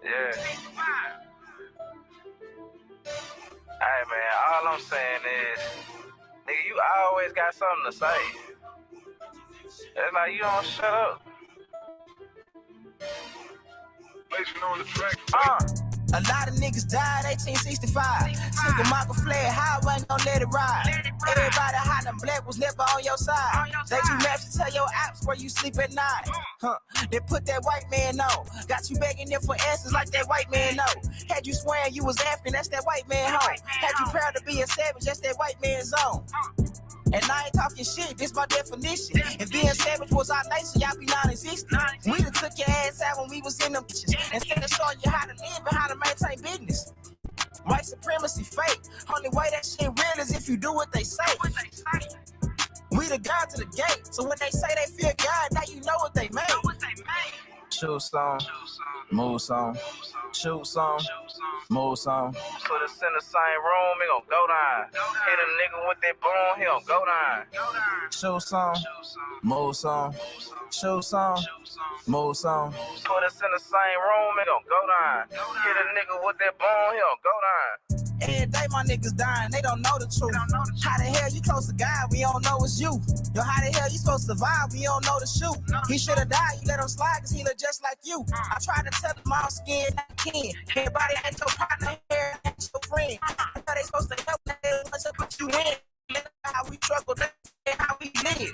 Yeah. Hey man, all I'm saying is, nigga, you always got something to say. It's like you don't shut up. On the track. A lot of niggas died 1865. Took a Michael Flair, how I ain't gon' let it ride. Everybody hot and black was never on your side. They do maps to tell your apps where you sleep at night. They put that white man on. Got you begging them for answers like that white man know. Had you swearing you was African, that's that white man home. Had you proud to be a savage, that's that white man's zone. And I ain't talking shit, this my definition. If being savage was our nature, y'all be non-existent. We done took your ass out when we was in them bitches. Instead of showing you how to live and how to maintain business. White supremacy fake. Only way that shit real is if you do what they say. We the God to the gate. So when they say they fear God, now you know what they made. Shoot some, move some, shoot some, move some. Put us in the same room, he gon' go down. Hit a nigga with that boom, he gon' go down. Shoot some, move some, shoot some, move some. Put us in the same room, he gon' go down. Hit a nigga with that boom, he gon' go down. Every day my niggas dying, they don't know the truth. How the hell you close to God, we don't know it's you. Yo, how the hell you supposed to survive, we don't know the shoot. He should've died, you let him slide, cause he look just like you. I tried to tell him I'm scared, I can't. Everybody ain't your partner here, ain't your friend. I know they supposed to help, they want to put you in. That's how we struggle, that's how we live.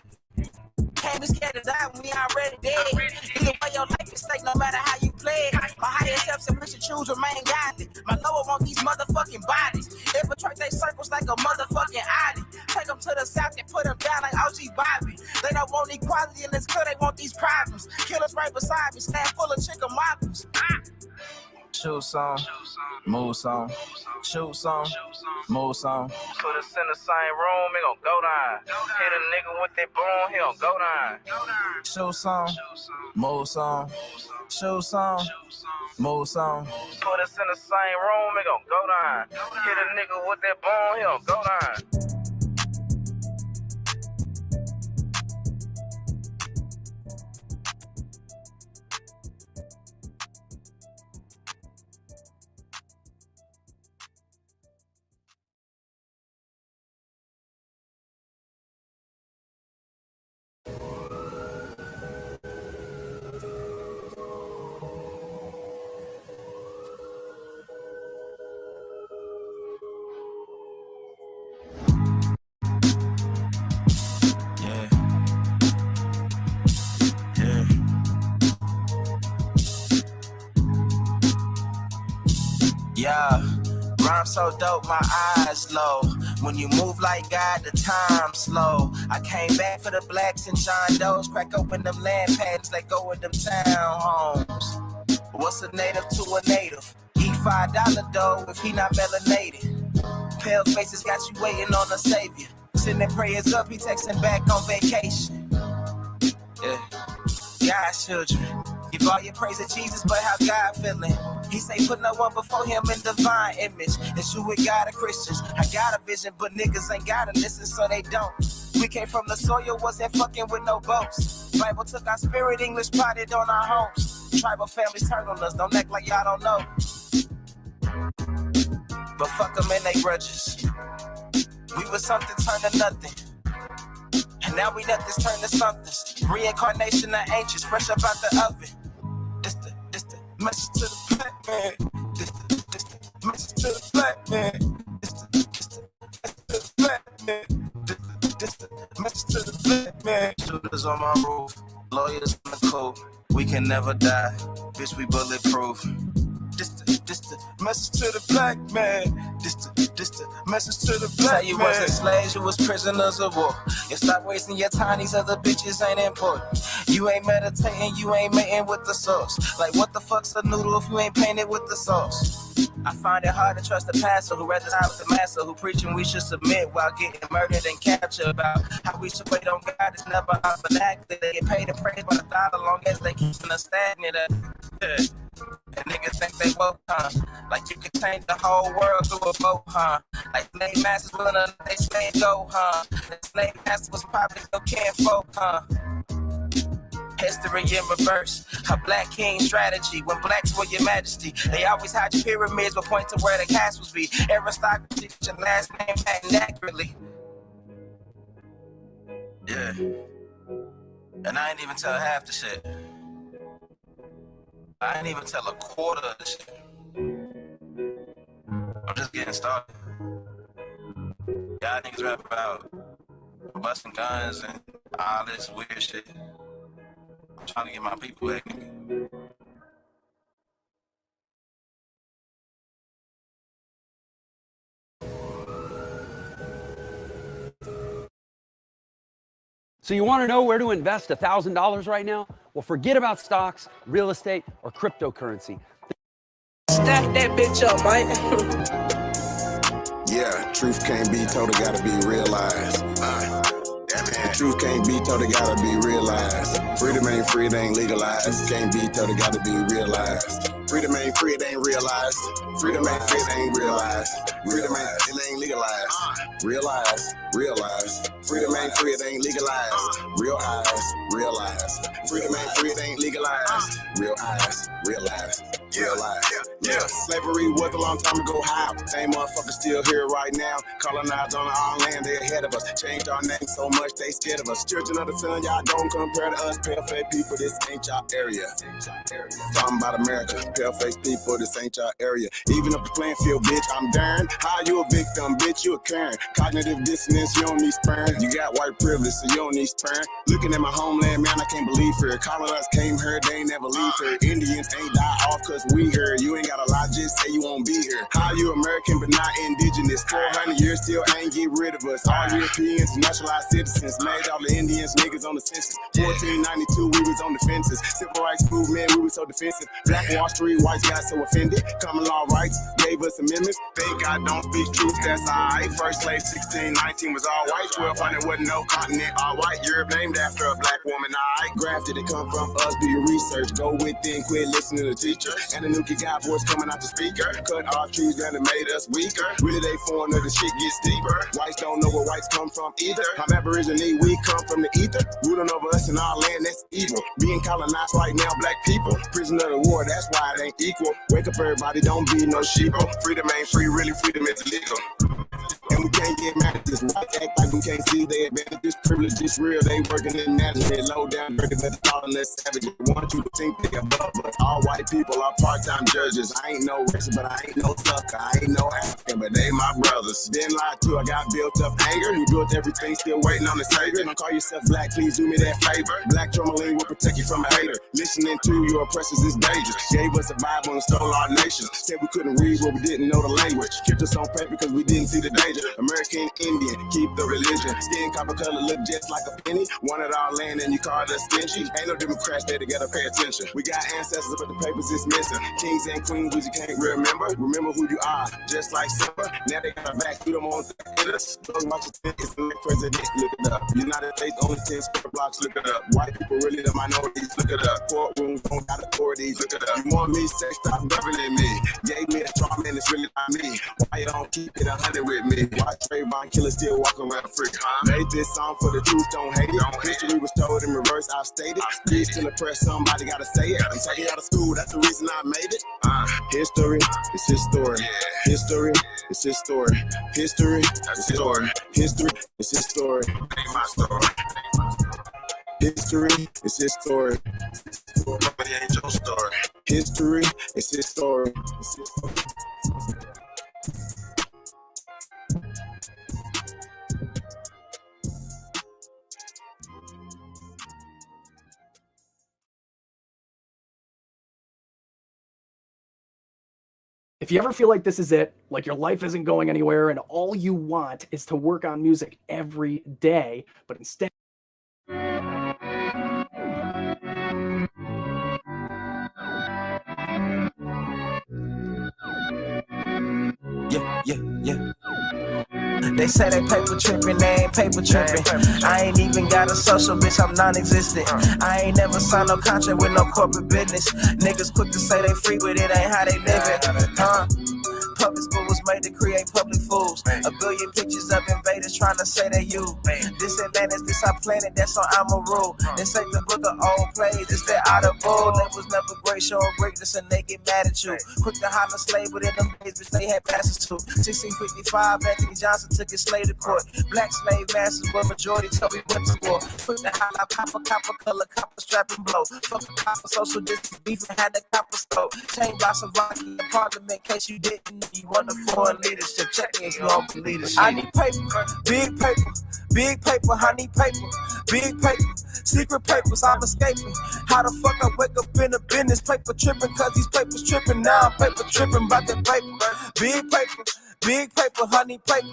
Can't be scared to die when we already dead. Either way, your life is stake, no matter how you play it. My higher self said we should choose, remain godly. My lower want these motherfucking bodies. Infiltrate they circles like a motherfucking Audi. Take them to the south and put them down like OG Bobby. They don't want equality and it's clear they want these problems. Killers right beside me, stand full of chicken moppers. Shoot some, move some, shoot some, move some. Put us in the same room, he gon' go down. Hit a nigga with that boom, he gon' go down. Shoot some, move some, shoot some, move some. Put us in the same room, he gon' go down. Hit a nigga with that boom, he gon' go down. Yeah, rhyme so dope, my eyes low. When you move like God, the time slow. I came back for the blacks and John Doe's. Crack open them land patents, let go of them townhomes. What's a native to a native? Eat $5 dough if he not melanated. Pale faces got you waiting on a savior. Sending prayers up, he texting back on vacation. Yeah, God's children. Give all your praise to Jesus, but how God feeling? He say put no one before him in divine image. It's you with God and Christians. I got a vision, but niggas ain't gotta listen, so they don't. We came from the soil, wasn't fucking with no boats. Bible took our spirit, English potted on our homes. Tribal families turn on us, don't act like y'all don't know. But fuck them and they grudges. We was something turned to nothing. And now we nothing's turned to something. Reincarnation of ancients, fresh up out the oven. This the message to the black man. This the message to the black man. This the message to the black man. This the message to the black man. Shooters on my roof, lawyers on the code. We can never die, bitch, we bulletproof. This the message to the black man. This the message to the black man. Tell you wasn't slaves, you was prisoners of war. You stop wasting your time, these other bitches ain't important. You ain't meditating, you ain't mating with the sauce. Like what the fuck's a noodle if you ain't painted with the sauce? I find it hard to trust the pastor who rather side with the master who preaching we should submit while getting murdered and captured. About how we should wait on God is never our vernacular. They get paid and praised by the dollar long as they keeping us stagnant. And niggas think they woke, huh? Like you can change the whole world through a vote, huh? Like slave masters willing to let they slave go, huh? The slave master was probably no kinfolk, huh? history in reverse. A black king strategy, when blacks were your majesty. They always hide your pyramids, but point to where the castles be. Aristocracy, your last name patent accurately. Yeah. And I ain't even tell half the shit. I ain't even tell a quarter of the shit. I'm just getting started. Y'all niggas rap about busting guns and all this weird shit. I'm trying to get my people back in me. So you want to know where to invest $1,000 right now? Well, forget about stocks, real estate, or cryptocurrency. Stack that bitch up, Mike. Yeah, truth can't be told, it gotta be realized. The truth can't be told, it gotta be realized. Freedom ain't free, it ain't legalized. Can't be told, it gotta be realized. Freedom ain't free, it ain't realized. Freedom ain't free, it ain't realized. Freedom ain't, it ain't legalized. Realize. Freedom ain't free, it ain't legalized. Realize. Freedom ain't free, it ain't legalized. Realize. Yeah. Slavery was a long time ago. How? Same motherfuckers still here right now. Colonized on our land, they ahead of us. Changed our name so much they scared of us. Children of the sun, y'all don't compare to us. Pale-faced people, this ain't y'all area. Talking about America, pale-faced people, this ain't y'all area. Even up the playing field, bitch, I'm darn. How you a victim, bitch, you a Karen. Cognitive dissonance, you don't need sperm. You got white privilege, so you don't need sperm. Looking at my homeland, man, I can't believe her. Colonized came here, they ain't never leave her. Indians ain't die off cause we here. You ain't gotta lie, just say you won't be here. How you American but not indigenous? 400 years still ain't get rid of us. All Europeans, naturalized citizens, made all the Indians niggas on the census. 1492, we was on the fences. Civil rights movement, we was so defensive. Black Wall Street, whites got so offended. Common law rights gave us amendments. Thank God don't speak truth, that's alright. First slave 1619 was all white. 1200 wasn't no continent, all white. Europe named after a black woman, alright. Grafted, it come from us, do your research. Go within, quit listening to the teacher. And the Nuki got boys coming out the speaker. Cut off trees that made us weaker. Really they foreigner, the shit gets deeper. Whites don't know where whites come from either. I'm Aborigine, we come from the ether. Ruling over us in our land, that's evil. Being colonized right now, black people. Prisoner of the war, that's why it ain't equal. Wake up everybody, don't be no sheeple. Freedom ain't free, really freedom is illegal. And we can't get mad at this. Whites act like we can't see their advantages. Privilege is real, they working in management. Low down burgers at the calling us savages. Want you to think they above us. All white people are part-time judges. I ain't no racist, but I ain't no sucker. I ain't no African, but they my brothers. Been lied to, I got built up anger. You built everything, still waiting on the savior. Don't call yourself black, please do me that favor. Black tourmaline will protect you from a hater. Listening to your oppressors is dangerous. Gave us a Bible and stole our nation. Said we couldn't read, but we didn't know the language. Kept us on paper because we didn't see the danger. American Indian, keep the religion. Skin copper color, look just like a penny. Wanted our land and you called us stingy. Ain't no Democrats there to gotta pay attention. We got ancestors, but the papers is missing. Kings and queens, you can't remember. Remember who you are, just like Simba. Now they got our back, you don't want to hit us. Don't watch it, it's the next president, look it up. United States, only 10 square blocks, look it up. White people really the minorities, look it up. Courtrooms don't got authorities, look it up. You want me, say stop governing me. Gave me that trauma and it's really not me. Why you don't keep it 100 with me? Why Trayvon killer still walking around free? Made this song for the truth, don't hate it. History was told in reverse, I've stated. Kids still oppressed, somebody gotta say it. I'm taking out of school, that's the reason I made it. History is his story. History is his story. History is his story. History is his story. Ain't my story. History is his story. Nobody ain't your story. History is his story. If you ever feel like this is it, like your life isn't going anywhere and all you want is to work on music every day, but instead Yeah. They say they paper tripping, they ain't paper tripping. I ain't even got a social, bitch, I'm non-existent. I ain't never signed no contract with no corporate business. Niggas quick to say they free, but it ain't how they living. Public school was made to create public fools. A billion pictures of invaders trying trying to say that you. This Atlantis, this our planet, that's on Amaru. This ain't the book of old plays, it's that audible. They was never great, showing greatness and they get mad at you. Quick to holler slave, but in them days, bitch, they had passes too. 1655, Anthony Johnson took his slave to court. Black slave masters, but majority tell me what to war. Quick to holler, copper, color, copper, strap and blow. Fuck a copper, social distance beef and had the copper stove. Chain by some rock in the parliament, in case you didn't know. You want the foreign leadership, check me if you don't believe this shit. I need paper, big paper, big paper, I need paper, big paper, secret papers, I'm escaping. How the fuck I wake up in a business, paper tripping, cause these papers tripping, now I'm paper tripping about that paper, big paper, honey paper,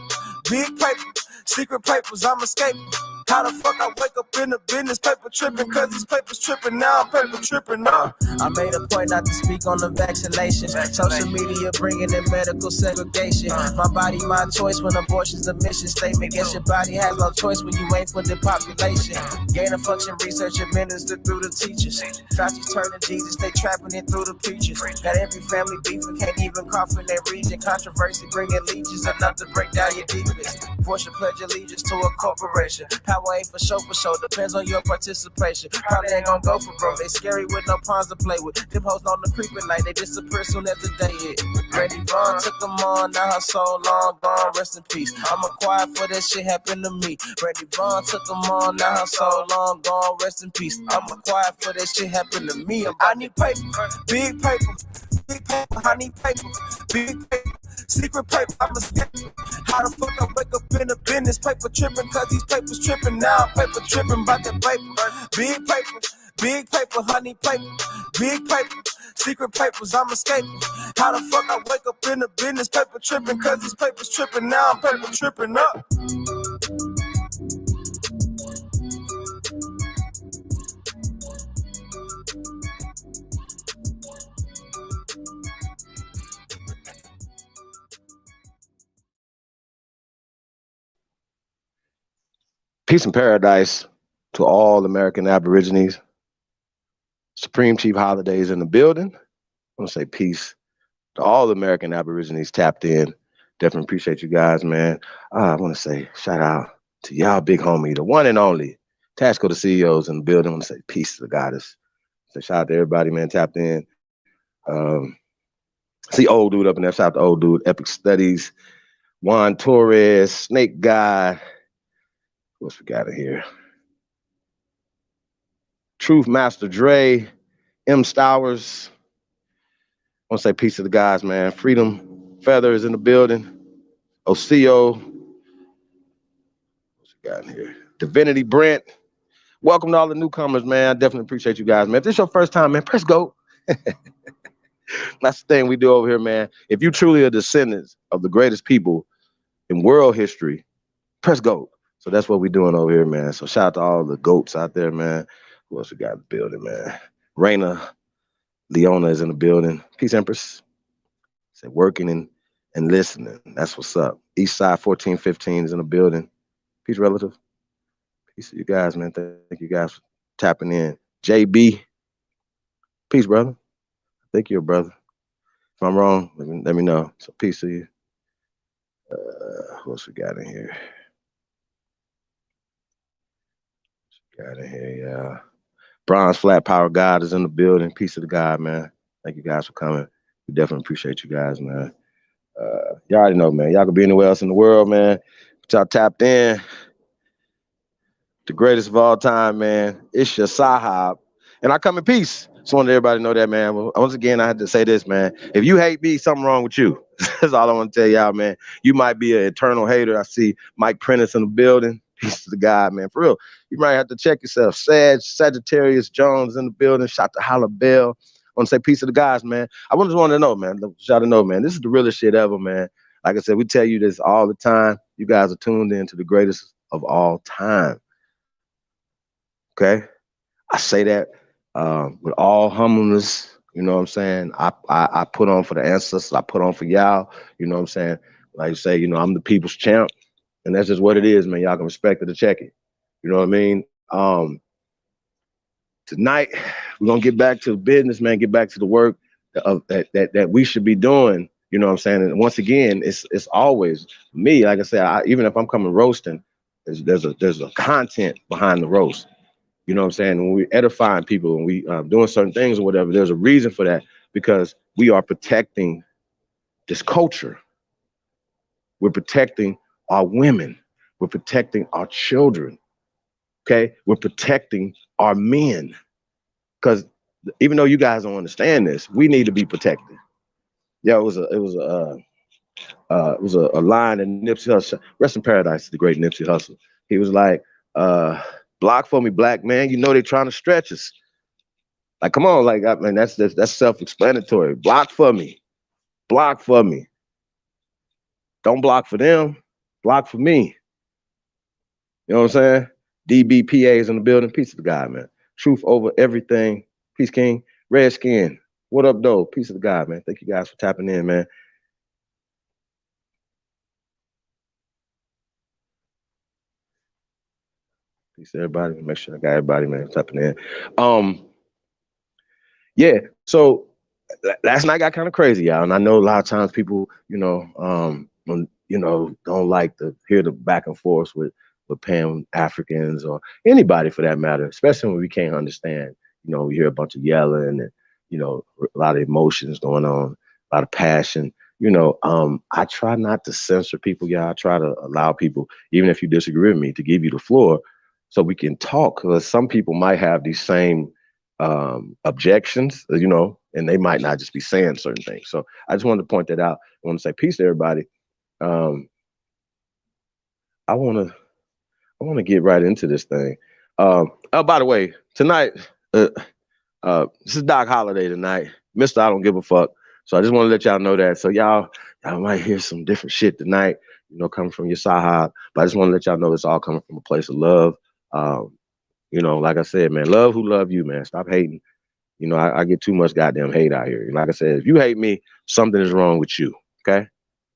big paper, secret papers, I'm escaping. How the fuck I wake up in a business, paper tripping, cause these papers tripping, now I'm paper tripping, now. I made a point not to speak on the vaccination. Social media bringing in medical segregation. My body, my choice when abortion's the mission statement. Guess your body has no choice when you ain't for the population. Gain of function research administered through the teachers. Fauci's turning Jesus, they trapping it through the preachers. Got every family beefing, can't even cough in their region. Controversy bringing legions enough to break down your defense. Force your pledge allegiance to a corporation. Power ain't for show, depends on your participation. Probably ain't gonna go for broke, they scary with no pawns to play with. Them hoes on the creeping like they disappear soon as the day hit. Randy Vaughn took them on, now her soul long gone, rest in peace. I'm quiet for that shit happened to me. Randy Vaughn took them on, now her soul long gone, rest in peace. I'm quiet for that shit happened to me. I need paper, big paper, big paper, I need paper, big paper. Secret paper, I'm escaping. How the fuck I wake up in a business, paper tripping, cause these papers tripping, now I'm paper tripping about that paper, big paper, honey paper, big paper, secret papers, I'm escaping. How the fuck I wake up in a business, paper tripping, cause these papers tripping, now I'm paper tripping up. Peace and paradise to all American Aborigines. Supreme Chief Holidays in the building. I want to say peace to all American Aborigines tapped in. Definitely appreciate you guys, man. I want to say shout out to y'all big homie, the one and only Tashko, the CEOs in the building. I want to say peace to the goddess. So shout out to everybody, man, tapped in. See old dude up in there. Shout out to old dude, Epic Studies, Juan Torres, Snake Guy. What's we got in here? Truth Master Dre, M. Stowers. I want to say peace to the guys, man. Freedom Feather is in the building. Oseo. What's we got in here? Divinity Brent. Welcome to all the newcomers, man. I definitely appreciate you guys, man. If this is your first time, man, press go. That's the thing we do over here, man. If you truly are descendants of the greatest people in world history, press go. So that's what we're doing over here, man. So shout out to all the goats out there, man. Who else we got in the building, man? Raina Leona is in the building. Peace, Empress. Say working and listening. That's what's up. East Side 1415 is in the building. Peace, relative. Peace to you guys, man. Thank you guys for tapping in. JB. Peace, brother. I think you're a brother. If I'm wrong, let me know. So peace to you. Who else we got in here? Yeah. Bronze Flat Power God is in the building. Peace to the God, man. Thank you guys for coming. We definitely appreciate you guys, man. Y'all already know, man. Y'all could be anywhere else in the world, man. But y'all tapped in. The greatest of all time, man. It's your Sahab. And I come in peace. Just wanted everybody to know that, man. Well, once again, I had to say this, man. If you hate me, something wrong with you. That's all I want to tell y'all, man. You might be an eternal hater. I see Mike Prentice in the building. Peace to the God, man. For real. You might have to check yourself. Sagittarius Jones in the building. Shout to Holla Bell. I want to say peace to the guys, man. I just wanted to know, man. Y'all to know, man. This is the realest shit ever, man. Like I said, we tell you this all the time. You guys are tuned in to the greatest of all time. Okay? I say that with all humbleness. You know what I'm saying? I put on for the ancestors. I put on for y'all. You know what I'm saying? Like you say, you know, I'm the people's champ. And that's just what it is, man. Y'all can respect it or check it. You know what I mean? Tonight, we're going to get back to business, man. Get back to the work that we should be doing. You know what I'm saying? And once again, it's always me. Like I said, even if I'm coming roasting, there's a content behind the roast. You know what I'm saying? When we edifying people and we doing certain things or whatever, there's a reason for that, because we are protecting this culture. We're protecting our women. We're protecting our children. Okay, we're protecting our men, because even though you guys don't understand this, we need to be protected. Yeah, it was a line in Nipsey Hussle. Rest in paradise, the great Nipsey Hussle. He was like, "Block for me, black man. You know they're trying to stretch us. Like, come on, like, I mean, that's self-explanatory. Block for me, block for me. Don't block for them, block for me. You know what I'm saying? DBPA's in the building. Peace to the God, man. Truth over everything. Peace, King. Redskin. What up, though? Peace to the God, man. Thank you guys for tapping in, man. Peace to everybody. Make sure I got everybody, man, tapping in. Yeah. So last night got kind of crazy, y'all, and I know a lot of times people, don't like to hear the back and forth with Pan Africans or anybody for that matter, especially when we can't understand. We hear a bunch of yelling and a lot of emotions going on, a lot of passion. I try not to censor people, y'all. I try to allow people, even if you disagree with me, to give you the floor so we can talk. Because some people might have these same objections, and they might not just be saying certain things. So I just wanted to point that out. I want to say peace to everybody. I want to get right into this thing. Oh, by the way, tonight, this is Doc Holiday tonight. Mr. I don't give a fuck. So I just want to let y'all know that. So y'all might hear some different shit tonight, coming from your sahab. But I just want to let y'all know it's all coming from a place of love. Like I said, man, love who love you, man. Stop hating. I get too much goddamn hate out here. Like I said, if you hate me, something is wrong with you, okay?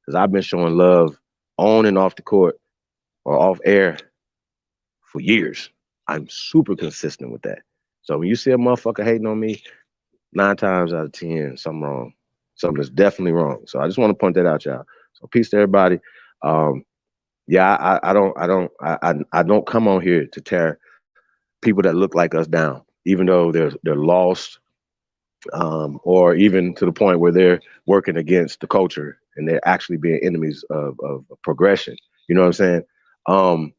Because I've been showing love on and off the court or off air for years. I'm super consistent with that. So when you see a motherfucker hating on me, 9 times out of 10, something wrong. Something is definitely wrong. So I just want to point that out, y'all. So peace to everybody. I don't come on here to tear people that look like us down, even though they're lost, or even to the point where they're working against the culture and they're actually being enemies of progression. You know what I'm saying?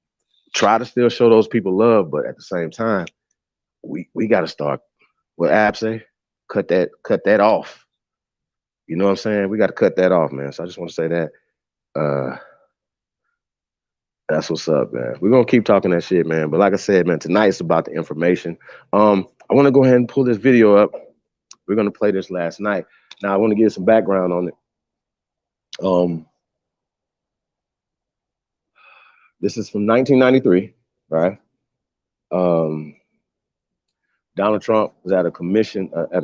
Try to still show those people love, but at the same time, we got to start what Ab say, cut that off. You know what I'm saying? We got to cut that off, man. So I just want to say that. That's what's up, man. We're gonna keep talking that shit, man. But like I said, man, tonight's about the information. I want to go ahead and pull this video up. We're gonna play this last night. Now I want to give some background on it. This is from 1993, right? Donald Trump was at a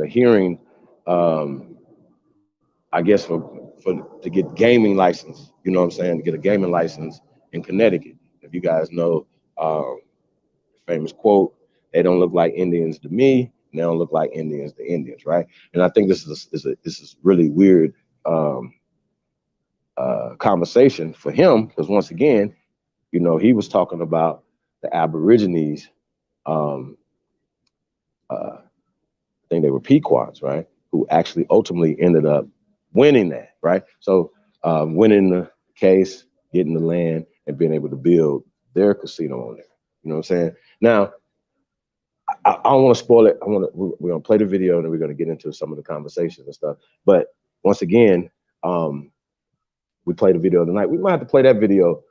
hearing, I guess to get gaming license. You know what I'm saying? To get a gaming license in Connecticut. If you guys know, famous quote, "They don't look like Indians to me. And they don't look like Indians to Indians," right? And I think this is really weird conversation for him, because once again, he was talking about the Aborigines. I think they were Pequots, right? Who actually ultimately ended up winning that, right? So winning the case, getting the land, and being able to build their casino on there. You know what I'm saying? Now, I don't want to spoil it. We're gonna play the video and then we're gonna get into some of the conversations and stuff. But once again, we played the video tonight. We might have to play that video.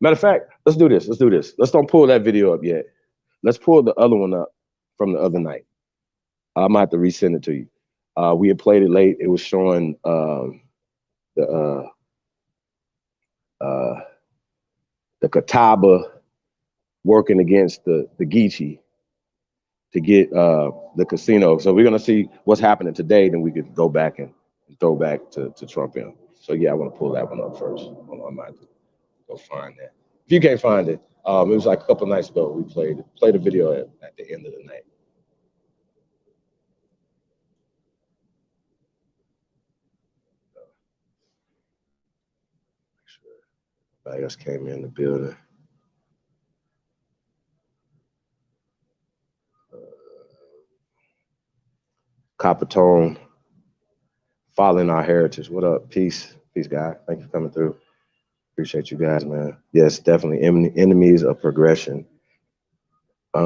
Matter of fact, let's do this. Let's don't pull that video up yet. Let's pull the other one up from the other night. I might have to resend it to you. We had played it late. It was showing the Catawba working against the Geechee to get the casino. So we're gonna see what's happening today. Then we could go back and throw back to Trump in. So yeah, I want to pull that one up first. Hold on, I might have to go find that. If you can't find it, it was like a couple nights ago. We played a video at the end of the night. I just came in the building. Copper Tone, following our heritage. What up? Peace, guy. Thank you for coming through. Appreciate you guys, man. Yes, definitely enemies of progression. I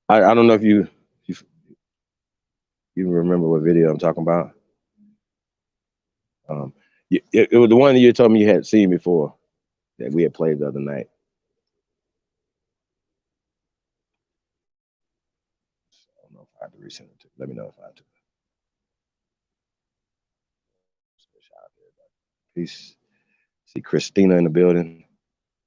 don't know if you remember what video I'm talking about. It was the one that you told me you had seen before that we had played the other night. I don't know if I have to resend it to you. Let me know if I have to. Peace. See Christina in the building.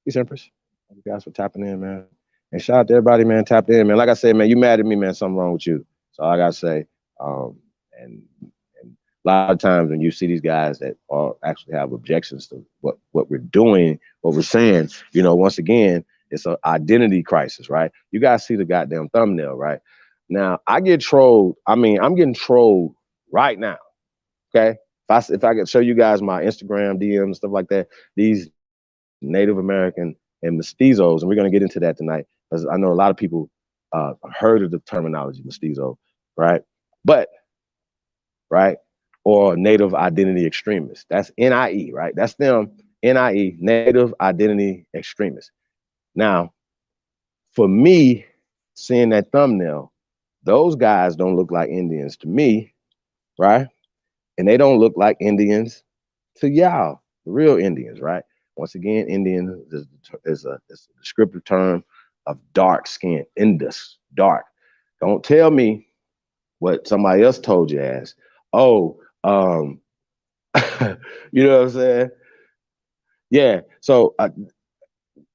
Peace, Empress. Thank you guys for tapping in, man. And shout out to everybody, man, tapped in, man. Like I said, man, you mad at me, man, something wrong with you. So I gotta say, and a lot of times when you see these guys that are actually have objections to what we're doing, what we're saying, you know, once again, it's an identity crisis, right? You guys see the goddamn thumbnail, right? Now I get trolled. I mean, I'm getting trolled right now. Okay. If I could show you guys my Instagram DMs, stuff like that, these Native American and mestizos, and we're going to get into that tonight, because I know a lot of people heard of the terminology mestizo, right? But, right, or Native Identity Extremists. That's N.I.E, right? That's them, N.I.E, Native Identity Extremists. Now, for me, seeing that thumbnail, those guys don't look like Indians to me, right? And they don't look like Indians to y'all, the real Indians, right? Once again, Indian is a descriptive term of dark skin, Indus, dark. Don't tell me what somebody else told you as, oh, you know what I'm saying? Yeah, so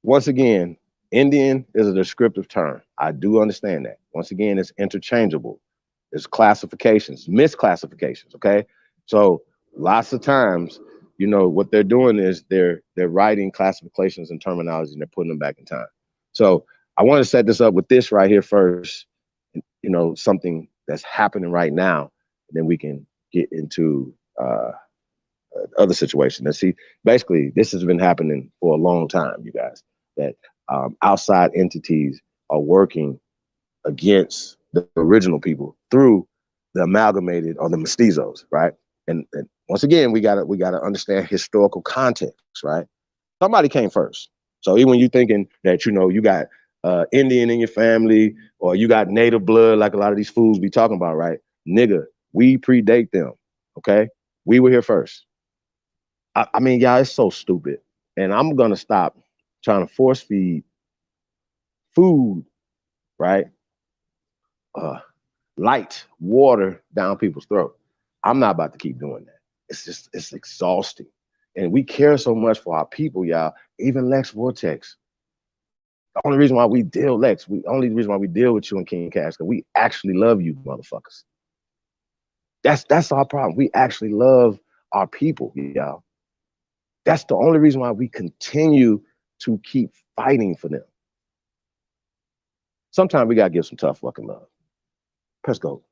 once again, Indian is a descriptive term. I do understand that. Once again, it's interchangeable. There's classifications, misclassifications, okay? So lots of times, you know, what they're doing is they're writing classifications and terminology and they're putting them back in time. So I want to set this up with this right here first, you know, something that's happening right now, and then we can get into other situation. And see, basically, this has been happening for a long time, you guys, that outside entities are working against the original people through the amalgamated or the mestizos, right? And once again, we gotta understand historical context, right? Somebody came first. So even when you're thinking that, you know, you got Indian in your family or you got native blood, like a lot of these fools be talking about, right? Nigga, we predate them, okay? We were here first. I mean, y'all, it's so stupid. And I'm gonna stop trying to force feed food, right? Light, water down people's throat. I'm not about to keep doing that. It's exhausting. And we care so much for our people, y'all. Even Lex Vortex. The only reason why we deal, Lex, only reason why we deal with you and King Cash, because we actually love you, motherfuckers. That's our problem. We actually love our people, y'all. That's the only reason why we continue to keep fighting for them. Sometimes we gotta give some tough fucking love. Press go.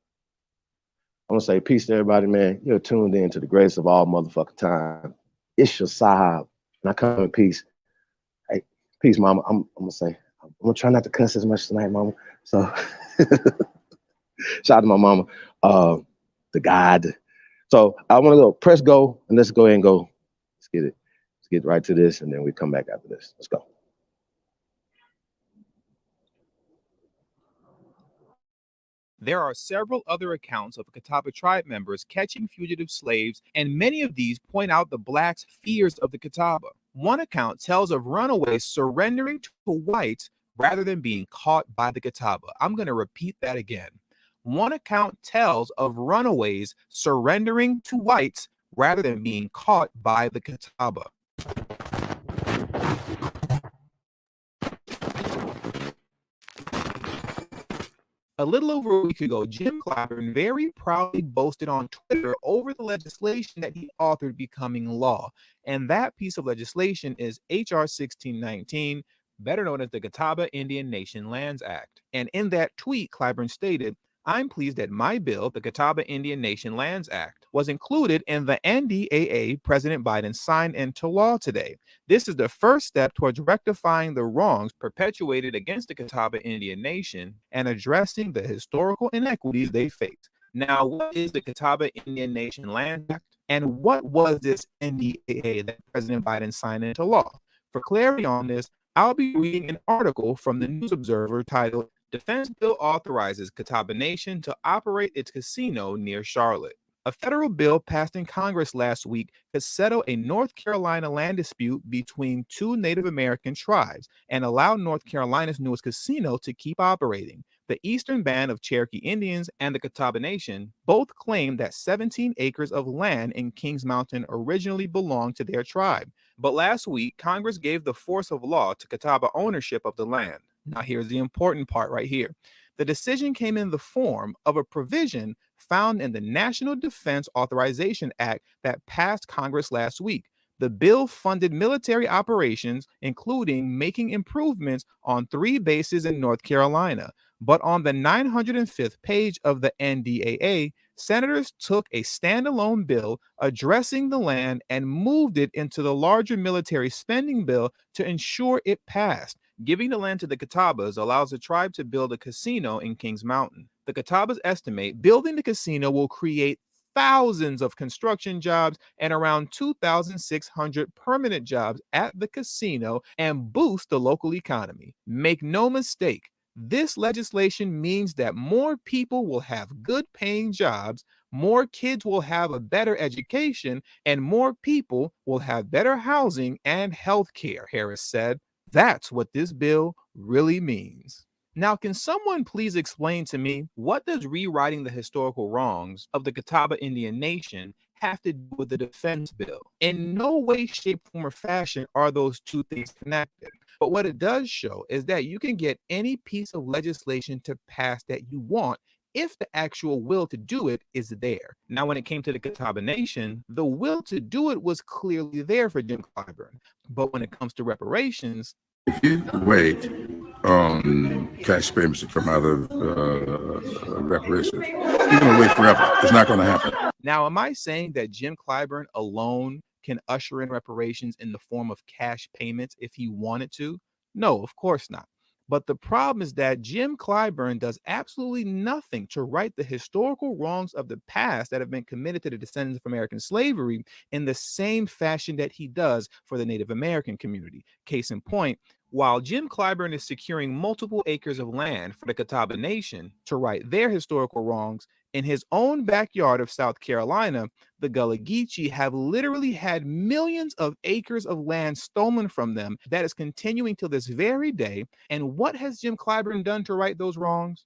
I'm gonna say peace to everybody, man. You're tuned in to the greatest of all motherfucking time. It's your Sahab, and I come in peace. Hey, peace, mama. I'm gonna say, I'm gonna try not to cuss as much tonight, mama. So shout out to my mama, the God. So I want to go press go, and let's go ahead and go. Let's get it. Let's get right to this, and then we come back after this. Let's go. There are several other accounts of Catawba tribe members catching fugitive slaves, and many of these point out the blacks' fears of the Catawba. One account tells of runaways surrendering to whites rather than being caught by the Catawba. I'm going to repeat that again. One account tells of runaways surrendering to whites rather than being caught by the Catawba. A little over a week ago, Jim Clyburn very proudly boasted on Twitter over the legislation that he authored becoming law. And that piece of legislation is H.R. 1619, better known as the Catawba Indian Nation Lands Act. And in that tweet, Clyburn stated, I'm pleased that my bill, the Catawba Indian Nation Lands Act, was included in the NDAA President Biden signed into law today. This is the first step towards rectifying the wrongs perpetuated against the Catawba Indian Nation and addressing the historical inequities they face. Now, what is the Catawba Indian Nation Lands Act? And what was this NDAA that President Biden signed into law? For clarity on this, I'll be reading an article from the News Observer titled Defense Bill Authorizes Catawba Nation to Operate Its Casino Near Charlotte. A federal bill passed in Congress last week to settle a North Carolina land dispute between two Native American tribes and allow North Carolina's newest casino to keep operating. The Eastern Band of Cherokee Indians and the Catawba Nation both claim that 17 acres of land in Kings Mountain originally belonged to their tribe. But last week, Congress gave the force of law to Catawba ownership of the land. Now, here's the important part right here. The decision came in the form of a provision found in the National Defense Authorization Act that passed Congress last week. The bill funded military operations, including making improvements on 3 bases in North Carolina. But on the 905th page of the NDAA, senators took a standalone bill addressing the land and moved it into the larger military spending bill to ensure it passed. Giving the land to the Catawbas allows the tribe to build a casino in Kings Mountain. The Catawbas estimate building the casino will create thousands of construction jobs and around 2,600 permanent jobs at the casino and boost the local economy. Make no mistake, this legislation means that more people will have good paying jobs, more kids will have a better education, and more people will have better housing and health care, Harris said. That's what this bill really means. Now, can someone please explain to me, what does rewriting the historical wrongs of the Catawba Indian Nation have to do with the defense bill? In no way, shape, form, or fashion are those two things connected. But what it does show is that you can get any piece of legislation to pass that you want if the actual will to do it is there. Now, when it came to the Catawba Nation, the will to do it was clearly there for Jim Clyburn. But when it comes to reparations, if you wait on cash payments to come out of reparations, you're going to wait forever. It's not going to happen. Now, am I saying that Jim Clyburn alone can usher in reparations in the form of cash payments if he wanted to? No, of course not. But the problem is that Jim Clyburn does absolutely nothing to right the historical wrongs of the past that have been committed to the descendants of American slavery in the same fashion that he does for the Native American community. Case in point, while Jim Clyburn is securing multiple acres of land for the Catawba Nation to right their historical wrongs, in his own backyard of South Carolina, the Gullah Geechee have literally had millions of acres of land stolen from them that is continuing to this very day. And what has Jim Clyburn done to right those wrongs?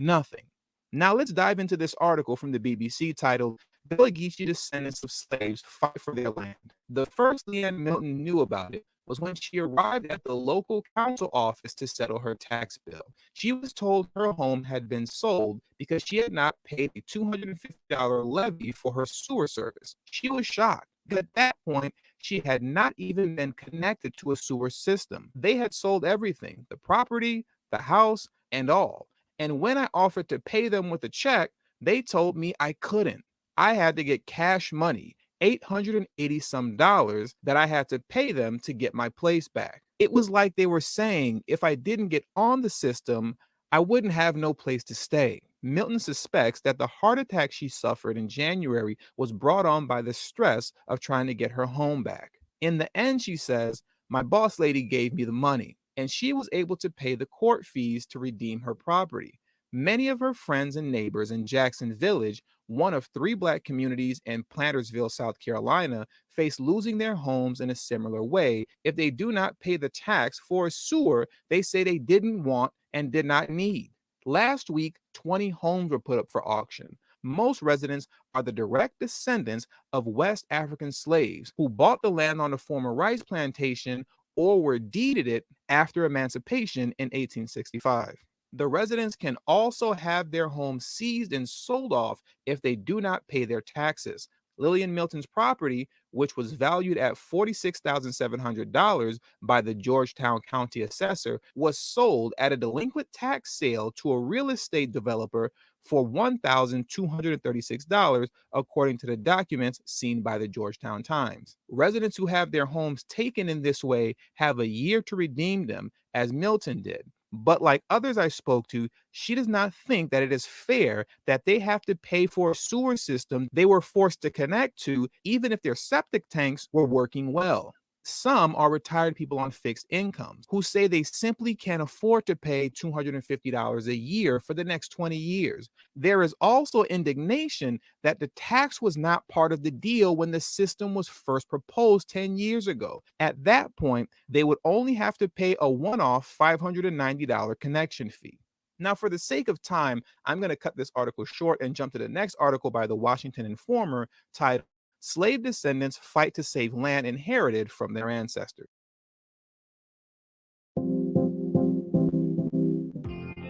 Nothing. Now let's dive into this article from the BBC titled, Gullah Geechee Descendants of Slaves Fight for Their Land. The first Leanne Milton knew about it was when she arrived at the local council office to settle her tax bill. She was told her home had been sold because she had not paid a $250 levy for her sewer service. She was shocked because at that point, she had not even been connected to a sewer system. They had sold everything, the property, the house, and all. And when I offered to pay them with a check, they told me I couldn't. I had to get cash money, $880 some that I had to pay them to get my place back. It was like they were saying if I didn't get on the system, I wouldn't have no place to stay. Milton suspects that the heart attack she suffered in January was brought on by the stress of trying to get her home back. In the end, she says, my boss lady gave me the money, and she was able to pay the court fees to redeem her property. Many of her friends and neighbors in Jackson Village, one of 3 Black communities in Plantersville, South Carolina, face losing their homes in a similar way if they do not pay the tax for a sewer they say they didn't want and did not need. Last week, 20 homes were put up for auction. Most residents are the direct descendants of West African slaves who bought the land on the former rice plantation or were deeded it after emancipation in 1865. The residents can also have their homes seized and sold off if they do not pay their taxes. Lillian Milton's property, which was valued at $46,700 by the Georgetown County Assessor, was sold at a delinquent tax sale to a real estate developer for $1,236, according to the documents seen by the Georgetown Times. Residents who have their homes taken in this way have a year to redeem them, as Milton did. But like others I spoke to, she does not think that it is fair that they have to pay for a sewer system they were forced to connect to, even if their septic tanks were working well. Some are retired people on fixed incomes who say they simply can't afford to pay $250 a year for the next 20 years. There is also indignation that the tax was not part of the deal when the system was first proposed 10 years ago. At that point, they would only have to pay a one-off $590 connection fee. Now, for the sake of time, I'm going to cut this article short and jump to the next article by the Washington Informer titled Slave Descendants Fight to Save Land Inherited from Their Ancestors.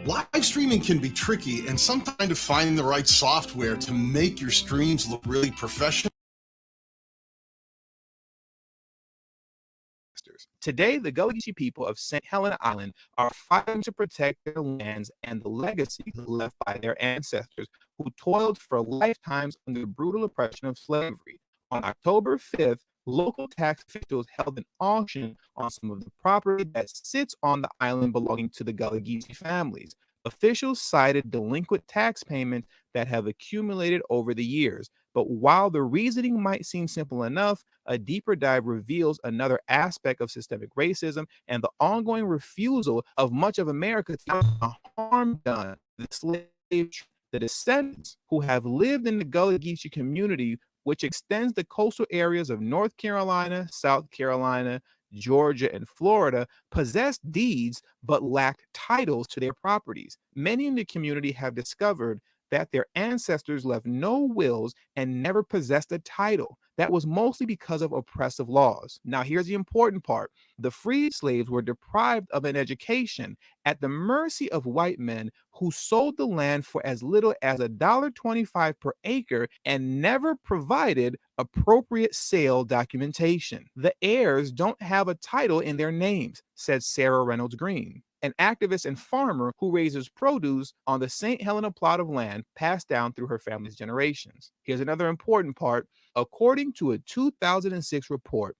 Live streaming can be tricky, and sometimes finding the right software to make your streams look really professional. Today, the Gullah Geechee people of St. Helena Island are fighting to protect their lands and the legacy left by their ancestors who toiled for lifetimes under the brutal oppression of slavery. On October 5th, local tax officials held an auction on some of the property that sits on the island belonging to the Gullah Geechee families. Officials cited delinquent tax payments that have accumulated over the years. But while the reasoning might seem simple enough, a deeper dive reveals another aspect of systemic racism and the ongoing refusal of much of America to the harm done to the slave, the descendants who have lived in the Gullah Geechee community, which extends the coastal areas of North Carolina, South Carolina, Georgia, and Florida, possessed deeds but lacked titles to their properties. Many in the community have discovered that their ancestors left no wills and never possessed a title. That was mostly because of oppressive laws. Now, here's the important part. The freed slaves were deprived of an education at the mercy of white men who sold the land for as little as $1.25 per acre and never provided appropriate sale documentation. The heirs don't have a title in their names, said Sarah Reynolds Green, an activist and farmer who raises produce on the St. Helena plot of land passed down through her family's generations. Here's another important part. According to a 2006 report,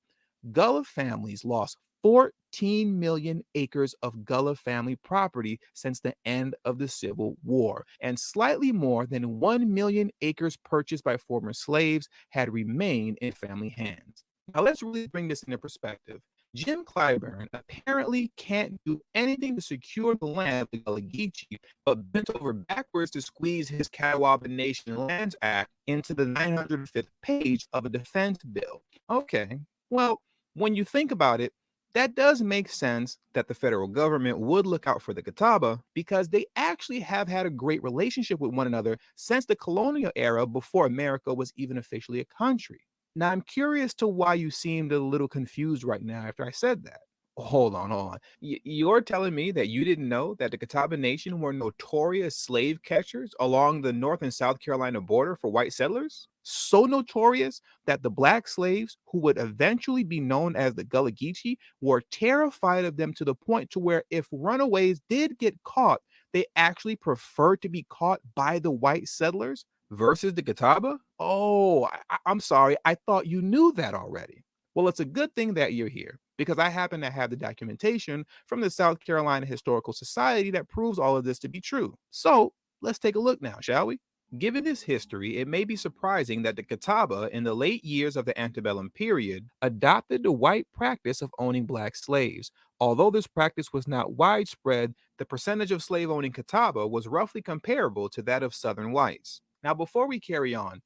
Gullah families lost 14 million acres of Gullah family property since the end of the Civil War, and slightly more than 1 million acres purchased by former slaves had remained in family hands. Now, let's really bring this into perspective. Jim Clyburn apparently can't do anything to secure the land of the Gullah Geechee, but bent over backwards to squeeze his Catawba Nation Lands Act into the 905th page of a defense bill. Okay, well, when you think about it, that does make sense that the federal government would look out for the Catawba because they actually have had a great relationship with one another since the colonial era before America was even officially a country. Now, I'm curious to why you seemed a little confused right now after I said that. Hold on, hold on. You're telling me that you didn't know that the Catawba Nation were notorious slave catchers along the North and South Carolina border for white settlers? So notorious that the black slaves, who would eventually be known as the Gullah Geechee, were terrified of them to the point to where if runaways did get caught, they actually preferred to be caught by the white settlers versus the Catawba? Oh, I'm sorry. I thought you knew that already. Well, it's a good thing that you're here because I happen to have the documentation from the South Carolina Historical Society that proves all of this to be true. So let's take a look now, shall we? Given this history, it may be surprising that the Catawba, in the late years of the antebellum period, adopted the white practice of owning black slaves. Although this practice was not widespread, the percentage of slave owning Catawba was roughly comparable to that of Southern whites. Now, before we carry on,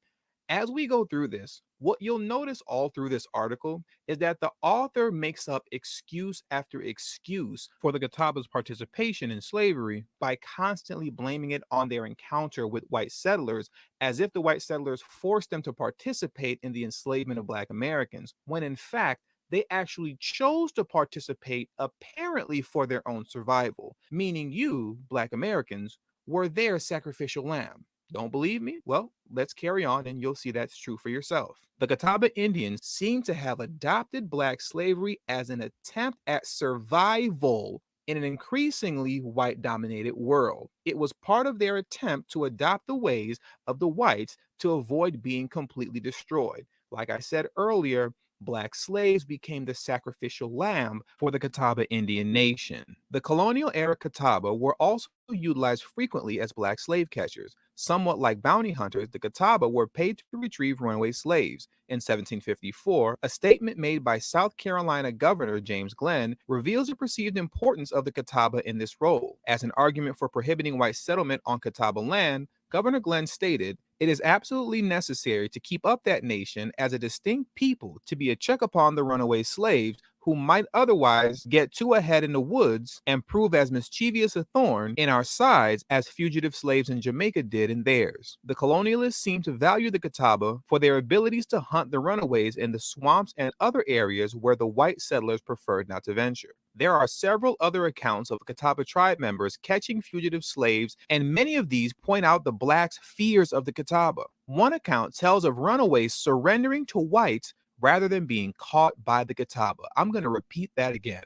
as we go through this, what you'll notice all through this article is that the author makes up excuse after excuse for the Catawba's participation in slavery by constantly blaming it on their encounter with white settlers, as if the white settlers forced them to participate in the enslavement of Black Americans, when in fact, they actually chose to participate apparently for their own survival, meaning you, Black Americans, were their sacrificial lamb. Don't believe me? Well, let's carry on and you'll see that's true for yourself. The Catawba Indians seem to have adopted black slavery as an attempt at survival in an increasingly white-dominated world. It was part of their attempt to adopt the ways of the whites to avoid being completely destroyed. Like I said earlier, Black slaves became the sacrificial lamb for the Catawba Indian Nation. The colonial era Catawba were also utilized frequently as black slave catchers. Somewhat like bounty hunters, the Catawba were paid to retrieve runaway slaves. In 1754, a statement made by South Carolina Governor James Glenn reveals the perceived importance of the Catawba in this role. As an argument for prohibiting white settlement on Catawba land, Governor Glenn stated, "It is absolutely necessary to keep up that nation as a distinct people to be a check upon the runaway slaves who might otherwise get too ahead in the woods and prove as mischievous a thorn in our sides as fugitive slaves in Jamaica did in theirs." The colonialists seem to value the Catawba for their abilities to hunt the runaways in the swamps and other areas where the white settlers preferred not to venture. There are several other accounts of Catawba tribe members catching fugitive slaves, and many of these point out the blacks' fears of the Catawba. One account tells of runaways surrendering to whites rather than being caught by the Catawba. I'm going to repeat that again.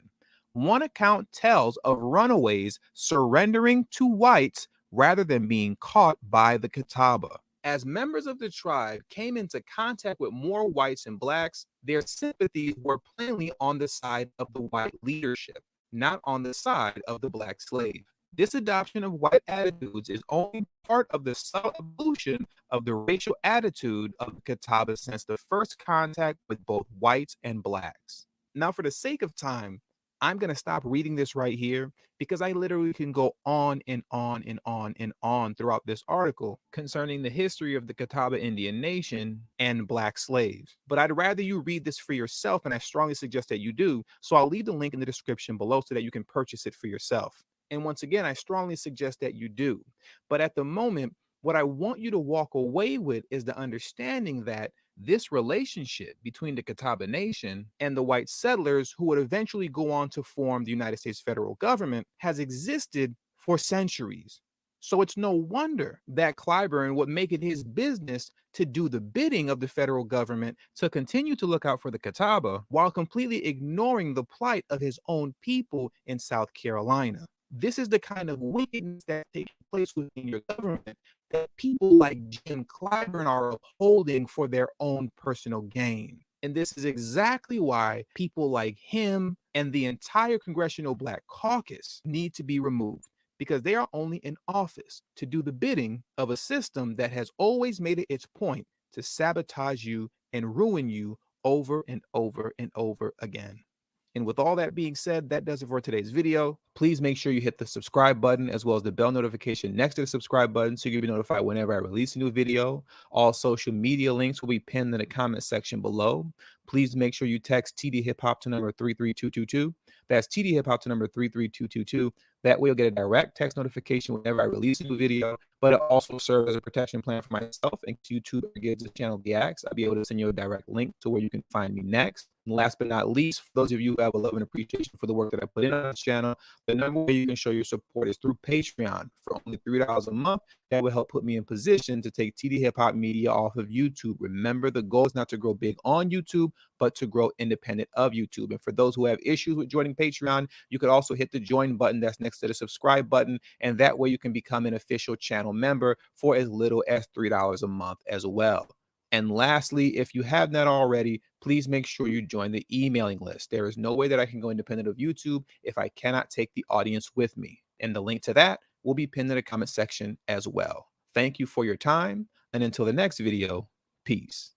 One account tells of runaways surrendering to whites rather than being caught by the Catawba. As members of the tribe came into contact with more whites and blacks, their sympathies were plainly on the side of the white leadership, not on the side of the black slave. This adoption of white attitudes is only part of the subtle evolution of the racial attitude of the Catawba since the first contact with both whites and blacks. Now, for the sake of time, I'm going to stop reading this right here because I literally can go on and on and on and on throughout this article concerning the history of the Catawba Indian Nation and black slaves. But I'd rather you read this for yourself, and I strongly suggest that you do. So I'll leave the link in the description below so that you can purchase it for yourself. And once again, I strongly suggest that you do. But at the moment, what I want you to walk away with is the understanding that this relationship between the Catawba Nation and the white settlers who would eventually go on to form the United States federal government has existed for centuries. So it's no wonder that Clyburn would make it his business to do the bidding of the federal government to continue to look out for the Catawba while completely ignoring the plight of his own people in South Carolina. This is the kind of wickedness that takes place within your government that people like Jim Clyburn are upholding for their own personal gain. And this is exactly why people like him and the entire Congressional Black Caucus need to be removed, because they are only in office to do the bidding of a system that has always made it its point to sabotage you and ruin you over and over and over again. And with all that being said, that does it for today's video. Please make sure you hit the subscribe button as well as the bell notification next to the subscribe button so you'll be notified whenever I release a new video. All social media links will be pinned in the comment section below. Please make sure you text TD Hip Hop to number 33222. That's TD Hip Hop to number 33222. That way you'll get a direct text notification whenever I release a new video, but it also serves as a protection plan for myself. And YouTube gives the channel the axe, I'll be able to send you a direct link to where you can find me next. And last but not least, for those of you who have a love and appreciation for the work that I put in on this channel, the number way you can show your support is through Patreon for only $3 a month. That will help put me in position to take TD Hip Hop Media off of YouTube. Remember, the goal is not to grow big on YouTube, but to grow independent of YouTube. And for those who have issues with joining Patreon, you could also hit the join button that's next to the subscribe button. And that way you can become an official channel member for as little as $3 a month as well. And lastly, if you have not already, please make sure you join the emailing list. There is no way that I can go independent of YouTube if I cannot take the audience with me. And the link to that will be pinned in the comment section as well. Thank you for your time. And until the next video, peace.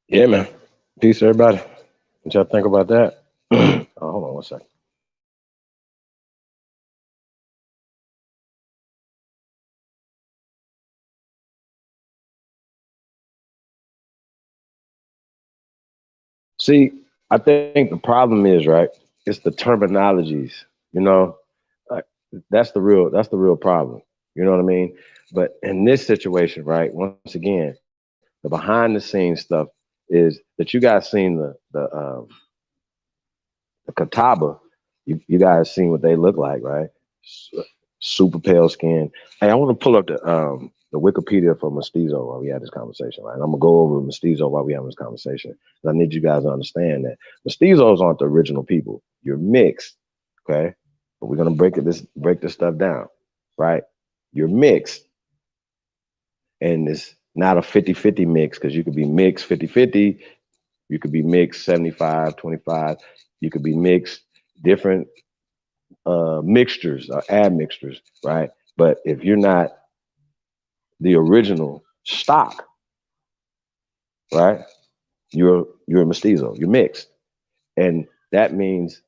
Yeah, man. Peace, everybody. What y'all think about that? Oh, hold on one second. See, I think the problem is, right, it's the terminologies, you know, that's the real problem. You know what I mean? But in this situation, right, once again, the behind the scenes stuff is that you guys seen the Catawba. You guys seen what they look like, right? Super pale skin. Hey, I want to pull up the the Wikipedia for mestizo while we had this conversation, right? And I'm gonna go over mestizo while we have this conversation. I need you guys to understand that mestizos aren't the original people. You're mixed, okay? But we're gonna break this stuff down, right? You're mixed, and it's not a 50-50 mix, because you could be mixed 50-50, you could be mixed 75-25, you could be mixed different mixtures or admixtures, right? But if you're not the original stock, right? You're a mestizo, you're mixed. And that means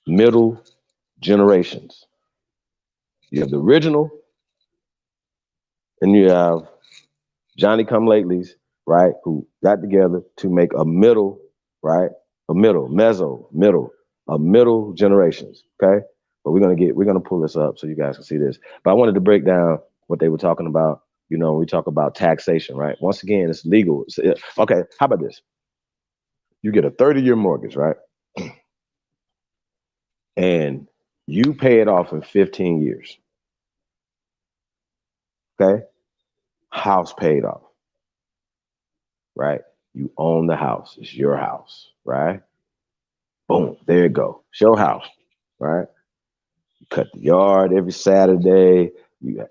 middle generations. You have the original, and you have Johnny come latelys, right? Who got together to make a middle, right? A middle, a middle generations. Okay. But we're gonna pull this up so you guys can see this. But I wanted to break down what they were talking about. You know, we talk about taxation, right? Once again, it's legal. Okay, how about this? You get a 30-year mortgage, right? And you pay it off in 15 years. Okay? House paid off, right? You own the house. It's your house, right? Boom, there you go. It's your house, right? You cut the yard every Saturday. You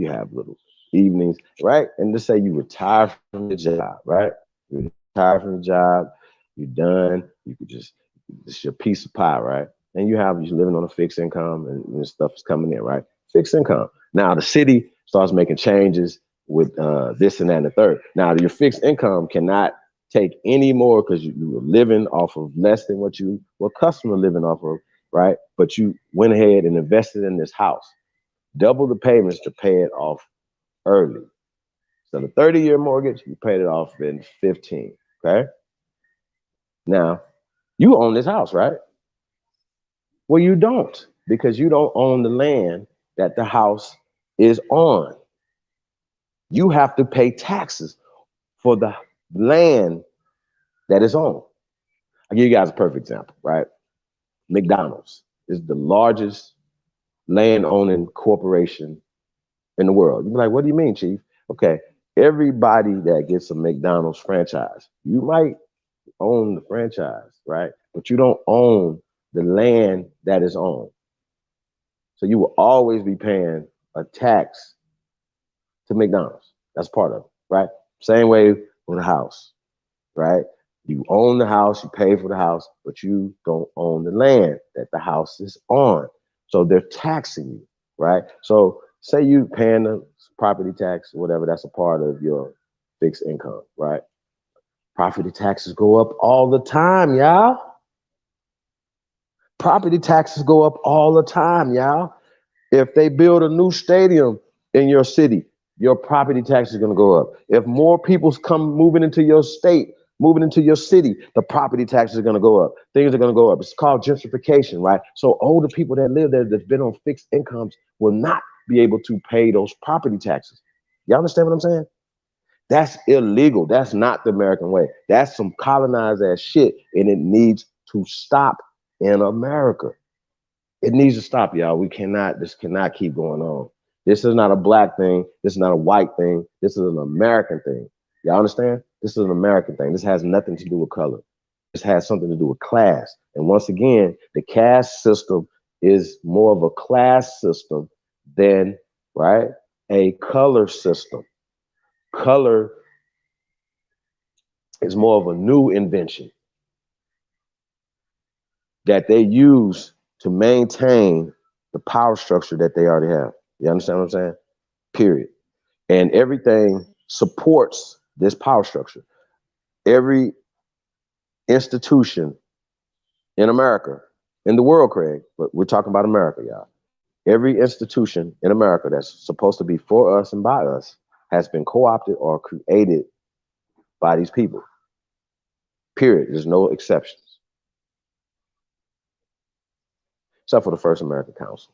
have little evenings, right? And let's say you retire from the job, right? You retire from the job, you're done. It's your piece of pie, right? And you're living on a fixed income, and stuff's coming in, right? Fixed income. Now the city starts making changes with this and that and the third. Now your fixed income cannot take any more, because you were living off of less than what customer living off of, right? But you went ahead and invested in this house. Double the payments to pay it off early. So the 30-year mortgage, you paid it off in 15, okay? Now, you own this house, right? Well, you don't, because you don't own the land that the house is on. You have to pay taxes for the land that is on. I'll give you guys a perfect example, right? McDonald's is the largest land-owning corporation in the world. You'd be like, what do you mean, Chief? Okay, everybody that gets a McDonald's franchise, you might own the franchise, right? But you don't own the land that is owned. So you will always be paying a tax to McDonald's. That's part of it, right? Same way with a house, right? You own the house, you pay for the house, but you don't own the land that the house is on. So they're taxing you, right? So say you paying the property tax, whatever, that's a part of your fixed income, right? Property taxes go up all the time, y'all. Property taxes go up all the time, y'all. If they build a new stadium in your city, your property tax is going to go up. If more people come moving into your state, moving into your city, the property taxes are going to go up. Things are going to go up. It's called gentrification, right? So older people that live there that's been on fixed incomes will not be able to pay those property taxes. Y'all understand what I'm saying? That's illegal. That's not the American way. That's some colonized ass shit, and it needs to stop in America. It needs to stop, y'all. This cannot keep going on. This is not a black thing. This is not a white thing. This is an American thing. Y'all understand? This is an American thing. This has nothing to do with color. This has something to do with class. And once again, the caste system is more of a class system than, right, a color system. Color is more of a new invention that they use to maintain the power structure that they already have. You understand what I'm saying? Period. And everything supports this power structure. Every institution in America, in the world, Craig, but we're talking about America, y'all. Every institution in America that's supposed to be for us and by us has been co-opted or created by these people. Period. There's no exceptions. Except for the First American Council.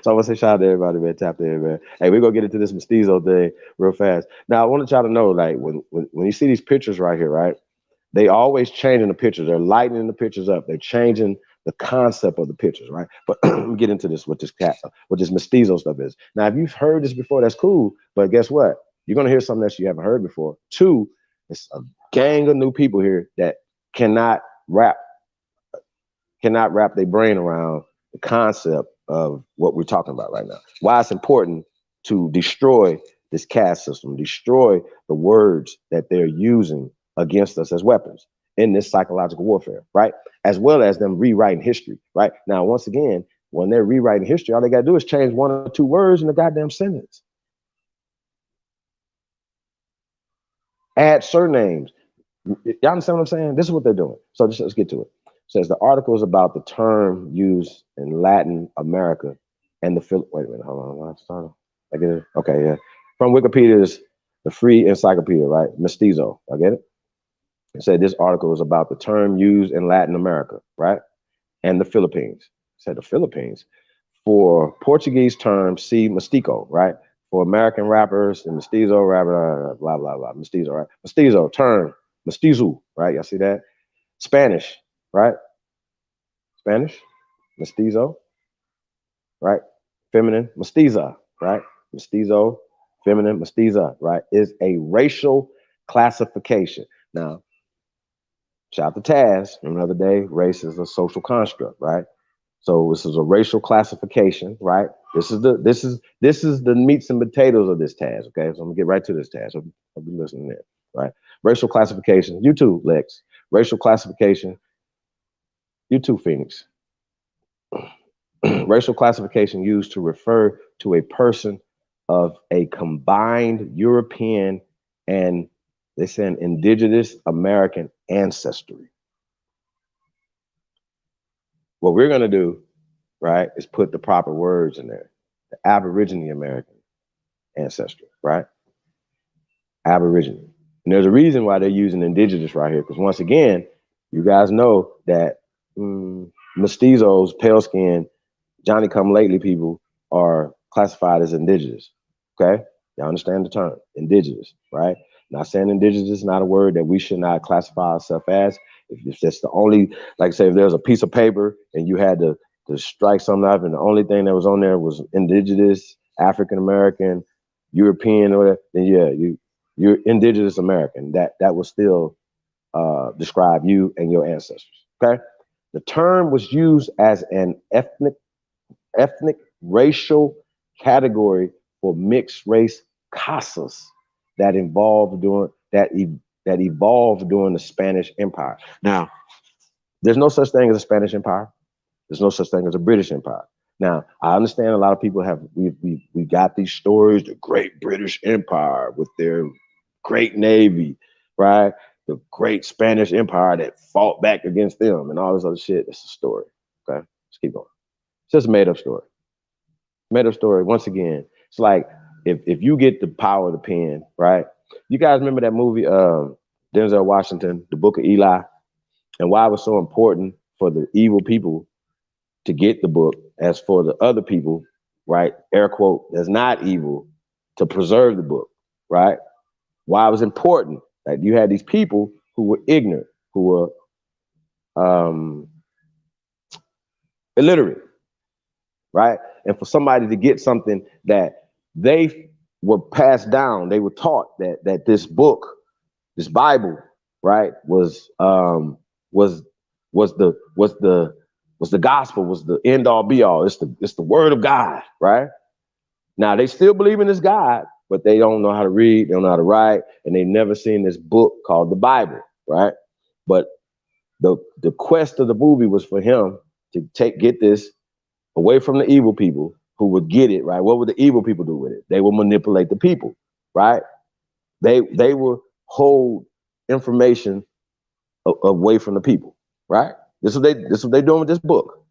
So I want to say shout out to everybody, man. Tap in, man. Hey, we're gonna get into this mestizo thing real fast. Now, I want y'all to know, like, when you see these pictures right here, right? They always changing the pictures. They're lightening the pictures up. They're changing the concept of the pictures, right? But let me get into this, what this mestizo stuff is. Now, if you've heard this before, that's cool. But guess what? You're gonna hear something that you haven't heard before. Two, it's a gang of new people here that cannot wrap their brain around the concept of what we're talking about right now. Why it's important to destroy this caste system, destroy the words that they're using against us as weapons in this psychological warfare, right? As well as them rewriting history, right? Now, once again, when they're rewriting history, all they got to do is change one or two words in the goddamn sentence. Add surnames. Y'all understand what I'm saying? This is what they're doing. So let's get to it. It says the article is about the term used in Latin America and the wait a minute, hold on. I get it. Okay, yeah. From Wikipedia is the free encyclopedia, right? Mestizo. I get it. It said this article is about the term used in Latin America, right? And the Philippines. It said the Philippines. For Portuguese term, see mestizo, right? For American rappers, the mestizo rapper, blah, blah, blah. Mestizo, right? Mestizo, term, mestizo, right? Y'all see that? Spanish, right? Spanish, mestizo, right? Feminine, mestiza, right? Mestizo, feminine, mestiza, right? Is a racial classification. Now, shout out to Taz, another day, race is a social construct, right? So this is a racial classification, right? This is the meats and potatoes of this Taz, okay? So I'm gonna get right to this Taz. I'll be listening there, right? Racial classification, you too, Lex. Racial classification, you too, Phoenix. Racial classification used to refer to a person of a combined European and they say an indigenous American ancestry. What we're gonna do, right, is put the proper words in there. The Aboriginal American ancestry, right? Aboriginal. And there's a reason why they're using indigenous right here, because once again, you guys know that mestizos, pale skin, Johnny come lately people are classified as indigenous. Okay, y'all understand the term indigenous, right? Not saying indigenous is not a word that we should not classify ourselves as. If that's the only, like say, if there's a piece of paper and you had to strike something up and the only thing that was on there was indigenous, African American, European, or whatever, then yeah, you're indigenous American. That will still describe you and your ancestors. Okay, the term was used as an ethnic racial category for mixed race casas that evolved during the Spanish Empire. Now, there's no such thing as a Spanish Empire. There's no such thing as a British Empire. Now, I understand a lot of people we got these stories, the Great British Empire with their great navy, right? The great Spanish Empire that fought back against them and all this other shit. It's a story. Okay, let's keep going. It's just a made up story. Made up story. Once again, it's like if you get the power of the pen, right? You guys remember that movie, Denzel Washington, The Book of Eli, and why it was so important for the evil people to get the book, as for the other people, right? Air quote, that's not evil, to preserve the book, right? Why it was important that you had these people who were ignorant, who were illiterate, right? And for somebody to get something that they were passed down, they were taught that this book, this Bible, right, was the gospel, was the end all be all. It's the word of God, right? Now they still believe in this God, but they don't know how to read, they don't know how to write, and they've never seen this book called the Bible, right? But the quest of the movie was for him to get this away from the evil people who would get it, right? What would the evil people do with it? They will manipulate the people, right? They will hold information away from the people, right? This is what they doing with this book,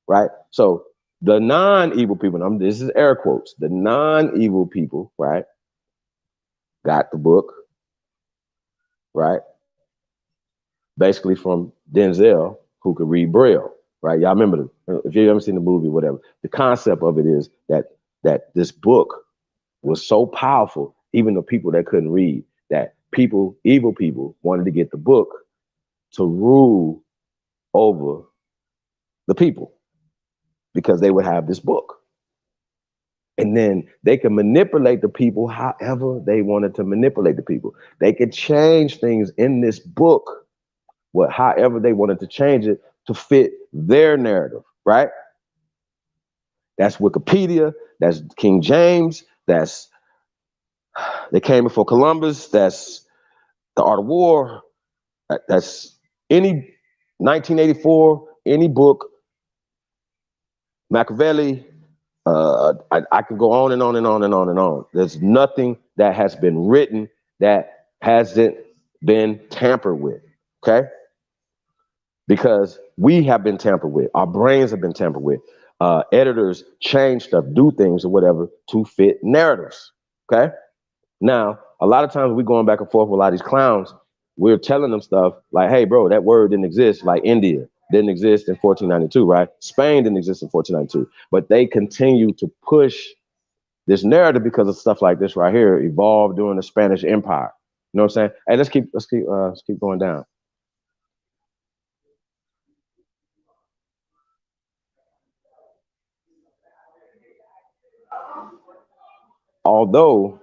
right? So the non-evil people, this is air quotes, the non-evil people, right, got the book, right? Basically from Denzel, who could read Braille, right? Y'all remember, if you've ever seen the movie, whatever, the concept of it is that this book was so powerful, even the people that couldn't read, that evil people wanted to get the book to rule over the people, because they would have this book. And then they can manipulate the people however they wanted to manipulate the people. They could change things in this book, however they wanted to change it to fit their narrative, right? That's Wikipedia, that's King James, that's They Came Before Columbus, that's The Art of War, that's any 1984, any book, Machiavelli. I can go on and on and on and on and on. There's nothing that has been written that hasn't been tampered with, okay? Because we have been tampered with. Our brains have been tampered with. Editors change stuff, do things or whatever to fit narratives, okay? Now, a lot of times we're going back and forth with a lot of these clowns. We're telling them stuff like, hey, bro, that word didn't exist. Like India didn't exist in 1492, right? Spain didn't exist in 1492. But they continue to push this narrative because of stuff like this right here evolved during the Spanish Empire. You know what I'm saying? Hey, let's keep going down. Although,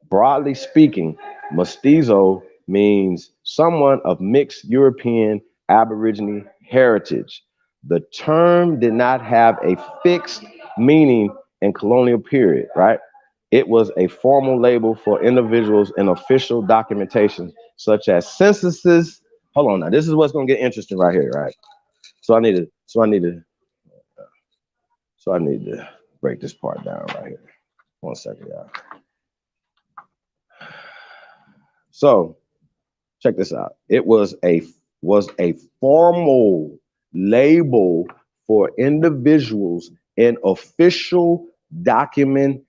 broadly speaking, mestizo means someone of mixed European Aborigine heritage. The term did not have a fixed meaning in colonial period, right? It was a formal label for individuals in official documentation, such as censuses. Hold on now, this is what's gonna get interesting right here, right? So I need to break this part down right here. 1 second, y'all. So check this out. It was a formal label for individuals in official documentation.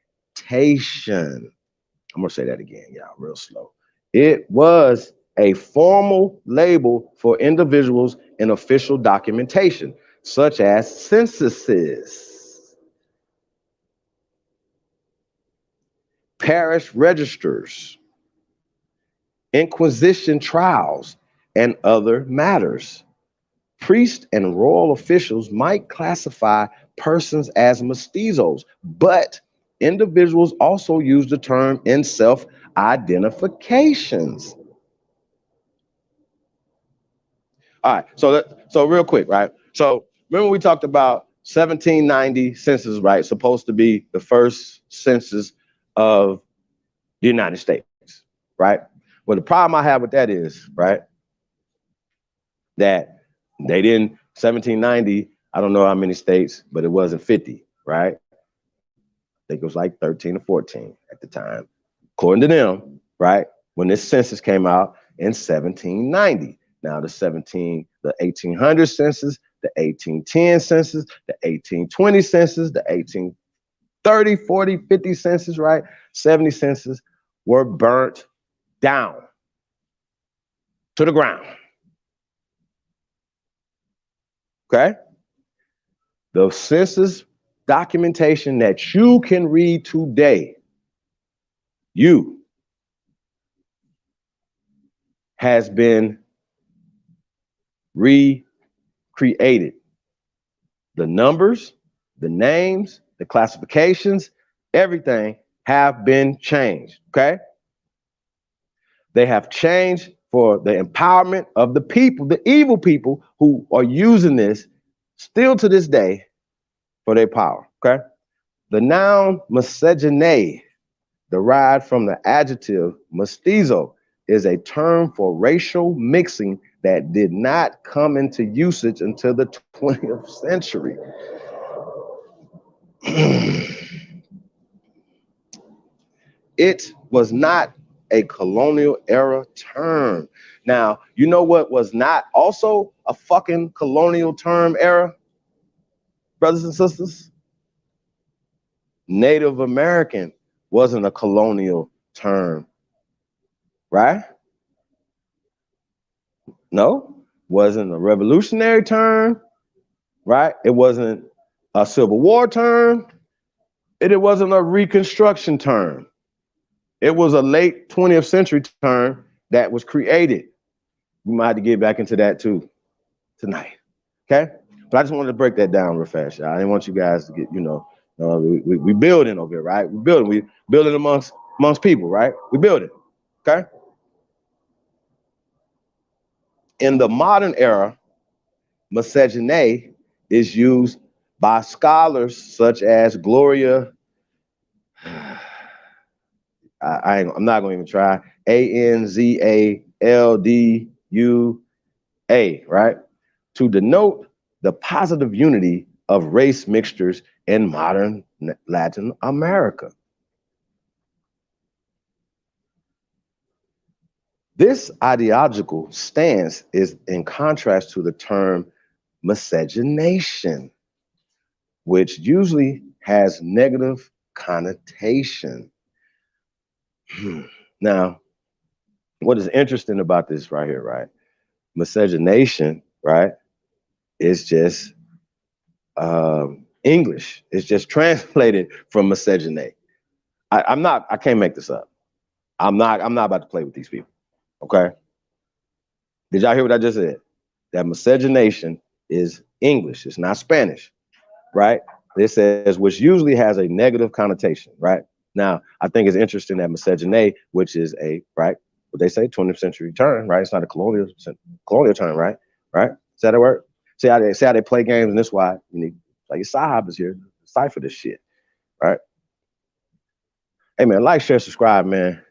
I'm gonna say that again, y'all, real slow. It was a formal label for individuals in official documentation, such as censuses, parish registers, Inquisition trials, and other matters. Priests and royal officials might classify persons as mestizos, but individuals also use the term in self-identifications. All right, so real quick, right? So remember we talked about 1790 census, right? Supposed to be the first census of the United States, right? Well, the problem I have with that is, right, that they didn't, 1790, I don't know how many states, but it wasn't 50, right? I think it was like 13 or 14 at the time, according to them, right? When this census came out in 1790. Now the 1800 census, the 1810 census, the 1820 census, the 1830, 40, 50 census, right? 70 census were burnt down to the ground. Okay? The census documentation that you can read today, has been recreated. The numbers, the names, the classifications, everything have been changed, okay? They have changed for the empowerment of the people, the evil people who are using this still to this day for their power, okay? The noun miscegenate, derived from the adjective mestizo, is a term for racial mixing that did not come into usage until the 20th century. It was not a colonial era term. Now, you know what was not also a fucking colonial term era, brothers and sisters? Native American wasn't a colonial term, right? No, wasn't a revolutionary term, right? It wasn't a Civil War term. It wasn't a Reconstruction term. It was a late 20th century term that was created. We might have to get back into that too tonight, okay? But I just wanted to break that down real fast, y'all. I didn't want you guys to get, we building over here, right? We building amongst people, right? We building, okay? In the modern era, misogyny is used by scholars such as Gloria, I'm not going to even try, Anzaldua, right? To denote the positive unity of race mixtures in modern Latin America. This ideological stance is in contrast to the term miscegenation, which usually has negative connotation. Now, what is interesting about this right here, right? Miscegenation, right, is just English. It's just translated from misogyny. I can't make this up. I'm not about to play with these people. Okay. Did y'all hear what I just said? That miscegenation is English. It's not Spanish, right? It says, which usually has a negative connotation, right? Now, I think it's interesting that misogyny, which is right, what they say, 20th century term, right? It's not a colonial term, right? Right? Is that a word? See how they play games, and that's why you need, like, your sahab is here, decipher this shit, right? Hey, man, like, share, subscribe, man.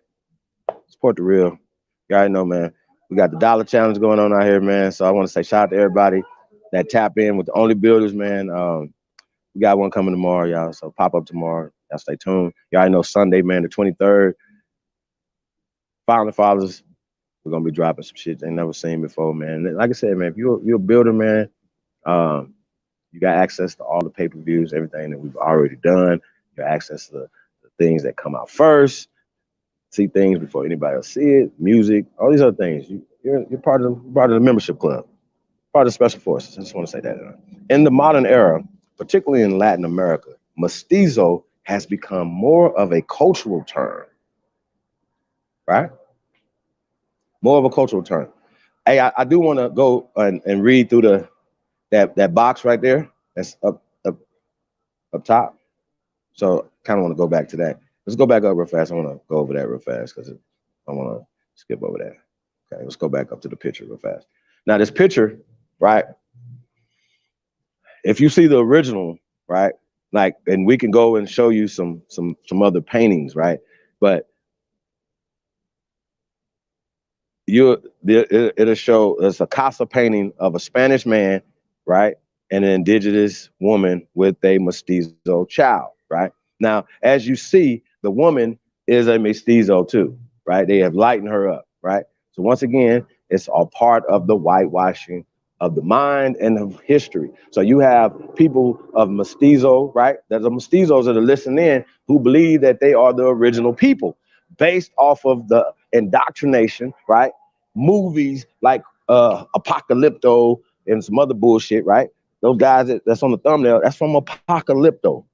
Support the real. You already know, man. We got the dollar challenge going on out here, man. So I want to say shout out to everybody that tap in with the Only Builders, man. We got one coming tomorrow, y'all. So pop up tomorrow. Y'all stay tuned. Y'all already know Sunday, man, the 23rd. Founding Fathers. We're gonna be dropping some shit they never seen before, man. Like I said, man, if you're a builder, man, you got access to all the pay-per-views, everything that we've already done. You got access to the things that come out first. See things before anybody else see it, music, all these other things. You're part of the membership club, part of the special forces. I just want to say that. In the modern era, particularly in Latin America, mestizo has become more of a cultural term, right? More of a cultural term. Hey, I do want to go and read through that box right there. That's up top. So kind of want to go back to that. Let's go back up real fast. I want to go over that real fast because I want to skip over that. Okay, let's go back up to the picture real fast. Now this picture, right? If you see the original, right? Like, and we can go and show you some other paintings, right? But it'll show it's a casa painting of a Spanish man, right? And an indigenous woman with a mestizo child, right? Now, as you see, the woman is a mestizo too, right? They have lightened her up, right? So once again, it's all part of the whitewashing of the mind and of history. So you have people of mestizo, right? There's mestizos that are listening in who believe that they are the original people based off of the indoctrination, right? Movies like Apocalypto and some other bullshit, right? Those guys that's on the thumbnail, that's from Apocalypto.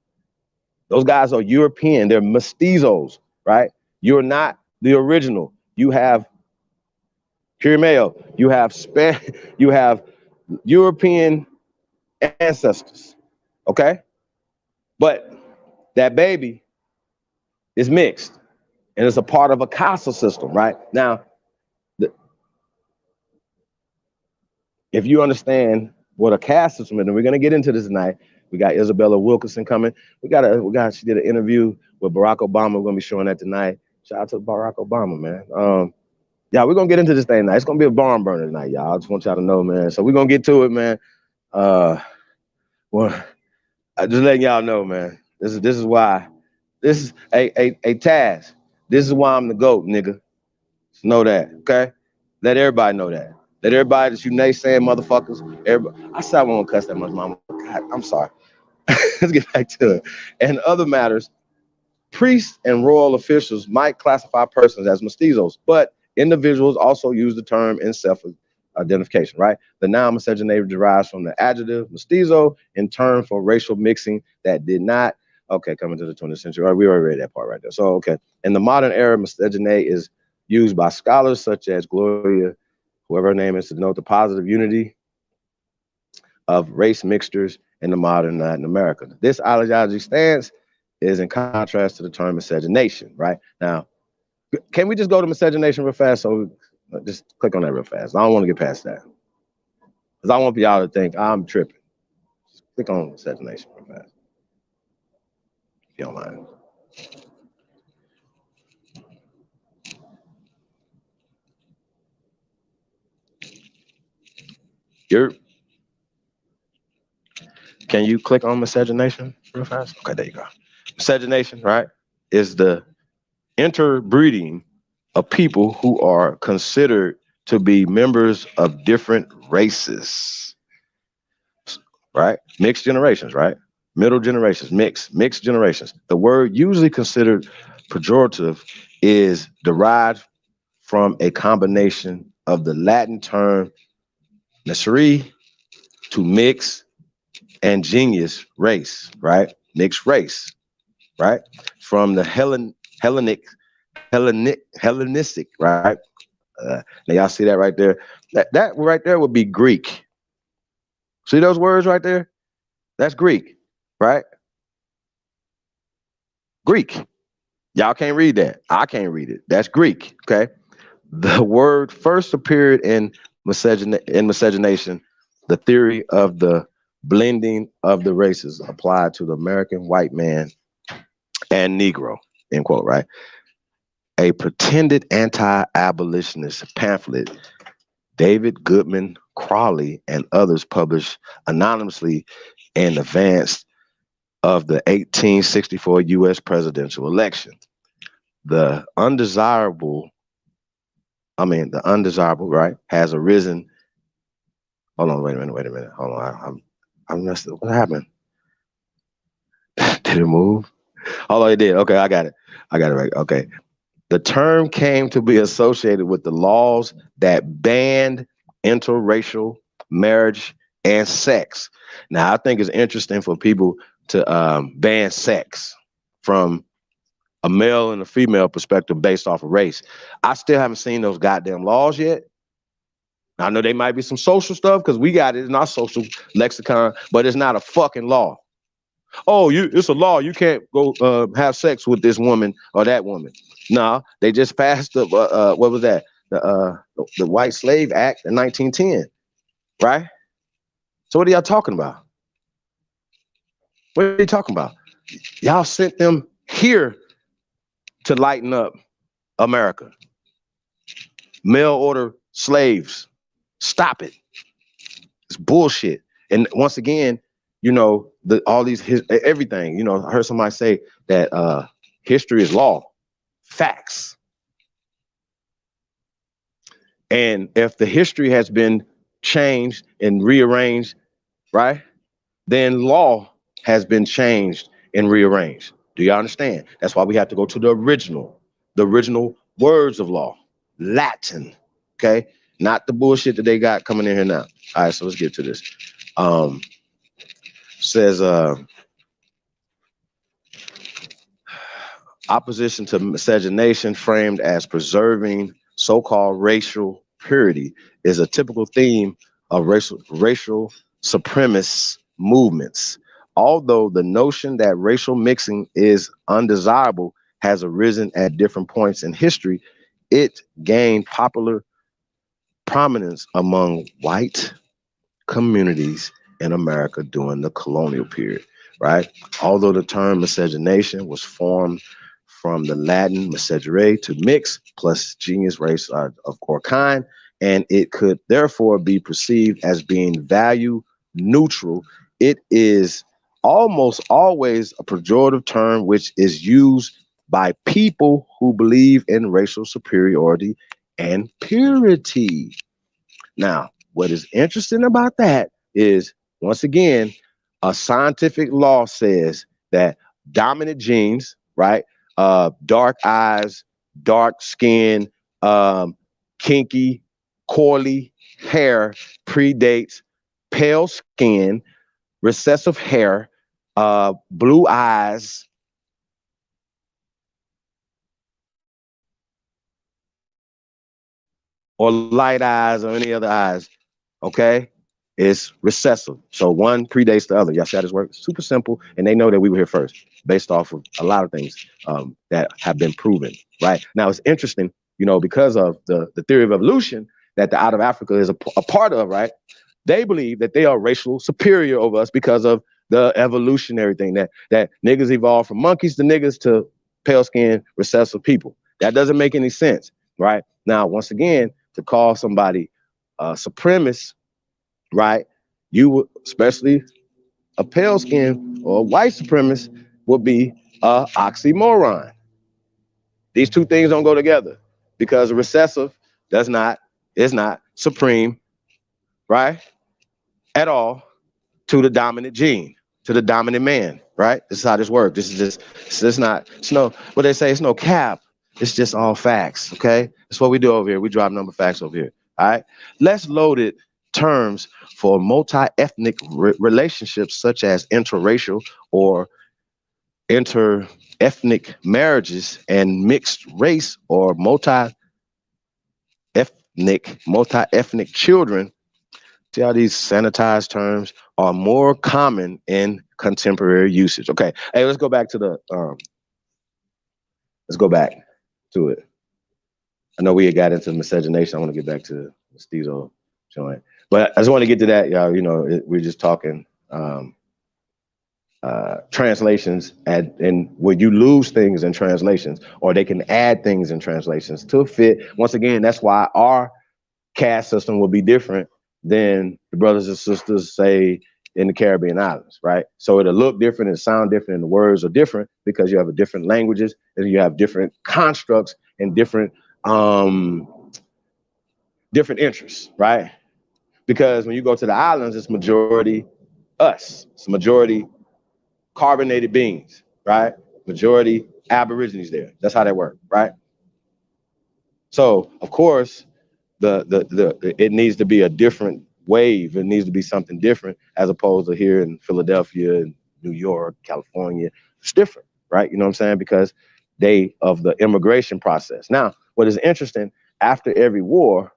Those guys are European. They're mestizos, right? You're not the original. You have Kirimeo. You have European ancestors, okay? But that baby is mixed, and it's a part of a casa system, right? Now, if you understand what a caste system is, and we're gonna get into this tonight. We got Isabella Wilkerson coming. She did an interview with Barack Obama. We're gonna be showing that tonight. Shout out to Barack Obama, man. Yeah, we're gonna get into this thing tonight. It's gonna be a barn burner tonight, y'all. I just want y'all to know, man. So we're gonna get to it, man. Well, I just letting y'all know, man. This is why. This is a Taz. This is why I'm the GOAT, nigga. Just know that, okay? Let everybody know that. Let everybody that you naysaying motherfuckers. Everybody. I said I won't cuss that much, mama. God, I'm sorry. Let's get back to it. And other matters, priests and royal officials might classify persons as mestizos, but individuals also use the term in self-identification, right? The noun miscegenate derives from the adjective mestizo in term for racial mixing that did not, okay, coming to the 20th century. Right, we already read that part right there. So, okay. In the modern era, miscegenate is used by scholars such as Gloria, whoever her name is, to denote the positive unity of race mixtures in the modern Latin America. This ideology stance is in contrast to the term miscegenation, right? Now, can we just go to miscegenation real fast? So just click on that real fast. I don't want to get past that because I want y'all to think I'm tripping. Just click on miscegenation real fast, if you don't mind. Can you click on miscegenation real fast? Okay, there you go. Miscegenation, right, is the interbreeding of people who are considered to be members of different races, right? Mixed generations, right? Middle generations, mixed generations. The word usually considered pejorative is derived from a combination of the Latin term "miscere" to mix and genius race, right? Mixed race, right? From the Hellenistic, right? Now y'all see that right there? That right there would be Greek. See those words right there? That's Greek, right? Greek. Y'all can't read that. I can't read it. That's Greek. Okay. The word first appeared in miscegenation, the theory of the blending of the races applied to the American white man and Negro, end quote, right? A pretended anti-abolitionist pamphlet, David Goodman Crawley and others published anonymously in advance of the 1864 U.S. presidential election. The undesirable, right, has arisen. Hold on, wait a minute. Hold on, I messed up. What happened? Did it move? Oh, it did. Okay, I got it right. Okay. The term came to be associated with the laws that banned interracial marriage and sex. Now, I think it's interesting for people to ban sex from a male and a female perspective based off of race. I still haven't seen those goddamn laws yet. I know they might be some social stuff because we got it in our social lexicon, but it's not a fucking law. Oh, it's a law. You can't go have sex with this woman or that woman. No, they just passed the what was that? The White Slave Act in 1910, right? So what are y'all talking about? What are you talking about? Y'all sent them here to lighten up America. Mail order slaves. Stop it. It's bullshit. And once again, all these everything. I heard somebody say that history is law. Facts. And if the history has been changed and rearranged, right, then law has been changed and rearranged. Do you understand? That's why we have to go to the original words of law, Latin, okay? Not the bullshit that they got coming in here now. All right, so let's get to this. Says opposition to miscegenation framed as preserving so-called racial purity is a typical theme of racial supremacist movements. Although the notion that racial mixing is undesirable has arisen at different points in history, it gained popular prominence among white communities in America during the colonial period, right? Although the term miscegenation was formed from the Latin miscegere, to mix, plus genius race of or kind, and it could therefore be perceived as being value neutral. It is almost always a pejorative term which is used by people who believe in racial superiority and purity. Now, what is interesting about that is, once again, a scientific law says that dominant genes, right? Dark eyes, dark skin, kinky, coily hair predates pale skin, recessive hair, blue eyes, or light eyes or any other eyes. Okay. is recessive. So one predates the other. Y'all see how this works? Super simple. And they know that we were here first based off of a lot of things that have been proven, right? Now, it's interesting, you know, because of the theory of evolution that the out of Africa is a part of, right? They believe that they are racial superior over us because of the evolutionary thing that niggas evolved from monkeys to niggas to pale skinned recessive people. That doesn't make any sense, right? Now, once again, to call somebody a supremacist, right? You would, especially a pale skin or a white supremacist, would be a oxymoron. These two things don't go together because a recessive is not supreme, right? At all to the dominant gene, to the dominant man, right? This is how this works. It's no, what they say, it's no cap. It's just all facts, okay? That's what we do over here. We drop number facts over here, all right? Less loaded terms for multi-ethnic relationships such as interracial or inter-ethnic marriages and mixed race or multi-ethnic children. See how these sanitized terms are more common in contemporary usage. Okay, hey, let's go back to it. I know we had got into miscegenation. I want to get back to the Mestizo joint, but I just want to get to that, y'all. You know, we're just talking translations, and where you lose things in translations, or they can add things in translations to fit. Once again, that's why our caste system will be different than the brothers and sisters, say, in the Caribbean islands, right? So it'll look different and sound different, and the words are different because you have a different languages and you have different constructs and different interests, right? Because when you go to the islands, it's majority us, it's majority carbonated beings, right? Majority Aborigines there. That's how they work, right? So of course, it needs to be a different wave. It needs to be something different as opposed to here in Philadelphia and New York, California. It's different, right? You know what I'm saying? Because of the immigration process. Now, what is interesting, after every war,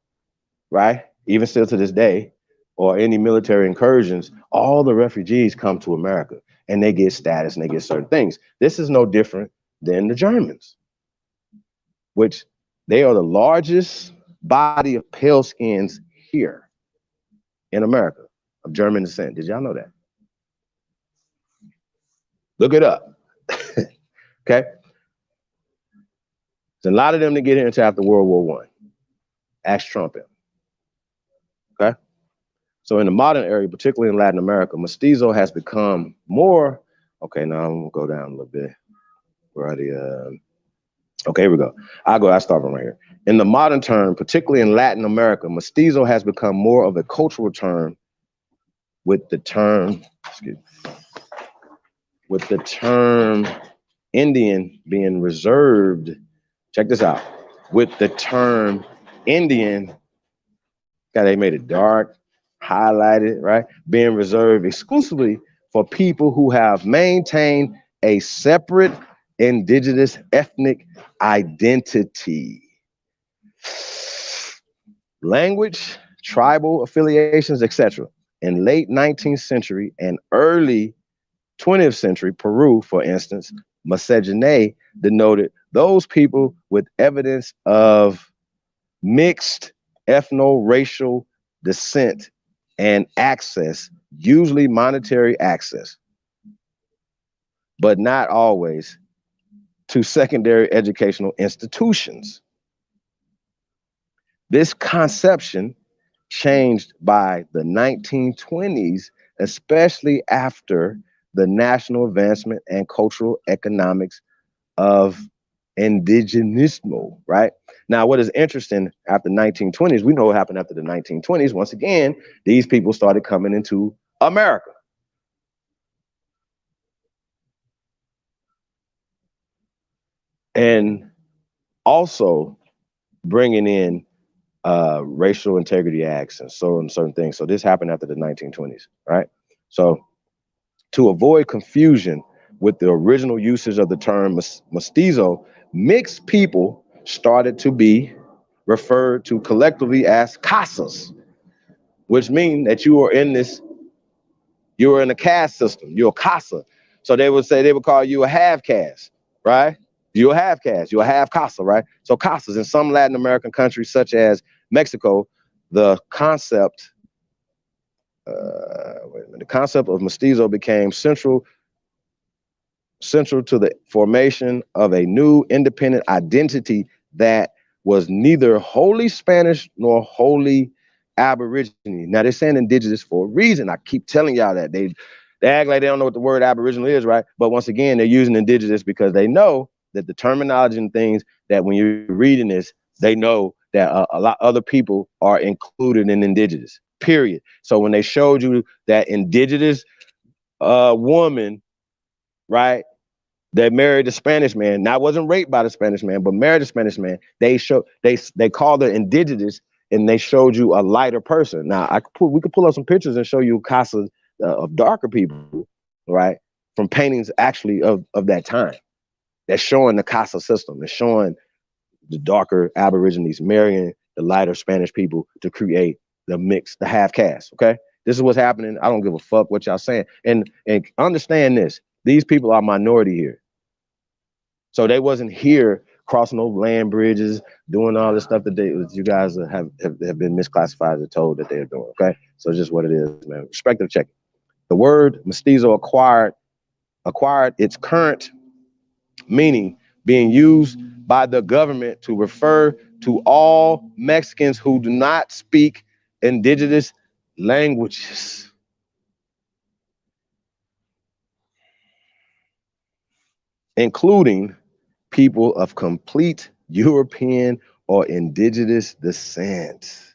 right, even still to this day, or any military incursions, all the refugees come to America and they get status and they get certain things. This is no different than the Germans, which they are the largest body of pale skins here in America of German descent. Did y'all know that? Look it up. Okay. There's a lot of them that get here until after World War I. Ask Trump him. Okay. So in the modern era, particularly in Latin America, mestizo has become more. Okay, now I'm gonna go down a little bit. We're already okay, here we go. I start from right here. In the modern term, particularly in Latin America, mestizo has become more of a cultural term with the term Indian being reserved. Check this out. With the term Indian, they made it dark, highlighted, right? Being reserved exclusively for people who have maintained a separate indigenous ethnic identity. Language, tribal affiliations, etc. In late 19th century and early 20th century Peru, for instance, miscegenae denoted those people with evidence of mixed ethno-racial descent and access, usually monetary access, but not always, to secondary educational institutions. This conception changed by the 1920s, especially after the national advancement and cultural economics of indigenismo, right? Now, what is interesting after the 1920s, we know what happened after the 1920s. Once again, these people started coming into America. And also bringing in racial integrity acts and certain things. So this happened after the 1920s, right? So to avoid confusion with the original usage of the term mestizo, mixed people started to be referred to collectively as casas. which means that you are in this, you are in a caste system. You're a casa. So they would call you a half caste, right? You're a half caste. You're a half casa, right? So casas in some Latin American countries, such as Mexico, the concept, the concept of mestizo became central to the formation of a new independent identity that was neither wholly Spanish nor wholly Aborigine. Now they're saying indigenous for a reason. I keep telling y'all that they act like they don't know what the word Aboriginal is, right? But once again, they're using indigenous because they know that the terminology and things that when you're reading this, they know that a lot other people are included in indigenous. Period. So when they showed you that indigenous woman, right, that married a Spanish man, now wasn't raped by the Spanish man, but married a Spanish man, they called her indigenous, and they showed you a lighter person. Now we could pull up some pictures and show you casas of darker people, right, from paintings actually of that time. That's showing the casa system. It's showing the darker Aborigines marrying the lighter Spanish people to create the mix, the half caste. Okay, this is what's happening. I don't give a fuck what y'all saying, and understand this: these people are minority here. So they wasn't here crossing over land bridges, doing all this stuff that you guys have been misclassified and told that they're doing. Okay, so just what it is, man. Perspective check. The word mestizo acquired its current meaning, being used by the government to refer to all Mexicans who do not speak indigenous languages. Including people of complete European or indigenous descent.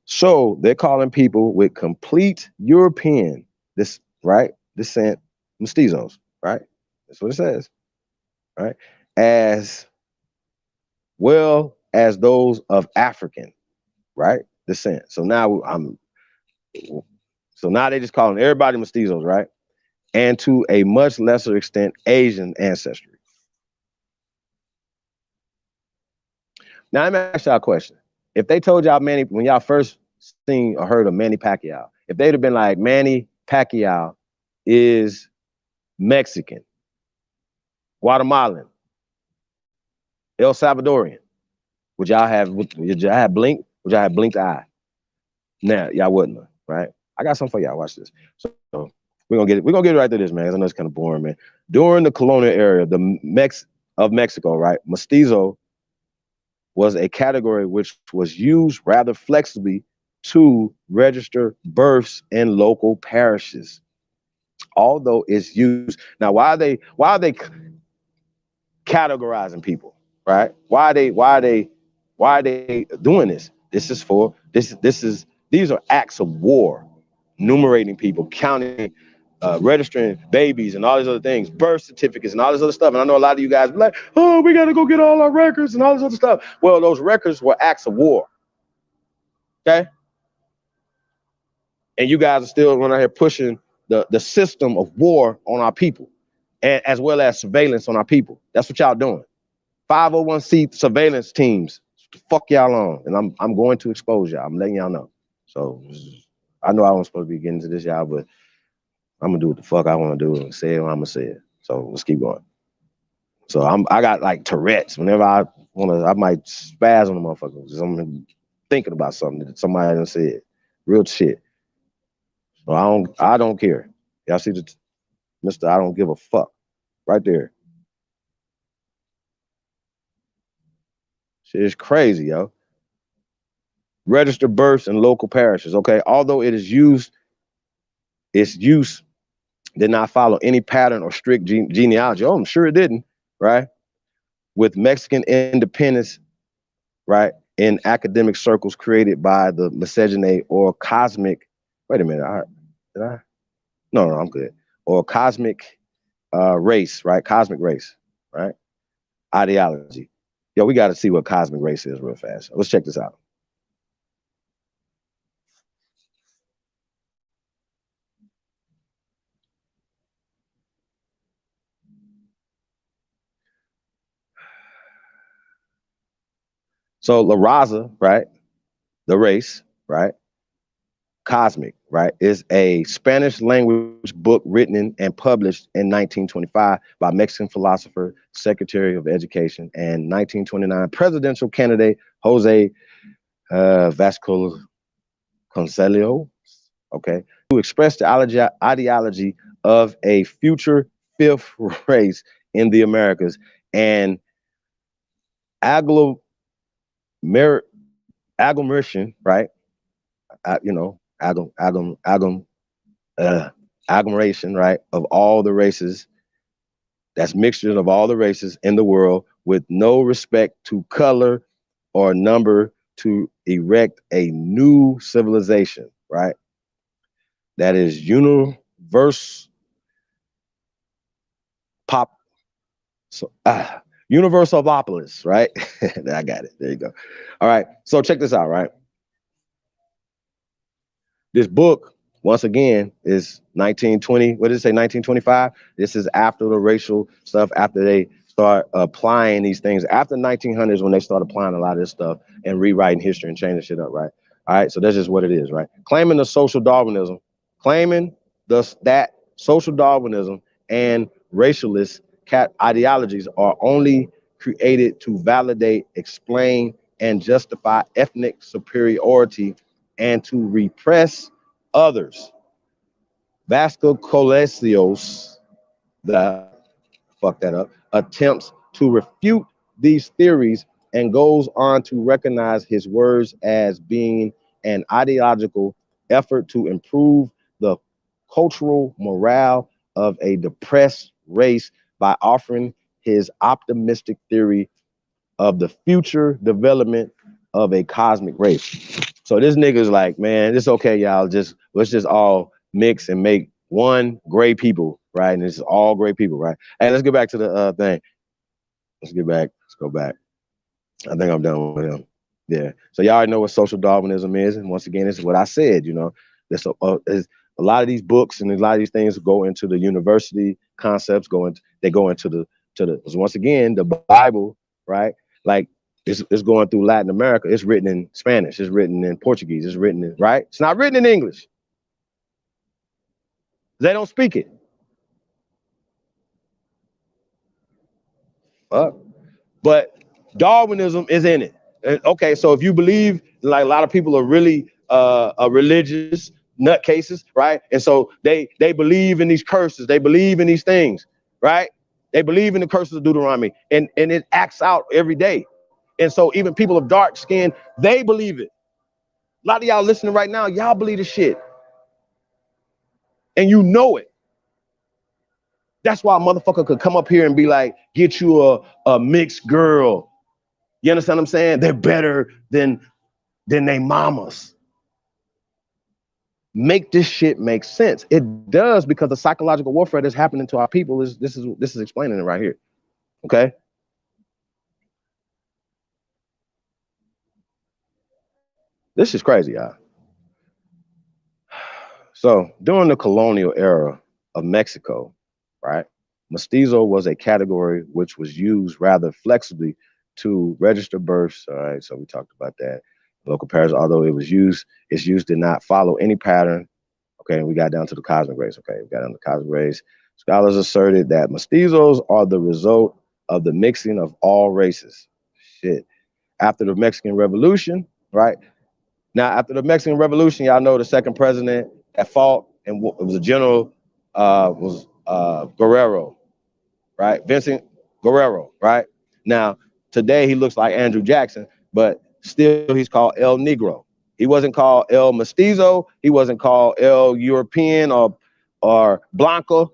So they're calling people with complete European descent mestizos, right? That's what it says, right? As well as those of African, right, descent. So now they just calling everybody mestizos, right? And to a much lesser extent, Asian ancestry. Now let me ask y'all a question. If they told y'all when y'all first seen or heard of Manny Pacquiao, if they'd have been like, Manny Pacquiao is Mexican, Guatemalan, El Salvadorian, would y'all have blinked? Would y'all have blinked eye? Nah, y'all wouldn't, right? I got something for y'all. Watch this. So we're gonna get right to this, man. I know it's kind of boring, man. During the colonial era, of Mexico, right, mestizo was a category which was used rather flexibly to register births in local parishes. Although it's used now, why are they categorizing people, right? Why are they doing this? These are acts of war, numerating people, counting, registering babies and all these other things, birth certificates and all this other stuff. And I know a lot of you guys be like, oh, we got to go get all our records and all this other stuff. Well, those records were acts of war. Okay. And you guys are still running here pushing the system of war on our people, and as well as surveillance on our people. That's what y'all doing. 501c surveillance teams. Fuck y'all on. And I'm going to expose y'all. I'm letting y'all know. So I know I wasn't supposed to be getting into this, y'all, but I'm gonna do what the fuck I want to do and say what I'm gonna say it. So let's keep going. So I got like Tourette's. Whenever I might spaz on the motherfucker because I'm thinking about something that somebody done said. Real shit. So I don't care. Y'all see the Mr. I don't give a fuck right there. Shit is crazy, yo. Register births in local parishes. Okay, although its use did not follow any pattern or strict genealogy. Oh, I'm sure it didn't, right? With Mexican independence, right, in academic circles created by the miscegenate or cosmic. Wait a minute, did I? No, I'm good. Or cosmic race, right? Cosmic race, right? Ideology. Yo, we got to see what cosmic race is real fast. Let's check this out. So La Raza, right? The race, right? Cosmic, right, is a Spanish language book written and published in 1925 by Mexican philosopher, Secretary of Education, and 1929 presidential candidate Jose Vasconcelos, okay, who expressed the ideology of a future fifth race in the Americas and agglomeration, right? You know, agglomeration, right, of all the races. That's mixtures of all the races in the world with no respect to color or number to erect a new civilization, right? That is universe pop, so universalopolis, right? I got it. There you go. All right. So check this out, right? This book, once again, is 1920. What did it say? 1925. This is after the racial stuff, after they start applying these things, after the 1900s, when they start applying a lot of this stuff and rewriting history and changing shit up, right? All right. So that's just what it is, right? Claiming that social Darwinism and racialist ideologies are only created to validate, explain, and justify ethnic superiority and to repress others. Vasconcelos, attempts to refute these theories and goes on to recognize his words as being an ideological effort to improve the cultural morale of a depressed race by offering his optimistic theory of the future development of a cosmic race. So this nigga's like, man, it's okay, y'all. Let's just all mix and make one great people, right? And it's all great people, right? Hey, let's get back to the thing. Let's go back. I think I'm done with him. Yeah. So y'all already know what social Darwinism is, and once again, this is what I said. You know, there's a lot of these books and a lot of these things go into the university concepts. They go into the once again the Bible, right? Like it's going through Latin America. It's written in Spanish. It's written in Portuguese. It's written in, right? It's not written in English. They don't speak it. But Darwinism is in it. Okay, so if you believe, like a lot of people are really religious nutcases, right? And so they believe in these curses. They believe in these things, right? They believe in the curses of Deuteronomy, and it acts out every day. And so even people of dark skin, they believe it. A lot of y'all listening right now, y'all believe the shit. And you know it. That's why a motherfucker could come up here and be like, get you a mixed girl. You understand what I'm saying? They're better than they mamas. Make this shit make sense. It does, because the psychological warfare that's happening to our people is this is explaining it right here. Okay. This is crazy, y'all. So during the colonial era of Mexico, right, mestizo was a category which was used rather flexibly to register births. All right, so we talked about that. Local pairs, although its use did not follow any pattern. Okay, we got down to the cosmic race. Okay, we got down to the cosmic race. Scholars asserted that mestizos are the result of the mixing of all races. Shit. After the Mexican Revolution, right? Now, after the Mexican Revolution, y'all know the second president that fought, and it was a general, was Guerrero, right? Vincent Guerrero, right? Now, today he looks like Andrew Jackson, but still he's called El Negro. He wasn't called El Mestizo. He wasn't called El European or Blanco.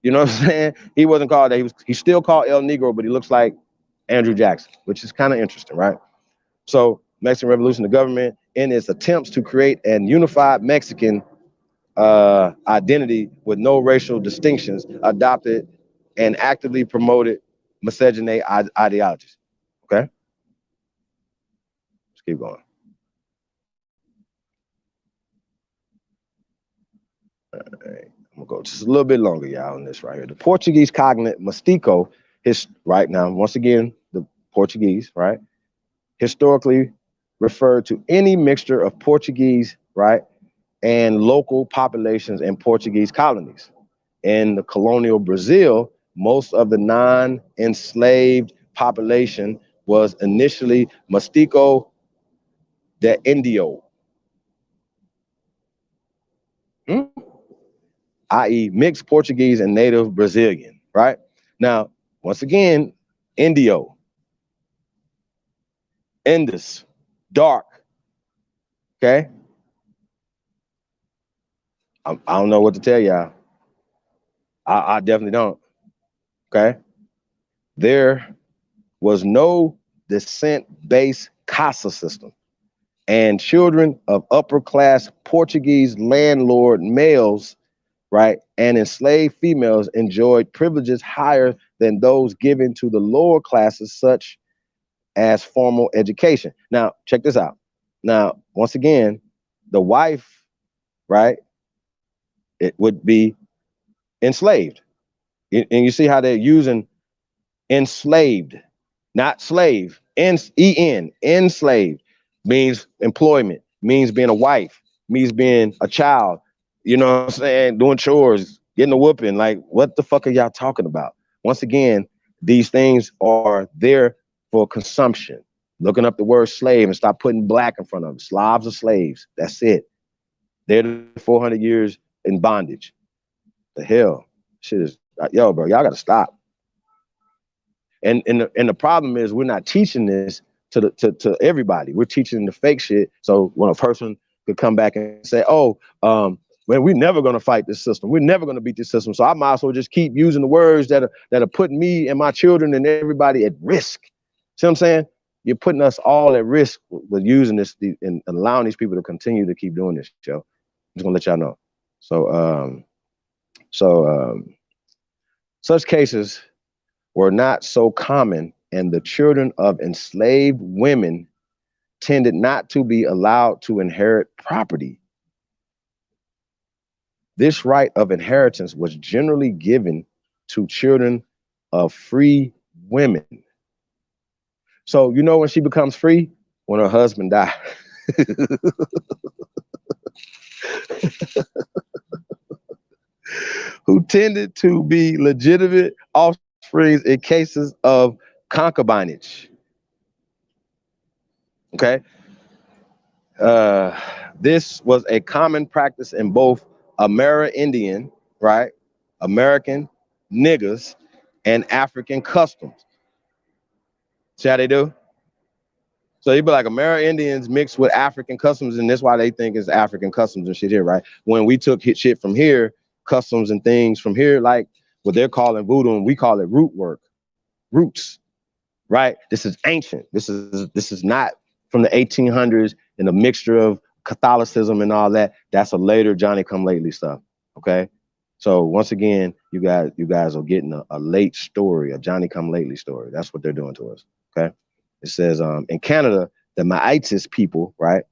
You know what I'm saying? He wasn't called that. He's still called El Negro, but he looks like Andrew Jackson, which is kind of interesting, right? So Mexican Revolution, the government, in its attempts to create an unified Mexican identity with no racial distinctions, adopted and actively promoted miscegenate ideologies. Okay, let's keep going. All right. I'm gonna go just a little bit longer, y'all, on this right here. The Portuguese cognate mestizo is right now, once again, the Portuguese, right, historically referred to any mixture of Portuguese, right, and local populations in Portuguese colonies. In the colonial Brazil, most of the non-enslaved population was initially mestiço de Indio, i.e. mixed Portuguese and native Brazilian, right? Now, once again, Indio, Indus, dark, okay? I don't know what to tell y'all. I definitely don't, okay? There was no descent-based casa system, and children of upper-class Portuguese landlord males, right, and enslaved females enjoyed privileges higher than those given to the lower classes, such as formal education. Now, check this out. Now, once again, the wife, right, it would be enslaved. And you see how they're using enslaved, not slave. En, enslaved means employment, means being a wife, means being a child, you know what I'm saying? Doing chores, getting a whooping. Like, what the fuck are y'all talking about? Once again, these things are there for consumption. Looking up the word slave and stop putting black in front of them. Slavs are slaves. That's it. They're 400 years in bondage. The hell? Shit is, yo, bro, y'all gotta stop. And the problem is we're not teaching this to everybody. We're teaching the fake shit. So when a person could come back and say, oh, man, we're never gonna fight this system. We're never gonna beat this system. So I might as well just keep using the words that are putting me and my children and everybody at risk. See what I'm saying? You're putting us all at risk with using this and allowing these people to continue to keep doing this, Joe. I'm just gonna let y'all know. So such cases were not so common, and the children of enslaved women tended not to be allowed to inherit property. This right of inheritance was generally given to children of free women. So you know when she becomes free? When her husband dies. Who tended to be legitimate offspring in cases of concubinage. Okay. This was a common practice in both Amerindian, right, American niggas, and African customs. See how they do? So you'd be like Amerindians mixed with African customs, and that's why they think it's African customs and shit here, right? When we took shit from here, customs and things from here, like what they're calling voodoo, and we call it root work, roots, right? This is ancient. This is not from the 1800s and a mixture of Catholicism and all that. That's a later Johnny come lately stuff. Okay. So once again, you guys are getting a late story, a Johnny come lately story. That's what they're doing to us. Okay. It says in Canada, the Métis people, right?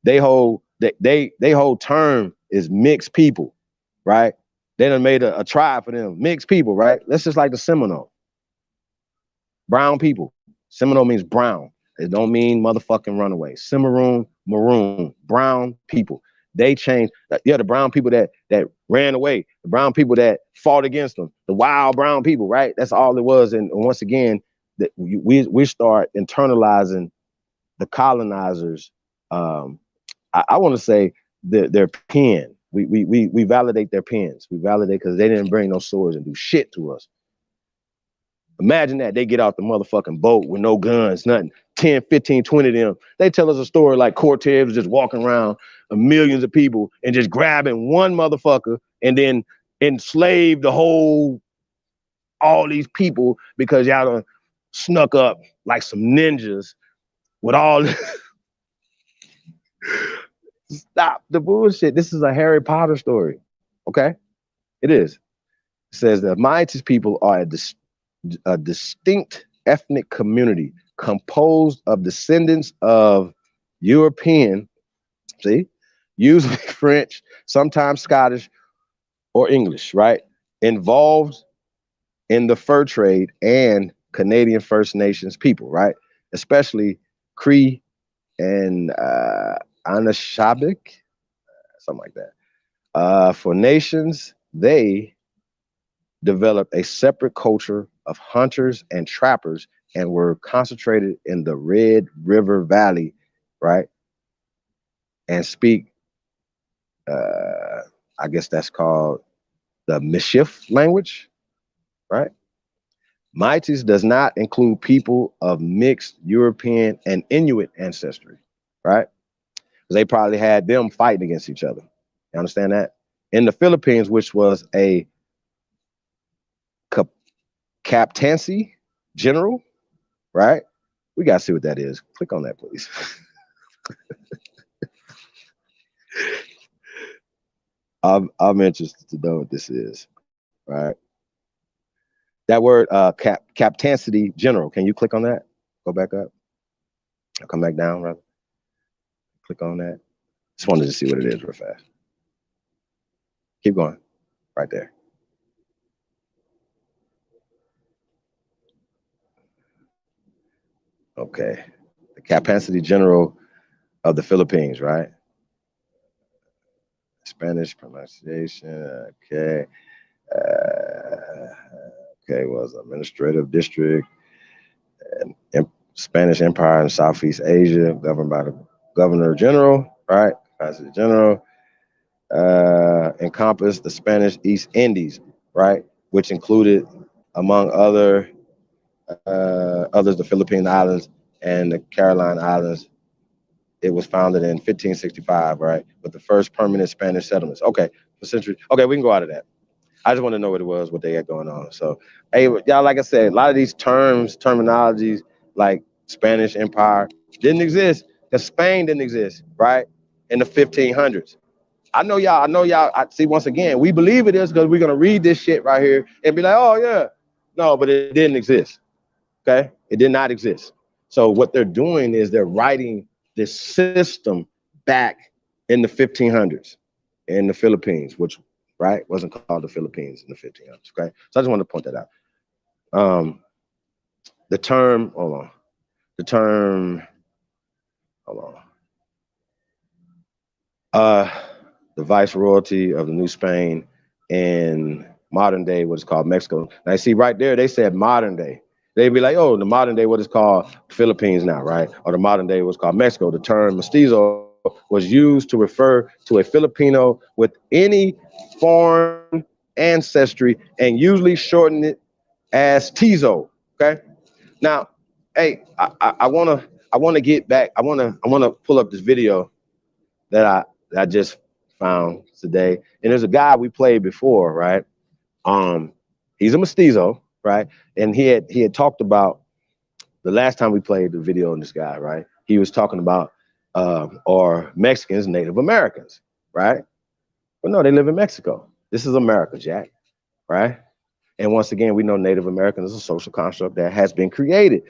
They hold term is mixed people, right? They done made a tribe for them, mixed people, right? That's just like the Seminole. Brown people. Seminole means brown. It don't mean motherfucking runaway. Cimarron, maroon, brown people. They changed. Yeah, the brown people that ran away, the brown people that fought against them, the wild brown people, right? That's all it was. And once again, that we start internalizing the colonizers. I want to say their pen. We validate their pens. We validate because they didn't bring no swords and do shit to us. Imagine that they get out the motherfucking boat with no guns, nothing. 10, 15, 20 of them. They tell us a story like Cortez was just walking around millions of people and just grabbing one motherfucker and then enslave all these people because y'all done snuck up like some ninjas with all Stop the bullshit. This is a Harry Potter story. Okay? It is. It says the Métis people are a distinct ethnic community composed of descendants of European, usually French, sometimes Scottish or English, right? Involved in the fur trade and Canadian First Nations people, right? Especially Cree and Anishinaabe. something like that. For nations, they developed a separate culture of hunters and trappers and were concentrated in the Red River Valley, right? And speak, I guess that's called the Mischief language, right? Metis does not include people of mixed European and Inuit ancestry, right? Because they probably had them fighting against each other. You understand that? In the Philippines, which was a captaincy general, right? We got to see what that is. Click on that, please. I'm interested to know what this is, right? That word, captaincy general. Can you click on that? Go back up. I'll come back down, rather. Click on that. Just wanted to see what it is real fast. Keep going. Right there. Okay. The capacity general of the Philippines, right? Spanish pronunciation. Okay. Okay, was administrative district and Spanish Empire in Southeast Asia, governed by the Governor General, right? Capacity General. Encompassed the Spanish East Indies, right? Which included, among others, the Philippine Islands and the Caroline Islands. It was founded in 1565, right? With the first permanent Spanish settlements. Okay, for centuries. Okay, we can go out of that. I just want to know what it was, what they had going on. So, hey, y'all, like I said, a lot of these terminologies, like Spanish Empire, didn't exist because Spain didn't exist, right? In the 1500s. I know y'all. I see, once again, we believe it is because we're going to read this shit right here and be like, oh, yeah. No, but it didn't exist. Okay? It did not exist. So what they're doing is they're writing this system back in the 1500s in the Philippines, which, right, wasn't called the Philippines in the 1500s. Okay? So I just wanted to point that out. The term, hold on. The viceroyalty of the New Spain in modern day, what is called Mexico. Now, you see right there, they said modern day. They'd be like, oh, the modern day, what is called Philippines now, right? Or the modern day, what's called Mexico. The term mestizo was used to refer to a Filipino with any foreign ancestry and usually shorten it as Tizo. Okay. Now, hey, I wanna get back. I wanna pull up this video that I just found today. And there's a guy we played before, right? He's a mestizo, right? And he had talked about the last time we played the video on this guy, right? He was talking about or Mexicans, Native Americans, right? But no, they live in Mexico. This is America, Jack, right? And once again, we know Native American is a social construct that has been created,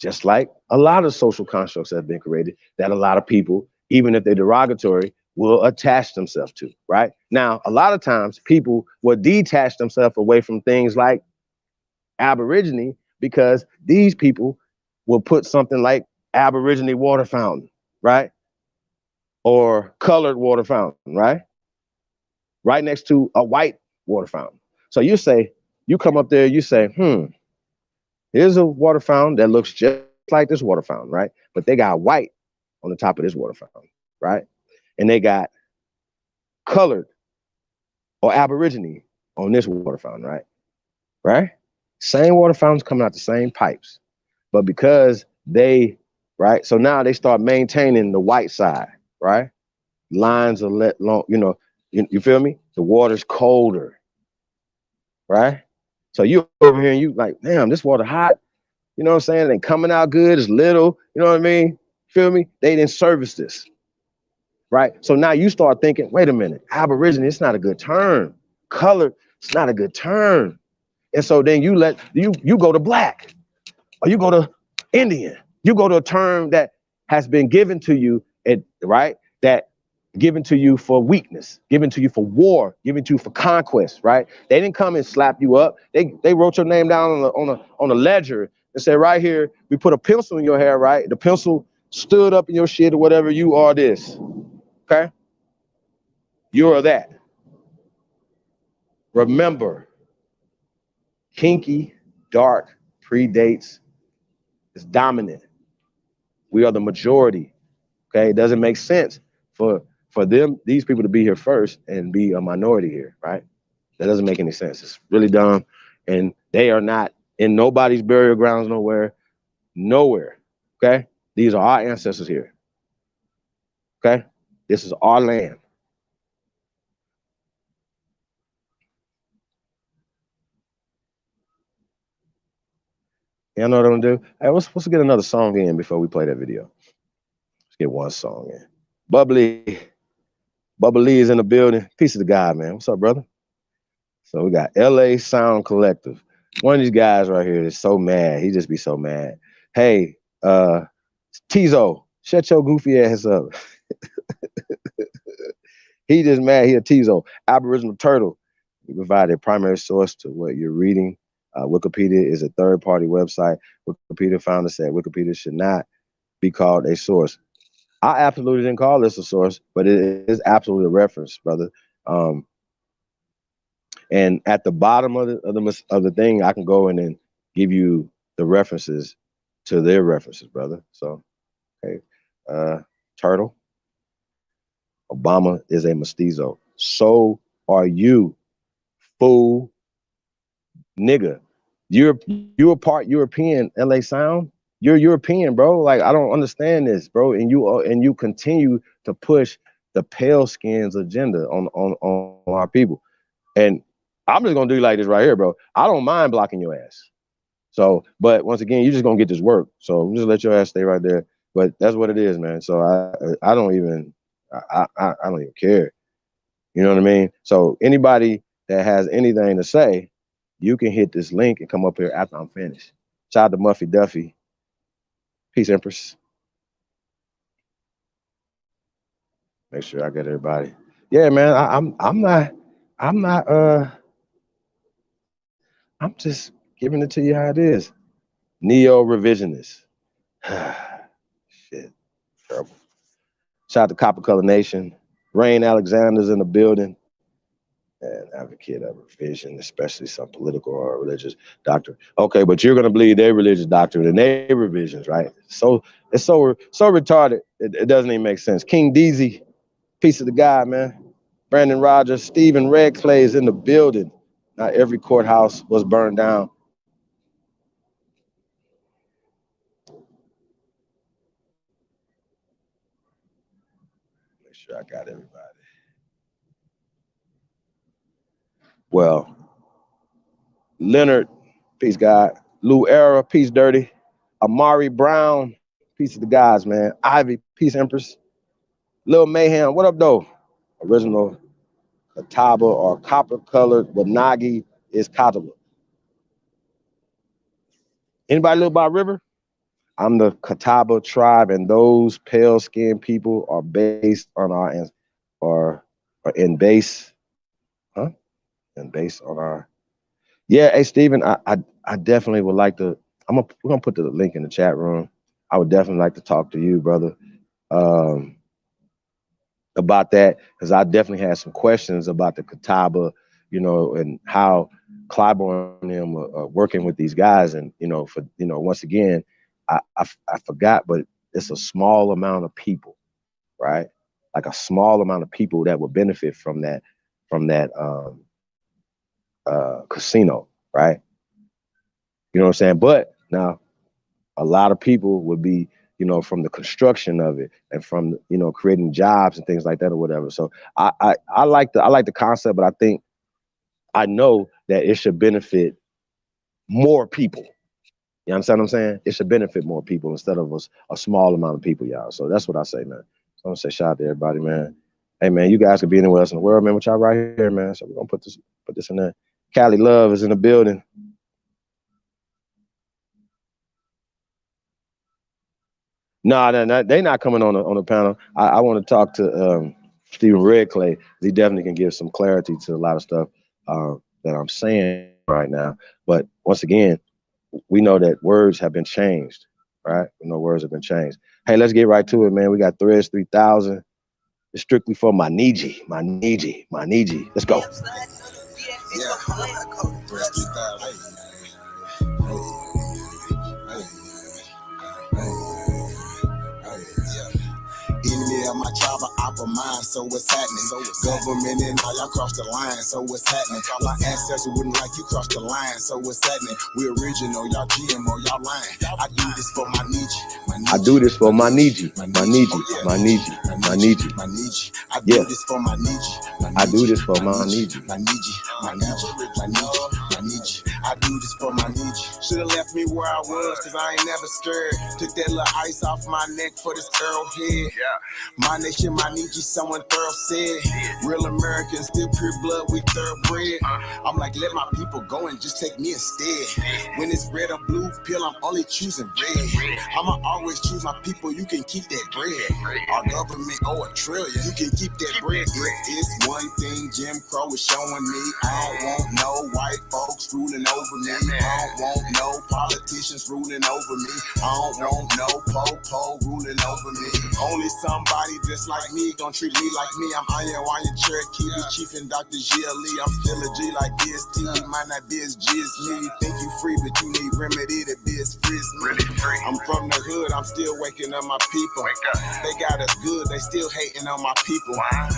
just like a lot of social constructs that have been created that a lot of people, even if they're derogatory, will attach themselves to, right? Now, a lot of times people will detach themselves away from things like Aborigine because these people will put something like Aborigine water fountain, right? Or colored water fountain, right? Right next to a white water fountain. So you come up there, you say, here's a water fountain that looks just like this water fountain, right? But they got white on the top of this water fountain, right? And they got colored or Aborigine on this water fountain, right? Right? Same water fountains coming out the same pipes. But because they, right? So now they start maintaining the white side, right? Lines are let long, you feel me? The water's colder, right? So you over here and you like, damn, this water hot. You know what I'm saying? It ain't coming out good. It's little. You know what I mean? Feel me? They didn't service this, right? So now you start thinking, wait a minute, Aborigine, it's not a good term. Color, it's not a good term. And so then you go to black, or you go to Indian. You go to a term that has been given to you, right? That given to you for weakness, given to you for war, given to you for conquest, right? They didn't come and slap you up. They wrote your name down on a ledger and said, right here, we put a pencil in your hair, right? The pencil stood up in your shit or whatever, you are this, okay? You're that. Remember, kinky, dark, predates, is dominant. We are the majority. Okay, it doesn't make sense for these people to be here first and be a minority here, right? That doesn't make any sense. It's really dumb, and they are not in nobody's burial grounds nowhere. Okay, these are our ancestors here. Okay, this is our land. Y'all know what I'm gonna do? Hey, let's get another song in before we play that video. Let's get one song in. Bubbly is in the building. Peace of the God, man. What's up, brother? So we got LA Sound Collective. One of these guys right here is so mad. He just be so mad. Hey, Tizo, shut your goofy ass up. He just mad. He a Tizo. Aboriginal Turtle. You provide a primary source to what you're reading. Wikipedia is a third-party website. Wikipedia founder said Wikipedia should not be called a source. I absolutely didn't call this a source, but it is absolutely a reference, brother. And at the bottom of the thing, I can go in and give you the references to their references, brother. So, okay, Turtle. Obama is a mestizo. So are you, fool, nigga. You're part European, LA Sound. You're European, bro. Like, I don't understand this, bro. And you continue to push the pale skins agenda on our people. And I'm just gonna do like this right here, bro. I don't mind blocking your ass. So, but once again, you're just gonna get this work. So just let your ass stay right there. But that's what it is, man. So I don't even care. You know what I mean? So anybody that has anything to say, you can hit this link and come up here after I'm finished. Shout out to Muffy Duffy. Peace, Empress. Make sure I get everybody. Yeah, man. I'm just giving it to you how it is. Neo-revisionist. Shit. Terrible. Shout out to Copper Color Nation. Rain Alexander's in the building. And advocate of revision, especially some political or religious doctrine. Okay, but you're gonna believe their religious doctrine and their revisions, right? So it's so retarded, it doesn't even make sense. King Deezy, peace of the God, man. Brandon Rogers, Stephen Red Clay is in the building. Not every courthouse was burned down. Make sure I got everybody. Well, Leonard, peace God. Lou Era, peace Dirty. Amari Brown, peace of the gods, man. Ivy, peace Empress. Lil Mayhem, what up though? Original Catawba or copper colored Wanagi is Catawba. Anybody live by a river? I'm the Catawba tribe, and those pale skinned people are based on our in base, huh? And based on our. Yeah, hey Stephen, I definitely would like to. We're gonna put the link in the chat room. I would definitely like to talk to you, brother, about that, because I definitely had some questions about the Catawba, you know, and how Clyburn and them are working with these guys, and once again, I forgot, but it's a small amount of people, right? Like a small amount of people that would benefit from that casino, right? You know what I'm saying? But now a lot of people would be, from the construction of it and from, creating jobs and things like that or whatever. So I like the concept, but I know that it should benefit more people. You understand what I'm saying? It should benefit more people instead of a small amount of people, y'all. So that's what I say, man. So I'm gonna say shout out to everybody, man. Hey man, you guys could be anywhere else in the world, man. What y'all right here, man. So we're gonna put this in there. Cali Love is in the building. No, they're not coming on the panel. I want to talk to Stephen Redclay. He definitely can give some clarity to a lot of stuff that I'm saying right now. But once again, we know that words have been changed, right? We know words have been changed. Hey, let's get right to it, man. We got Threads 3000. It's strictly for my N.I.E. My N.I.E. My N.I.E. Let's go. Enemy of my tribe, of mine, so what's happening? Government and all y'all cross the line, so what's happening? My ancestors wouldn't like you cross the line, so what's happening? We original, y'all GMO, y'all lying. I do this for my N.I.E. I do this for my N.I.E. My N.I.E. My N.I.E. My N.I.E. I do this for my N.I.E. I do this for my N.I.E. My N.I.E. I do this for my N.I.E. Should've left me where I was, cause I ain't never scared. Took that little ice off my neck for this arrowhead. My nation, my N.I.E. someone thorough said. Real Americans, still pure blood, we thoroughbred. I'm like, let my people go and just take me instead. When it's red or blue pill, I'm only choosing red. I'ma always choose my people, you can keep that bread. Our government owe $1 trillion, you can keep that bread. It's one thing Jim Crow is showing me. I don't want no white folks ruling over me. I don't want no politicians ruling over me. I don't want no po-po ruling over me. Only somebody just like me gon' treat me like me. I'm Iron Cherokee, the Chief and Dr. Lee. I'm still a G like this. T, might not be as G as me. You think you free, but you need remedy to be as free as me. I'm from the hood, I'm still waking up my people. They got us good, they still hating on my people.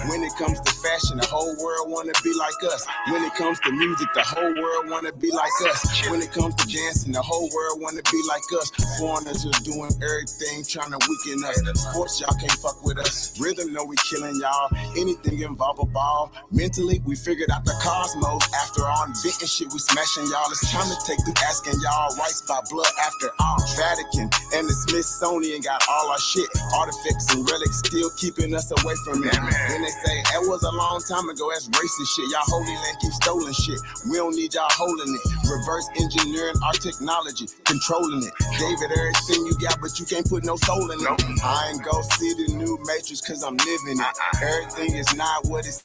When it comes to fashion, the whole world wanna be like us. When it comes to music, the whole world wanna be like us. When it comes to dancing, the whole world wanna be like us. Foreigners are doing everything, trying to weaken us. Sports, y'all can't fuck with us. Rhythm, know we killing y'all. Anything involve a ball. Mentally, we figured out the cosmos. After all, inventing shit, we smashing y'all. It's time to take through asking y'all rights by blood after all. Vatican and the Smithsonian got all our shit. Artifacts and relics still keeping us away from it. When they say, that was a long time ago, that's racist shit. Y'all holy land keep stolen shit. We don't need y'all holding it. Reverse engineering our technology, controlling it. Gave it everything you got, but you can't put no soul in it. I ain't go see the new Matrix cause I'm living it. Everything is not what it's,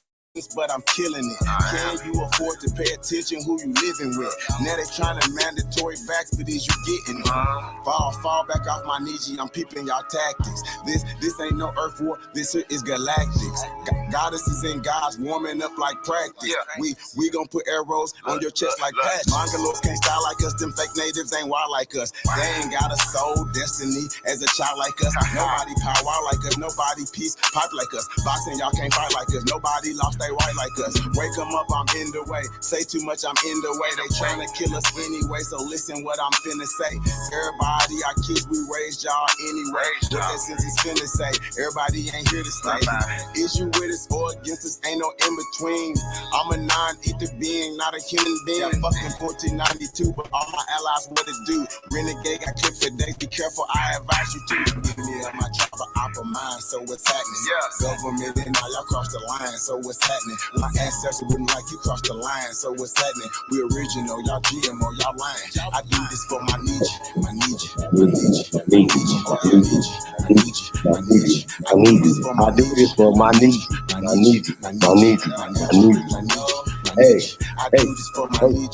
but I'm killing it. Can you afford to pay attention who you living with? Now they trying to mandatory vax, but is you getting it? Fall back off my N.I.E. I'm peeping y'all tactics. This ain't no Earth war, this is galactics. Goddesses and gods warming up like practice. We gon' put arrows on your chest like patches. Mongolos can't style like us, them fake natives ain't wild like us. They ain't got a soul, destiny as a child like us. Nobody power like us, nobody peace pipe like us. Boxing, y'all can't fight like us, nobody lost they right like us. Wake them up, I'm in the way. Say too much, I'm in the way. They tryna kill us anyway, so listen what I'm finna say. Everybody, our kids, we raised y'all anyway. What that sense is finna say. Everybody ain't here to stay. Is you with us or against us? Ain't no in between. I'm a non-ether being, not a human being. Fucking 1492, but all my allies what it do. Renegade got clipped for days. Be careful, I advise you to. Give me my chopper out of mine, so what's happening? Government and all y'all cross the line, so what's happening? My ancestors wouldn't like you cross the line, so what's happening? We original, y'all GMO, y'all lying. I do this for my N.I.E. My N.I.E. My N.I.E. My N.I.E. I do this for my N.I.E. My N.I.E. My N.I.E. My N.I.E. Hey, I do this for my N.I.E.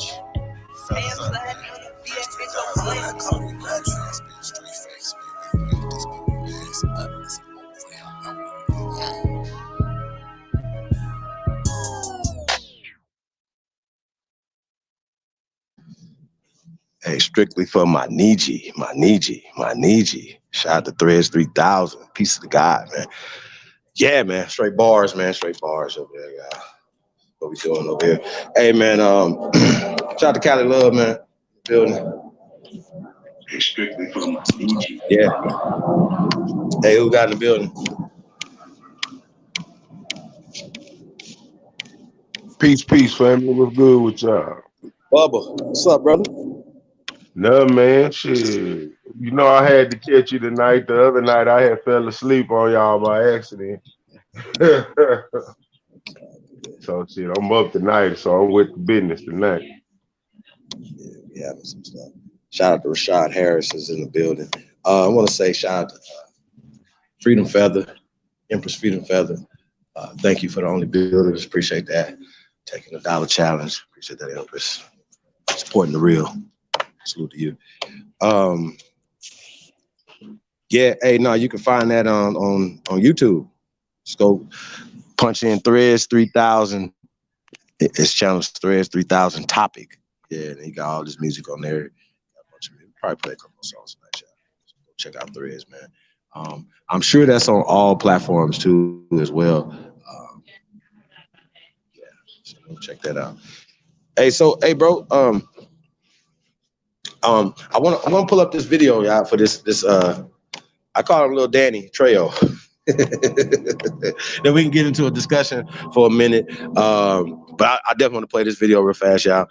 Hey, strictly for my N.I.E. My N.I.E. My N.I.E. Shout out to Threads 3000. Peace of the God, man. Yeah, man. Straight bars, man. Straight bars over there, y'all. What we doing over here? Hey, man. Shout out to Cali Love, man. Building. Hey, strictly for my N.I.E. Yeah. Hey, who got in the building? Peace, family. What's good with y'all? Bubba, what's up, brother? Nothing, man. Shit. You know I had to catch you tonight. The other night I had fell asleep on y'all by accident. So shit, I'm up tonight, so I'm with the business tonight. Yeah, we having some stuff. Shout out to Rashad Harris is in the building. I want to say shout out to Freedom Feather, Empress Freedom Feather. Thank you for the only builders. Appreciate that. Taking the $1 challenge. Appreciate that, Empress. Supporting the real. Salute to you. Yeah, hey, no, you can find that on YouTube. Just go punch in Threads 3000. His channel's Threads 3000 topic. Yeah, and he got all this music on there. Got a bunch of music. Probably play a couple of songs tonight, y'all. So go check out Threads, man. I'm sure that's on all platforms too as well. Yeah, so go check that out. Hey, bro. I want to pull up this video, y'all, for this. I call him Little Danny Trejo. Then we can get into a discussion for a minute. But I definitely want to play this video real fast, y'all.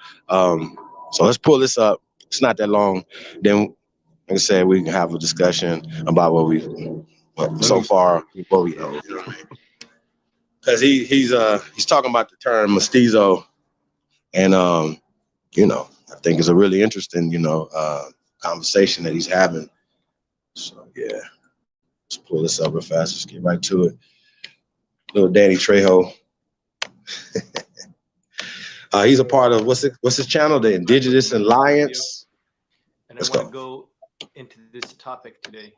So let's pull this up. It's not that long. Then, like I said, we can have a discussion about what so far, what we know. You know what I mean? Because he's talking about the term mestizo, and you know, I think it's a really interesting, conversation that he's having. So yeah, let's pull this up real fast. Let's get right to it. Little Danny Trejo. He's a part of what's his channel? The Indigenous Alliance. And I want to go into this topic today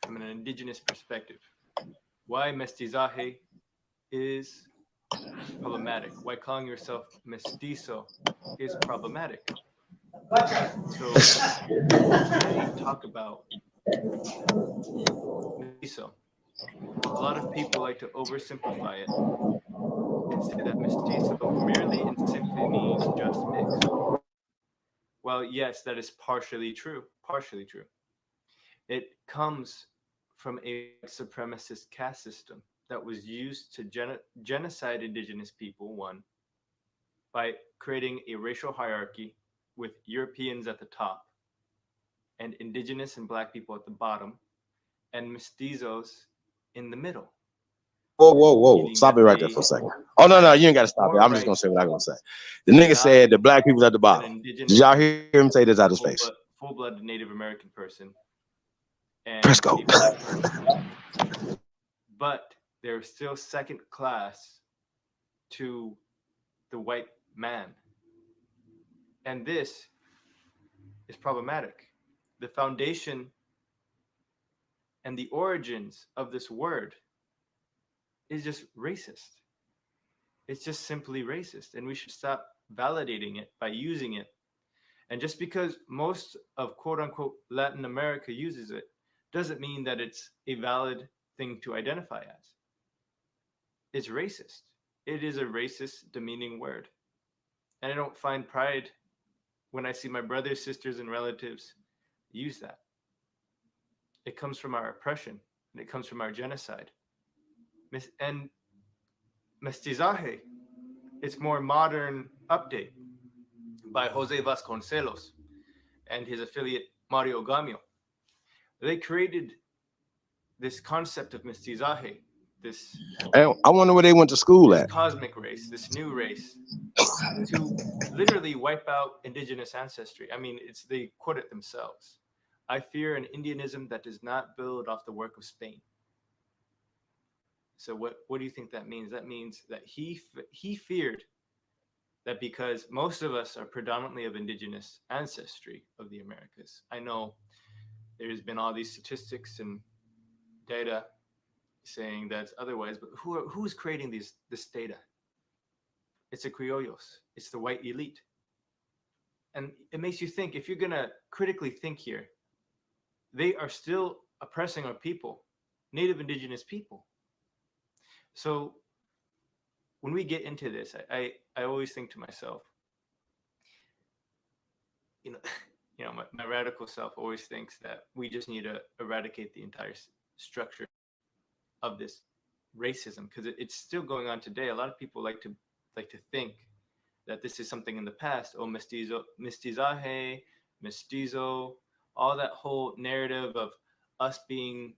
from an indigenous perspective. Why mestizaje is problematic. Why calling yourself mestizo is problematic. So when I talk about mestizo, a lot of people like to oversimplify it and say that mestizo merely and simply means just mixed. Well, yes, that is partially true. It comes from a supremacist caste system that was used to genocide indigenous people, one, by creating a racial hierarchy with Europeans at the top and indigenous and black people at the bottom and mestizos in the middle. Whoa. Stop it right there for a second. Oh, no, you ain't got to stop it. I'm just going to say what I'm going to say. The nigga said the black people's at the bottom. Did y'all hear him say this out of his face? Full-blooded Native American person. And Press go. But they're still second class to the white man. And this is problematic. The foundation and the origins of this word is just racist. It's just simply racist, and we should stop validating it by using it. And just because most of quote unquote Latin America uses it doesn't mean that it's a valid thing to identify as. It's racist. It is a racist, demeaning word. And I don't find pride when I see my brothers, sisters, and relatives use that. It comes from our oppression, and it comes from our genocide. And mestizaje, it's more modern update by Jose Vasconcelos and his affiliate Mario Gamio. They created this concept of mestizaje, this I wonder where they went to school at. Cosmic race, this new race, to literally wipe out indigenous ancestry. I mean, they quote it themselves. I fear an Indianism that does not build off the work of Spain. So what do you think that means? That means that he feared that because most of us are predominantly of indigenous ancestry of the Americas. I know there's been all these statistics and data saying that's otherwise, but who's creating this data? It's the criollos. It's the white elite. And it makes you think, if you're going to critically think here, they are still oppressing our people, native indigenous people. So when we get into this, I always think to myself, my radical self always thinks that we just need to eradicate the entire structure of this racism, because it's still going on today. A lot of people like to think that this is something in the past. Oh, mestizaje, mestizo, all that whole narrative of us being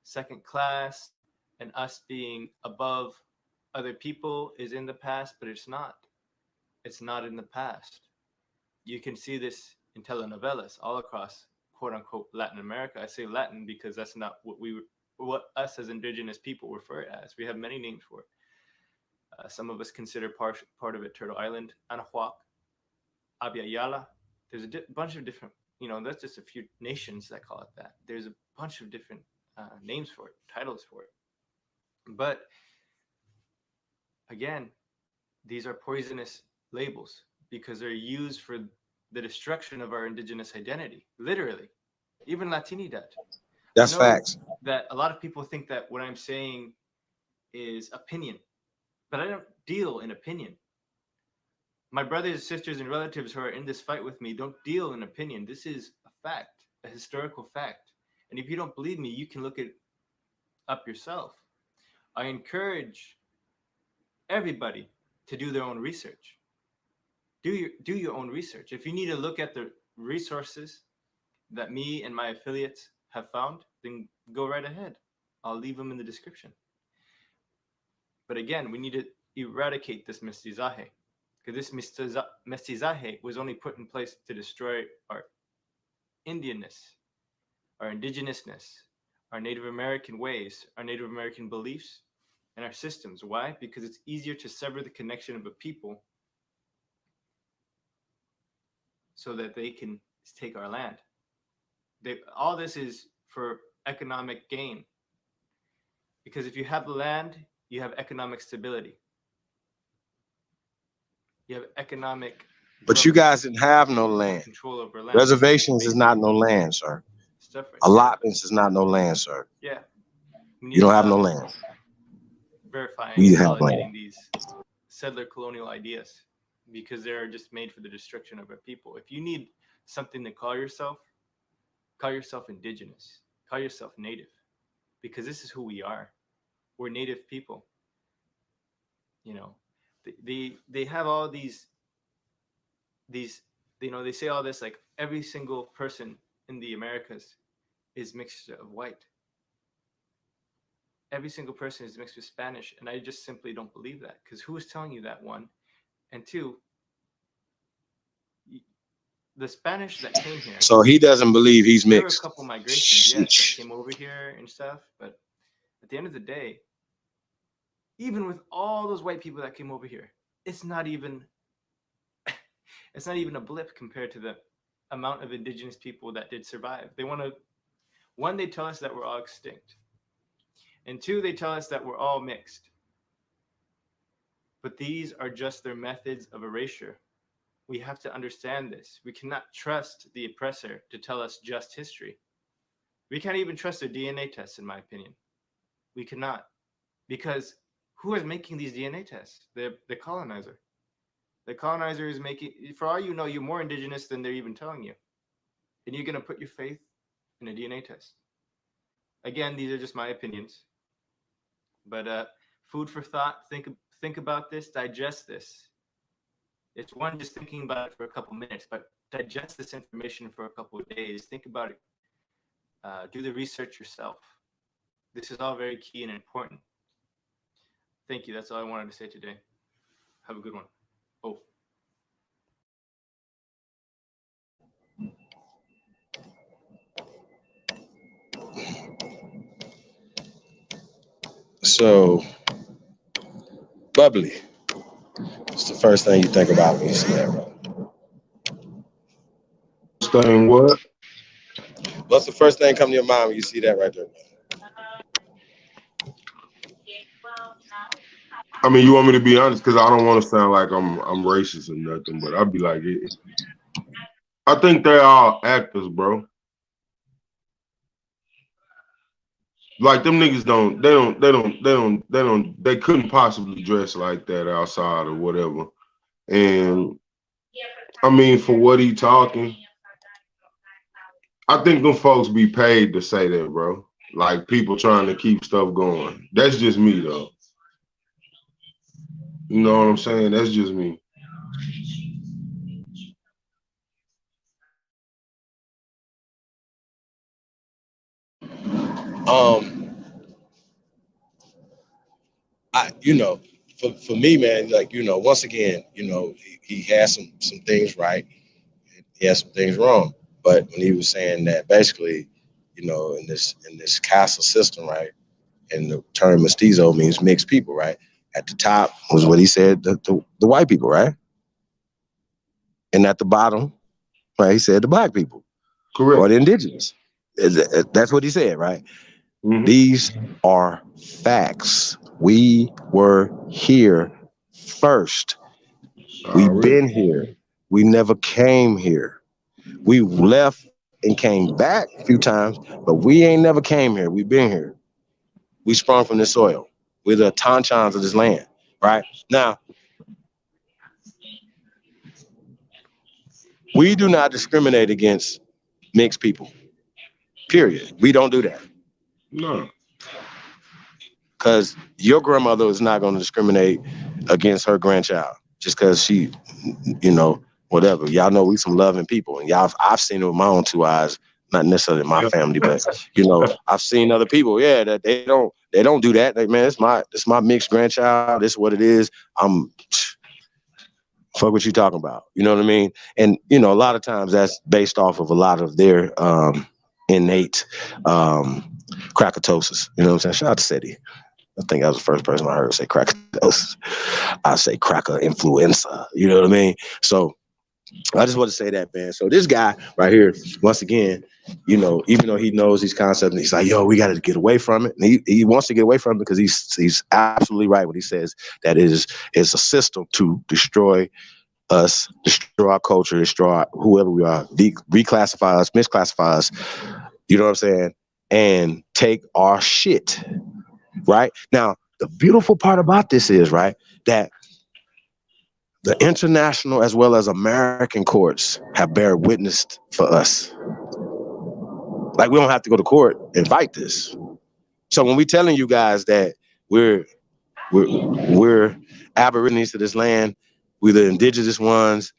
second class and us being above other people is in the past, but it's not. It's not in the past. You can see this in telenovelas all across quote unquote Latin America. I say Latin because that's not what us as indigenous people refer it as. We have many names for it. Some of us consider part of it Turtle Island, Anahuac, Abya Yala. There's a bunch of different, that's just a few nations that call it that. There's a bunch of different names for it, titles for it. But again, these are poisonous labels because they're used for the destruction of our indigenous identity, literally. Even Latinidad. That's I know facts. that a lot of people think that what I'm saying is opinion, but I don't deal in opinion. My brothers, sisters, and relatives who are in this fight with me don't deal in opinion. This is a fact, a historical fact. And if you don't believe me, you can look it up yourself. I encourage everybody to do their own research. Do your own research. If you need to look at the resources that me and my affiliates have found, then go right ahead. I'll leave them in the description. But again, we need to eradicate this mestizaje, because this mestizaje was only put in place to destroy our Indianness, our indigenousness, our Native American ways, our Native American beliefs, and our systems. Why? Because it's easier to sever the connection of a people so that they can take our land. All this is for economic gain. Because if you have the land, you have economic stability. You have economic. But you guys didn't have no land. Control over land. Reservations is not no land, sir. Stuff right Allotments is not no land, sir. Yeah. You don't have no land. Verifying We and have validating land. these settler colonial ideas, because they're just made for the destruction of our people. If you need something to call yourself indigenous, call yourself native, because this is who we are. We're native people. You know, they have all these, you know, they say all this, like every single person in the Americas is mixed of white. Every single person is mixed with Spanish, and I just simply don't believe that, because who is telling you that, one? And two, the Spanish that came here. So he doesn't believe he's mixed. There were a couple migrations, yes, that came over here and stuff, but at the end of the day, even with all those white people that came over here, it's not even a blip compared to the amount of indigenous people that did survive. They want to, one, they tell us that we're all extinct. And two, they tell us that we're all mixed. But these are just their methods of erasure. We have to understand this. We cannot trust the oppressor to tell us just history. We can't even trust their DNA tests, in my opinion. We cannot. Because who is making these DNA tests? The colonizer. The colonizer is making, for all you know, you're more indigenous than they're even telling you. And you're going to put your faith in a DNA test. Again, these are just my opinions. But food for thought. Think about this. Digest this. It's one, just thinking about it for a couple minutes, but digest this information for a couple of days. Think about it. Do the research yourself. This is all very key and important. Thank you. That's all I wanted to say today. Have a good one. Oh. So, bubbly. It's the first thing you think about when you see that, right? Saying what? What's the first thing come to your mind when you see that right there? I mean, you want me to be honest, because I don't want to sound like I'm racist or nothing, but I'd be like, I think they're all actors, bro. Like them niggas they couldn't possibly dress like that outside or whatever. And I mean, for what he talking, I think them folks be paid to say that, bro. Like people trying to keep stuff going. That's just me though. You know what I'm saying? That's just me. You know, for me, man, like, you know, once again, you know, he has some things right. He has some things wrong. But when he was saying that basically, you know, in this castle system, right, and the term mestizo means mixed people, right? At the top was what he said, the white people, right? And at the bottom, right, he said the black people. Correct. Or the indigenous. That's what he said, right? These are facts. We were here first. We've been here. We never came here. We left and came back a few times, but we ain't never came here. We've been here. We sprung from this soil. We're the Tanchans of this land, right? Now, we do not discriminate against mixed people, period. We don't do that. No. Because your grandmother is not going to discriminate against her grandchild just because she, you know, whatever. Y'all know we some loving people, and I've seen it with my own two eyes. Not necessarily my family, but you know, I've seen other people. Yeah, that they don't do that. Like, man, it's my mixed grandchild. This is what it is. Fuck what you talking about. You know what I mean? And you know, a lot of times that's based off of a lot of their innate crackatosis. You know what I'm saying? Shout out to Seti. I think that was the first person I heard say crackatosis. I say cracker influenza. You know what I mean? So I just want to say that, man. So this guy right here, once again, you know, even though he knows these concepts, and he's like, yo, we got to get away from it. And he wants to get away from it because he's absolutely right when he says that it's a system to destroy us, destroy our culture, destroy whoever we are, reclassify us, misclassify us, you know what I'm saying, and take our shit, right? Now, the beautiful part about this is, right, that the international as well as American courts have bear witness for us. Like, we don't have to go to court and fight this. So when we telling you guys that we're aborigines to this land, we're the indigenous ones,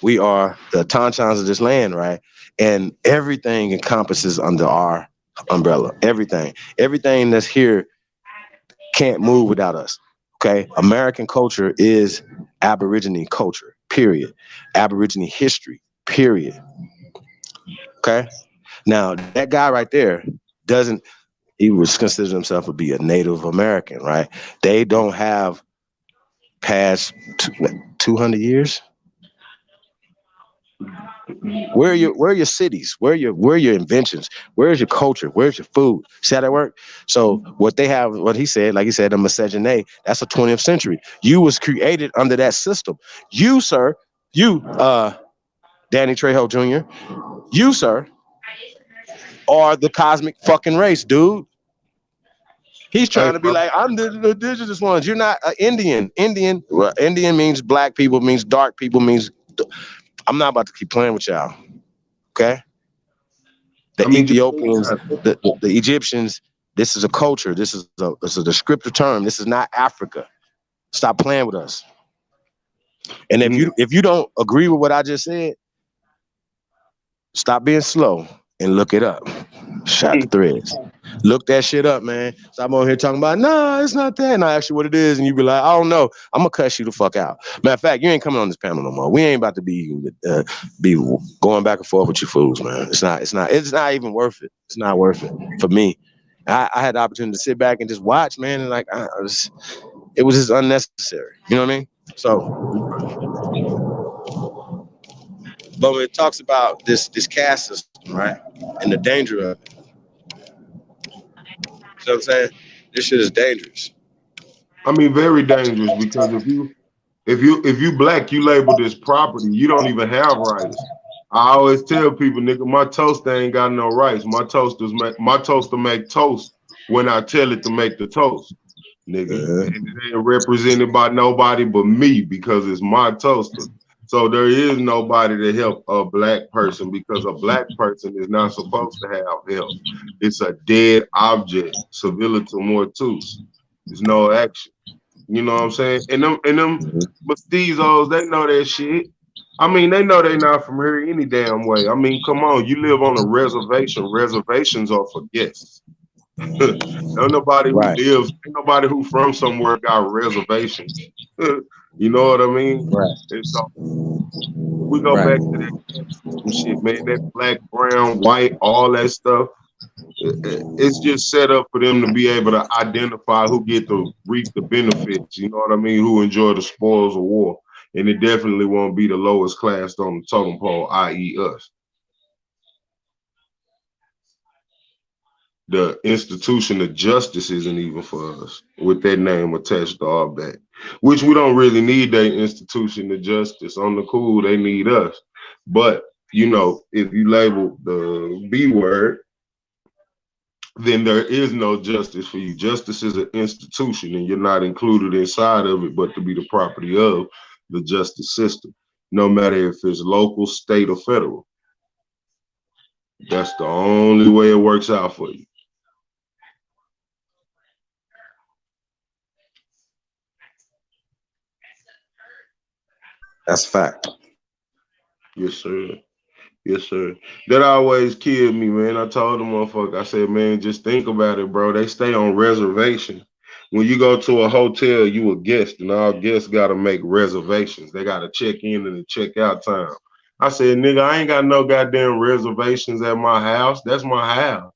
we are the Tanchans of this land, right? And everything encompasses under our umbrella. Everything that's here can't move without us. Okay, American culture is Aborigine culture, period. Aborigine history, period. Okay, now that guy right there he was considered himself to be a Native American, right? They don't have past 200 years. Where are your cities? Where are your inventions? Where's your culture? Where's your food? See how that work? So what they have, what he said, like he said, the miscegenate, that's a 20th century. You was created under that system. You, sir, Danny Trejo Jr., you, sir, are the cosmic fucking race, dude. He's trying to be like, I'm the indigenous ones. You're not an Indian. Indian means black people, means dark people, means... I'm not about to keep playing with y'all. Okay? The Ethiopians, the Egyptians, this is a culture. This is a descriptive term. This is not Africa. Stop playing with us. And if you don't agree with what I just said, stop being slow and look it up. Shot the threads. Look that shit up, man. So I'm on here talking about, no, it's not that. And I ask you what it is, and you be like, I don't know. I'm gonna cuss you the fuck out. Matter of fact, you ain't coming on this panel no more. We ain't about to be going back and forth with you fools, man. It's not even worth it. It's not worth it for me. I had the opportunity to sit back and just watch, man, and like it was just unnecessary. You know what I mean? So, but when it talks about this caste system, right, and the danger of it, you know what I'm saying? This shit is dangerous. I mean, very dangerous, because if you black, you labeled as property. You don't even have rights. I always tell people, nigga, my toaster ain't got no rights. My toaster make toast when I tell it to make the toast, nigga. And it ain't represented by nobody but me, because it's my toaster. So there is nobody to help a black person, because a black person is not supposed to have help. It's a dead object, civility mortus. There's no action. You know what I'm saying? And them mestizos, they know that shit. I mean, they know they not from here any damn way. I mean, come on, you live on a reservation. Reservations are for guests. Nobody who from somewhere got reservations. You know what I mean? Right. And so we go back to that shit, man. That black, brown, white, all that stuff. It's just set up for them to be able to identify who get to reap the benefits. You know what I mean? Who enjoy the spoils of war. And it definitely won't be the lowest class on the totem pole, i.e. us. the institution of justice isn't even for us with that name attached to our back, which we don't really need that institution of justice. On the cool, they need us. But, you know, if you label the B word, then there is no justice for you. Justice is an institution and you're not included inside of it, but to be the property of the justice system, no matter if it's local, state, or federal. That's the only way it works out for you. That's a fact. Yes, sir. Yes, sir. That always killed me, man. I told the motherfucker, I said, man, just think about it, bro. They stay on reservation. When you go to a hotel, you a guest, and all guests got to make reservations. They got to check in and check out time. I said, nigga, I ain't got no goddamn reservations at my house. That's my house.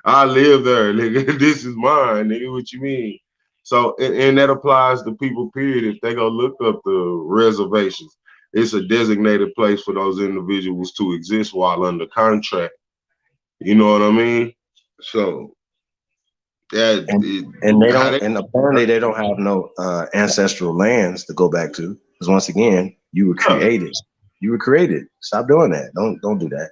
I live there, nigga. This is mine, nigga. What you mean? So, and that applies to people, period. If they go look up the reservations, it's a designated place for those individuals to exist while under contract. You know what I mean? So that and they don't, and apparently they don't have no ancestral lands to go back to, because once again, you were created. You were created. Stop doing that. Don't do that.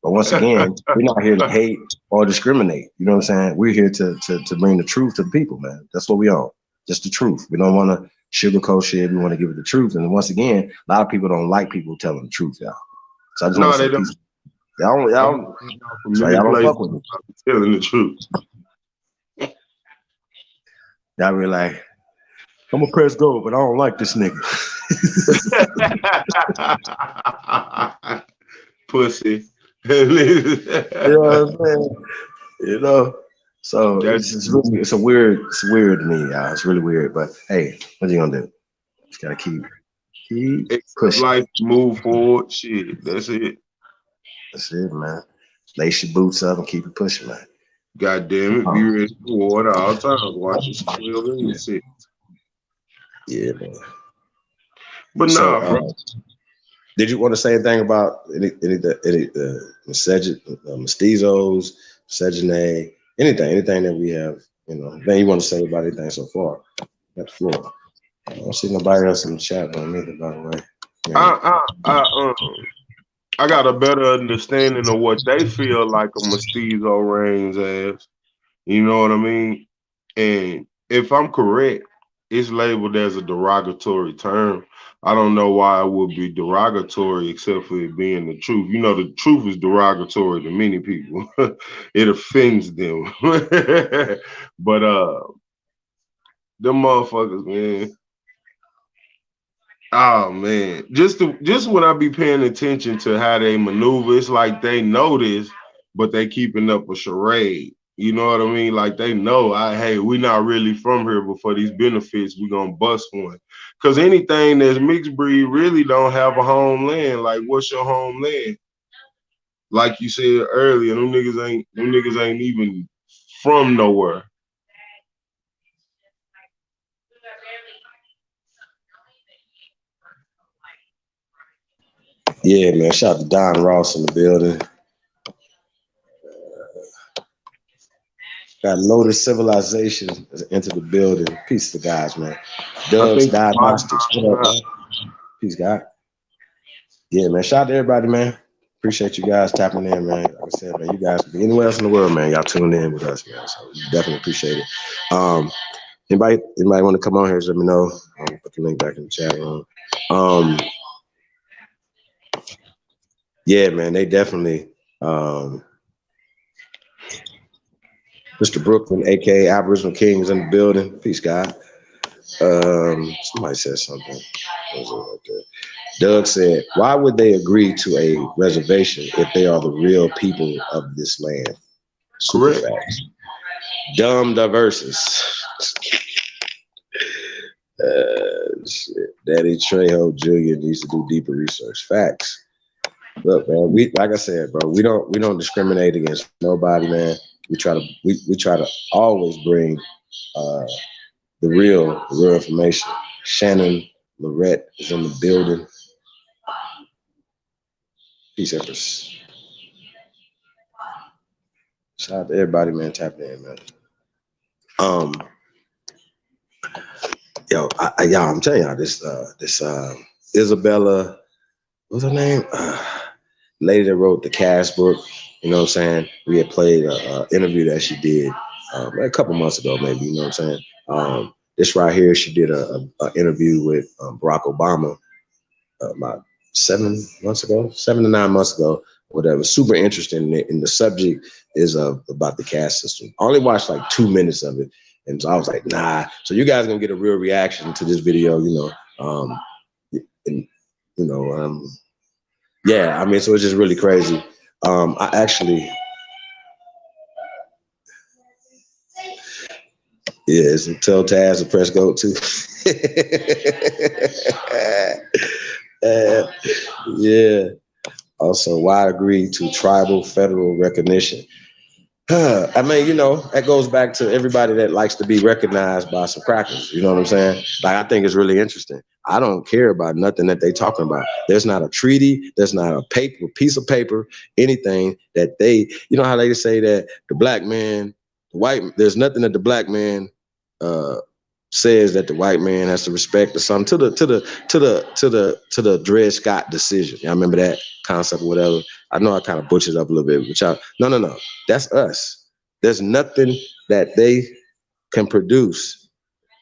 But once again, we're not here to hate or discriminate. You know what I'm saying? We're here to bring the truth to the people, man. That's what we own. Just the truth. We don't want to sugarcoat shit. We want to give it the truth. And once again, a lot of people don't like people telling the truth, y'all. So I just want to say peace. Y'all don't fuck with me. Telling the truth. Y'all be like, I'm gonna press go, but I don't like this nigga. Pussy. You know what I'm saying? You know, so it's weird to me, y'all. It's really weird. But hey, what you gonna do? Just gotta keep pushing. Life move forward. Shit, that's it. That's it, man. Lace your boots up and keep it pushing, man. God damn it, be ready for war at all times. Watch your 12 and 6. Yeah, man. But so, bro. Did you want to say anything about any mestizos, miscegenate, anything that we have, you know, then you want to say about anything so far? That floor. I don't see nobody else in the chat on either, by the way. Yeah. I got a better understanding of what they feel like a mestizo reigns as. You know what I mean? And if I'm correct, it's labeled as a derogatory term. I don't know why it would be derogatory except for it being the truth. You know, the truth is derogatory to many people. It offends them. But them motherfuckers, man. Oh man, just when I be paying attention to how they maneuver, it's like they know this, but they keeping up a charade. You know what I mean? Like they know, hey, we not really from here, but for these benefits, we gonna bust one. Cause anything that's mixed breed really don't have a homeland. Like, what's your homeland? Like you said earlier, them niggas ain't even from nowhere. Yeah, man. Shout out to Don Ross in the building. Got Lotus Civilization into the building. Peace to the guys, man. Doug's Diagnostics. What up, man? Peace, God. Yeah, man. Shout out to everybody, man. Appreciate you guys tapping in, man. Like I said, man, you guys could be anywhere else in the world, man. Y'all tuning in with us, man. So definitely appreciate it. Anybody want to come on here? Just let me know. I'll put the link back in the chat room. Yeah, man. They definitely. Mr. Brooklyn, aka Aboriginal King, is in the building. Peace, God. Somebody said something. Doug said, "Why would they agree to a reservation if they are the real people of this land?" Super facts. Dumb diverses. Shit. Daddy Trejo Jr. needs to do deeper research. Facts. Look, man. Like I said, bro. We don't discriminate against nobody, man. We try to always bring the real information. Shannon Lorette is in the building. Peace, Empress. Shout out to everybody, man. Tap in, man. Y'all, I'm telling y'all this Isabella, what's her name? Lady that wrote the Cash book. You know what I'm saying? We had played an interview that she did a couple months ago, maybe. You know what I'm saying? This right here, she did a interview with Barack Obama about 7 to 9 months ago, whatever. Super interesting. And the subject is about the caste system. I only watched like 2 minutes of it. And so I was like, nah. So you guys are gonna get a real reaction to this video, yeah, I mean, so it's just really crazy. I actually, so tell Taz to press go too. Yeah. Also, why agree to tribal federal recognition? I mean, that goes back to everybody that likes to be recognized by some crackers. You know what I'm saying? Like, I think it's really interesting. I don't care about nothing that they talking about. There's not a treaty. There's not a piece of paper, anything that they, you know how they say that the black man, there's nothing that the black man says that the white man has to respect or something to the Dred Scott decision. Y'all remember that concept or whatever? I know I kind of butchered up a little bit, but y'all, no. That's us. There's nothing that they can produce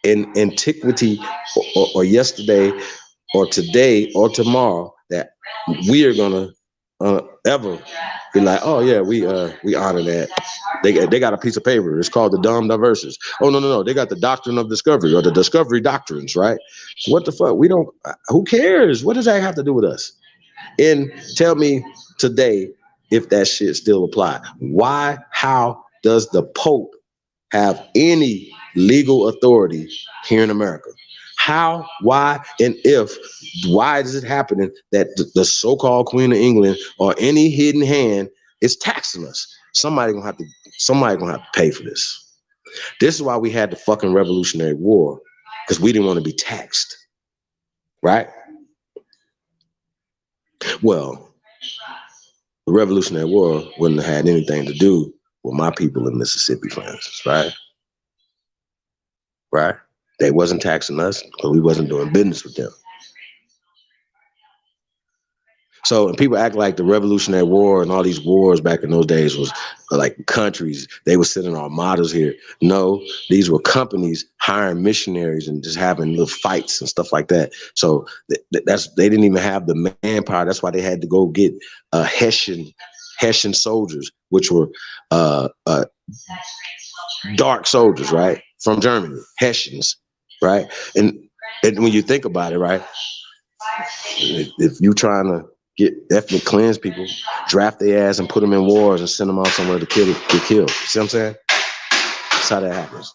in antiquity or yesterday or today or tomorrow that we are gonna ever be like, oh yeah, we honor that. They got a piece of paper. It's called the Dumb Diverses. Oh no. They got the Doctrine of Discovery or the Discovery Doctrines, right? What the fuck? We don't. Who cares? What does that have to do with us? And tell me today if that shit still apply. Why? How does the Pope have any legal authority here in America? How, why, and why is it happening that the so-called Queen of England or any hidden hand is taxing us? Somebody gonna have to pay for this. This is why we had the fucking Revolutionary War, because we didn't want to be taxed, right? Well, the Revolutionary War wouldn't have had anything to do with my people in Mississippi, for instance, right? Right? They wasn't taxing us, but we wasn't doing business with them. So, and people act like the Revolutionary War and all these wars back in those days was like countries. They were sending armadas here. No, these were companies hiring missionaries and just having little fights and stuff like that. So they didn't even have the manpower. That's why they had to go get Hessian soldiers, which were dark soldiers, right, from Germany, Hessians, right. And when you think about it, right, if you trying to get ethnic cleanse people, draft their ass and put them in wars and send them out somewhere to get killed. See what I'm saying? That's how that happens.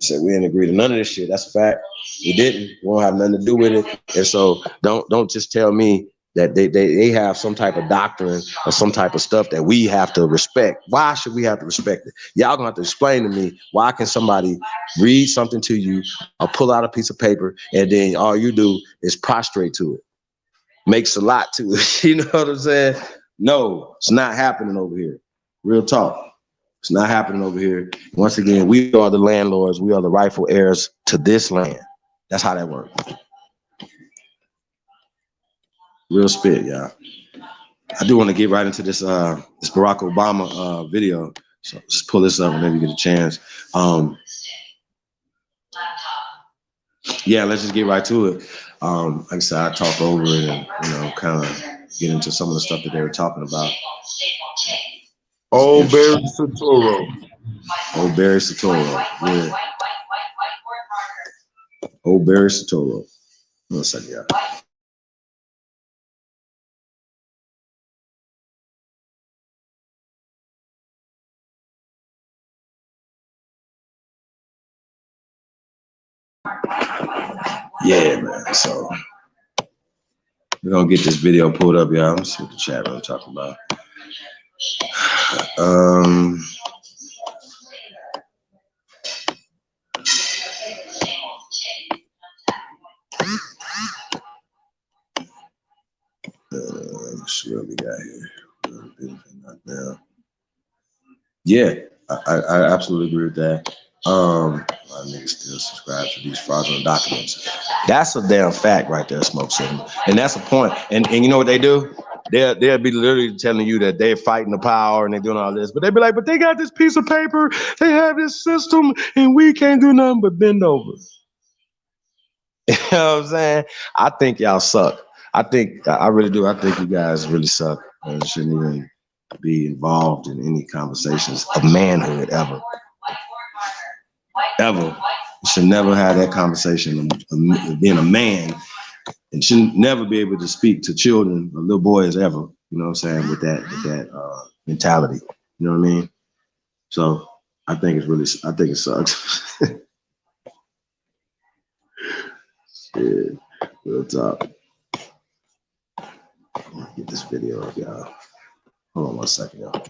So we didn't agree to none of this shit. That's a fact. We didn't. We won't have nothing to do with it. And so don't just tell me that they have some type of doctrine or some type of stuff that we have to respect. Why should we have to respect it? Y'all gonna have to explain to me, why can somebody read something to you or pull out a piece of paper and then all you do is prostrate to it? Makes a lot to it. You know what I'm saying? No, it's not happening over here. Real talk. It's not happening over here. Once again, we are the landlords. We are the rightful heirs to this land. That's how that works. Real spit, y'all. I do want to get right into this this Barack Obama video. So just pull this up whenever you get a chance. Yeah, let's just get right to it. Like I said, I talk over it and kind of get into some of the stuff that they were talking about. Old Barry Soetoro. Old Barry Soetoro. Yeah. Old Barry Soetoro. One second, y'all. Yeah, man. So we're gonna get this video pulled up, y'all. Let's see what the chat room talking about. Let's see what we got here. Yeah, I absolutely agree with that. My niggas still subscribe to these fraudulent documents. That's a damn fact right there, Smoke Signal. And that's a point. And you know what they do? They'll be literally telling you that they're fighting the power and they're doing all this, but they be like, but they got this piece of paper, they have this system, and we can't do nothing but bend over. You know what I'm saying? I think y'all suck. I really do. I think you guys really suck and shouldn't even be involved in any conversations of manhood ever. Ever. You should never have that conversation of being a man, and should never be able to speak to children or little boys ever. You know what I'm saying? With that mentality. You know what I mean? So I think it sucks. Yeah, real talk. Get this video up, y'all. Hold on 1 second, y'all.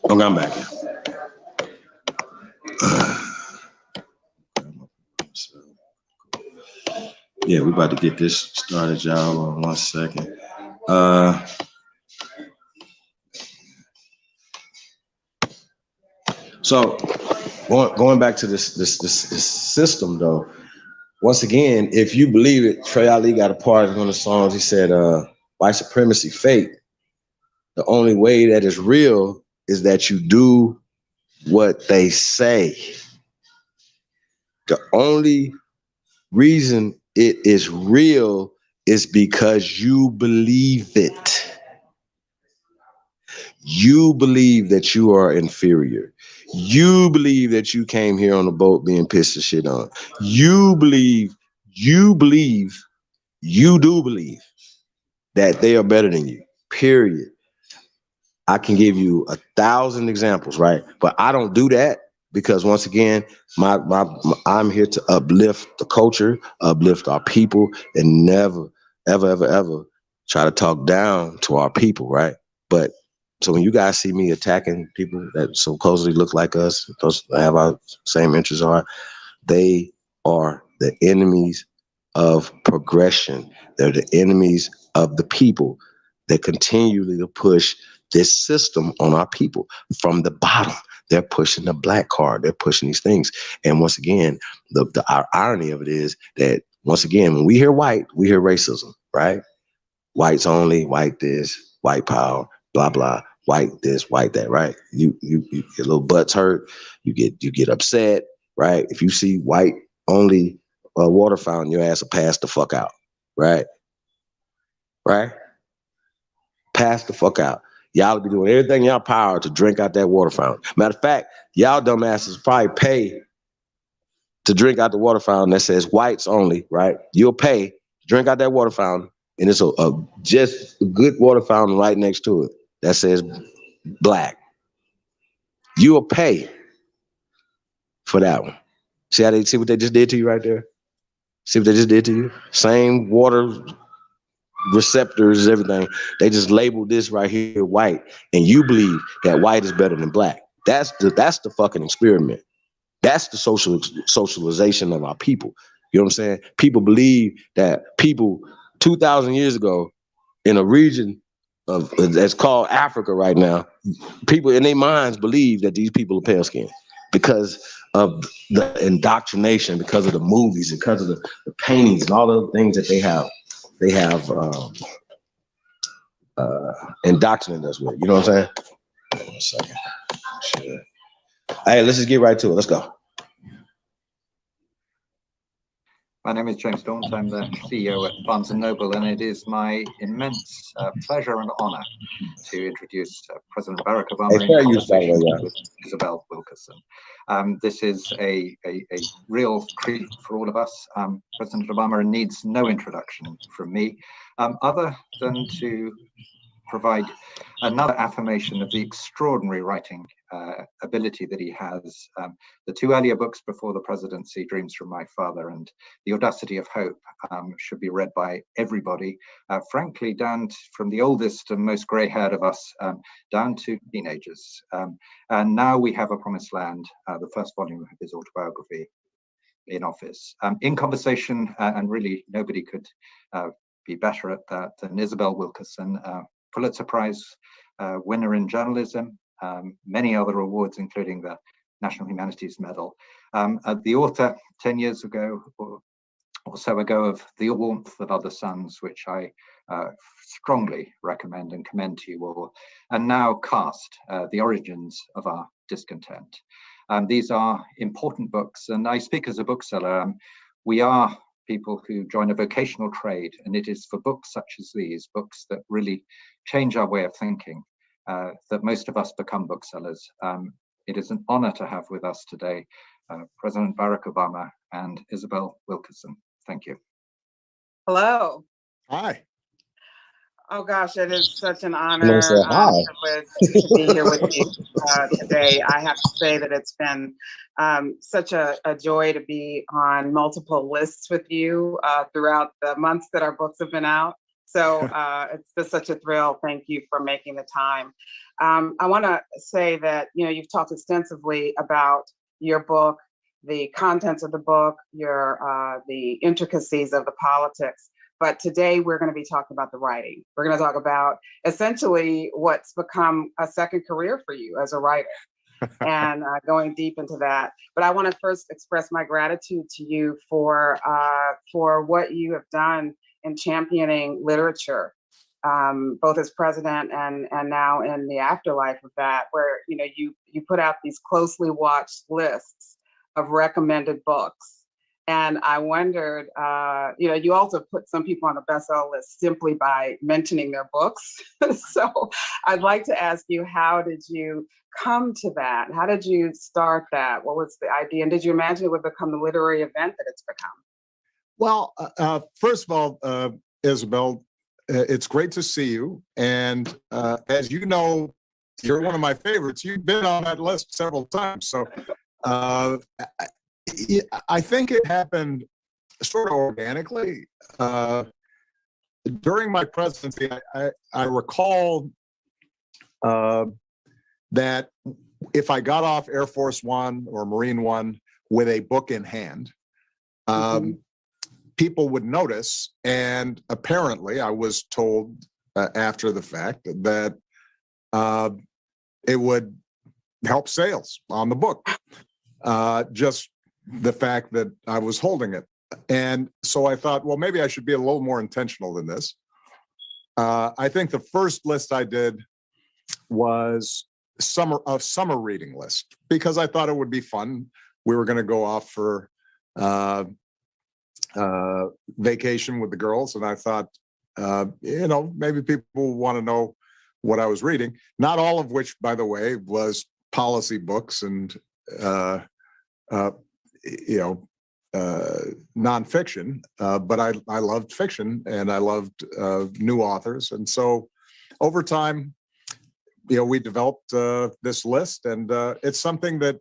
Okay, I'm back. Yeah, we about to get this started, y'all. On 1 second. So going back to this system though. Once again, if you believe it, Trey Ali got a part in one of the songs. He said, "White supremacy fake. The only way that is real is that you do what they say. The only reason it is real is because you believe it. You believe that you are inferior. You believe that you came here on a boat being pissed and shit on. You do believe that they are better than you, period. I can give you 1,000 examples, right? But I don't do that because once again, I'm here to uplift the culture, uplift our people, and never, ever try to talk down to our people, right? But so when you guys see me attacking people that supposedly look like us, those have our same interests, they are the enemies of progression. They're the enemies of the people that continually to push this system on our people from the bottom. They're pushing the black card. They're pushing these things. And once again, our irony of it is that once again, when we hear white, we hear racism, right? Whites only, white this, white power, blah, blah, white this, white that, right? You your little butts hurt, you get upset, right? If you see white only water fountain, your ass will pass the fuck out, right? Right? Pass the fuck out. Y'all be doing everything in y'all power to drink out that water fountain. Matter of fact, y'all dumbasses probably pay to drink out the water fountain that says whites only, right? You'll pay to drink out that water fountain, and it's just a good water fountain right next to it that says black. You'll pay for that one. See what they just did to you right there? See what they just did to you? Same water receptors, everything. They just labeled this right here white, and you believe that white is better than black. That's the fucking experiment. That's the socialization of our people. You know what I'm saying? People believe that people 2,000 years ago in a region of that's called Africa right now, people in their minds believe that these people are pale skinned because of the indoctrination, because of the movies, because of the paintings and all the things that they have indoctrinated us with. You know what I'm saying? Hold on a second. Sure. Hey, let's just get right to it. Let's go. My name is James Daunt. I'm the CEO at Barnes & Noble, and it is my immense pleasure and honor to introduce President Barack Obama in conversation with Isabel Wilkerson. This is a real treat for all of us. President Obama needs no introduction from me, other than to provide another affirmation of the extraordinary writing ability that he has. The two earlier books before the presidency, Dreams from My Father and The Audacity of Hope, should be read by everybody, frankly, down from the oldest and most gray-haired of us down to teenagers. And now we have A Promised Land, the first volume of his autobiography, in office. In conversation, and really nobody could be better at that than Isabel Wilkerson, Pulitzer Prize winner in journalism, many other awards, including the National Humanities Medal. The author 10 years ago or so ago of The Warmth of Other Suns, which I strongly recommend and commend to you all, and now Cast, The Origins of Our Discontent. These are important books, and I speak as a bookseller. We are people who join a vocational trade, and it is for books such as these, books that really change our way of thinking, that most of us become booksellers. It is an honor to have with us today President Barack Obama and Isabel Wilkerson. Thank you. Hello. Hi. Oh gosh, it is such an honor, privilege to be here with you today. I have to say that it's been such a joy to be on multiple lists with you throughout the months that our books have been out. So it's just such a thrill. Thank you for making the time. I want to say that, you know, you've talked extensively about your book, the contents of the book, the intricacies of the politics. But today we're going to be talking about the writing. We're going to talk about essentially what's become a second career for you as a writer and going deep into that. But I want to first express my gratitude to you for what you have done in championing literature, both as president and now in the afterlife of that, where you know you put out these closely watched lists of recommended books. And I wondered, you know, you also put some people on the bestseller list simply by mentioning their books. So I'd like to ask you, how did you come to that? How did you start that? What was the idea? And did you imagine it would become the literary event that it's become? Well, first of all, Isabel, it's great to see you. And as you know, you're one of my favorites. You've been on that list several times. So I think it happened sort of organically. During my presidency, I recall that if I got off Air Force One or Marine One with a book in hand, people would notice. And apparently I was told after the fact that it would help sales on the book. Just the fact that I was holding it. And so I thought, well, maybe I should be a little more intentional than this. I think the first list I did was a summer reading list, because I thought it would be fun. We were going to go off for vacation with the girls. And I thought, you know, maybe people want to know what I was reading. Not all of which, by the way, was policy books and nonfiction, but I loved fiction and I loved new authors. And so over time, you know, we developed this list, and it's something that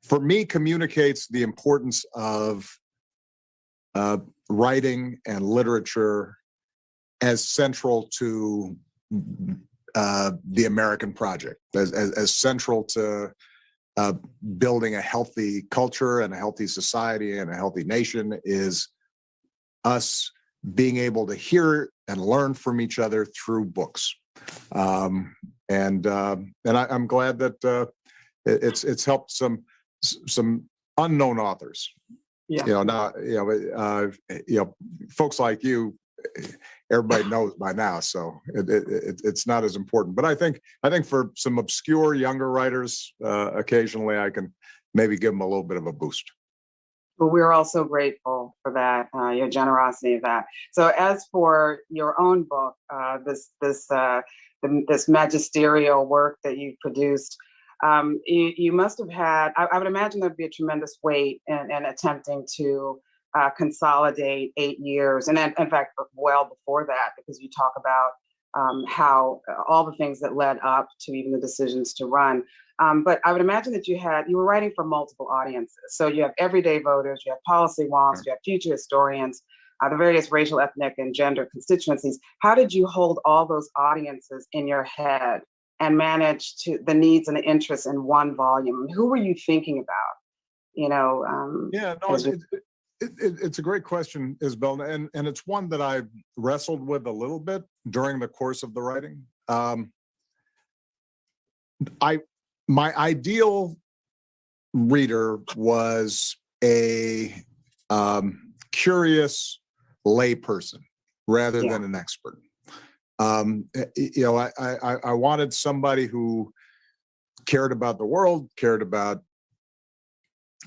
for me communicates the importance of writing and literature as central to the American project, as central to building a healthy culture and a healthy society and a healthy nation, is us being able to hear and learn from each other through books. And I'm glad that it's helped some unknown authors. Yeah. You know, folks like you, everybody knows by now, so it's not as important. But I think for some obscure younger writers, occasionally I can maybe give them a little bit of a boost. Well, we're also grateful for that, your generosity of that. So, as for your own book, this magisterial work that you've produced, you must have had. I would imagine there'd be a tremendous weight in attempting to consolidate 8 years, and in fact, well before that, because you talk about how all the things that led up to even the decisions to run. But I would imagine that you were writing for multiple audiences. So you have everyday voters, you have policy wonks, you have future historians, the various racial, ethnic, and gender constituencies. How did you hold all those audiences in your head and manage the needs and the interests in one volume? Who were you thinking about? Yeah, no, it's a great question, Isabel, and it's one that I wrestled with a little bit during the course of the writing. My ideal reader was a curious layperson rather than an expert. I wanted somebody who cared about the world, cared about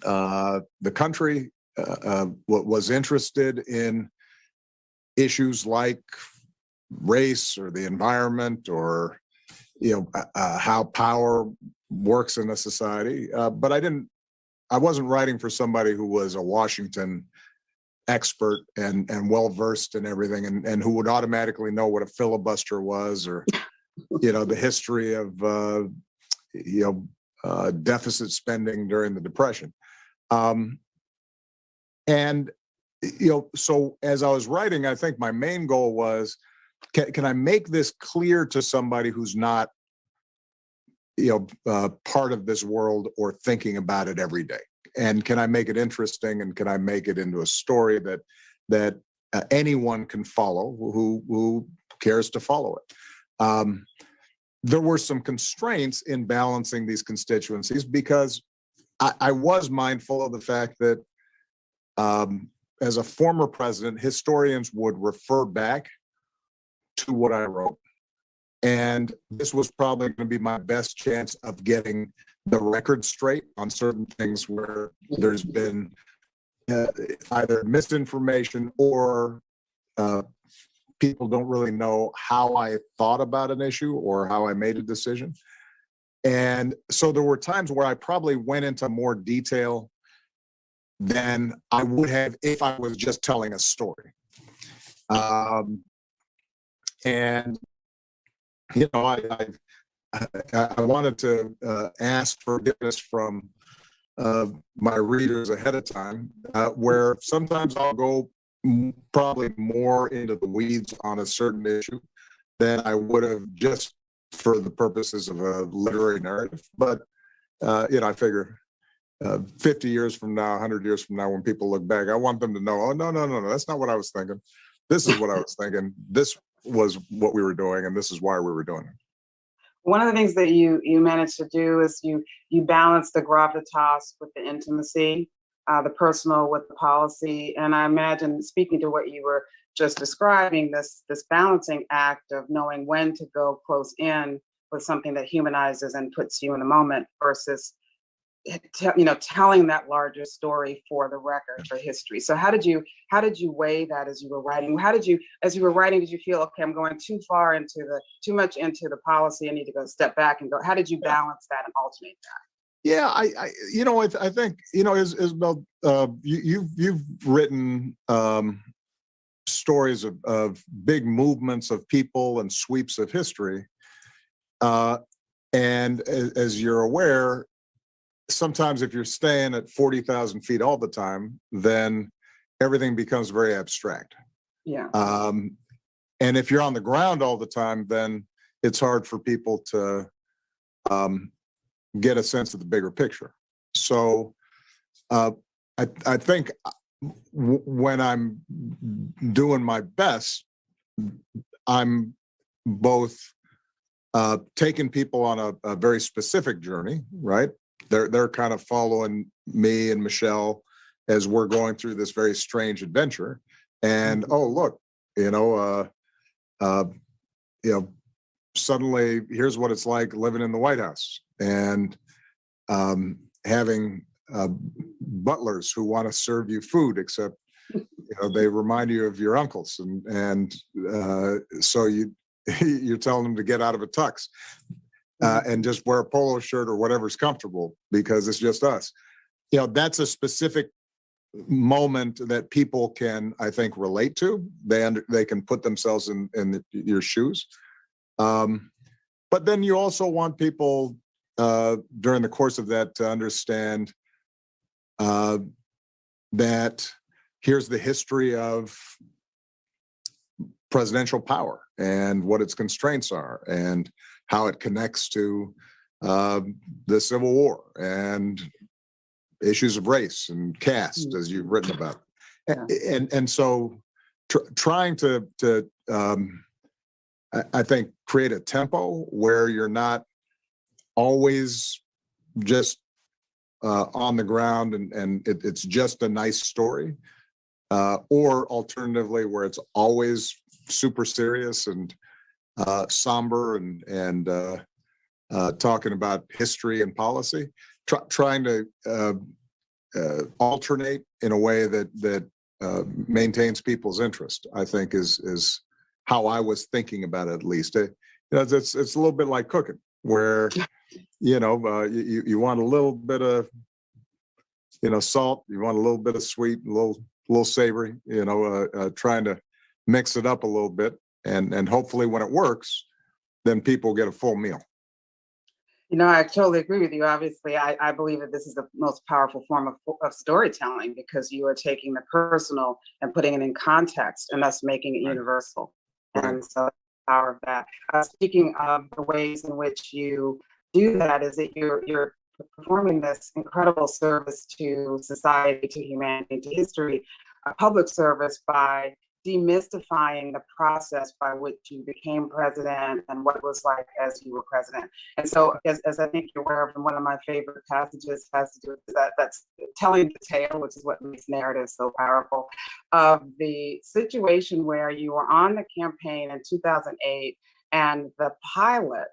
the country, was interested in issues like race or the environment, or how power works in a society. But I wasn't writing for somebody who was a Washington expert and well versed in everything, and who would automatically know what a filibuster was, or the history of deficit spending during the Depression. So as I was writing, I think my main goal was, can I make this clear to somebody who's not part of this world or thinking about it every day? And can I make it interesting, and can I make it into a story that anyone can follow who cares to follow it? There were some constraints in balancing these constituencies, because I was mindful of the fact that as a former president, historians would refer back to what I wrote. And this was probably going to be my best chance of getting the record straight on certain things where there's been either misinformation, or people don't really know how I thought about an issue or how I made a decision. And so there were times where I probably went into more detail than I would have if I was just telling a story. And I wanted to ask forgiveness from my readers ahead of time, where sometimes I'll go probably more into the weeds on a certain issue than I would have just for the purposes of a literary narrative. But I figure 50 years from now, 100 years from now, when people look back, I want them to know, oh, no, that's not what I was thinking. This is what I was thinking. This was what we were doing, and this is why we were doing it. One of the things that you managed to do is you balance the gravitas with the intimacy, the personal with the policy. And I imagine, speaking to what you were just describing, this balancing act of knowing when to go close in with something that humanizes and puts you in the moment, versus telling that larger story for the record, for history. So how did you weigh that as you were writing? As you were writing, did you feel, okay, I'm going too much into the policy, I need to go step back and go? How did you balance that and alternate that? Yeah, I think, Isabel, you've written stories of big movements of people and sweeps of history. And as you're aware, sometimes if you're staying at 40,000 feet all the time, then everything becomes very abstract. Yeah. And if you're on the ground all the time, then it's hard for people to get a sense of the bigger picture. So I think when I'm doing my best, I'm both taking people on a very specific journey, right? They're kind of following me and Michelle as we're going through this very strange adventure. And oh, look, suddenly here's what it's like living in the White House, and having butlers who want to serve you food, except they remind you of your uncles, and so you're telling them to get out of a tux and just wear a polo shirt or whatever's comfortable because it's just us. That's a specific moment that people can, I think, relate to. They can put themselves in your shoes. But then you also want people during the course of that to understand that here's the history of presidential power and what its constraints are and how it connects to the Civil War and issues of race and caste, as you've written about. And so trying to I think, create a tempo where you're not always just on the ground and it's just a nice story, or alternatively where it's always super serious and somber and talking about history and policy. Trying to alternate in a way that maintains people's interest, I think, is how I was thinking about it, at least. It's a little bit like cooking, where you want a little bit of salt, you want a little bit of sweet, a little savory, trying to mix it up a little bit, and hopefully when it works, then people get a full meal. I totally agree with you. Obviously, I believe that this is the most powerful form of storytelling, because you are taking the personal and putting it in context and thus making it universal. And so the power of that. Speaking of the ways in which you do that, is that you're performing this incredible service to society, to humanity, to history, a public service, by demystifying the process by which you became president and what it was like as you were president. And so, as I think you're aware of, and one of my favorite passages has to do with that's telling the tale, which is what makes narrative so powerful, of the situation where you were on the campaign in 2008 and the pilot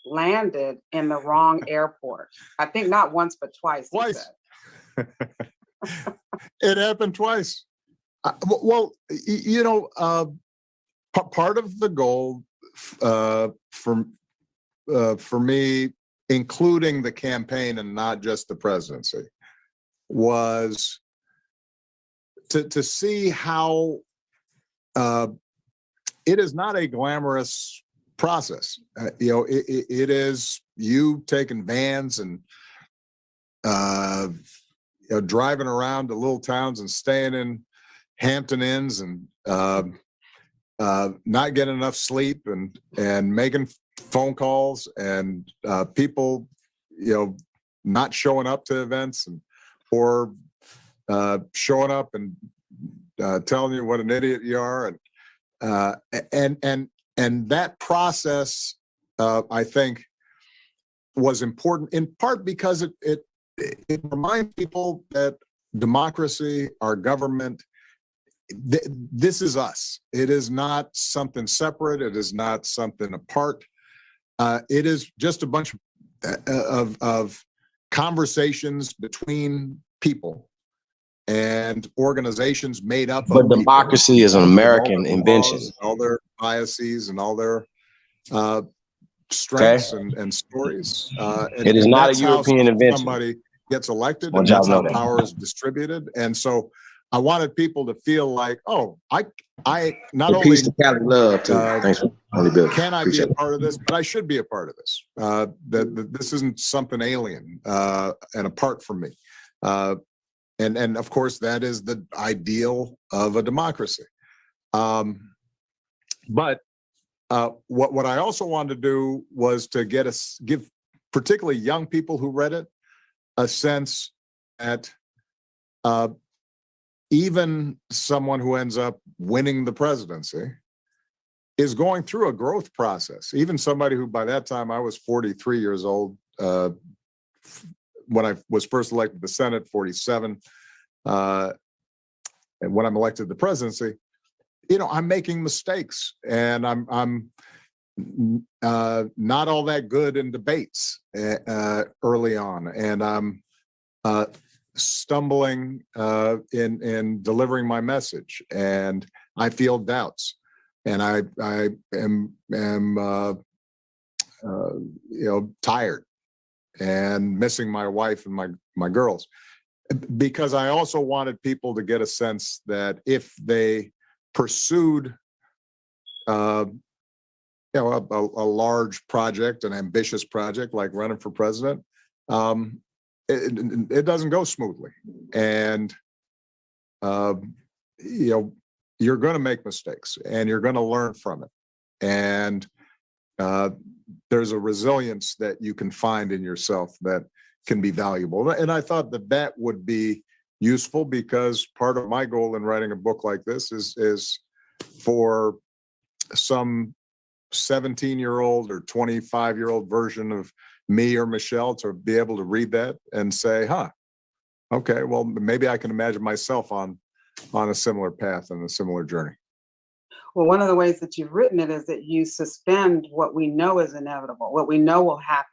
landed in the wrong airport. I think not once, but twice. Twice. It happened twice. Well, part of the goal for me, including the campaign and not just the presidency, was to see how it is not a glamorous process. It is you taking vans and driving around to little towns and staying in Hampton Inns and not getting enough sleep and making phone calls and people, not showing up to events or showing up and telling you what an idiot you are, and that process, I think, was important in part because it reminds people that democracy, our government, this is us. It is not something separate. It is not something apart. It is just a bunch of conversations between people and organizations made up but of democracy people, is an American invention. all their biases and all their strengths and stories. It is not a European invention. Somebody gets elected, Well, and that's how that. power is distributed. And so I wanted people to feel like, oh, I not only peace to Cali love too. Thanks for can I be a part of this, but I should be a part of this. That this isn't something alien and apart from me. And of course, that is the ideal of a democracy. But what I also wanted to do was to give particularly young people who read it a sense that even someone who ends up winning the presidency is going through a growth process. Even somebody who, by that time, I was 43 years old when I was first elected to the Senate, 47, and when I'm elected to the presidency, I'm making mistakes, and I'm not all that good in debates early on, and I'm stumbling in delivering my message, and I feel doubts, and I am tired and missing my wife and my girls, because I also wanted people to get a sense that if they pursued a large project, an ambitious project like running for president, it doesn't go smoothly, and you're going to make mistakes, and you're going to learn from it, and there's a resilience that you can find in yourself that can be valuable. And I thought that would be useful, because part of my goal in writing a book like this is for some 17-year-old or 25-year-old version of me or Michelle to be able to read that and say, okay, well, maybe I can imagine myself on a similar path and a similar journey. Well, one of the ways that you've written it is that you suspend what we know is inevitable, what we know will happen.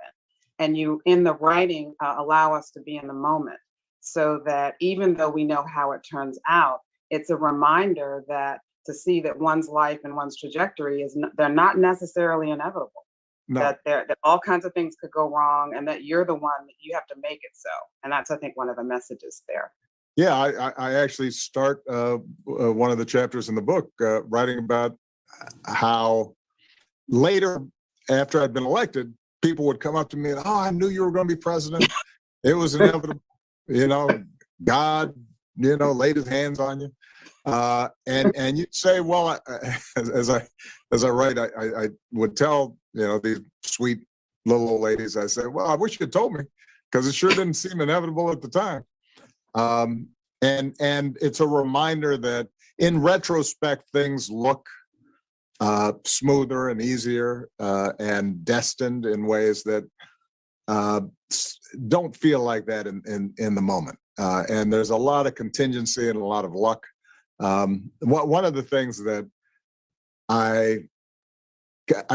And you, in the writing, allow us to be in the moment, so that even though we know how it turns out, it's a reminder that to see that one's life and one's trajectory they're not necessarily inevitable. No. That all kinds of things could go wrong, and that you're the one that you have to make it so. And that's, I think, one of the messages there. Yeah, I actually start one of the chapters in the book writing about how later, after I'd been elected, people would come up to me and, I knew you were going to be president. It was inevitable. God, laid his hands on you. And you'd say, well, as I write, I would tell, these sweet little old ladies, I said, well, I wish you'd told me, because it sure didn't seem inevitable at the time. And it's a reminder that in retrospect, things look smoother and easier and destined in ways that don't feel like that in the moment. And there's a lot of contingency and a lot of luck. One of the things that I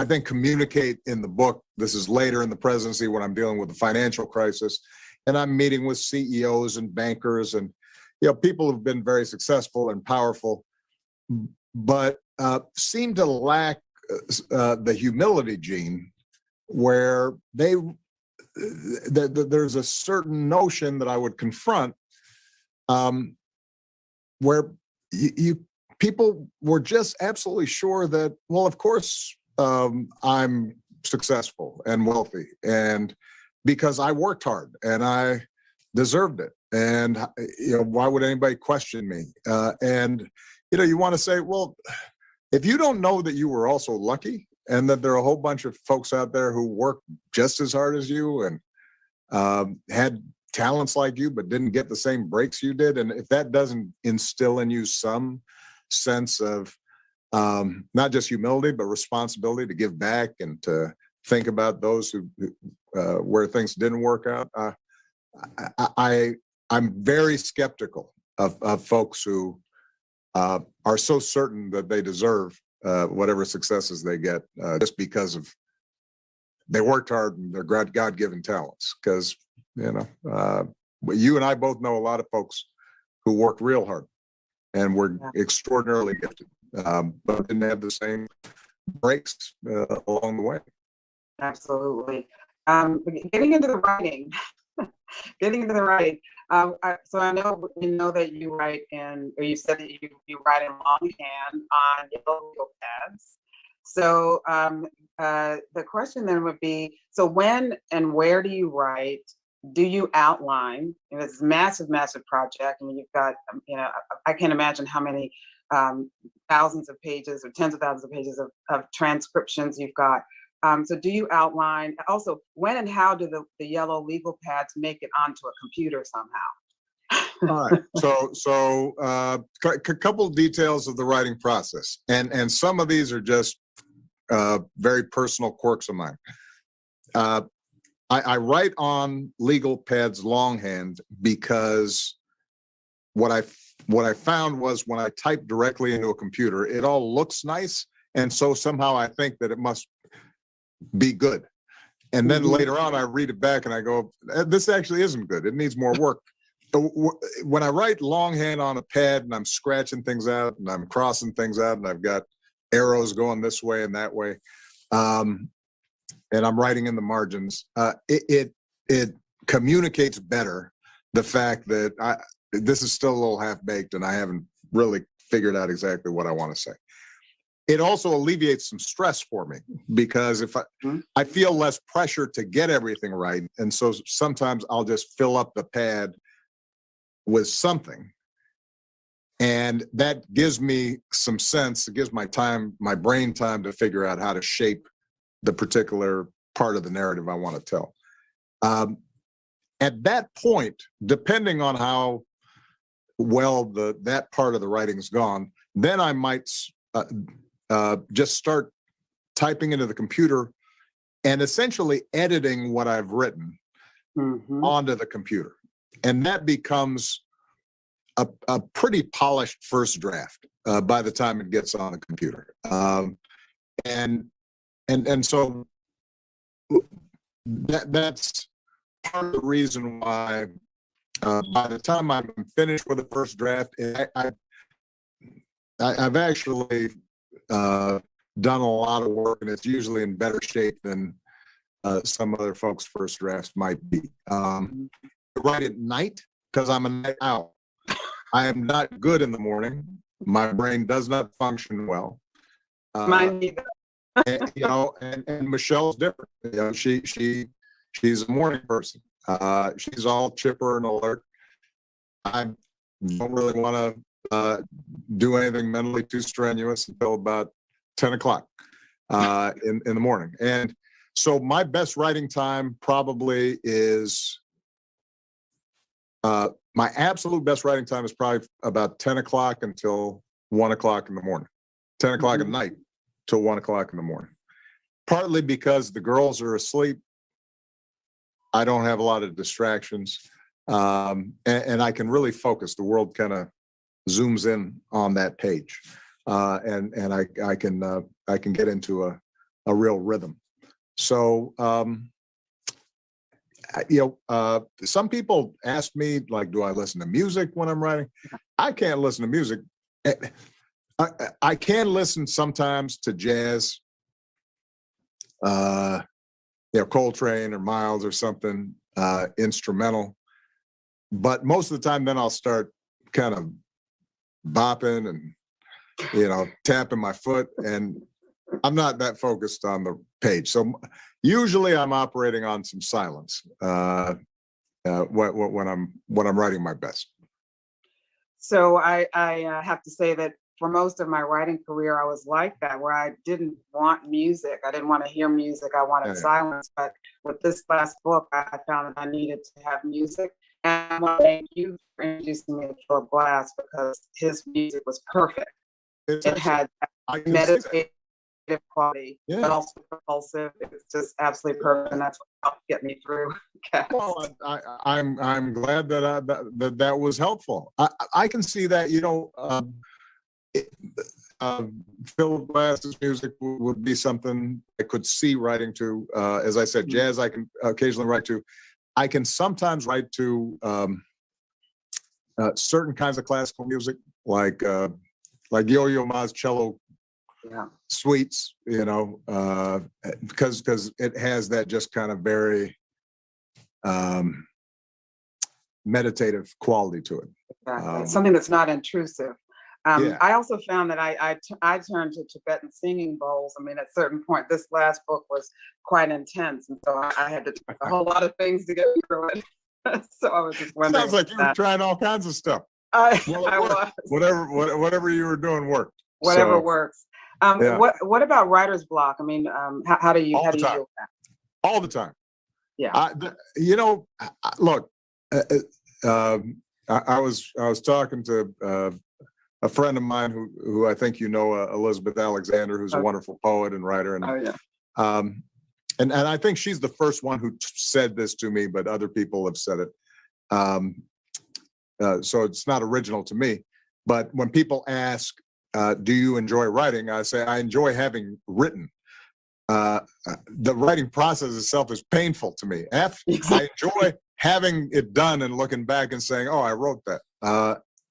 think communicate in the book, this is later in the presidency when I'm dealing with the financial crisis, and I'm meeting with CEOs and bankers and people who've been very successful and powerful, but seem to lack the humility gene, where there's a certain notion that I would confront, where people were just absolutely sure that, well, of course, I'm successful and wealthy, and because I worked hard and I deserved it, and why would anybody question me? And you want to say, well, if you don't know that you were also lucky, and that there are a whole bunch of folks out there who worked just as hard as you and had talents like you, but didn't get the same breaks you did, and if that doesn't instill in you some sense of not just humility, but responsibility to give back and to think about those who where things didn't work out, I'm very skeptical of folks who are so certain that they deserve whatever successes they get just because of they worked hard and their God-given talents. Because you and I both know a lot of folks who worked real hard and were extraordinarily gifted, but didn't have the same breaks along the way. Absolutely. Getting into the writing. So I know that you write or you said that you write in longhand on yellow legal pads. So the question then would be, so when and where do you write? Do you outline? It's a massive, massive project. I mean, you've got, I can't imagine how many thousands of pages or tens of thousands of pages of transcriptions you've got. So do you outline? Also, when and how do the yellow legal pads make it onto a computer somehow? All right. So a couple of details of the writing process, and some of these are just very personal quirks of mine. I write on legal pads longhand because what I found was when I type directly into a computer, it all looks nice, and so somehow I think that it must be good. And then Mhm. later on, I read it back and I go, this actually isn't good. It needs more work. When I write longhand on a pad and I'm scratching things out and I'm crossing things out and I've got arrows going this way and that way, and I'm writing in the margins, it communicates better the fact that this is still a little half-baked and I haven't really figured out exactly what I want to say. It also alleviates some stress for me because if I feel less pressure to get everything right. And so sometimes I'll just fill up the pad with something. And that gives me some sense. It gives my brain time to figure out how to shape the particular part of the narrative I want to tell. At that point, depending on how well that part of the writing's gone, then I might just start typing into the computer and essentially editing what I've written onto the computer. And that becomes a pretty polished first draft by the time it gets on the computer. And so that's part of the reason why by the time I'm finished with the first draft, I've actually done a lot of work, and it's usually in better shape than some other folks' first drafts might be. I write at night because I'm a night owl. I am not good in the morning. My brain does not function well. Mine neither. And Michelle's different. She's a morning person. She's all chipper and alert. I don't really want to do anything mentally too strenuous until about 10 o'clock in the morning. And so my best writing time probably is, my absolute best writing time is probably about 10 o'clock until 1 o'clock in the morning, 10 o'clock at night till 1 o'clock in the morning. Partly because the girls are asleep. I don't have a lot of distractions. And I can really focus. The world kind of zooms in on that page. And I can get into a real rhythm. So, some people ask me, like, do I listen to music when I'm writing? I can't listen to music. I can listen sometimes to jazz, Coltrane or Miles or something, instrumental. But most of the time, then I'll start kind of bopping and, tapping my foot, and I'm not that focused on the page. So usually I'm operating on some silence when I'm writing my best. So I have to say that for most of my writing career, I was like that, where I didn't want music. I didn't want to hear music. I wanted silence. But with this last book, I found that I needed to have music. And I want to thank you for introducing me to Philip Glass, because his music was perfect. It had meditative quality, but also propulsive. It's just absolutely perfect, and that's what helped get me through. Well, I'm glad that that was helpful. I can see that. Philip Glass's music would be something I could see writing to. As I said, jazz I can occasionally write to. I can sometimes write to certain kinds of classical music, like Yo-Yo Ma's cello suites, because it has that just kind of very meditative quality to it. Something that's not intrusive. I also found that I turned to Tibetan singing bowls. I mean, at a certain point, this last book was quite intense, and so I had to do a whole lot of things to get through it. So I was just wondering. Sounds like you were trying all kinds of stuff. I was. Whatever you were doing worked. Whatever works. What about writer's block? I mean, how do you deal with that? All the time. Yeah. Look, I was talking to a friend of mine who I think Elizabeth Alexander, who's a wonderful poet and writer, and and I think she's the first one who said this to me, but other people have said it. So it's not original to me. But when people ask, do you enjoy writing? I say, I enjoy having written. the writing process itself is painful to me. I enjoy having it done and looking back and saying, "Oh, I wrote that."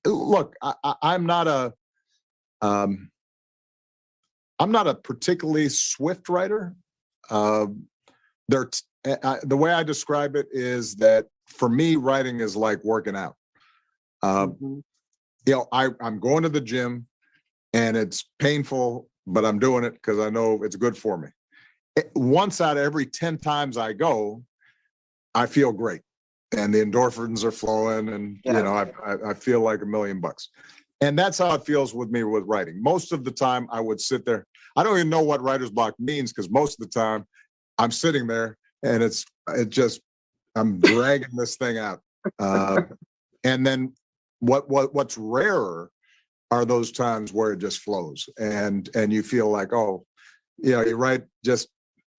Look, I'm not a particularly swift writer. The way I describe it is that for me, writing is like working out. You know, I'm going to the gym, and it's painful, but I'm doing it because I know it's good for me. Once out of every 10 times I go, I feel great, and the endorphins are flowing, and you know, I feel like $1,000,000. And that's how it feels with me with writing. Most of the time, I would sit there. I don't even know what writer's block means, because most of the time, I'm sitting there, and I'm dragging this thing out. And then what's rarer are those times where it just flows, and you feel like, oh, you know, you write just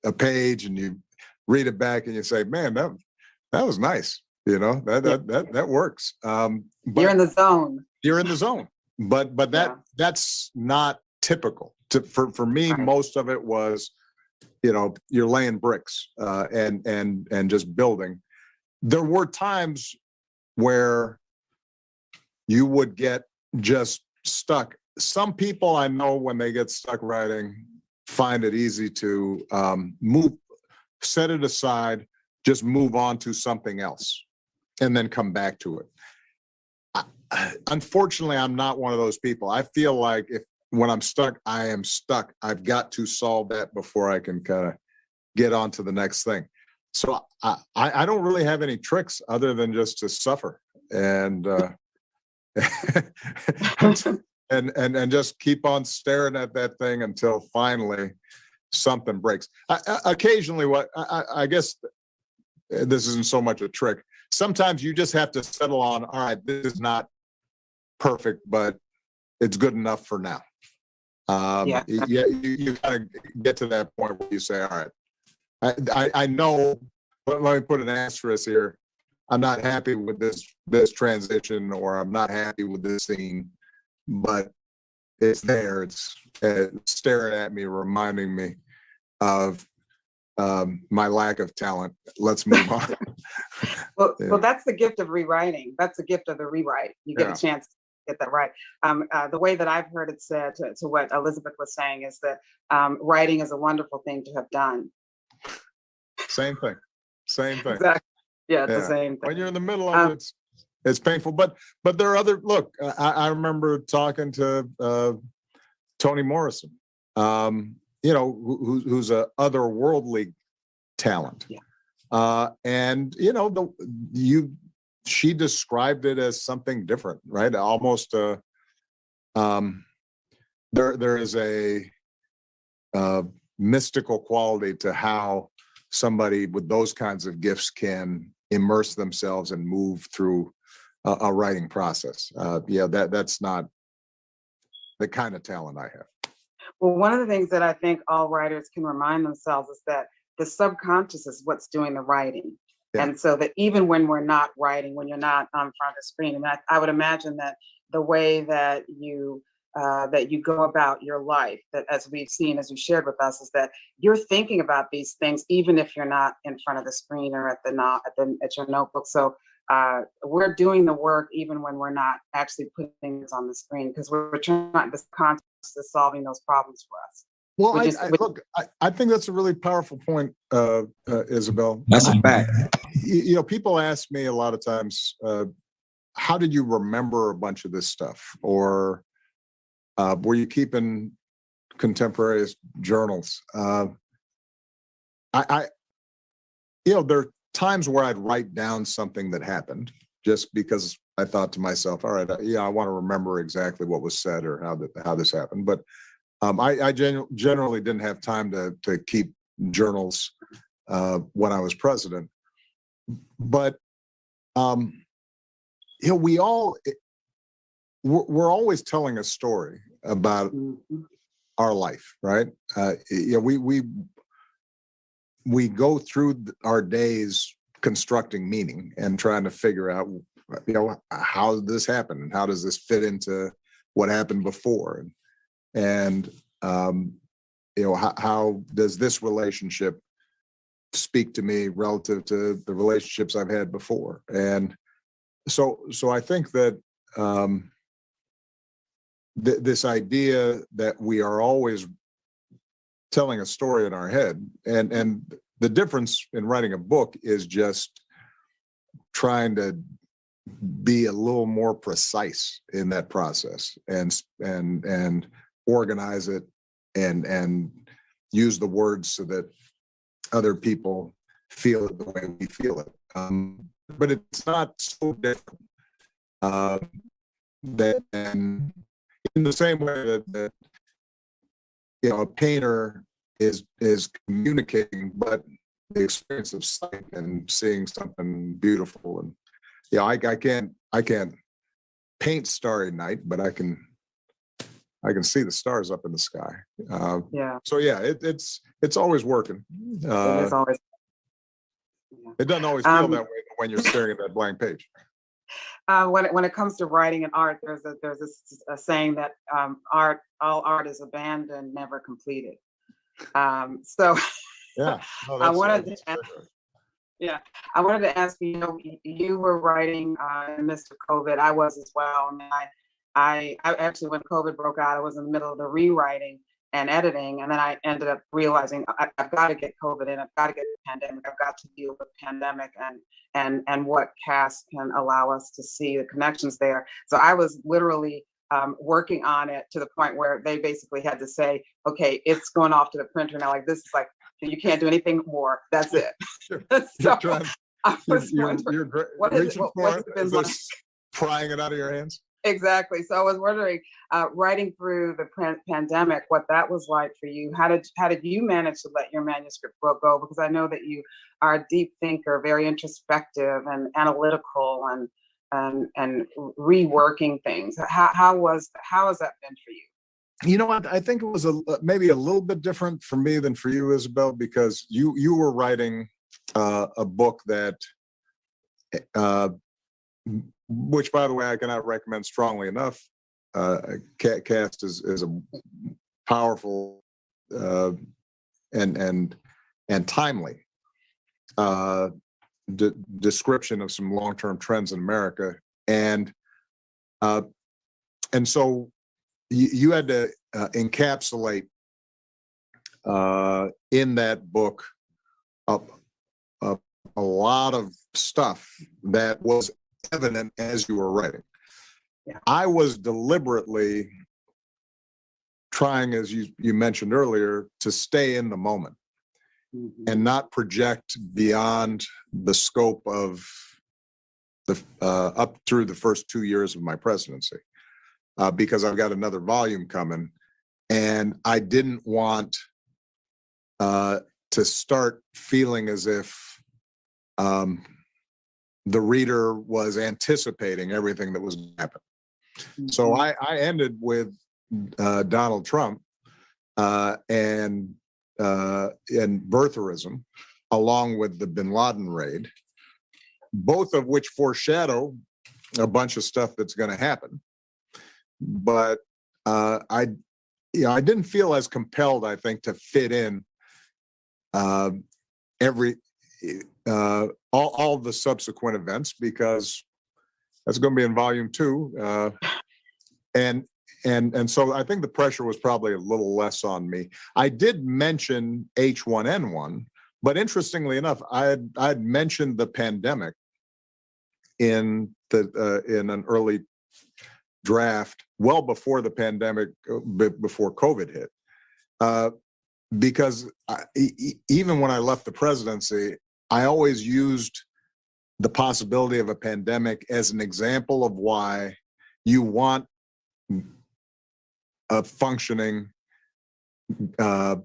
a page and you read it back and you say, man, that was nice. You know, that works. But you're in the zone. You're in the zone. But that's not typical. For me, most of it was, you know, you're laying bricks and just building. There were times where you would get just stuck. Some people I know, when they get stuck writing, find it easy to set it aside, just move on to something else, and then come back to it. Unfortunately, I'm not one of those people. I feel like when I'm stuck, I am stuck. I've got to solve that before I can kind of get on to the next thing. So I don't really have any tricks other than just to suffer and and just keep on staring at that thing until finally something breaks. Occasionally, I guess this isn't so much a trick. Sometimes you just have to settle on, all right, this is not perfect, but it's good enough for now. You kind of get to that point where you say, all right, I know, let me put an asterisk here. I'm not happy with this transition, or I'm not happy with this scene, but it's there. It's staring at me, reminding me of my lack of talent. Let's move on. Well, that's the gift of rewriting. That's the gift of the rewrite. You get a chance to get that right. The way that I've heard it said to what Elizabeth was saying is that writing is a wonderful thing to have done. Same thing. Exactly. Yeah, it's the same thing. When you're in the middle of it, it's painful. But there are other, look, I remember talking to Toni Morrison, you know, who's a otherworldly talent. And you know, she described it as something different, right? Almost there is a mystical quality to how somebody with those kinds of gifts can immerse themselves and move through a writing process. That's not the kind of talent I have. Well, one of the things that I think all writers can remind themselves is that the subconscious is what's doing the writing. And so that even when we're not writing, when you're not on front of the screen, and I would imagine that the way that you go about your life, that as we've seen, as you shared with us, is that you're thinking about these things even if you're not in front of the screen or at your notebook. So we're doing the work even when we're not actually putting things on the screen, because we're trying, this conscious is solving those problems for us. Well, I think that's a really powerful point, Isabel. That's a fact. You know, people ask me a lot of times, how did you remember a bunch of this stuff? Or were you keeping contemporary journals? You know, there are times where I'd write down something that happened just because I thought to myself, all right, I want to remember exactly what was said or how this happened. But I generally didn't have time to keep journals when I was president. But you know, we're always telling a story about our life, right? You know, we go through our days constructing meaning and trying to figure out, you know, how did this happen and how does this fit into what happened before? And how does this relationship speak to me relative to the relationships I've had before? And so I think that this idea that we are always telling a story in our head, and the difference in writing a book is just trying to be a little more precise in that process and organize it and use the words so that other people feel it the way we feel it. But it's not so different than in the same way that a painter is communicating, but the experience of sight and seeing something beautiful. And I can't paint Starry Night, but I can see the stars up in the sky. So yeah, it's always working. It is always. It doesn't always feel that way when you're staring at that blank page. When it comes to writing and art, there's a saying that all art is abandoned, never completed. So yeah, I wanted to ask you. You were writing in the midst of COVID. I was as well. And I actually, when COVID broke out, I was in the middle of the rewriting and editing, and then I ended up realizing I've got to get COVID in. I've got to get the pandemic. I've got to deal with the pandemic and what cast can allow us to see the connections there. So I was literally working on it to the point where they basically had to say, okay, it's going off to the printer now. Like, this is like, you can't do anything more. That's it. So I was wondering, what has it been like? Prying it out of your hands? Exactly. So I was wondering, writing through the pandemic, what that was like for you. How did you manage to let your manuscript go? Because I know that you are a deep thinker, very introspective and analytical, and reworking things. How has that been for you? You know what? I think it was maybe a little bit different for me than for you, Isabel, because you were writing a book that, which, by the way, I cannot recommend strongly enough. Cast is a powerful and timely description of some long-term trends in America, and so you had to encapsulate in that book a lot of stuff that was evident as you were writing. Yeah. I was deliberately trying, as you mentioned earlier, to stay in the moment and not project beyond the scope of the up through the first 2 years of my presidency, because I've got another volume coming, and I didn't want to start feeling as if the reader was anticipating everything that was going to happen. So I ended with Donald Trump and birtherism, along with the Bin Laden raid, both of which foreshadow a bunch of stuff that's going to happen. But I didn't feel as compelled, I think, to fit in all the subsequent events, because that's going to be in volume 2, and so I think the pressure was probably a little less on me. I did mention H1N1, but interestingly enough, I'd mentioned the pandemic in an early draft, well before the pandemic, before COVID hit, because even when I left the presidency, I always used the possibility of a pandemic as an example of why you want a functioning, a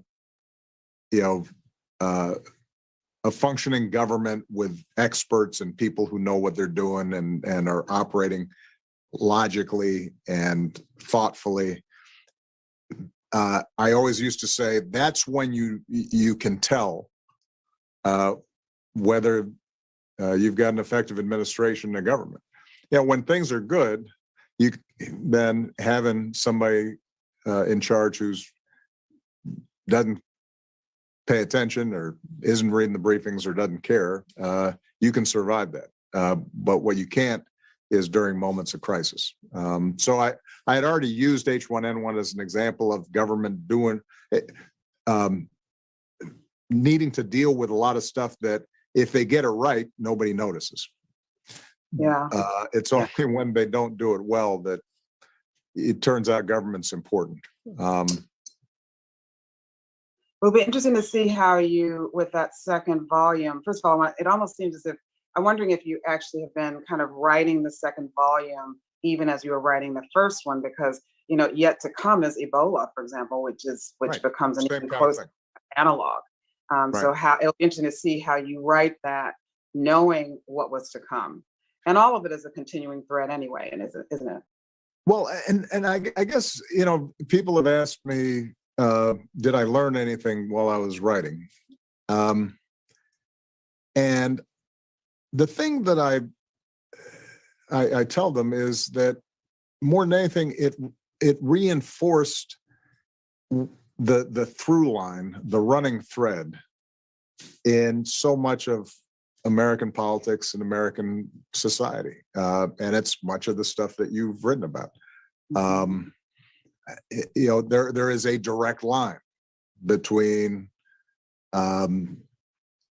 functioning government with experts and people who know what they're doing and are operating logically and thoughtfully. I always used to say that's when you can tell whether you've got an effective administration and a government. When things are good, then having somebody in charge who's doesn't pay attention or isn't reading the briefings or doesn't care, you can survive that. But what you can't is during moments of crisis. So I had already used H1N1 as an example of government doing, needing to deal with a lot of stuff that if they get it right, nobody notices. Yeah. It's only when they don't do it well that it turns out government's important. It'll be interesting to see how you, with that second volume, first of all, it almost seems as if, I'm wondering if you actually have been kind of writing the second volume, even as you were writing the first one, because, you know, yet to come is Ebola, for example, which Right. becomes an Same even kind of closer thing. analog. So it'll be interesting to see how you write that, knowing what was to come. And all of it is a continuing thread anyway, and isn't it? Well, and I guess, you know, people have asked me, did I learn anything while I was writing? And the thing that I tell them is that more than anything, it reinforced the through line, the running thread in so much of American politics and American society. And it's much of the stuff that you've written about. You know, there is a direct line between, you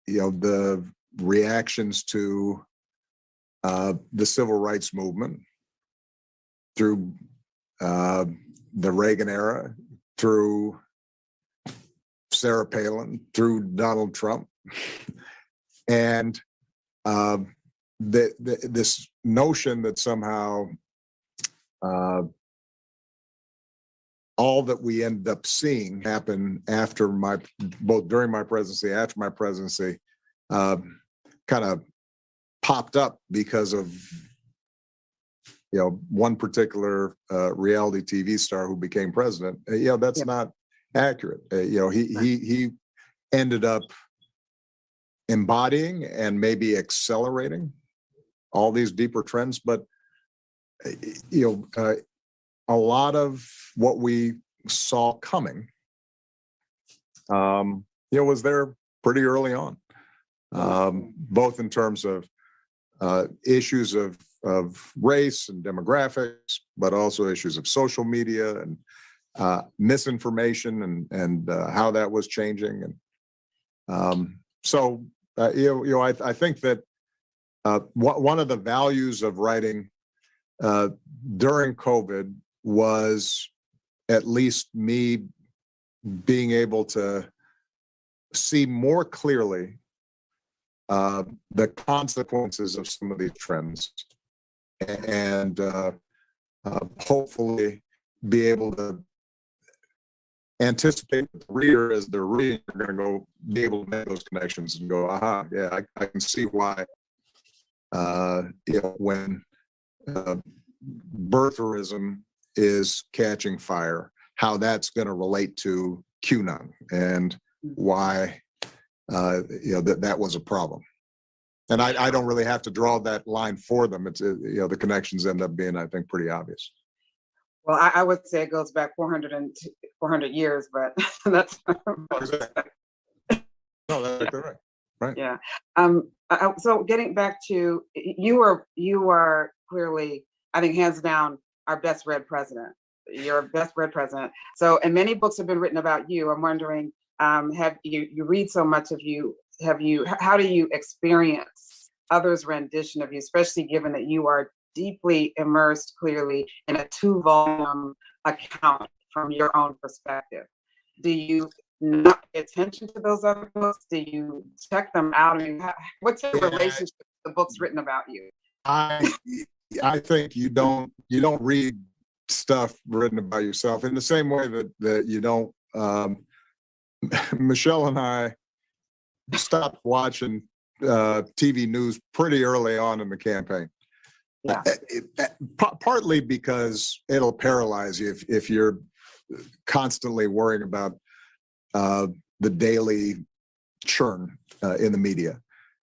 know, the reactions to the civil rights movement through the Reagan era, through Sarah Palin, through Donald Trump, and this notion that somehow all that we end up seeing happen after both during my presidency, after my presidency, kind of popped up because of, you know, one particular reality TV star who became president. You know, that's not accurate. You know, he ended up embodying and maybe accelerating all these deeper trends, but you know, a lot of what we saw coming, you know, was there pretty early on, both in terms of issues of race and demographics, but also issues of social media and misinformation and how that was changing. And so, you know, I think that one of the values of writing during COVID was at least me being able to see more clearly the consequences of some of these trends, and hopefully be able to anticipate the reader as they're reading, they're going to go be able to make those connections and go, aha, yeah, I can see why, you know, when birtherism is catching fire, how that's going to relate to QAnon and why, you know, that was a problem. And I don't really have to draw that line for them. It's, you know, the connections end up being, I think, pretty obvious. Well, I would say it goes back 400 years, but that's exactly. No, that's exactly right. Right. Yeah. So getting back to you are clearly, I think, hands down, our best read president. You're best read president. So, and many books have been written about you. I'm wondering, have you read so much of you? How do you experience others' rendition of you, especially given that you are deeply immersed, clearly, in a 2-volume account from your own perspective? Do you not pay attention to those other books? Do you check them out? I mean, what's your relationship with the books written about you? I think you don't read stuff written about yourself in the same way that you don't. Michelle and I stopped watching TV news pretty early on in the campaign. Yeah. Partly because it'll paralyze you if you're constantly worrying about the daily churn in the media.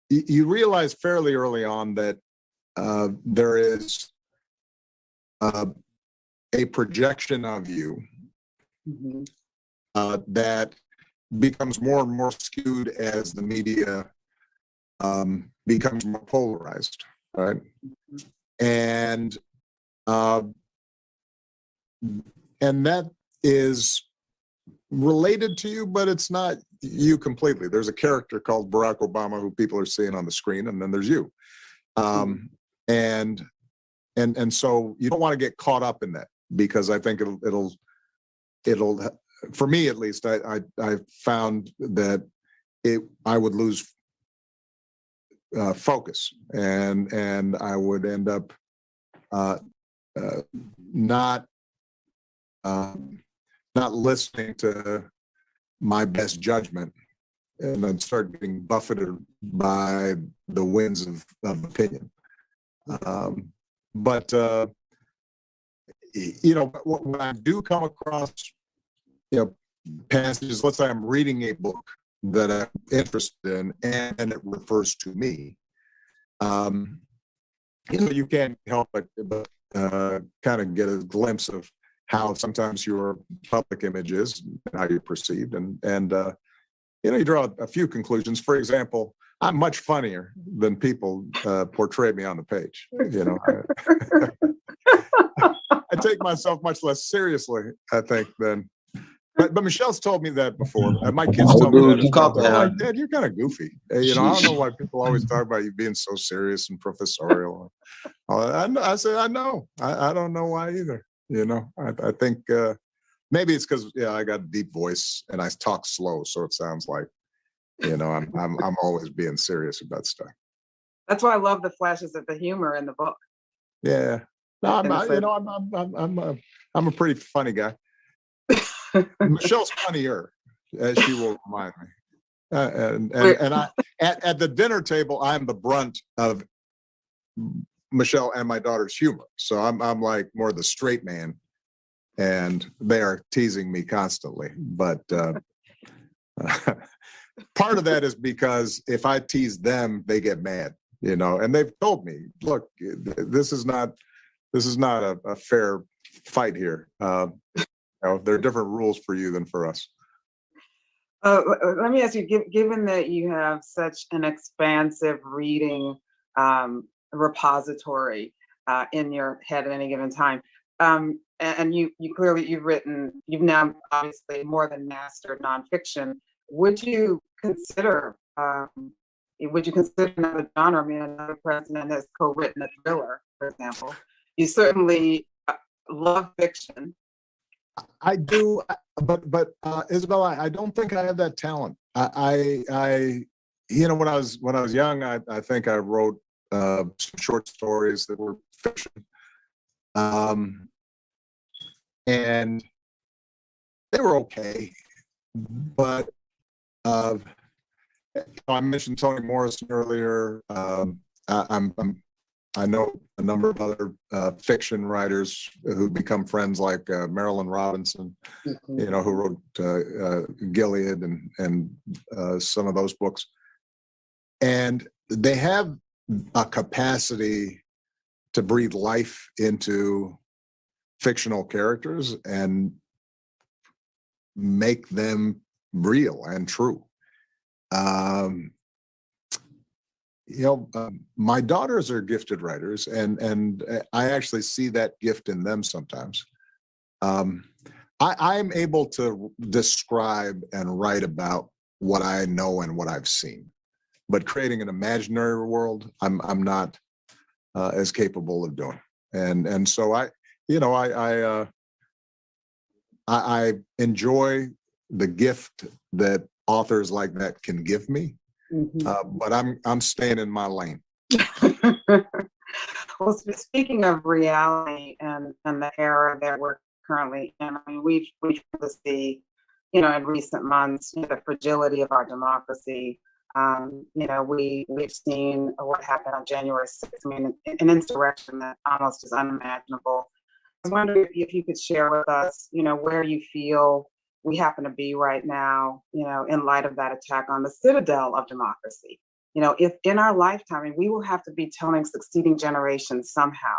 You realize fairly early on that there is a projection of you that becomes more and more skewed as the media becomes more polarized, right? And that is related to you, but it's not you completely. There's a character called Barack Obama who people are seeing on the screen, and then there's you. And so you don't want to get caught up in that, because I think it'll for me at least, I found that I would lose focus, and I would end up not listening to my best judgment, and then start getting buffeted by the winds of opinion. But when I do come across passages, let's say I'm reading a book that I'm interested in and it refers to me, you can't help but kind of get a glimpse of how sometimes your public image is and how you're perceived, and you draw a few conclusions. For example, I'm much funnier than people portray me on the page. I take myself much less seriously, I think, than. But Michelle's told me that before. My kids tell me that as well. They're like, Dad, you're kind of goofy. I don't know why people always talk about you being so serious and professorial. I said, I know. I don't know why either. I think maybe it's because I got a deep voice and I talk slow, so it sounds like I'm always being serious about stuff. That's why I love the flashes of the humor in the book. Yeah, no, I'm a pretty funny guy. Michelle's funnier, as she will remind me. And I at the dinner table, I'm the brunt of Michelle and my daughter's humor. So I'm like more the straight man, and they are teasing me constantly. But part of that is because if I tease them, they get mad, and they've told me, look, this is not a fair fight here. There are different rules for you than for us. Let me ask you, given that you have such an expansive reading repository in your head at any given time, and you clearly you've now obviously more than mastered nonfiction. Would you consider another genre? I mean, another president has co-written a thriller, for example. You certainly love fiction. I do, but Isabella, I don't think I have that talent. When I was young, I think I wrote some short stories that were fiction, and they were okay. But I mentioned Toni Morrison earlier. I know a number of other fiction writers who become friends, like Marilyn Robinson, who wrote Gilead and some of those books. And they have a capacity to breathe life into fictional characters and make them real and true. My daughters are gifted writers, and I actually see that gift in them sometimes. I'm able to describe and write about what I know and what I've seen, but creating an imaginary world, I'm not as capable of doing. And so I enjoy the gift that authors like that can give me. But I'm staying in my lane. Well, speaking of reality and the era that we're currently in, I mean, we've see, in recent months, the fragility of our democracy. We've seen what happened on January 6th. I mean, an insurrection that almost is unimaginable. I was wondering if you could share with us, where you feel we happen to be right now, in light of that attack on the citadel of democracy. If in our lifetime, and we will have to be telling succeeding generations somehow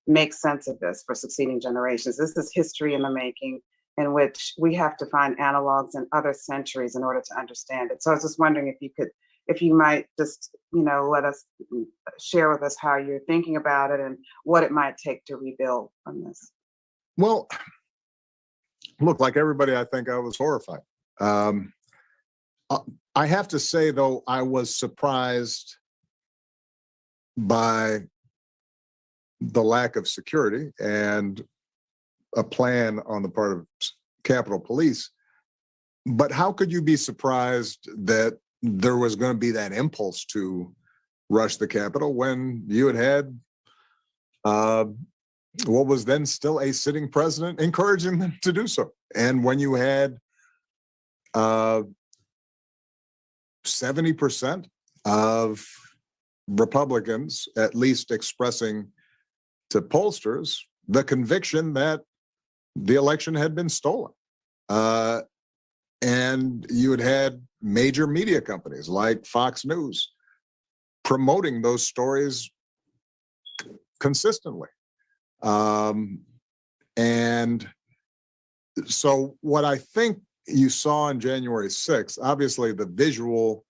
make sense of this for succeeding generations. This is history in the making. in which we have to find analogs in other centuries in order to understand it. So I was just wondering if you might just, let us share with us how you're thinking about it and what it might take to rebuild from this. Well, look, like everybody, I think I was horrified. I have to say, though, I was surprised by the lack of security and a plan on the part of Capitol Police. But how could you be surprised that there was going to be that impulse to rush the Capitol when you had what was then still a sitting president encouraging them to do so? And when you had 70% of Republicans at least expressing to pollsters the conviction that the election had been stolen. And you had major media companies like Fox News promoting those stories consistently. And so what I think you saw on January 6th, obviously the visual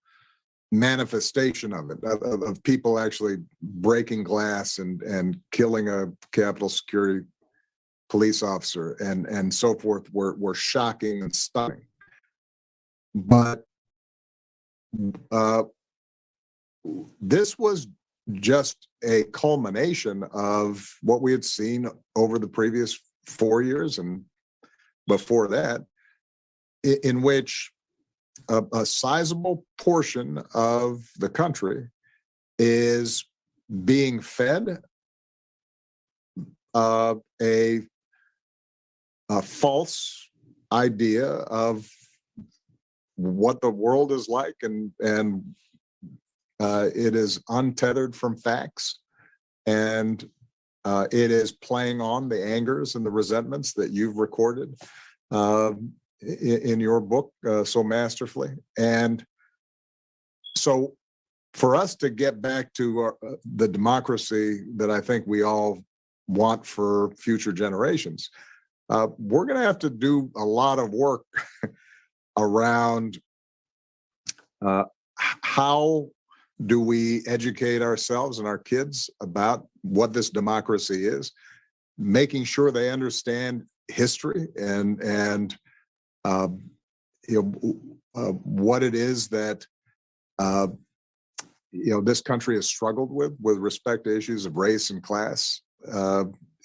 manifestation of it, of people actually breaking glass and killing a Capitol security police officer and so forth, were shocking and stunning. But this was just a culmination of what we had seen over the previous 4 years and before that, in which a sizable portion of the country is being fed a false idea of what the world is like, and it is untethered from facts, and it is playing on the angers and the resentments that you've recorded in your book so masterfully. And so for us to get back to the democracy that I think we all want for future generations, we're going to have to do a lot of work around how do we educate ourselves and our kids about what this democracy is, making sure they understand history and what it is that this country has struggled with respect to issues of race and class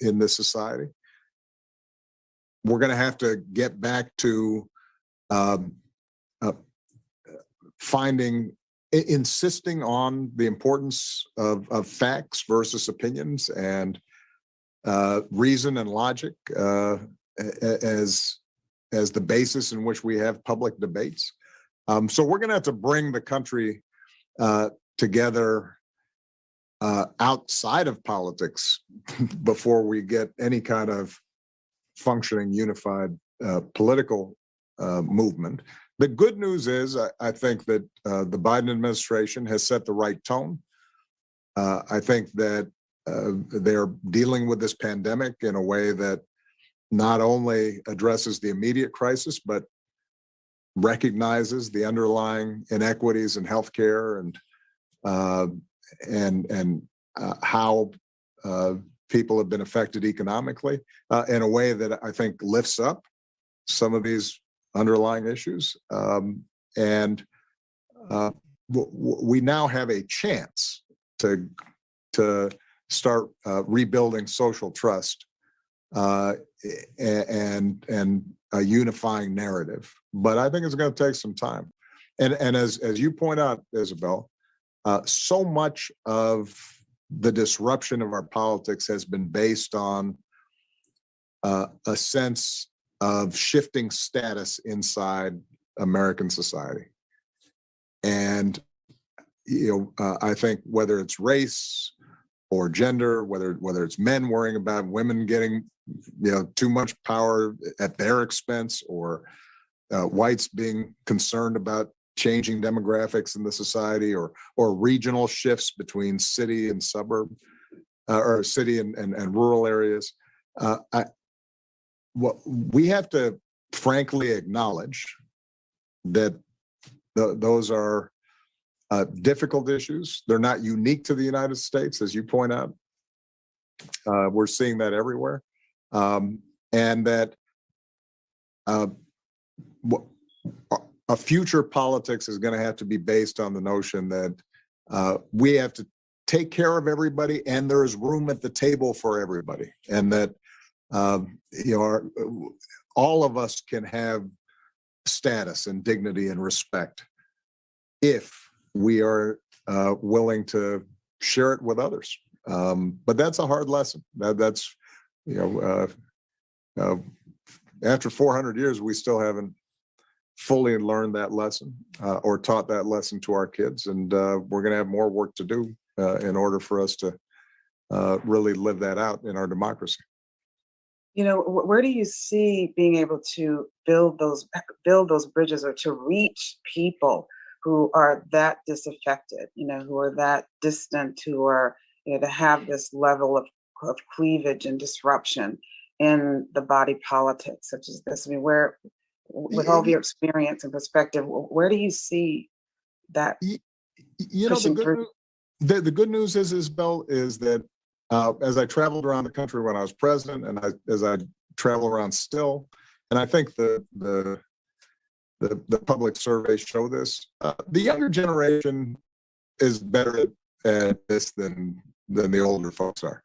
in this society. We're going to have to get back to insisting on the importance of facts versus opinions and reason and logic as the basis in which we have public debates. So we're going to have to bring the country together outside of politics before we get any kind of functioning, unified political movement. The good news is, I think that the Biden administration has set the right tone. I think that they're dealing with this pandemic in a way that not only addresses the immediate crisis, but recognizes the underlying inequities in healthcare and how people have been affected economically in a way that I think lifts up some of these underlying issues. And we now have a chance to start rebuilding social trust and a unifying narrative. But I think it's going to take some time. And as you point out, Isabel, so much of the disruption of our politics has been based on a sense of shifting status inside American society. And I think whether it's race or gender, whether it's men worrying about women getting too much power at their expense, or whites being concerned about changing demographics in the society, or regional shifts between city and suburb, or city and rural areas. What we have to frankly acknowledge that those are difficult issues. They're not unique to the United States, as you point out. We're seeing that everywhere. And that a future politics is going to have to be based on the notion that we have to take care of everybody and there's room at the table for everybody. And that, all of us can have status and dignity and respect if we are willing to share it with others. But that's a hard lesson. That's after 400 years, we still haven't fully learned that lesson or taught that lesson to our kids. And we're going to have more work to do in order for us to really live that out in our democracy. Where do you see being able to build those bridges or to reach people who are that disaffected, who are that distant, who are, to have this level of cleavage and disruption in the body politic such as this? I mean, where, with all of your experience and perspective, where do you see that? The good news is, Isabel, is that as I traveled around the country when I was president, and as I travel around still, and I think the public surveys show this, the younger generation is better at this than the older folks are.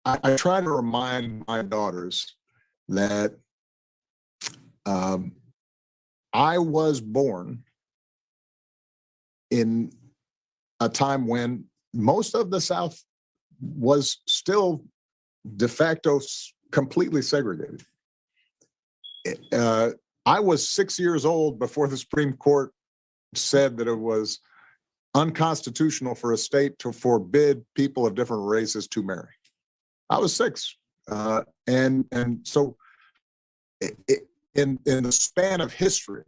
I try to remind my daughters that I was born in a time when most of the South was still de facto completely segregated. I was 6 years old before the Supreme Court said that it was unconstitutional for a state to forbid people of different races to marry. I was 6. And so in the span of history,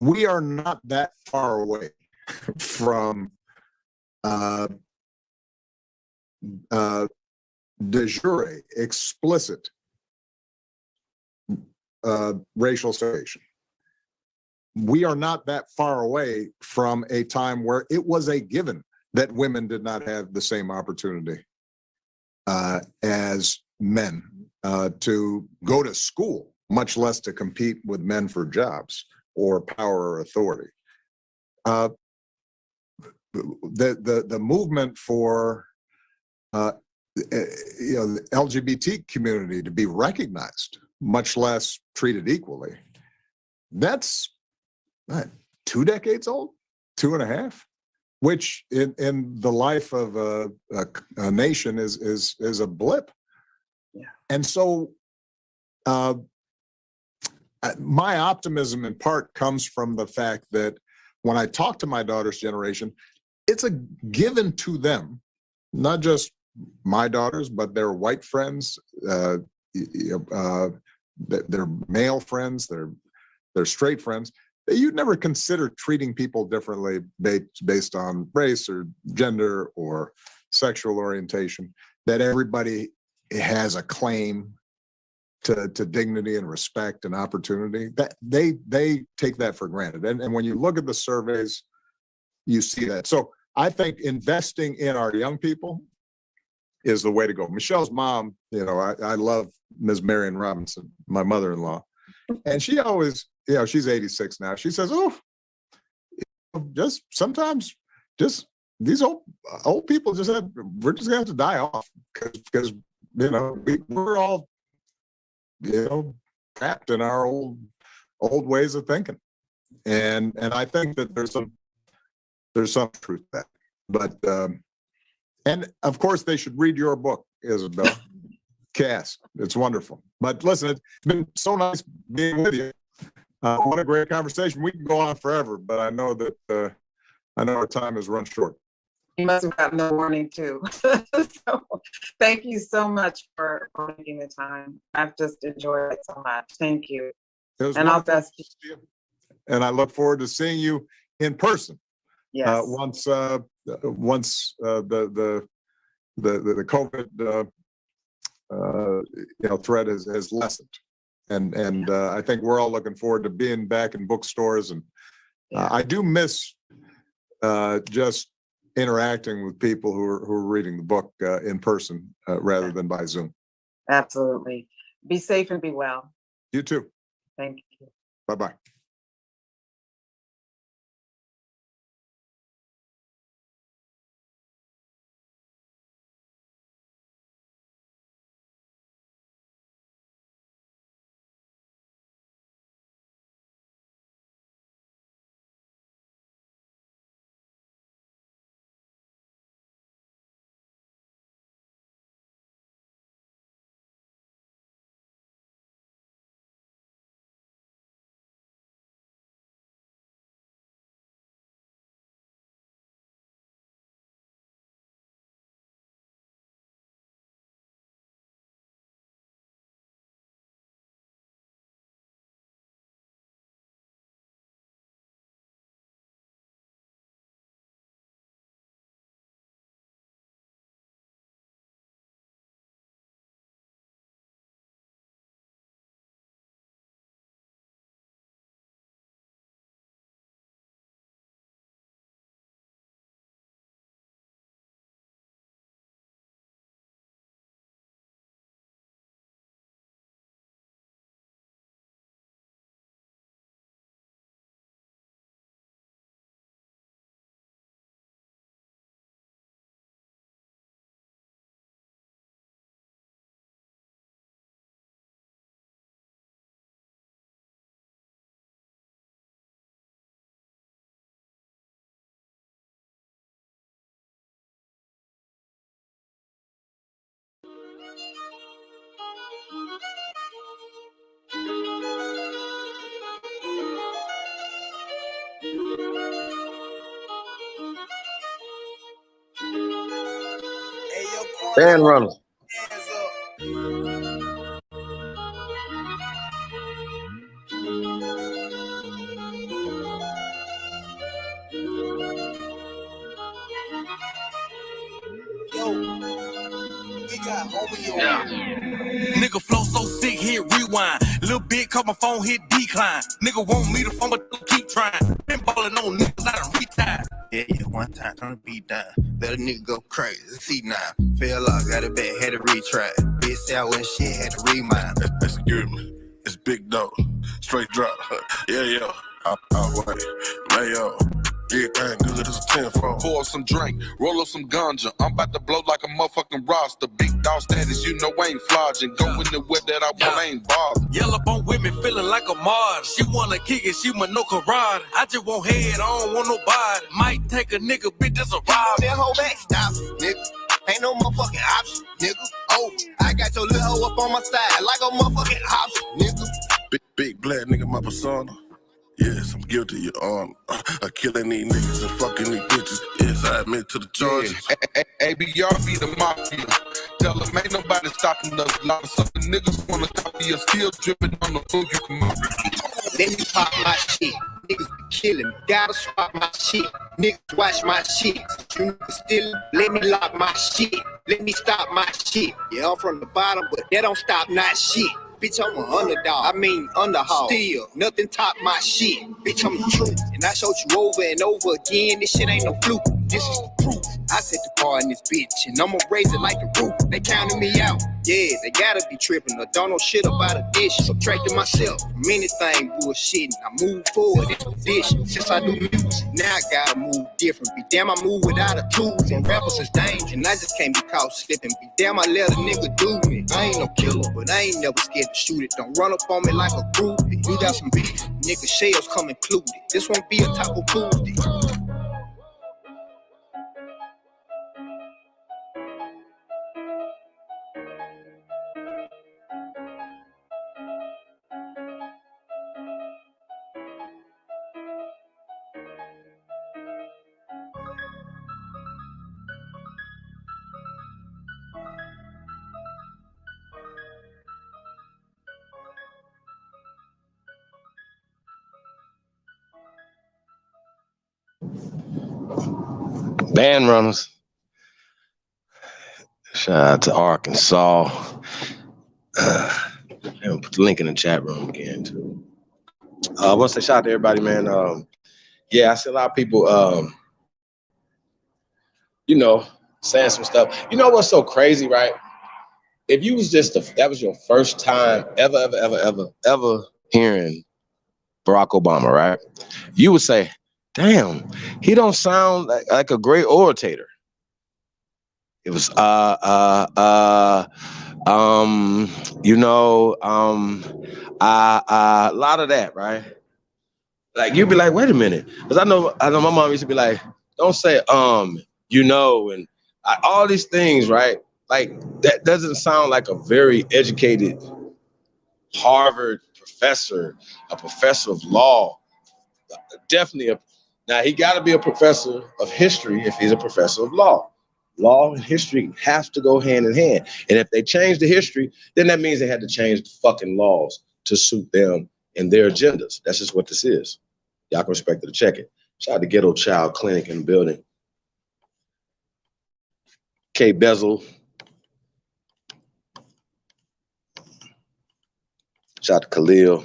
we are not that far away from de jure, explicit racial segregation. We are not that far away from a time where it was a given that women did not have the same opportunity as men to go to school, much less to compete with men for jobs or power or authority. The movement for the LGBT community to be recognized, much less treated equally, that's 2 decades old, 2.5, which in the life of a nation is a blip. Yeah. And so my optimism in part comes from the fact that when I talk to my daughter's generation, it's a given to them, not just my daughters, but their white friends, their male friends, their straight friends. You'd never consider treating people differently based on race or gender or sexual orientation, that everybody has a claim to dignity and respect and opportunity. That they take that for granted. And when you look at the surveys, you see that. So I think investing in our young people is the way to go. Michelle's mom, I love Ms. Marion Robinson, my mother-in-law. And she always, she's 86 now. She says, just sometimes these old people we're just gonna have to die off because we're all, trapped in our old ways of thinking. And I think that there's some truth to that. But and of course they should read your book, Isabel. Cass, it's wonderful. But listen, it's been so nice being with you. What a great conversation. We can go on forever, but I know that our time has run short. You must have gotten the warning too. So thank you so much for making the time. I've just enjoyed it so much. Thank you. And I'll best you. And I look forward to seeing you in person. Yes. Once the COVID threat has lessened. And I think we're all looking forward to being back in bookstores. And I do miss just interacting with people who are reading the book in person rather than by Zoom. Absolutely. Be safe and be well. You too. Thank you. Bye-bye. Band runners. Nigga flow so sick, hit rewind. Little bit, call my phone, hit decline. Nigga want me to phone, but keep trying. Been ballin' on niggas, I done retired. Yeah, one time, turn the beat down. Let a nigga go crazy, see now. Fell off, got it back, had to retry. Bitch out when shit, had to remind. Excuse me, it's big dope, straight drop. Yeah. I'll wait, lay up. Everything good as a 10-4. Pour some drink, roll up some ganja. I'm about to blow like a motherfucking roster. Big dog status, you know I ain't flogging. Go in the whip that I want, I ain't bothered. Yellow bone with me, feeling like a mod. She wanna kick it, she want no karate. I just want head, I don't want nobody. Might take a nigga, bitch, that's a ride. That whole back stop, nigga. Ain't no motherfucking option, nigga. Oh, I got your little hoe up on my side like a motherfucking option, nigga. Big black nigga, my persona. Yes, I'm guilty, Your Honor. Of killing these niggas and fucking these bitches. Yes, I admit to the charges. ABR be the mafia. Tell them ain't nobody stopping us. A lot of sucker niggas wanna copy us. Still dripping on the food, you can Let me pop my shit. Niggas be killing me. Gotta swap my shit. Niggas watch my shit. You niggas still let me lock my shit. Let me stop my shit. Yeah, I'm from the bottom, but that don't stop not shit. Bitch, I'm an underdog. I mean, underhog. Still, nothing top my shit. Bitch, I'm the truth. And I showed you over and over again. This shit ain't no fluke. This is the proof. I set the bar in this bitch, and I'ma raise it like the roof. They counting me out. Yeah, they gotta be tripping. I don't know shit about a dish. Subtracting myself from anything bullshitting. I move forward into position. Since I do music, now I gotta move different. Be damn, I move without a tools. And rappers is dangerous, and I just can't be caught slipping. Be damn, I let a nigga do me. I ain't no killer, but I ain't never scared to shoot it. Don't run up on me like a groupie. We got some beef, nigga shells come included. This won't be a Taco Tuesday. Band runners. Shout out to Arkansas. And put the link in the chat room again too. I want to say shout out to everybody, man. Yeah, I see a lot of people, you know, saying some stuff. You know what's so crazy, right? If you was that was your first time ever hearing Barack Obama, right? You would say, damn, he don't sound like a great orator. It was you know, a lot of that, right? Like you'd be like, wait a minute, because I know my mom used to be like, don't say you know, and all these things, right? Like that doesn't sound like a very educated Harvard professor, a professor of law. Definitely now he got to be a professor of history if he's a professor of law. Law and history have to go hand in hand. And if they change the history, then that means they had to change the fucking laws to suit them and their agendas. That's just what this is. Y'all can respect it to check it. Shout out to Ghetto Child Clinic in the building. K Bezel. Shout out to Khalil.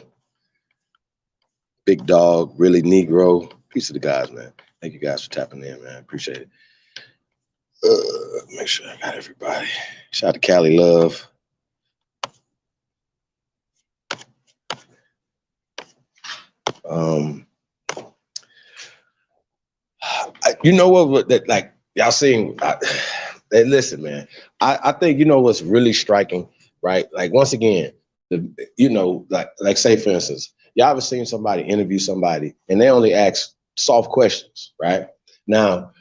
Big Dog, Really Negro. Peace to the guys, man. Thank you guys for tapping in, man. Appreciate it. Make sure I got everybody. Shout out to Cali Love. You know what? That like y'all seeing? Hey, listen, man. I think you know what's really striking, right? Like once again, you know, like say for instance, y'all ever seen somebody interview somebody and they only ask soft questions, right? Now,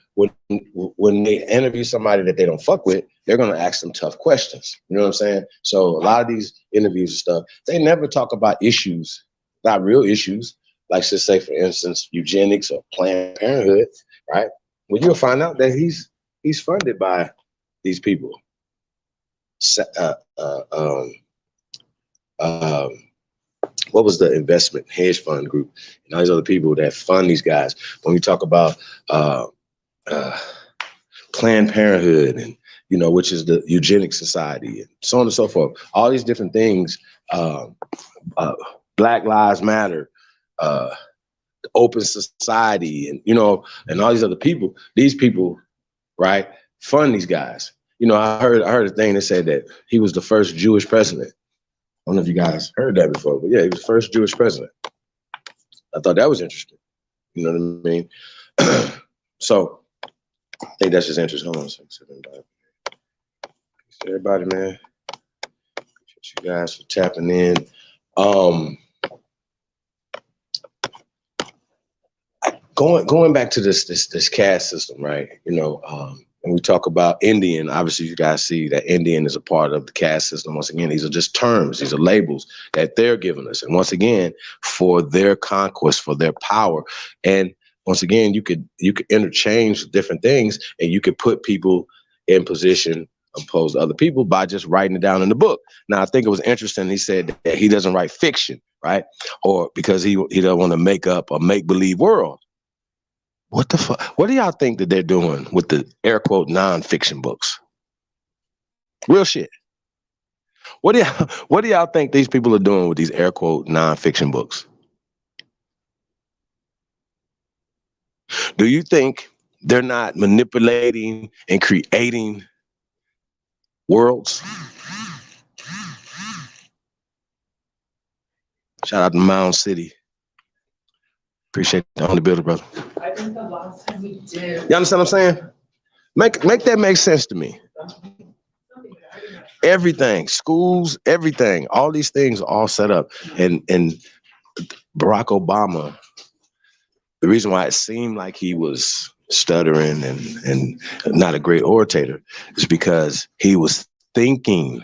when they interview somebody that they don't fuck with, they're gonna ask them tough questions. You know what I'm saying? So a lot of these interviews and stuff, they never talk about issues, not real issues, like just say for instance, eugenics or Planned Parenthood, right? Well, you'll find out that he's funded by these people. What was the investment hedge fund group and all these other people that fund these guys? When we talk about Planned Parenthood and you know, which is the Eugenics Society and so on and so forth, all these different things, Black Lives Matter, Open Society, and you know, and all these other people, these people, right, fund these guys. You know, I heard a thing that said that he was the first Jewish president. I don't know if you guys heard that before, but yeah, he was the first Jewish president. I thought that was interesting. You know what I mean? So I think that's just interesting. Hold on a second. Everybody, man. Appreciate you guys for tapping in. Going back to this caste system, right? You know, when we talk about Indian, obviously you guys see that Indian is a part of the caste system. Once again, these are just terms, these are labels that they're giving us. And once again, for their conquest, for their power. And once again, you could interchange different things and you could put people in position opposed to other people by just writing it down in the book. Now, I think it was interesting. He said that he doesn't write fiction, right? Or because he doesn't want to make up a make-believe world. What the fuck? What do y'all think that they're doing with the air quote nonfiction books? Real shit. What do y'all think these people are doing with these air quote nonfiction books? Do you think they're not manipulating and creating worlds? Shout out to Mound City. Appreciate the only builder, brother. I think the last time we did. You understand what I'm saying? Make that make sense to me. Everything, schools, everything, all these things are all set up. And Barack Obama, the reason why it seemed like he was stuttering and not a great orator is because he was thinking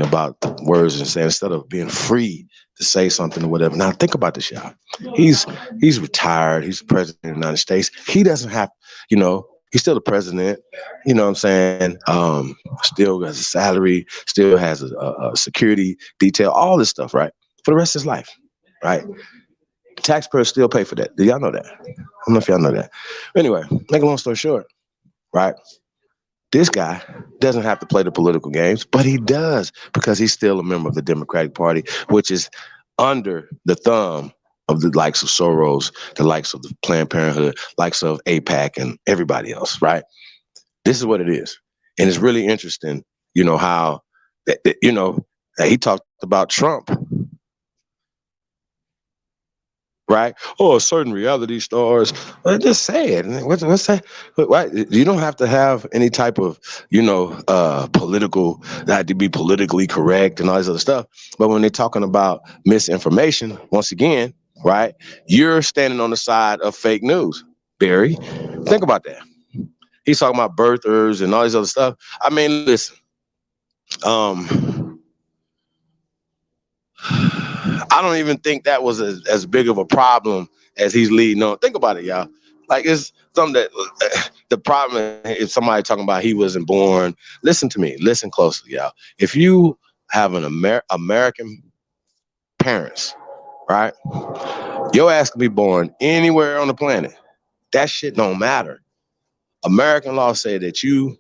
about the words and saying, instead of being free to say something or whatever. Now think about this, y'all. He's retired. He's the president of the United States. He doesn't have, you know, he's still the president. You know what I'm saying? Still has a salary, still has a security detail, all this stuff, right? For the rest of his life, right? Taxpayers still pay for that. Do y'all know that? I don't know if y'all know that. Anyway, make a long story short, right? This guy doesn't have to play the political games, but he does because he's still a member of the Democratic Party, which is under the thumb of the likes of Soros, the likes of the Planned Parenthood, likes of AIPAC and everybody else, right? This is what it is. And it's really interesting, you know, how, you know, he talked about Trump, right? Oh, certain reality stars. Well, just say it. What's that? Right? You don't have to have any type of, you know, political, that to be politically correct and all this other stuff. But when they're talking about misinformation, once again, right, you're standing on the side of fake news, Barry. Think about that. He's talking about birthers and all this other stuff. I mean, listen, I don't even think that was as big of a problem as he's leading on. Think about it, y'all. Like, it's something that the problem is, if somebody talking about he wasn't born, listen to me, listen closely, y'all. If you have an American parents, right, your ass can be born anywhere on the planet. That shit don't matter. American law say that you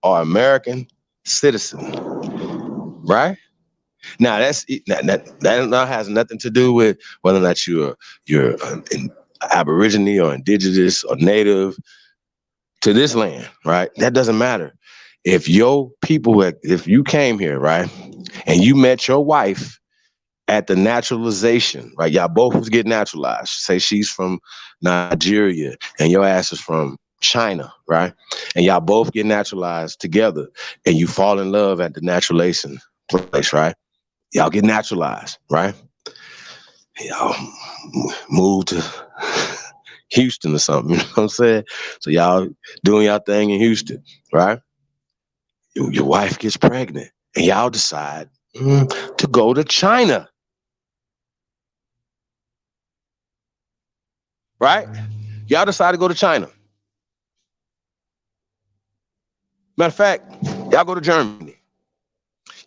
are American citizen, right? Now that has nothing to do with whether or not you're an Aborigine or indigenous or native to this land, right? That doesn't matter. If your people, if you came here, right, and you met your wife at the naturalization, right? Y'all both was getting naturalized. Say she's from Nigeria and your ass is from China, right? And y'all both get naturalized together and you fall in love at the naturalization place, right? Y'all get naturalized, right? Y'all move to Houston or something, you know what I'm saying? So y'all doing y'all thing in Houston, right? Your wife gets pregnant and y'all decide to go to China, right? Y'all decide to go to China. Matter of fact, y'all go to Germany.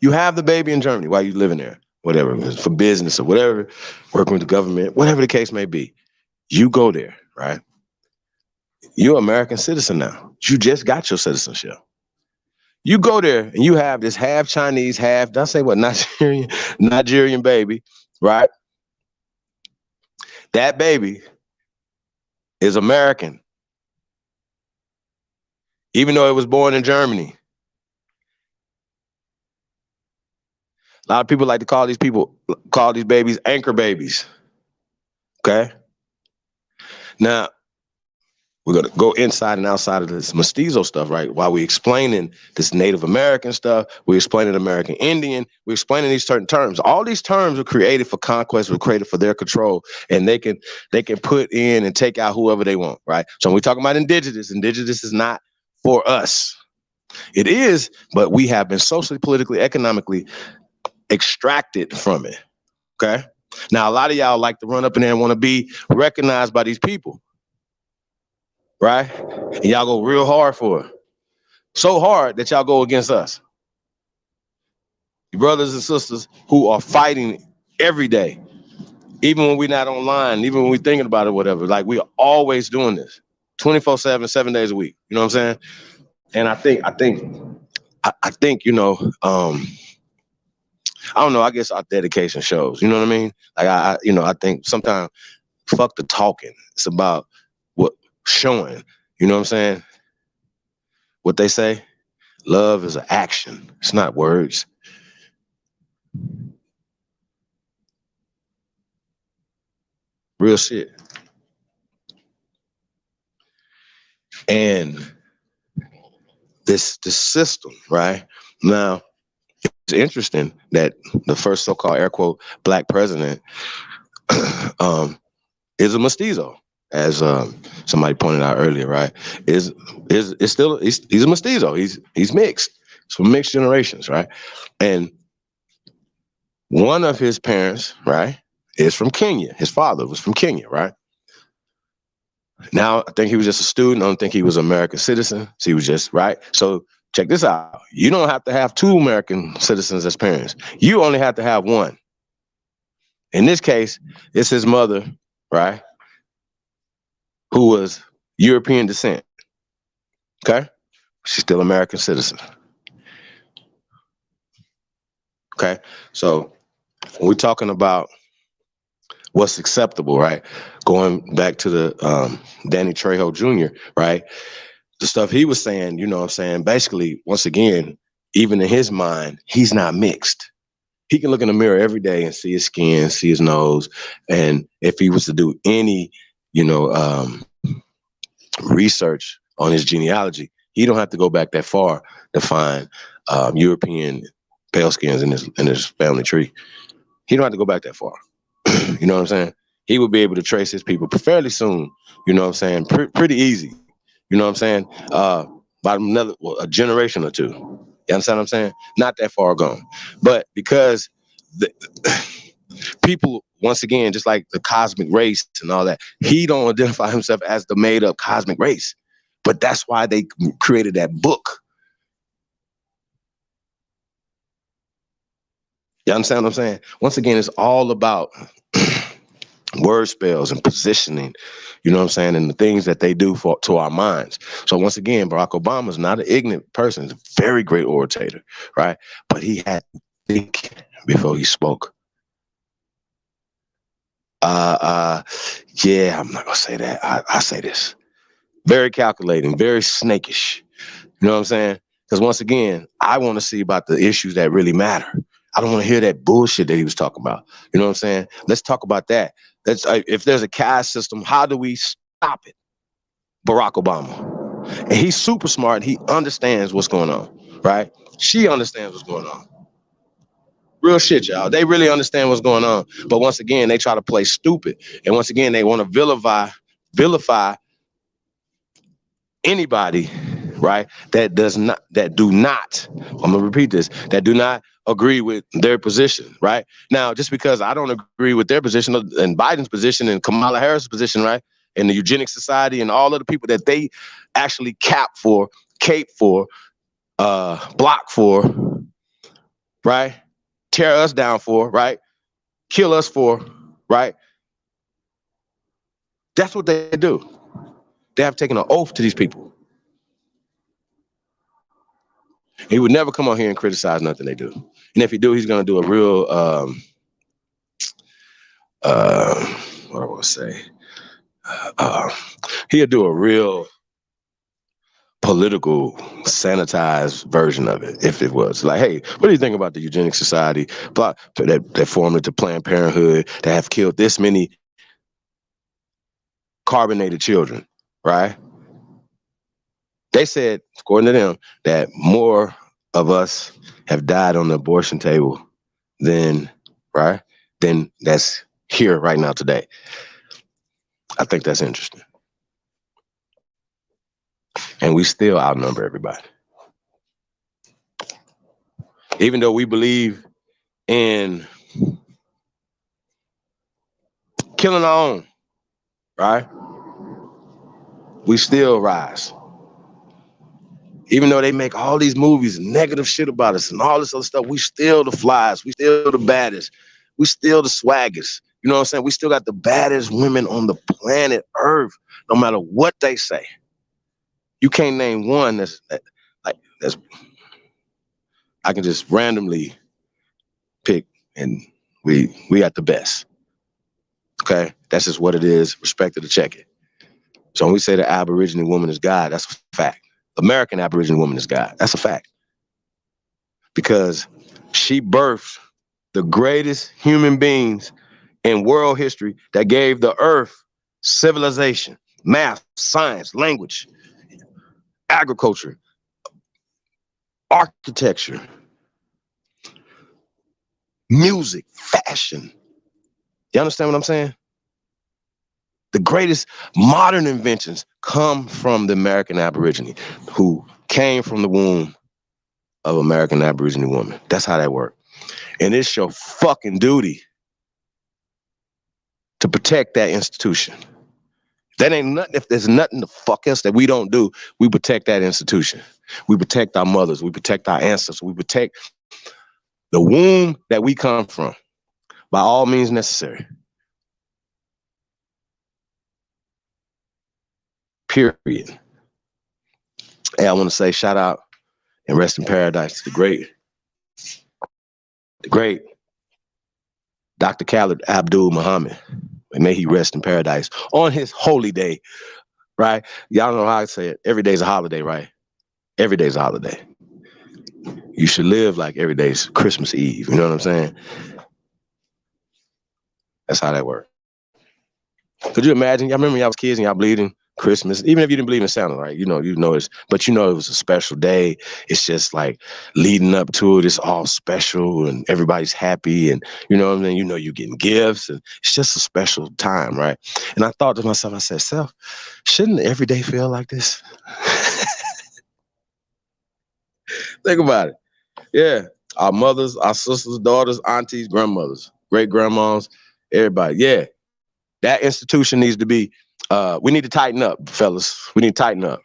You have the baby in Germany while you living there, whatever, for business or whatever, working with the government, whatever the case may be. You go there, right? You're an American citizen now. You just got your citizenship. You go there and you have this half Chinese, half, did I say what, Nigerian baby, right? That baby is American, even though it was born in Germany. A lot of people like to call these babies anchor babies. Okay? Now, we're going to go inside and outside of this mestizo stuff, right? While we're explaining this Native American stuff, we're explaining American Indian, we're explaining these certain terms. All these terms were created for conquest, were created for their control, and they can put in and take out whoever they want, right? So when we talk about indigenous is not for us. It is, but we have been socially, politically, economically extracted from it, okay? Now, a lot of y'all like to run up in there and want to be recognized by these people, right? And y'all go real hard for it. So hard that y'all go against us. Your brothers and sisters who are fighting every day, even when we're not online, even when we're thinking about it, whatever. Like, we're always doing this 24/7, 7 days a week. You know what I'm saying? And I think, you know, I don't know, I guess our dedication shows. You know what I mean? Like, I think sometimes fuck the talking. It's about what showing. You know what I'm saying? What they say, love is an action. It's not words. Real shit. And this system, right? Now, it's interesting that the first so-called air quote black president is a mestizo, as somebody pointed out earlier, right? He's a mestizo. He's mixed. It's from mixed generations, right? And one of his parents, right, is from Kenya. His father was from Kenya, right? Now, I think he was just a student. I don't think he was an American citizen. So he was just, right? So check this out. You don't have to have two American citizens as parents. You only have to have one. In this case, it's his mother, right, who was European descent. Okay? She's still an American citizen. Okay, so when we're talking about what's acceptable, right? Going back to the Danny Trejo Jr., right? The stuff he was saying, you know what I'm saying? Basically, once again, even in his mind, he's not mixed. He can look in the mirror every day and see his skin, see his nose. And if he was to do any, research on his genealogy, he don't have to go back that far to find European pale skins in his family tree. He don't have to go back that far. You know what I'm saying? He would be able to trace his people fairly soon. You know what I'm saying? Pretty easy. You know what I'm saying? About a generation or two. You understand what I'm saying? Not that far gone. But because the people, once again, just like the cosmic race and all that, he don't identify himself as the made up cosmic race. But that's why they created that book. You understand what I'm saying? Once again, it's all about word spells and positioning, you know what I'm saying, and the things that they do to our minds. So once again, Barack Obama is not an ignorant person. He's a very great orator, right? But he had to think before he spoke. Yeah, I'm not gonna say that. I say this. Very calculating, very snakish. You know what I'm saying? Because once again, I want to see about the issues that really matter. I don't want to hear that bullshit that he was talking about. You know what I'm saying? Let's talk about that. If there's a caste system, how do we stop it? Barack Obama. And he's super smart. He understands what's going on, right? She understands what's going on. Real shit, y'all. They really understand what's going on. But once again, they try to play stupid. And once again, they want to vilify anybody, right, that do not, I'm gonna repeat this, that do not agree with their position, right? Now, just because I don't agree with their position and Biden's position and Kamala Harris' position, right, and the Eugenics Society and all of the people that they actually cape for, block for, right, tear us down for, right, kill us for, right? That's what they do. They have taken an oath to these people. He would never come on here and criticize nothing they do. And if he do, he's going to do a real, what I want to say, he'll do a real political sanitized version of it. If it was like, hey, what do you think about the Eugenics Society that formed into Planned Parenthood that have killed this many carbonated children, right? They said, according to them, that more of us have died on the abortion table than that's here right now today. I think that's interesting. And we still outnumber everybody. Even though we believe in killing our own, right? We still rise. Even though they make all these movies and negative shit about us and all this other stuff, we still the flies. We still the baddest. We still the swaggest. You know what I'm saying? We still got the baddest women on the planet Earth, no matter what they say. You can't name one that's I can just randomly pick, and we got the best. Okay? That's just what it is. Respect to check it. So when we say the Aboriginal woman is God, that's a fact. American Aboriginal woman is God. That's a fact. Because she birthed the greatest human beings in world history that gave the earth civilization, math, science, language, agriculture, architecture, music, fashion. You understand what I'm saying? The greatest modern inventions come from the American Aborigine who came from the womb of American Aborigine woman. That's how that works. And it's your fucking duty to protect that institution. That ain't nothing. If there's nothing the fuck else that we don't do, we protect that institution. We protect our mothers. We protect our ancestors. We protect the womb that we come from by all means necessary. Period. Hey, I want to say shout out and rest in paradise to the great Dr. Khalid Abdul Muhammad. And may he rest in paradise on his holy day, right? Y'all know how I say it. Every day's a holiday, right? Every day's a holiday. You should live like every day's Christmas Eve. You know what I'm saying? That's how that works. Could you imagine? Y'all remember y'all was kids and y'all believed in Christmas, even if you didn't believe in Santa, right? You know it's, but you know it was a special day. It's just like leading up to it. It's all special and everybody's happy, and you know what I mean. You know you're getting gifts, and it's just a special time, right? And I thought to myself, I said, "Self, shouldn't every day feel like this?" Think about it. Yeah, our mothers, our sisters, daughters, aunties, grandmothers, great grandmas, everybody. Yeah, that institution needs to be. We need to tighten up, fellas. We need to tighten up.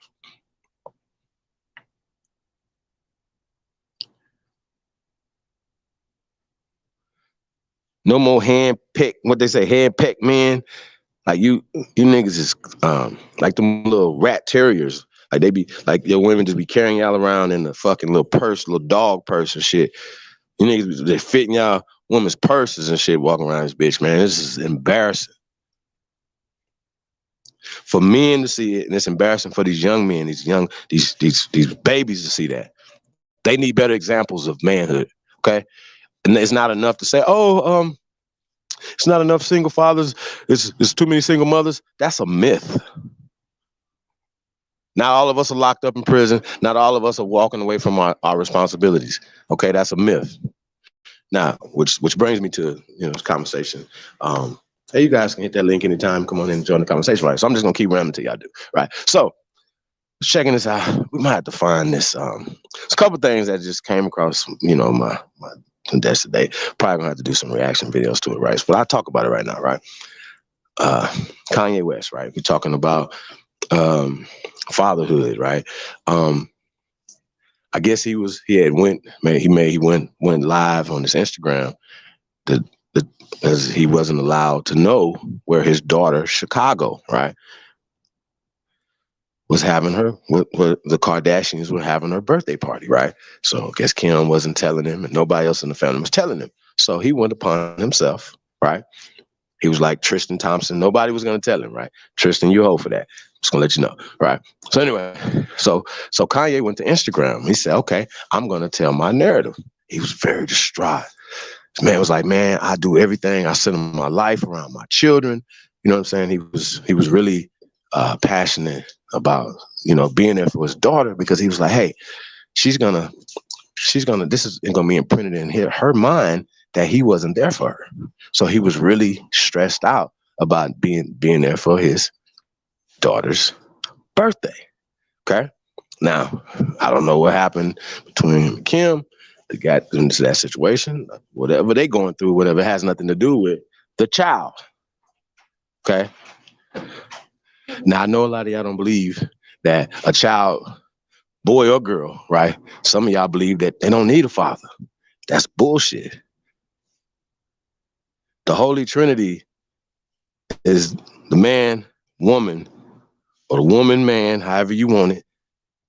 No more what they say, hand-picked men. Like you niggas is like them little rat terriers. Like they be like your women just be carrying y'all around in the fucking little purse, little dog purse and shit. You niggas they fit in y'all women's purses and shit walking around this bitch, man. This is embarrassing. For men to see it, and it's embarrassing for these young men, these babies to see that. They need better examples of manhood. Okay. And it's not enough to say, it's not enough single fathers. It's too many single mothers. That's a myth. Not all of us are locked up in prison. Not all of us are walking away from our responsibilities. Okay, that's a myth. Now, which brings me to this conversation. Hey, you guys can hit that link anytime. Come on in and join the conversation, right? So I'm just gonna keep ramming till y'all do, right? So checking this out, we might have to find this. There's a couple things that just came across, my desk today. Probably gonna have to do some reaction videos to it, right? But I'll talk about it right now, right? Kanye West, right? We're talking about fatherhood, right? I guess he went live on his Instagram as he wasn't allowed to know where his daughter, Chicago, right, was having where the Kardashians were having her birthday party, right? So I guess Kim wasn't telling him and nobody else in the family was telling him. So he went upon himself, right? He was like Tristan Thompson. Nobody was going to tell him, right? Tristan, you hold for that. Just going to let you know, right? So anyway, so Kanye went to Instagram. He said, okay, I'm going to tell my narrative. He was very distraught. This man was like, man, I do everything. I center my life around my children. You know what I'm saying? He was really passionate about, being there for his daughter because he was like, hey, this is gonna be imprinted in her mind that he wasn't there for her. So he was really stressed out about being there for his daughter's birthday. Okay. Now, I don't know what happened between him and Kim. They got into that situation. Whatever they going through, whatever, has nothing to do with the child. Okay. Now, I know a lot of y'all don't believe that a child, boy or girl, right? Some of y'all believe that they don't need a father. That's bullshit. The Holy Trinity is the man, woman, or the woman, man, however you want it,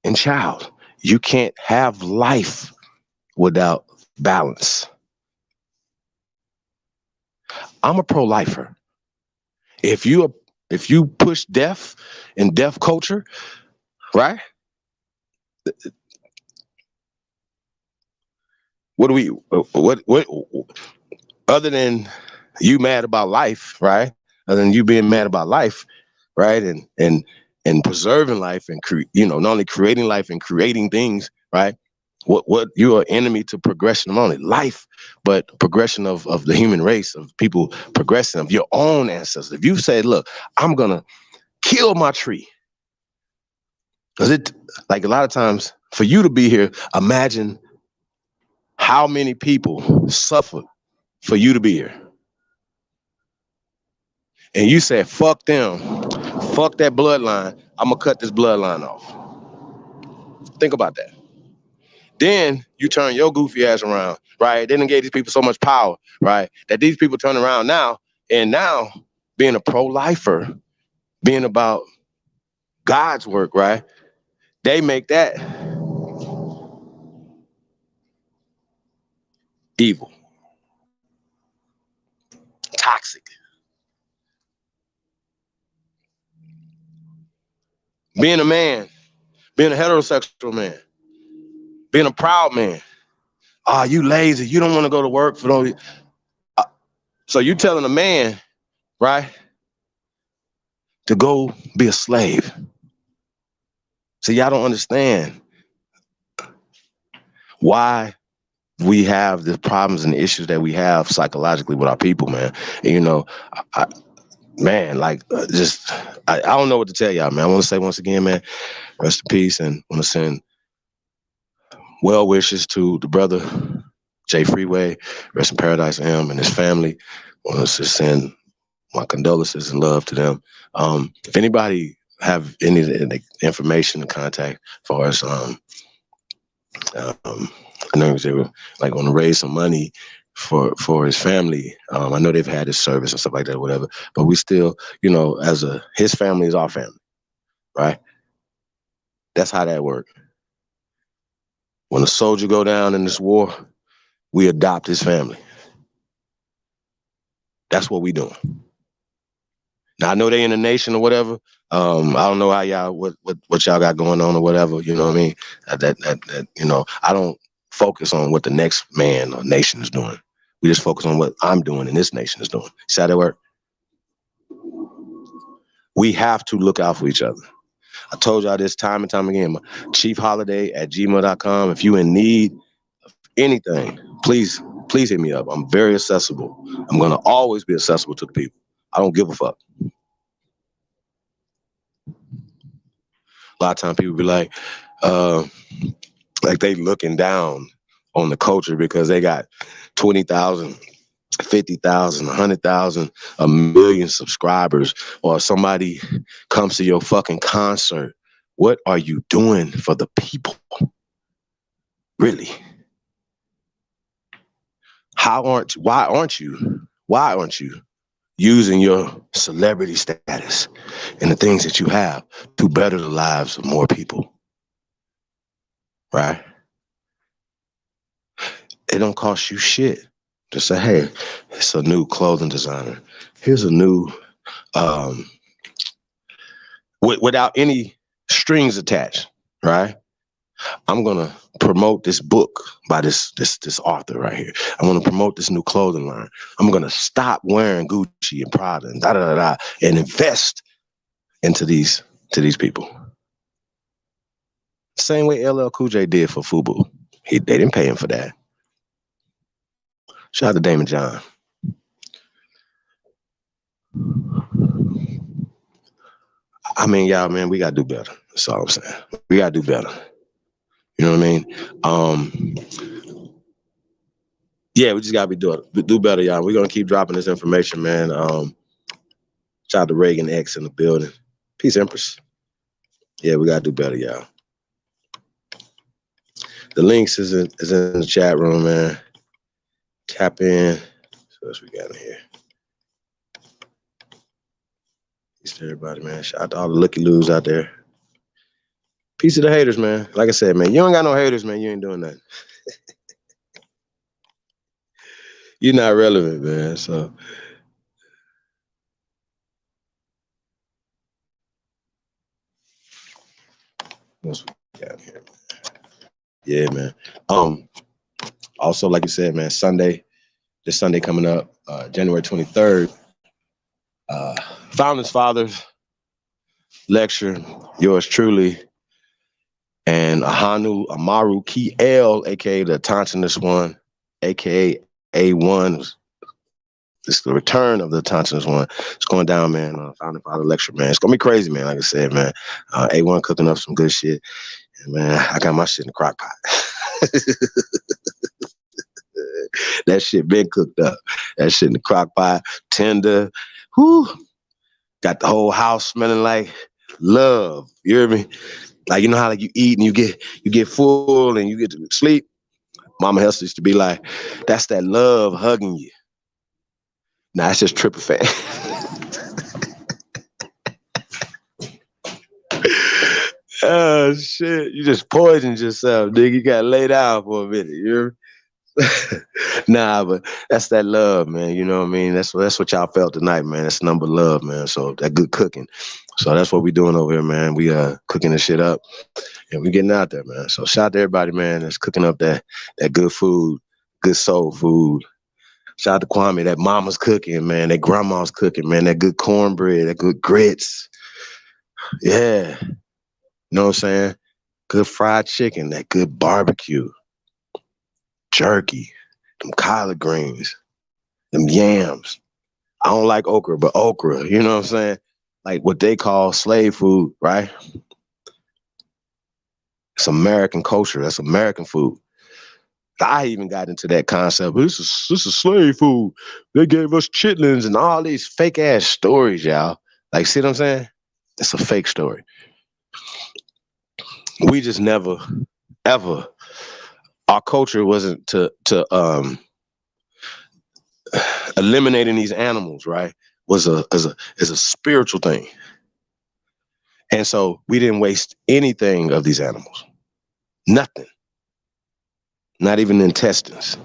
and child. You can't have life without balance. I'm a pro-lifer. If you push death and deaf culture, right? What other than you mad about life, right? Other than you being mad about life, right? And preserving life and not only creating life and creating things, right? What you're an enemy to progression of only life, but progression of the human race, of people progressing, of your own ancestors. If you say, look, I'm gonna kill my tree, because like a lot of times for you to be here, imagine how many people suffered for you to be here. And you said, fuck them, fuck that bloodline, I'm gonna cut this bloodline off. Think about that. Then you turn your goofy ass around, right? They done gave these people so much power, right? That these people turn around now, and now being a pro-lifer, being about God's work, right? They make that evil, toxic. Being a man, being a heterosexual man, being a proud man. Ah, you lazy. You don't want to go to work for no. So you telling a man, right, to go be a slave. So y'all don't understand why we have the problems and the issues that we have psychologically with our people, man. And, you know, man, like, I don't know what to tell y'all, man. I want to say once again, man, rest in peace, and want to send well wishes to the brother Jay Freeway, rest in paradise, and his family. I want to send my condolences and love to them. If anybody have any information to contact for us, I know they were like going to raise some money for his family. I know they've had his service and stuff like that, whatever. But we still, you know, his family is our family, right? That's how that works. When a soldier go down in this war, we adopt his family. That's what we doing. Now I know they in the nation or whatever. I don't know how y'all what y'all got going on or whatever. You know what I mean? That you know, I don't focus on what the next man or nation is doing. We just focus on what I'm doing and this nation is doing. See how that work? We have to look out for each other. I told y'all this time and time again. chiefholiday@gmail.com. If you in need of anything, please hit me up. I'm very accessible. I'm gonna always be accessible to the people. I don't give a fuck. A lot of times people be like they looking down on the culture because they got 20,000, 50,000, 100,000, 1,000,000 subscribers, or somebody comes to your fucking concert. What are you doing for the people? Really? Why aren't you using your celebrity status and the things that you have to better the lives of more people? Right? It don't cost you shit to say, hey, it's a new clothing designer. Here's a new, without any strings attached, right? I'm gonna promote this book by this author right here. I'm gonna promote this new clothing line. I'm gonna stop wearing Gucci and Prada and and invest into these people. Same way LL Cool J did for FUBU. They didn't pay him for that. Shout out to Damon John. I mean, y'all, man, we gotta do better. That's all I'm saying. We gotta do better. You know what I mean? Yeah, we just gotta do better, y'all. We're gonna keep dropping this information, man. Shout out to Reagan X in the building. Peace, Empress. Yeah, we gotta do better, y'all. The links is in the chat room, man. Tap in. What else we got in here? Peace to everybody, man. Shout out to all the looky-loos out there. Peace to the haters, man. Like I said, man, you ain't got no haters, man. You ain't doing nothing. You're not relevant, man. So what's we got here? Yeah, man. Also, like you said, man, this Sunday coming up, January 23rd, Founders Fathers lecture, yours truly, and Ahanu Amaru Kiel, aka the Tontonist one, aka A1. It's the return of the Tontonist one. It's going down, man. Founding Father lecture, man. It's gonna be crazy, man. Like I said, man. A1 cooking up some good shit. And, man, I got my shit in the crock pot. That shit been cooked up. That shit in the crock pot, tender. Whoo. Got the whole house smelling like love. You hear me? Like, you know how like you eat and you get full and you get to sleep? Mama Hester used to be like, that's that love hugging you. Nah, it's just tryptophan. Oh shit! You just poisoned yourself, nigga. You got laid out for a minute. You hear me? Nah, but that's that love, man. You know what I mean? That's what y'all felt tonight, man. That's number love, man. So that good cooking. So that's what we doing over here, man. We cooking this shit up and we getting out there, man. So shout out to everybody, man, that's cooking up that good food, good soul food. Shout out to Kwame, that mama's cooking, man. That grandma's cooking, man. That good cornbread, that good grits. Yeah. You know what I'm saying? Good fried chicken, that good barbecue, jerky, them collard greens, them yams. I don't like okra, but okra, you know what I'm saying? Like what they call slave food, right? It's American culture. That's American food. I even got into that concept. This is slave food. They gave us chitlins and all these fake ass stories, y'all. Like, see what I'm saying? It's a fake story. We just never, ever. Our culture wasn't to eliminating these animals, right? Was a spiritual thing. And so we didn't waste anything of these animals. Nothing. Not even the intestines.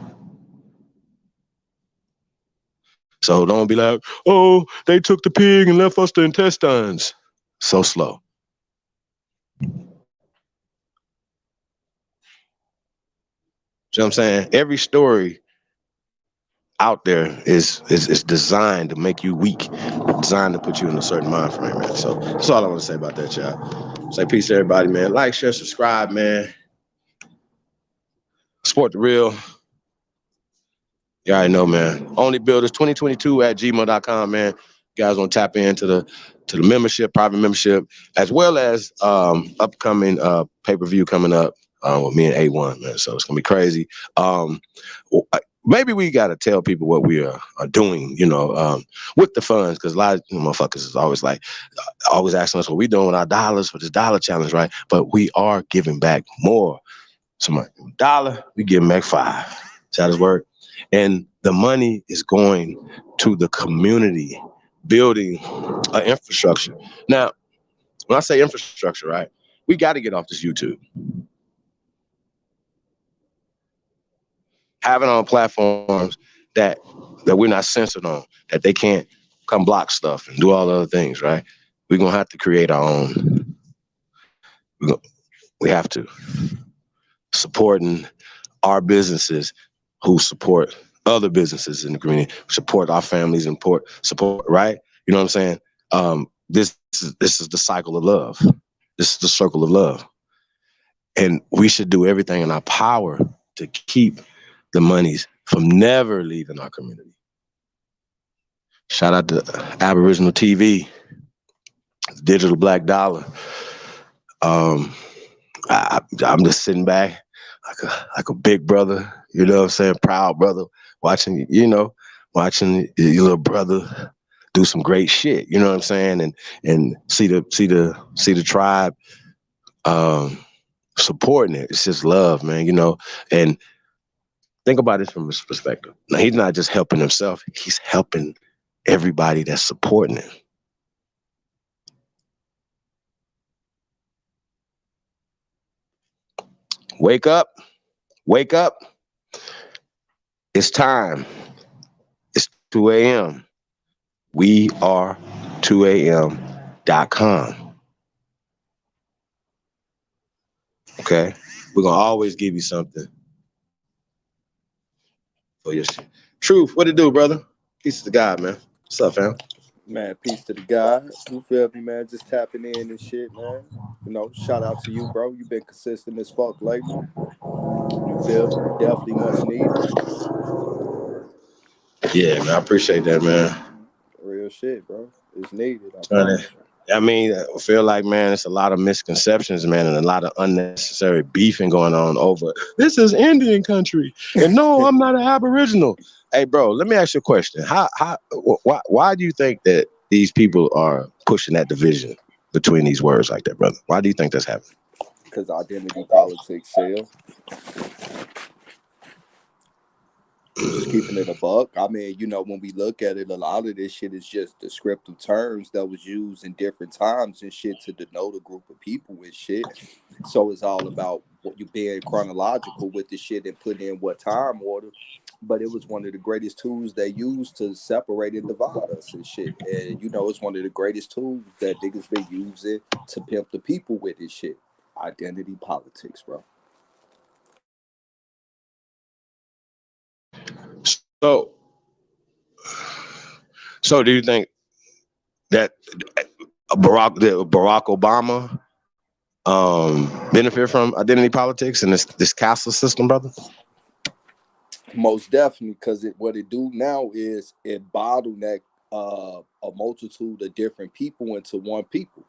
So don't be like, oh, they took the pig and left us the intestines. So slow. You know what I'm saying? Every story out there is designed to make you weak, designed to put you in a certain mind frame, man. So that's all I want to say about that, y'all. Say peace to everybody, man. Like, share, subscribe, man. Support the real. You already know, man. Onlybuilders2022@gmail.com, man. You guys want to tap into the membership, private membership, as well as upcoming pay-per-view coming up with me and A1, man. So it's gonna be crazy. Maybe we gotta tell people what we are doing, you know, with the funds, because a lot of motherfuckers is always like, always asking us what we doing with our dollars for this dollar challenge, right? But we are giving back more. Somebody $1, we give back $5. See how this work? And the money is going to the community, building an infrastructure. Now, when I say infrastructure, right, we got to get off this YouTube. Having on platforms that we're not censored on, that they can't come block stuff and do all the other things, right? We're going to have to create our own. We have to. Supporting our businesses who support other businesses in the community, support our families and support, right? You know what I'm saying? This is the cycle of love. This is the circle of love. And we should do everything in our power to keep the monies from never leaving our community. Shout out to Aboriginal TV, Digital Black Dollar. I'm just sitting back like a big brother, you know what I'm saying? Proud brother, watching your little brother do some great shit, you know what I'm saying? And see the tribe supporting it. It's just love, man, you know. And think about this from his perspective. Now, he's not just helping himself, he's helping everybody that's supporting him. Wake up. Wake up. It's time. It's 2 a.m. We are 2am.com. Okay? We're going to always give you something for your shit. Truth, what it do, brother? Peace to God, man. What's up, fam? Man, peace to the God. You feel me, man? Just tapping in and shit, man. You know, shout out to you, bro. You've been consistent as fuck lately. You feel me? Definitely much needed. Yeah, man. I appreciate that, man. Real shit, bro. It's needed. I promise you. I mean, I feel like, man, it's a lot of misconceptions, man, and a lot of unnecessary beefing going on over, this is Indian country, and no, I'm not an Aboriginal. Hey, bro, let me ask you a question. Why do you think that these people are pushing that division between these words like that, brother? Why do you think that's happening? Because identity politics sell. Just keeping it a buck. I mean, you know, when we look at it, a lot of this shit is just descriptive terms that was used in different times and shit to denote a group of people and shit. So it's all about what you being chronological with the shit and putting in what time order. But it was one of the greatest tools they used to separate and divide us and shit. And you know, it's one of the greatest tools that niggas been using to pimp the people with this shit. Identity politics, bro. So, so do you think that Barack Obama benefit from identity politics and this castle system, brother? Most definitely, because what it do now is it bottleneck a multitude of different people into one people.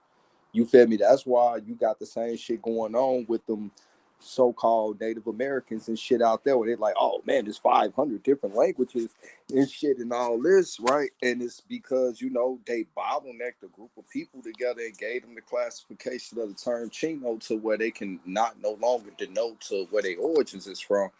You feel me? That's why you got the same shit going on with them so-called Native Americans and shit out there where they're like, oh man, there's 500 different languages and shit and all this, right? And it's because, you know, they bottlenecked a group of people together and gave them the classification of the term Chino to where they can not no longer denote to where their origins is from.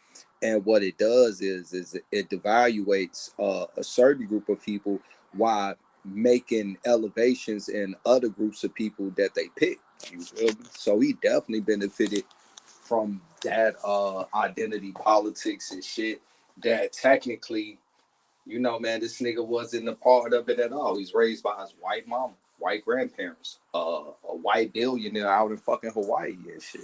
And what it does is it devaluates a certain group of people while making elevations in other groups of people that they pick. You feel me? So he definitely benefited from that identity politics and shit that technically, you know, man, this nigga wasn't a part of it at all. He's raised by his white mama, white grandparents, a white billionaire out in fucking Hawaii and shit.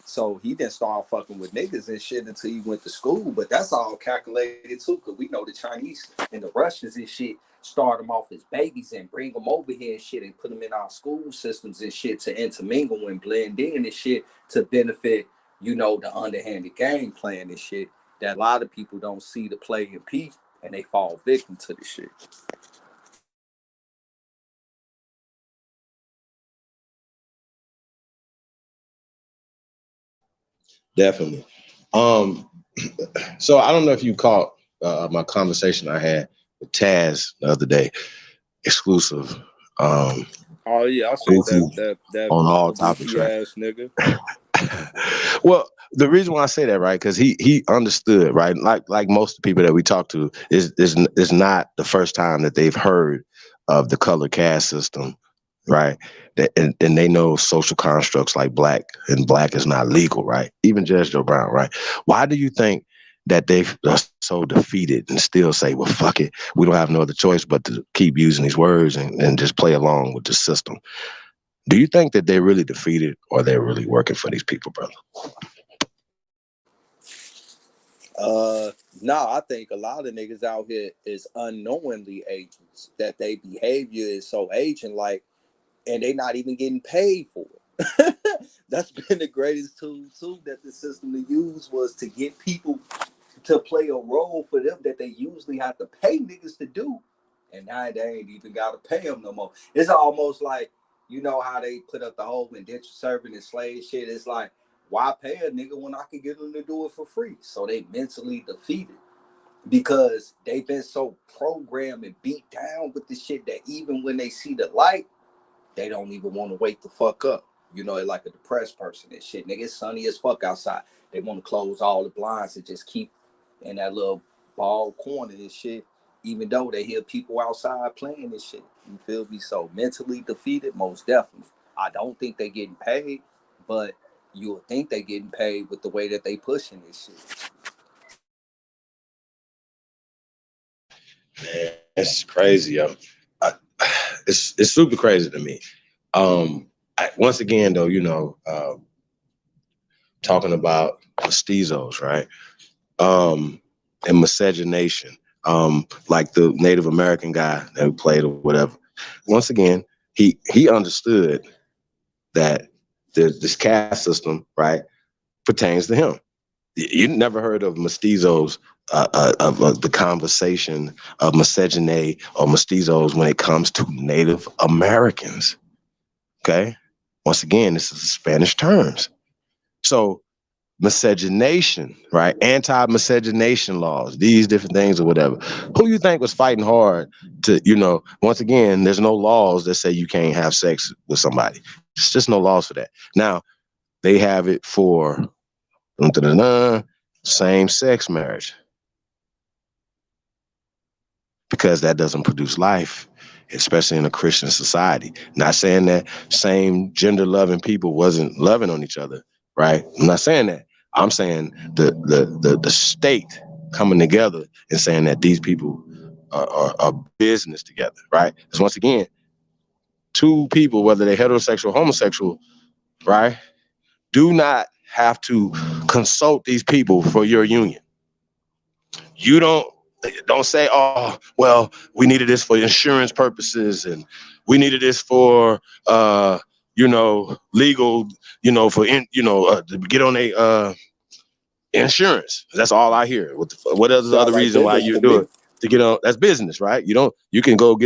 So he didn't start fucking with niggas and shit until he went to school. But that's all calculated too, because we know the Chinese and the Russians and shit start them off as babies and bring them over here and shit and put them in our school systems and shit to intermingle and blend in and shit to benefit, you know, the underhanded game plan and shit that a lot of people don't see the play in peace and they fall victim to the shit. Definitely. So I don't know if you caught my conversation I had with Taz the other day, exclusive. Oh yeah, I saw that on all topics, goofy right? ass nigga. Well, the reason why I say that, right, because he understood, right, like most people that we talk to, is not the first time that they've heard of the color caste system, right? And they know social constructs like black, and black is not legal, right? Even Judge Joe Brown, right? Why do you think that they are so defeated and still say, well, fuck it, we don't have no other choice but to keep using these words and just play along with the system? Do you think that they're really defeated or they're really working for these people, brother? No, I think a lot of niggas out here is unknowingly agents, that their behavior is so agent like, and they not even getting paid for it. That's been the greatest tool too that the system to use was to get people to play a role for them that they usually have to pay niggas to do. And now they ain't even got to pay them no more. It's almost like, you know how they put up the whole indentured servant and slave shit. It's like, why pay a nigga when I can get them to do it for free? So they mentally defeated because they've been so programmed and beat down with the shit that even when they see the light, they don't even want to wake the fuck up. You know, like a depressed person and shit. Nigga, it's sunny as fuck outside. They want to close all the blinds and just keep in that little ball corner and shit, even though they hear people outside playing this shit. You feel me? So mentally defeated, most definitely. I don't think they getting paid, but you would think they getting paid with the way that they pushing this shit. Man, it's crazy, yo. It's super crazy to me. Once again, though, you know, talking about mestizos, right? And miscegenation, like the Native American guy that we played or whatever. Once again, he understood that this caste system, right, pertains to him. You never heard of mestizos, of the conversation of miscegenate or mestizos when it comes to Native Americans. Okay, once again, this is Spanish terms. So miscegenation, right? Anti-miscegenation laws, these different things or whatever. Who you think was fighting hard to, you know, once again, there's no laws that say you can't have sex with somebody. There's just no laws for that. Now, they have it for same-sex marriage. because that doesn't produce life, especially in a Christian society. Not saying that same gender loving people wasn't loving on each other, right? I'm not saying that. I'm saying the state coming together and saying that these people are business together, right? Because once again, two people, whether they're heterosexual or homosexual, right, do not have to consult these people for your union. You don't say, oh, well, we needed this for insurance purposes and we needed this for legal, for to get on a insurance. That's all I hear. What is the Sound other like reason why business you to do me. it? To get on, that's business, right? You can go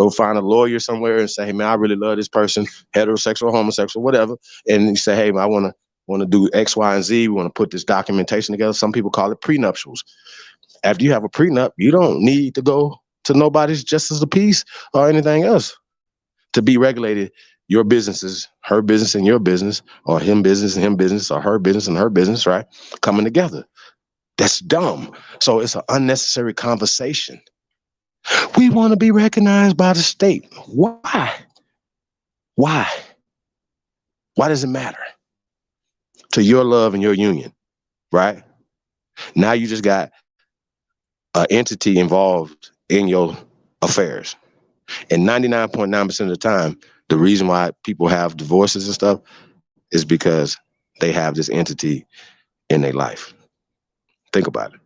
find a lawyer somewhere and say, hey man, I really love this person, heterosexual, homosexual, whatever. And you say, hey man, I want to do X, Y, and Z. We want to put this documentation together. Some people call it prenuptials. After you have a prenup, you don't need to go to nobody's justice of peace or anything else to be regulated. Your business is her business and your business, or him business and him business, or her business and her business, right? Coming together. That's dumb. So it's an unnecessary conversation. We want to be recognized by the state. Why? Why? Why does it matter? To your love and your union, right? Now you just got an entity involved in your affairs. And 99.9% of the time, the reason why people have divorces and stuff is because they have this entity in their life. Think about it.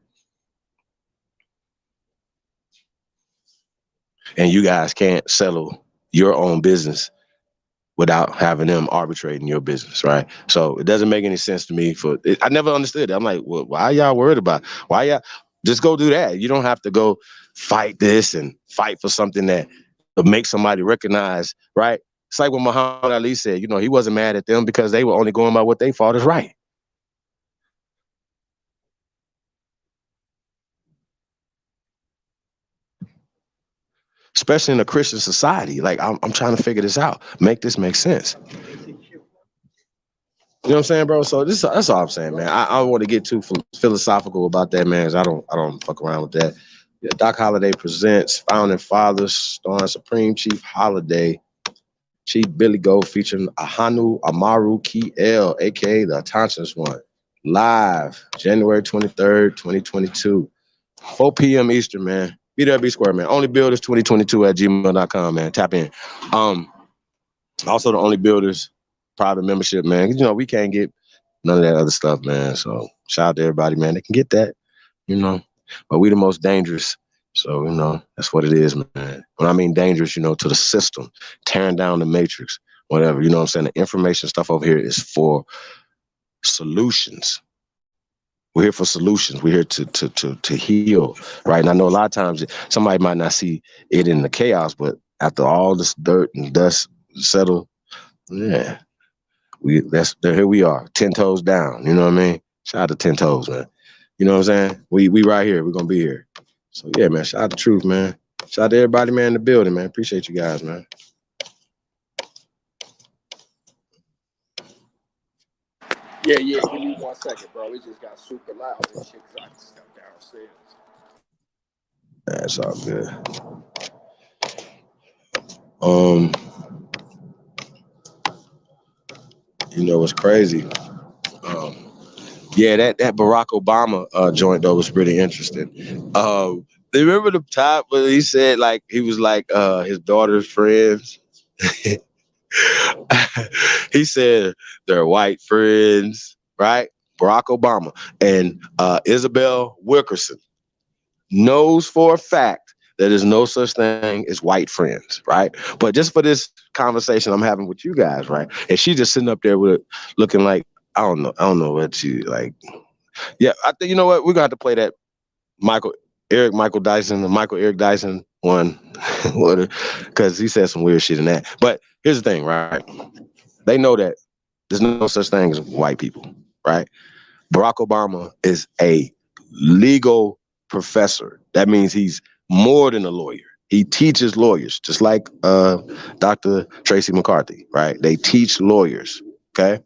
And you guys can't settle your own business without having them arbitrating your business, right? So it doesn't make any sense to me. I never understood it. I'm like, well, why are y'all worried about it? Why y'all just go do that? You don't have to go fight this and fight for something that will make somebody recognize, right? It's like what Muhammad Ali said, he wasn't mad at them because they were only going by what they thought is right. Especially in a Christian society. Like, I'm trying to figure this out. Make this make sense. You know what I'm saying, bro? So that's all I'm saying, man. I don't want to get too philosophical about that, man. I don't fuck around with that. Yeah, Doc Holliday presents Founding Fathers, starring Supreme Chief Holiday, Chief Billy Goat, featuring Ahanu Amaru Kiel, aka the Attention's One. Live January 23rd, 2022. 4 p.m. Eastern, man. Be there, be square, man. onlybuilders2022@gmail.com, man. Tap in. Also the Only Builders private membership, man. We can't get none of that other stuff, man. So shout out to everybody, man. They can get that, but we the most dangerous. So, that's what it is, man. When I mean dangerous, to the system, tearing down the matrix, whatever, what I'm saying? The information stuff over here is for solutions. We're here for solutions. We're here to heal, right? And I know a lot of times somebody might not see it in the chaos, but after all this dirt and dust settle, yeah, here we are, 10 toes down. You know what I mean? Shout out to 10 toes, man. You know what I'm saying? We right here. We're gonna be here. So yeah, man. Shout out to Truth, man. Shout out to everybody, man, in the building, man. Appreciate you guys, man. Yeah. Give me 1 second, bro. It just got super loud and shit because I just stepped downstairs. That's all good. What's crazy? Yeah, that Barack Obama joint though was pretty interesting. Remember the time when he said he was his daughter's friends? He said they're white friends, right? Barack Obama and Isabel Wilkerson knows for a fact that there's no such thing as white friends, right? But just for this conversation I'm having with you guys, right? And she just sitting up there looking like, I don't know what she like. Yeah, I think, you know what? We're gonna have to play that Michael Eric Dyson one, because he said some weird shit in that. But here's the thing, right? They know that there's no such thing as white people, right? Barack Obama is a legal professor. That means he's more than a lawyer. He teaches lawyers, just like Dr. Tracy McCarthy, right? They teach lawyers, okay?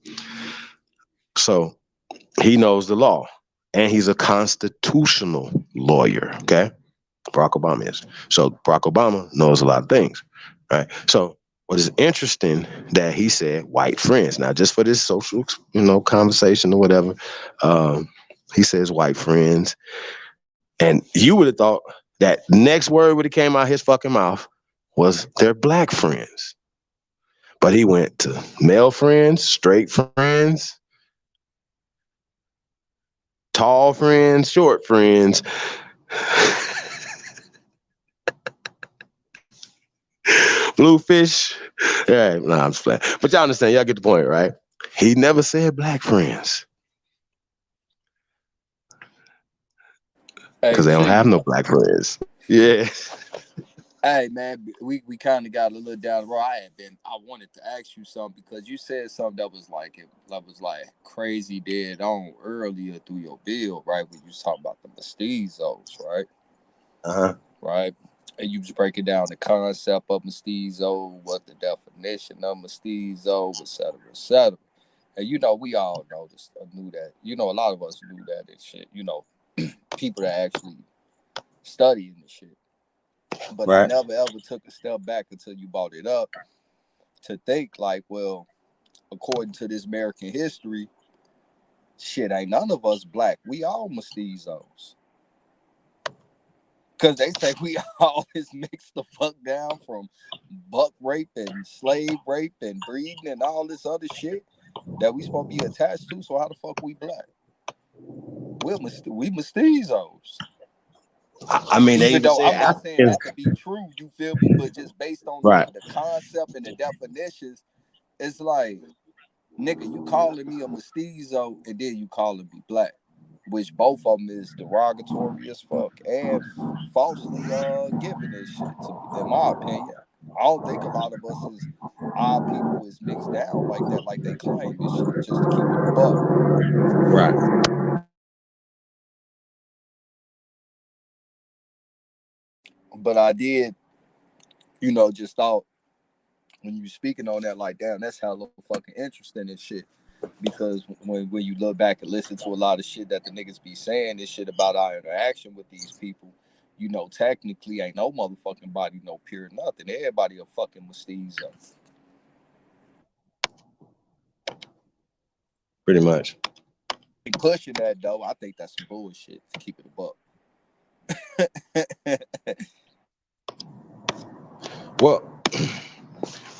So he knows the law, and he's a constitutional lawyer, okay? Barack Obama is. So Barack Obama knows a lot of things, right? So what is interesting that he said white friends. Now, just for this social, conversation or whatever, he says white friends. And you would have thought that next word would have came out his fucking mouth was their black friends. But he went to male friends, straight friends, tall friends, short friends. Bluefish. Yeah, I'm just playing. But y'all understand, y'all get the point, right? He never said black friends. Because they don't have no black friends. Yeah. Hey man, we kind of got a little down the road. I wanted to ask you something because you said something that was like crazy dead on earlier through your bill, right? When you was talking about the mestizos, right? Right. And you was breaking down the concept of mestizo, what the definition of mestizo, et cetera, et cetera. And we all know this, knew that. A lot of us knew that and shit. People that actually studying the shit. But I never ever took a step back until you brought it up to think like, well, according to this American history, shit, ain't none of us black. We all mestizos. Because they say we all is mixed the fuck down from buck rape and slave rape and breeding and all this other shit that we supposed to be attached to. So how the fuck we black? We mestizos. I mean, even though I'm not saying that to be true, you feel me? But just based on the concept and the definitions, it's like, nigga, you calling me a mestizo and then you calling me black, which both of them is derogatory as fuck and falsely given this shit. In my opinion, I don't think a lot of us is our people is mixed down like that, like they claim this shit. Just to keep it a buck, right? But I did, just thought when you speaking on that, like, damn, that's hella fucking interesting and shit. Because when you look back and listen to a lot of shit that the niggas be saying, this shit about our interaction with these people, technically ain't no motherfucking body, no pure nothing. Everybody a fucking mestizo. Pretty much. Pushing that though, I think that's some bullshit to keep it a buck. Well,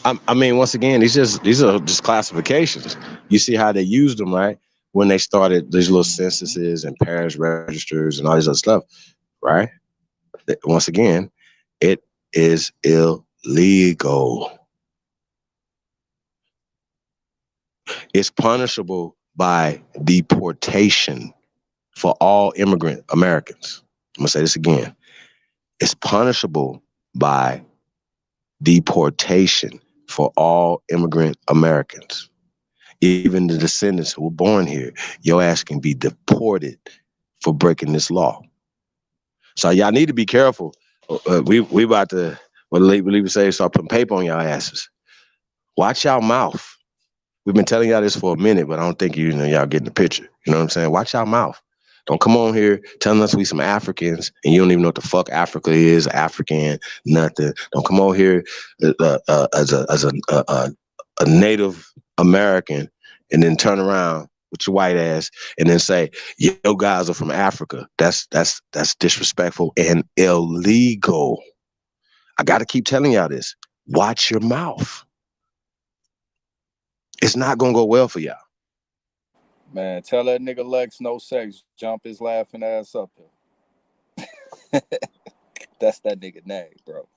I mean, once again, these are just classifications. You see how they used them, right? When they started these little censuses and parish registers and all this other stuff, right? Once again, it is illegal. It's punishable by deportation for all immigrant Americans. I'm gonna say this again. It's punishable by deportation for all immigrant Americans. Even the descendants who were born here, your ass can be deported for breaking this law. So y'all need to be careful. We about to, what Lee say, start putting paper on y'all asses. Watch y'all mouth. We've been telling y'all this for a minute, but I don't think y'all getting the picture. You know what I'm saying? Watch y'all mouth. Don't come on here telling us we some Africans and you don't even know what the fuck Africa is, African, nothing. Don't come on here as a Native American and then turn around with your white ass and then say, yo guys are from Africa. That's disrespectful and illegal. I got to keep telling y'all this. Watch your mouth. It's not going to go well for y'all. Man, tell that nigga Lex no sex. Jump his laughing ass up here. That's that nigga name, bro.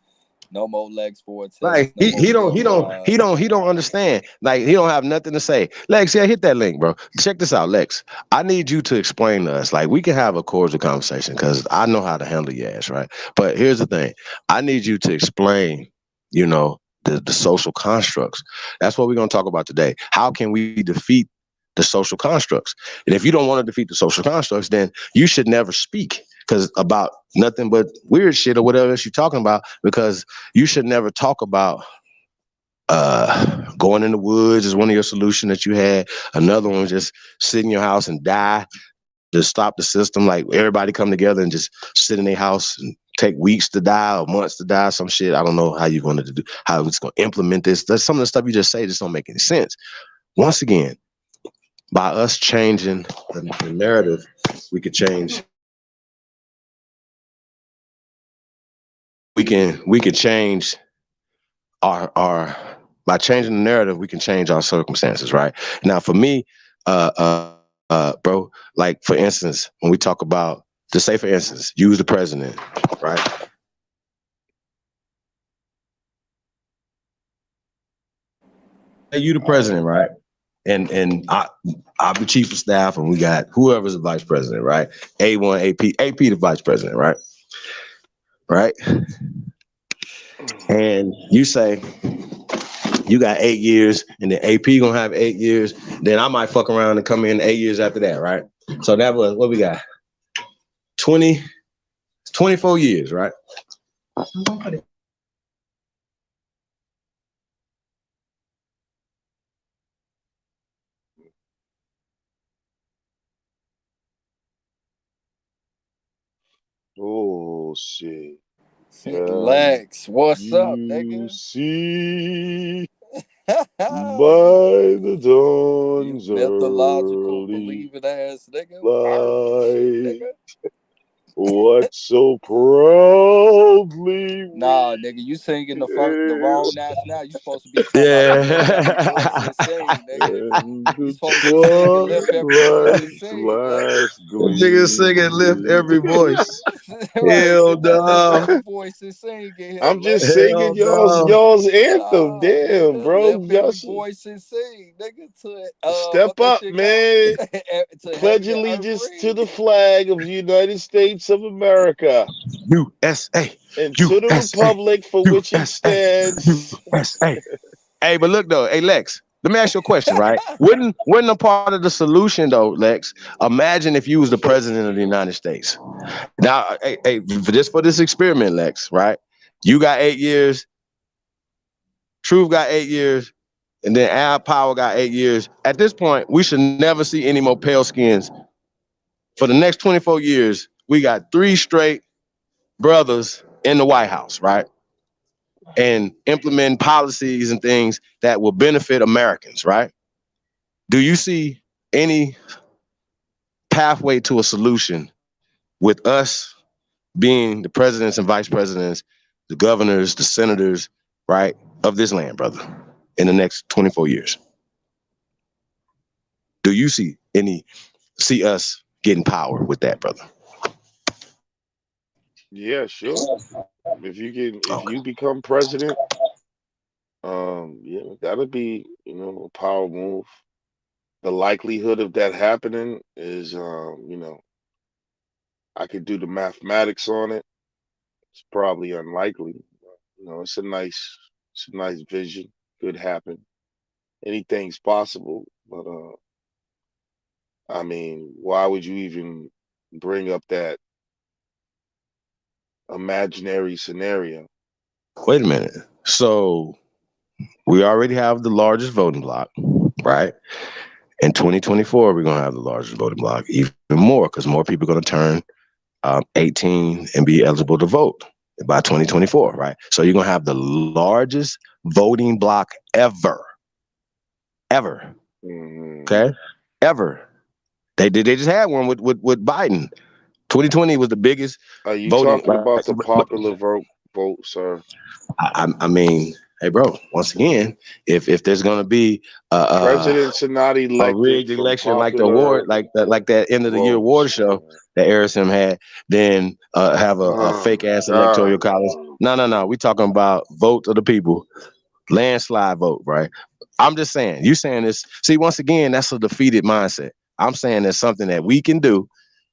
No more Lex Vortex. Like he don't understand. Like he don't have nothing to say. Lex, yeah, hit that link, bro. Check this out, Lex. I need you to explain to us. Like we can have a cordial conversation because I know how to handle your ass, right? But here's the thing. I need you to explain, the social constructs. That's what we're gonna talk about today. How can we defeat the social constructs? And if you don't want to defeat the social constructs, then you should never speak about nothing but weird shit or whatever else you're talking about, because you should never talk about going in the woods is one of your solutions that you had. Another one was just sit in your house and die to stop the system. Like everybody come together and just sit in their house and take weeks to die or months to die, some shit. I don't know how you're going to do, how it's going to implement this. There's some of the stuff you just say just don't make any sense. Once again, by us changing the narrative, we could change. We can change our by changing the narrative, we can change our circumstances, right? Now, for me, bro, like for instance, when we talk about, just say for instance, use the president, right? Hey, you the president, right? And I'm the chief of staff, and we got whoever's the vice president, right? A1, AP the vice president, right? Right? And you say you got 8 years, and then AP gonna have 8 years. Then I might fuck around and come in 8 years after that, right? So that was what we got. 24 years, right? Oh shit. Lex, what's up, You nigga? see by the dawn's You mythological early believing ass nigga. light, what so proudly Nah, nigga, you singing the wrong national. You supposed to be talking about lift every voice and Yeah. sing, nigga. and You the supposed to be singing lift every voice and twilight's sing, Lex. last Nigga singing lift every gleam. voice. Right, Hell get that lift no. every voice and sing in here, I'm just Lex. singing Hell no. y'all's anthem. Nah, Damn, nigga, bro. lift Y'all every should voice and sing, nigga, to step what that up, shit go? man. To Pledge heaven and earth allegiance to ring. the flag of the United States of America USA. and to the USA. republic for which it USA. stands. USA. Hey, but look though, hey Lex, let me ask you a question, right? Wouldn't a part of the solution though, Lex? Imagine if you was the president of the United States. Now, hey, just for this experiment, Lex, right? You got 8 years, Truth got 8 years, and then Al Power got 8 years. At this point, we should never see any more pale skins. For the next 24 years, we got 3 straight brothers in the White House, right? And implementing policies and things that will benefit Americans, right? Do you see any pathway to a solution with us being the presidents and vice presidents, the governors, the senators, right, of this land, brother, in the next 24 years? Do you see us getting power with that, brother? Yeah, sure. If you become president, yeah, that'll be, a power move. The likelihood of that happening is, I could do the mathematics on it. It's probably unlikely. It's a nice vision. Could happen. Anything's possible, but I mean, why would you even bring up that imaginary scenario? Wait a minute. So we already have the largest voting block, right? In 2024, we're going to have the largest voting block, even more, because more people are going to turn 18 and be eligible to vote by 2024, right? So you're going to have the largest voting block ever. Okay? Ever. They just had one with Biden. 2020 was the biggest Are you voting. talking about the popular vote, sir? I mean, hey, bro. Once again, if there's gonna be Presidents are not a elected rigged from election like the popular award, like that end of the year award votes. show that Arism had, then have a fake ass electoral college. No. We talking about vote of the people, landslide vote, right? I'm just saying. You saying this? See, once again, that's a defeated mindset. I'm saying there's something that we can do.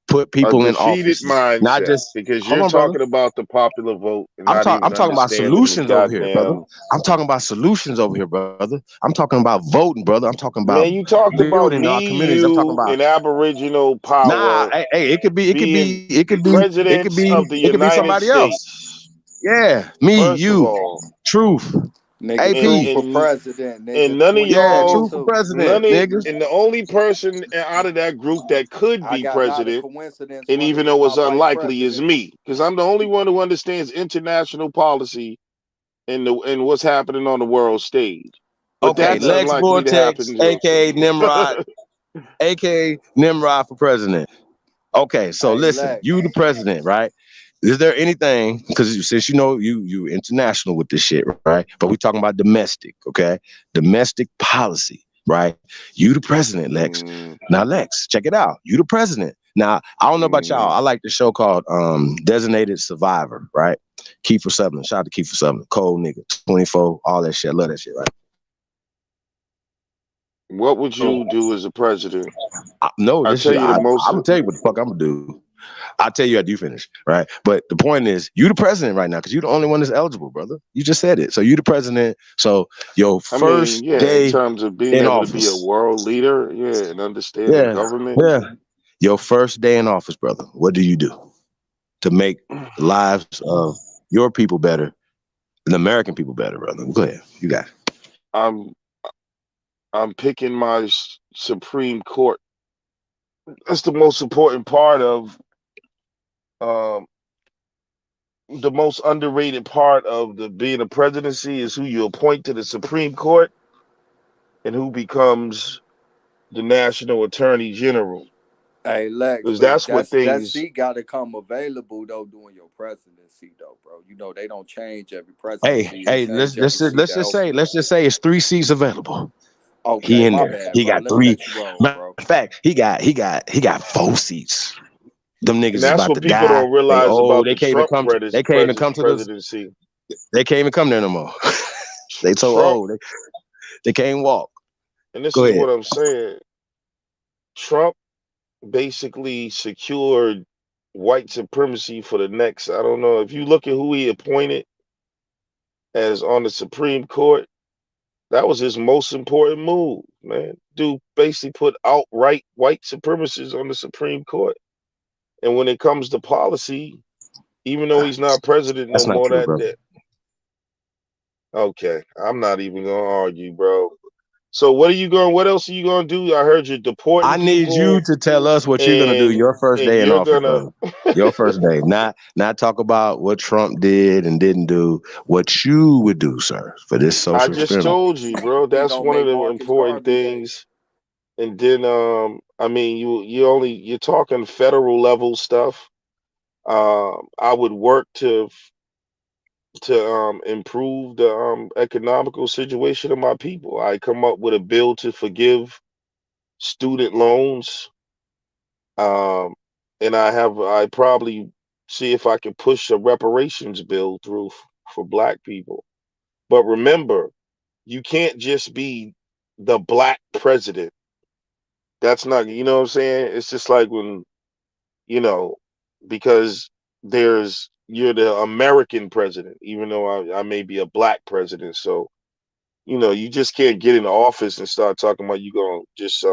Put A people in defeated office, not mindset, just. because Hold you're on, brother. talking about the popular vote and I'm not even talking about understanding the solutions over here, brother. goddamn. I'm talking about solutions over here, brother. I'm talking about voting, brother. I'm talking about Man, you talked about building our me, communities. I'm talking you, about and Aboriginal nah. power Hey, it could be presidents of the United somebody else. States. Yeah, me, First of you, all, Truth. Nigga, AP. True for president, nigga. And none of Yeah, y'all, true for 2022. president, nigga. and the only person out of that group that could I be got not a president, coincidence and running even as though my it's vice unlikely, is president. me, because I'm the only one who understands international policy and what's happening on the world stage. But Okay, that's Lex unlikely to Vortex, happen. aka Nimrod, aka Nimrod for president. Okay, so Hey, listen, Lex. you the president, right? Is there anything, because since you know you international with this shit, right? But we talking about domestic, okay? Domestic policy, right? You the president, Lex. Now, Lex, check it out. You the president. Now, I don't know about y'all. I like the show called Designated Survivor, right? Kiefer Sutherland. Shout out to Kiefer Sutherland. Cold nigga, 24, all that shit. I love that shit, right? What would you do as a president? No, I this tell shit. you the I'm most. gonna tell you what the fuck I'm gonna do. I'll tell you after you finish, right? But the point is, you the president right now because you're the only one that's eligible, brother. You just said it. So you the president. So your I mean, first yeah, in day terms of being in able to be a office, world leader, yeah, and understanding yeah, government. yeah, your first day in office, brother. What do you do to make the lives of your people better and the American people better, brother? Go ahead, you got it. I'm picking my Supreme Court. That's the most important part of um, the most underrated part of the being a presidency is who you appoint to the Supreme Court and who becomes the National Attorney General. Hey, Lex, Because but that's what that things. seat got to come available though during your presidency though, bro. You know they don't change every Hey, presidency; they hey, let's change every seat that open. let's just say it's 3 seats available. He Okay, in my there. bad, He bro. got Let me 3. let you roll, Matter bro. of fact, he got 4 seats. Them niggas And is that's about what to people die. don't They realize old. about They the can't even Trump come. They can't even come to the. presidency. They can't even come there no more. They so Trump, old. They can't walk. and this Go is ahead. what I'm saying. Trump basically secured white supremacy for the next. I don't know if you look at who he appointed as on the Supreme Court. That was his most important move, man. Dude basically put outright white supremacists on the Supreme Court. And when it comes to policy, even though he's not president no That's not more, true, brother. okay, I'm not even gonna argue, bro. So what else are you gonna do? I heard you're deporting I need you people to tell us what you're gonna do your first and day in you're office, gonna brother. Your first day. Not talk about what Trump did and didn't do. What you would do, sir, for this I social just experiment. told you, bro. He That's gonna one of make the Marcus important Garvey Day. things. And then I mean you're talking federal level stuff. I would work to improve the economical situation of my people. I come up with a bill to forgive student loans. Um, and I probably see if I can push a reparations bill through for black people. But remember, you can't just be the black president. That's not, you know what I'm saying? It's just like when, you know, because you're the American president, even though I may be a black president. So, you know, you just can't get in office and start talking about you gonna just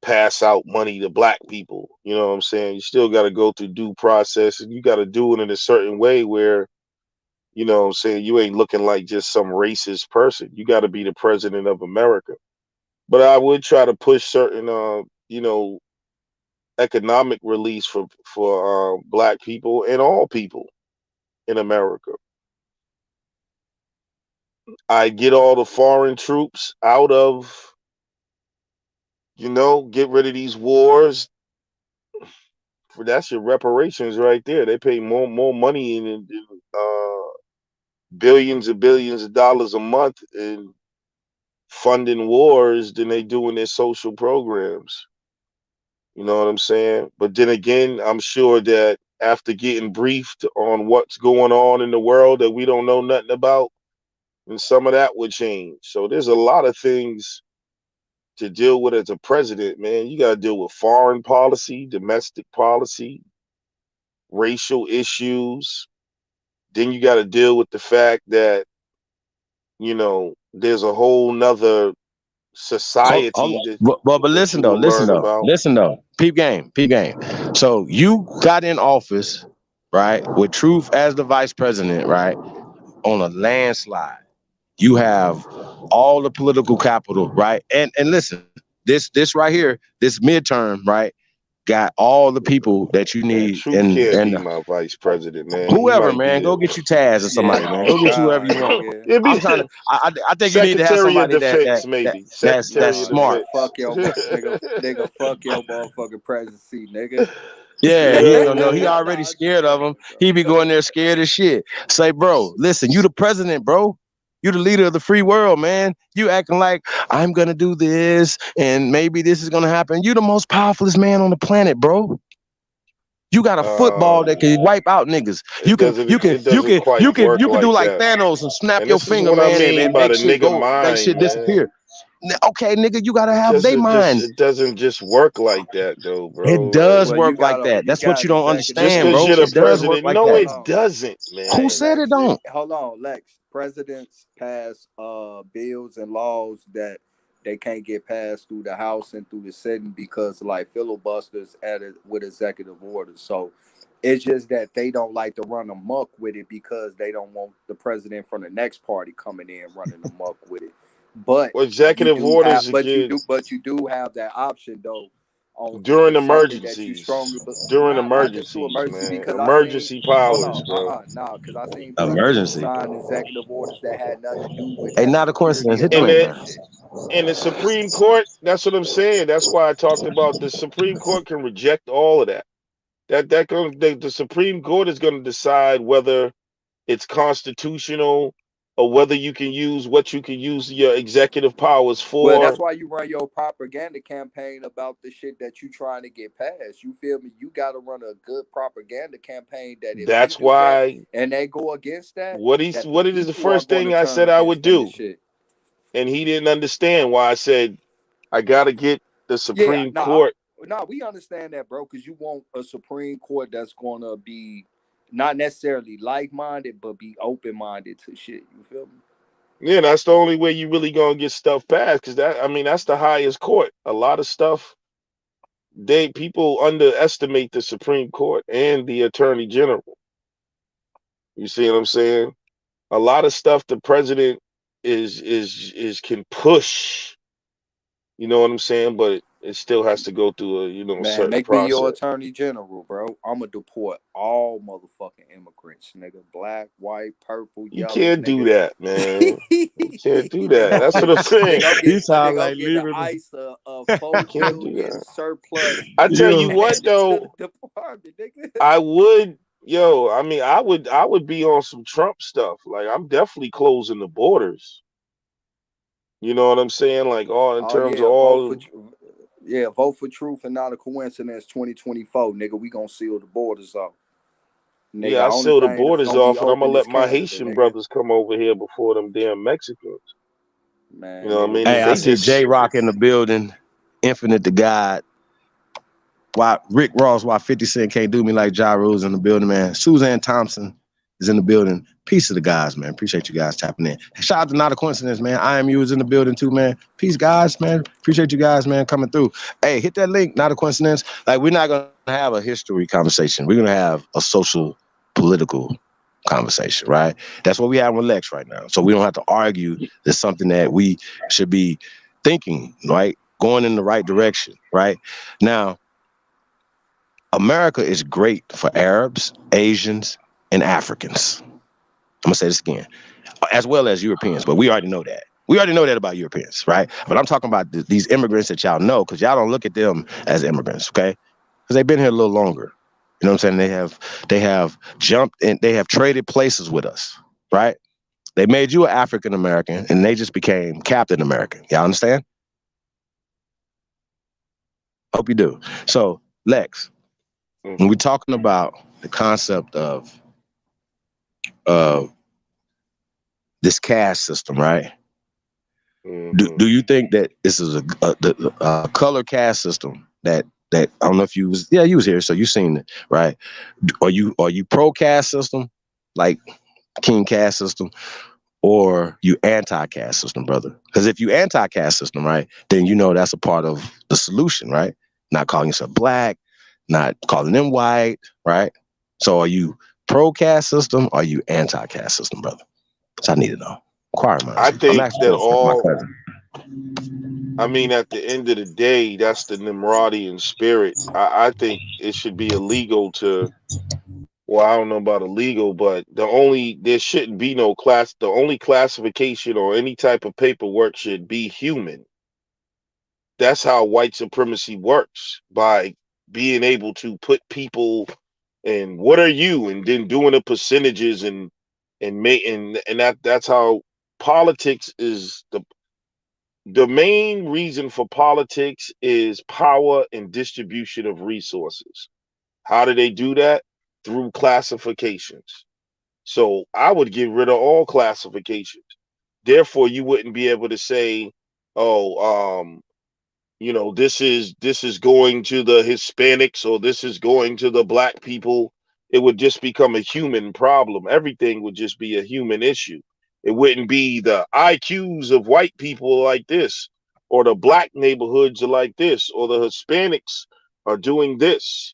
pass out money to black people. You know what I'm saying? You still got to go through due process, and you got to do it in a certain way where, you know what I'm saying, you ain't looking like just some racist person. You got to be the president of America. But I would try to push certain, you know, economic release for black people and all people in America. I get all the foreign troops out of, you know, get rid of these wars. That's your reparations right there. They pay more money in billions and billions of dollars a month in funding wars than they do in their social programs. You know what I'm saying? But then again, I'm sure that after getting briefed on what's going on in the world that we don't know nothing about, and some of that would change. So there's a lot of things to deal with as a president, man. You got to deal with foreign policy, domestic policy, racial issues. Then you got to deal with the fact that, you know, there's a whole nother Hold society on. But that listen you though, will learn about. listen though. Peep game, peep game. So you got in office, right, with Truth as the vice president, right, on a landslide. You have all the political capital, right? And listen, this right here, this midterm, right, got all the people that you Man, need, Truth and can't be my vice president, man. He whoever, might be man, go the get you Taz or somebody, man. Go get you whoever you want. It'd I'm be trying to. I think you need to have Secretary of somebody Defense, maybe. that's Secretary of smart. Defense. Fuck your nigga, fuck your motherfucking presidency, nigga. Yeah, You he ain't know gonna know. what I He mean? already scared of him. He be going there scared as shit. Say, bro, listen, you the president, bro. You the leader of the free world, man. You acting like I'm gonna do this and maybe this is gonna happen. You the most powerfulest man on the planet, bro. You got a football that can wipe out niggas. You can It doesn't quite work do like like that. Thanos and snap And your this is finger, what I man, mean and by make the shit nigga go, make shit mind, man. disappear. Okay, nigga, you gotta have they mind. It doesn't just work like that, though, bro. It does Like, work like that. That's what you don't just understand, because bro. you're the It does work president, like no, that. it doesn't, Who man. said it don't? Hold on, Lex. Presidents pass bills and laws that they can't get passed through the House and through the Senate because like filibusters added with executive orders. So it's just that they don't like to run amok with it because they don't want the president from the next party coming in running amok with it. But Well, executive orders again but you do have that option though. On if during it's something that you emergencies. strongly During not just to emergencies, emergency man. because I seen Emergency powers, hold bro. on because I seen presidents Emergency. sign executive orders that had nothing to do with Ain't that not a coincidence. security Hit the And link, alert the man. shit. and the Supreme Court, that's what I'm saying. That's why I talked about the Supreme Court can reject all of that. The Supreme Court is going to decide whether it's constitutional or whether you can use what you can use your executive powers Well, that's for. why you run your propaganda campaign about the shit that you trying to get passed. You feel me? You got to run a good propaganda campaign that if they That's do that why and they go against that, what that the it is the people are first going to thing I turn said I against would them and do. shit. And he didn't understand why I said I got to get the Yeah, Supreme Court. we understand that, bro, because you want a Supreme Court that's going to be not necessarily like-minded, but be open-minded to shit. You feel me? Yeah, that's the only way you really gonna get stuff passed. Because that's the highest court. A lot of stuff people underestimate the Supreme Court and the Attorney General. You see what I'm saying? A lot of stuff the president is can push. You know what I'm saying? But it still has to go through a Man, certain make me your process. attorney general, bro. I'ma deport all motherfucking immigrants, nigga. Black, white, purple, You yellow, can't do nigga. that, man. You can't do that. That's what I'm Nigga, saying. I'm getting the ICE a $4 Can't do billion that. surplus I tell you what added to though, the department, nigga. I would, I would be on some Trump stuff. Like I'm definitely closing the borders. You know what I'm saying? Like all in Oh terms of yeah, vote for all. vote for truth and not a coincidence. 2024, nigga. We gonna seal the borders off, nigga. Yeah, I Only seal the thing that's borders gonna be off, and I'm gonna open is let my Canada, Haitian nigga. brothers come over here before them damn Mexicans. You Man, know what I nigga, mean? Hey, If I they see just J Rock in the building, Infinite to God. Why Rick Ross, why 50 Cent can't do me like Ja Rule's in the building, man. Suzanne Thompson is in the building. Peace to the guys, man. Appreciate you guys tapping in. Shout out to Not a Coincidence, man. IMU is in the building too, man. Peace, guys, man. Appreciate you guys, man, coming through. Hey, hit that link, Not a Coincidence. Like, we're not gonna have a history conversation. We're gonna have a social, political conversation, right? That's what we have with Lex right now. So we don't have to argue. There's something that we should be thinking, right? Going in the right direction, right? Now, America is great for Arabs, Asians, and Africans. I'm gonna say this again, as well as Europeans, but we already know that. We already know that about Europeans, right? But I'm talking about these immigrants that y'all know, because y'all don't look at them as immigrants, okay? Because they've been here a little longer. You know what I'm saying? They have jumped and they have traded places with us, right? They made you an African American and they just became Captain American. Y'all understand? Hope you do. So, Lex, when we're talking about the concept of this caste system, right? Do you think that this is a color caste system that I don't know if you was here, so you seen it, right? Are you pro caste system, like King caste system, or you anti caste system, brother? Because if you anti caste system, right, then you know that's a part of the solution, right? Not calling yourself black, not calling them white, right? So are you pro caste system or are you anti caste system, brother? So I need to know. Requirements. I I'm think asking that for my all. cousin. I mean, at the end of the day, that's the Nimrodian spirit. I think it should be illegal to. Well, I don't know about illegal, but there shouldn't be no class. The only classification or any type of paperwork should be human. That's how white supremacy works, by being able to put people and what are you, and then doing the percentages and that's how politics is. The main reason for politics is power and distribution of resources. How do they do that? Through classifications. So I would get rid of all classifications. Therefore, you wouldn't be able to say, oh, this is going to the Hispanics or this is going to the black people. It would just become a human problem. Everything would just be a human issue. It wouldn't be the IQs of white people like this, or the black neighborhoods are like this, or the Hispanics are doing this.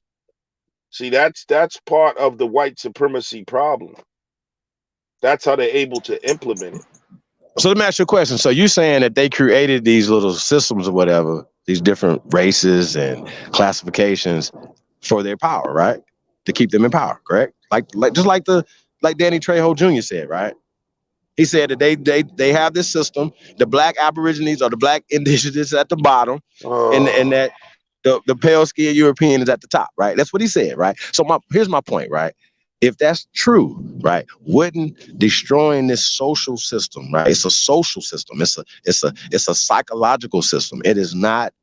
See, that's part of the white supremacy problem. That's how they're able to implement it. So let me ask you a question. So you're saying that they created these little systems or whatever, these different races and classifications for their power, right? To keep them in power, correct? Like just like Danny Trejo Jr. said, right? He said that they have this system. The black aborigines or the black indigenous at the bottom, and that the pale skinned European is at the top, right? That's what he said, right? So here's my point, right? If that's true, right, wouldn't destroying this social system, right? It's a social system. It's a psychological system. It is not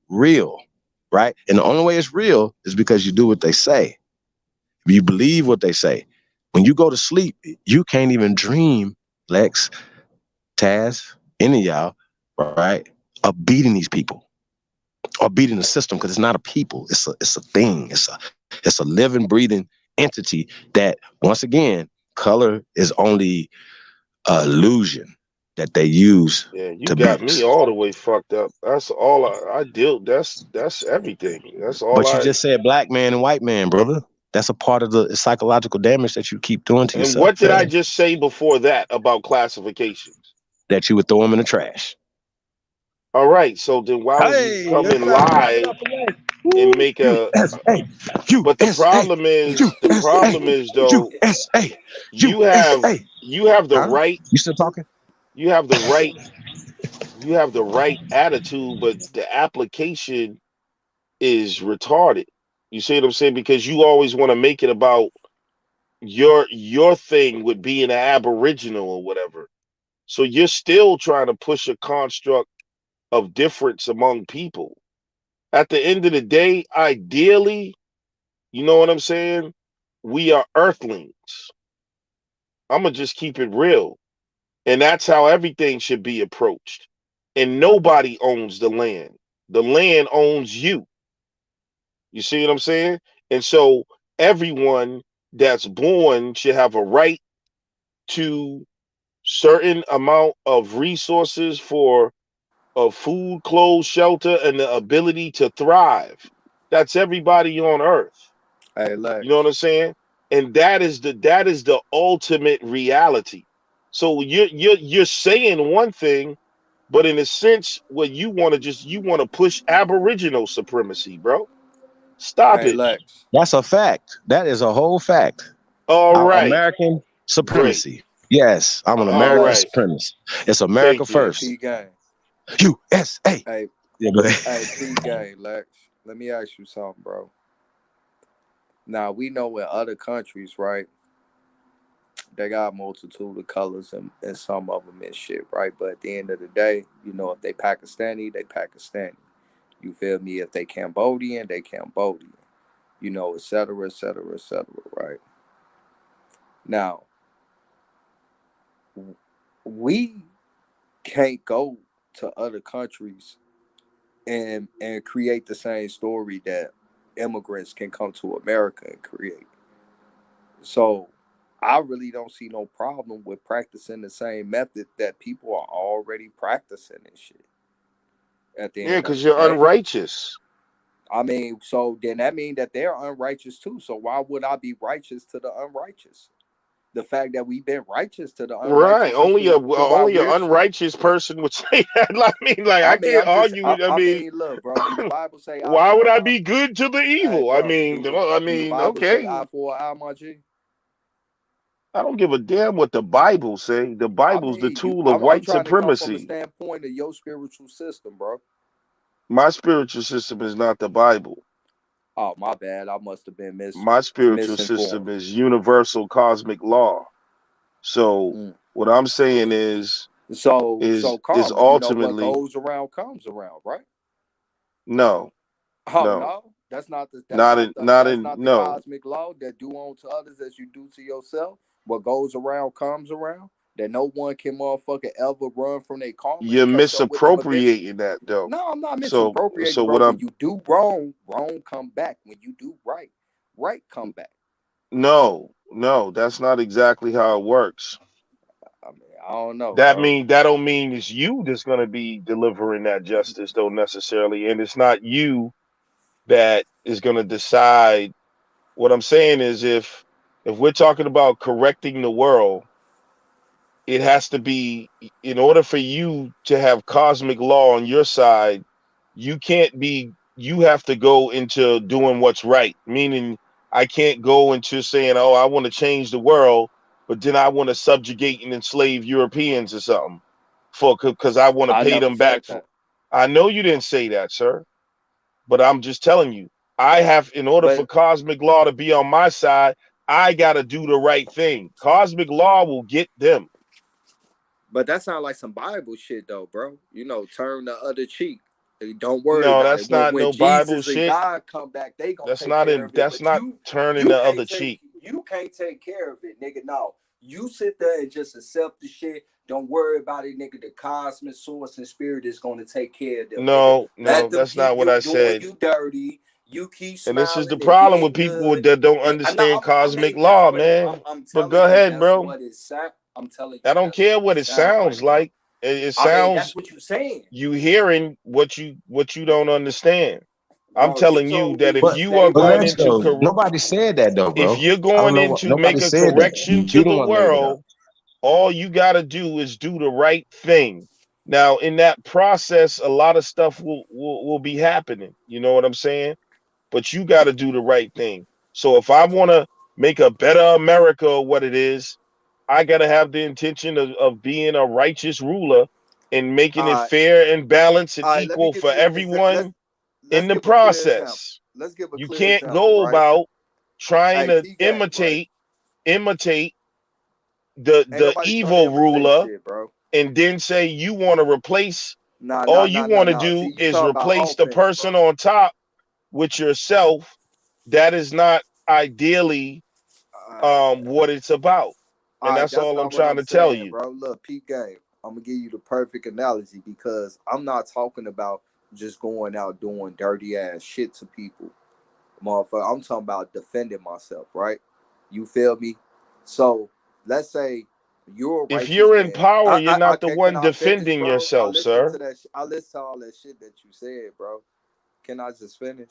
real, right? And the only way it's real is because you do what they say. If you believe what they say. When you go to sleep, you can't even dream, Lex, Taz, any of y'all, right, of beating these people or beating the system, because it's not a people. It's a thing. It's a living, breathing entity that, once again, color is only an illusion that they use Yeah, you to beat got me us. all the way fucked up. That's all I deal. That's everything. That's all But you I. just said black man and white man, brother. That's a part of the psychological damage that you keep doing to And yourself, what did I man. just say before that about classifications? That you would throw them in the trash. All right, so then why would you Hey, come let's and get lie out the way. and Woo. make a? USA, But the USA, problem is, USA, though, USA, you have USA. you have the Huh? right. You still talking? You have the right. You have the right attitude, but the application is retarded. You see what I'm saying? Because you always want to make it about your thing with being an aboriginal or whatever. So you're still trying to push a construct of difference among people. At the end of the day, ideally, you know what I'm saying? We are earthlings. I'm going to just keep it real. And that's how everything should be approached. And nobody owns the land. The land owns you. You see what I'm saying? And so everyone that's born should have a right to certain amount of resources for food, clothes, shelter, and the ability to thrive. That's everybody on earth. Hey, You know what Lex. I'm saying? And that is the ultimate reality. So you're saying one thing, but in a sense, what you want to push Aboriginal supremacy, bro. Stop Hey, it. Lex. That's a fact. That is a whole fact. All right. American Great. supremacy. Yes, I'm an All American right. supremacist. It's America Thank Hey, you. first. P gang. USA. Hey, Yeah, go ahead. hey, P gang, Lex. Let me ask you something, bro. Now we know in other countries, right? They got a multitude of colors and some of them and shit, right? But at the end of the day, you know, if they Pakistani, they Pakistani. You feel me? If they Cambodian, they Cambodian. You know, et cetera, et cetera, et cetera, right? Now, we can't go to other countries and create the same story that immigrants can come to America and create. So I really don't see no problem with practicing the same method that people are already practicing and shit at the Yeah, end of because the you're day. unrighteous. I mean, so then that means that they're unrighteous too. So why would I be righteous to the unrighteous? The fact that we've been righteous to the Right. unrighteous is Only the why only an we're unrighteous person would say that. I mean, like I I mean, can't argue with. I I mean, mean, look, bro. Do the Bible say eye why for would an I eye? be good to the Hey, evil? bro. Do the Bible say eye okay. for an eye, my G? I don't give a damn what the Bible say. The I Bible's the mean, tool of I'm white trying to come from a supremacy. standpoint of your spiritual system, bro. My spiritual system is not the Bible. Oh, my bad. I must have been My spiritual misinformed. system is universal cosmic law. So Mm. what I'm saying is So is karma, you know what ultimately goes around comes around, right? no, Oh no, no, not that's in not the no. cosmic law that do unto others as you do to yourself. What goes around comes around. That no one can motherfucker ever run from their karma You're and catch up with them eventually. misappropriating that though. No, I'm not So misappropriating, bro. what When I'm you do wrong, wrong come back. When you do right, right come back. no, that's not exactly how it works. I mean, I don't know, bro. That don't mean it's you that's gonna be delivering that justice though necessarily. And it's not you that is gonna decide. What I'm saying is if we're talking about correcting the world, it has to be in order for you to have cosmic law on your side, you have to go into doing what's right. Meaning I can't go into saying, oh, I want to change the world, but then I want to subjugate and enslave Europeans or something because I want to I pay never them said back for. that. I know you didn't say that, sir, but I'm just telling you, I have, in order for But cosmic law to be on my side, I got to do the right thing. Cosmic law will get them. But that sounds like some Bible shit, though, bro. You know, turn the other cheek. Don't worry No, about it. that's not When no Bible Jesus and shit. God come back, they gonna take care of it. That's But not turning the other cheek. you can't take care of it, nigga. No, you sit there and just accept the shit. Don't worry about it, nigga. The cosmic source and spirit is gonna take care of them, nigga. No, Let them that's not keep what you I doing said. you dirty. You keep And this is the smiling and problem with being people good. that don't And understand I cosmic mean, that's law, what it. man. I'm But go telling you, ahead, that's bro. what it sound. I'm telling I you, don't that's care what what it it sound sounds like, bro. like. It I mean, that's sounds what you're saying, you hearing what you don't understand. I'm bro. You telling you told me that to if But you are stay but going Lex righteous. into though, nobody said that though, if bro. you're I don't going know. into Nobody make a said that. correction You to the the one made it up. world, all you got to do is do the right thing. Now, in that process, a lot of stuff will be happening. You know what I'm saying? But you got to do the right thing. So if I want to make a better America or what it is, I got to have the intention of being a righteous ruler and making it All right, fair and balanced and all right. Let me equal give for you. everyone in Let's the give a clear example. process. Let's give a You clear can't example, go right? about trying Hey, to P game, right? imitate Ain't the nobody trying to evil imitate ruler shit, bro. and then say you want to replace all you want to Nah. do See, you is talking about replace the offense, person bro. on top with yourself. That is not ideally what it's about. All And right, that's that's all I'm not what trying I'm to tell saying, you. bro. Look, P game. I'm gonna give you the perfect analogy because I'm not talking about just going out doing dirty ass shit to people, motherfucker. I'm talking about defending myself, right? You feel me? So let's say you're a If righteous you're in man. power, you're not the Can one I finish, defending bro? I yourself, listened sir. to that. I listened to all that shit that you said, bro. Can I just finish?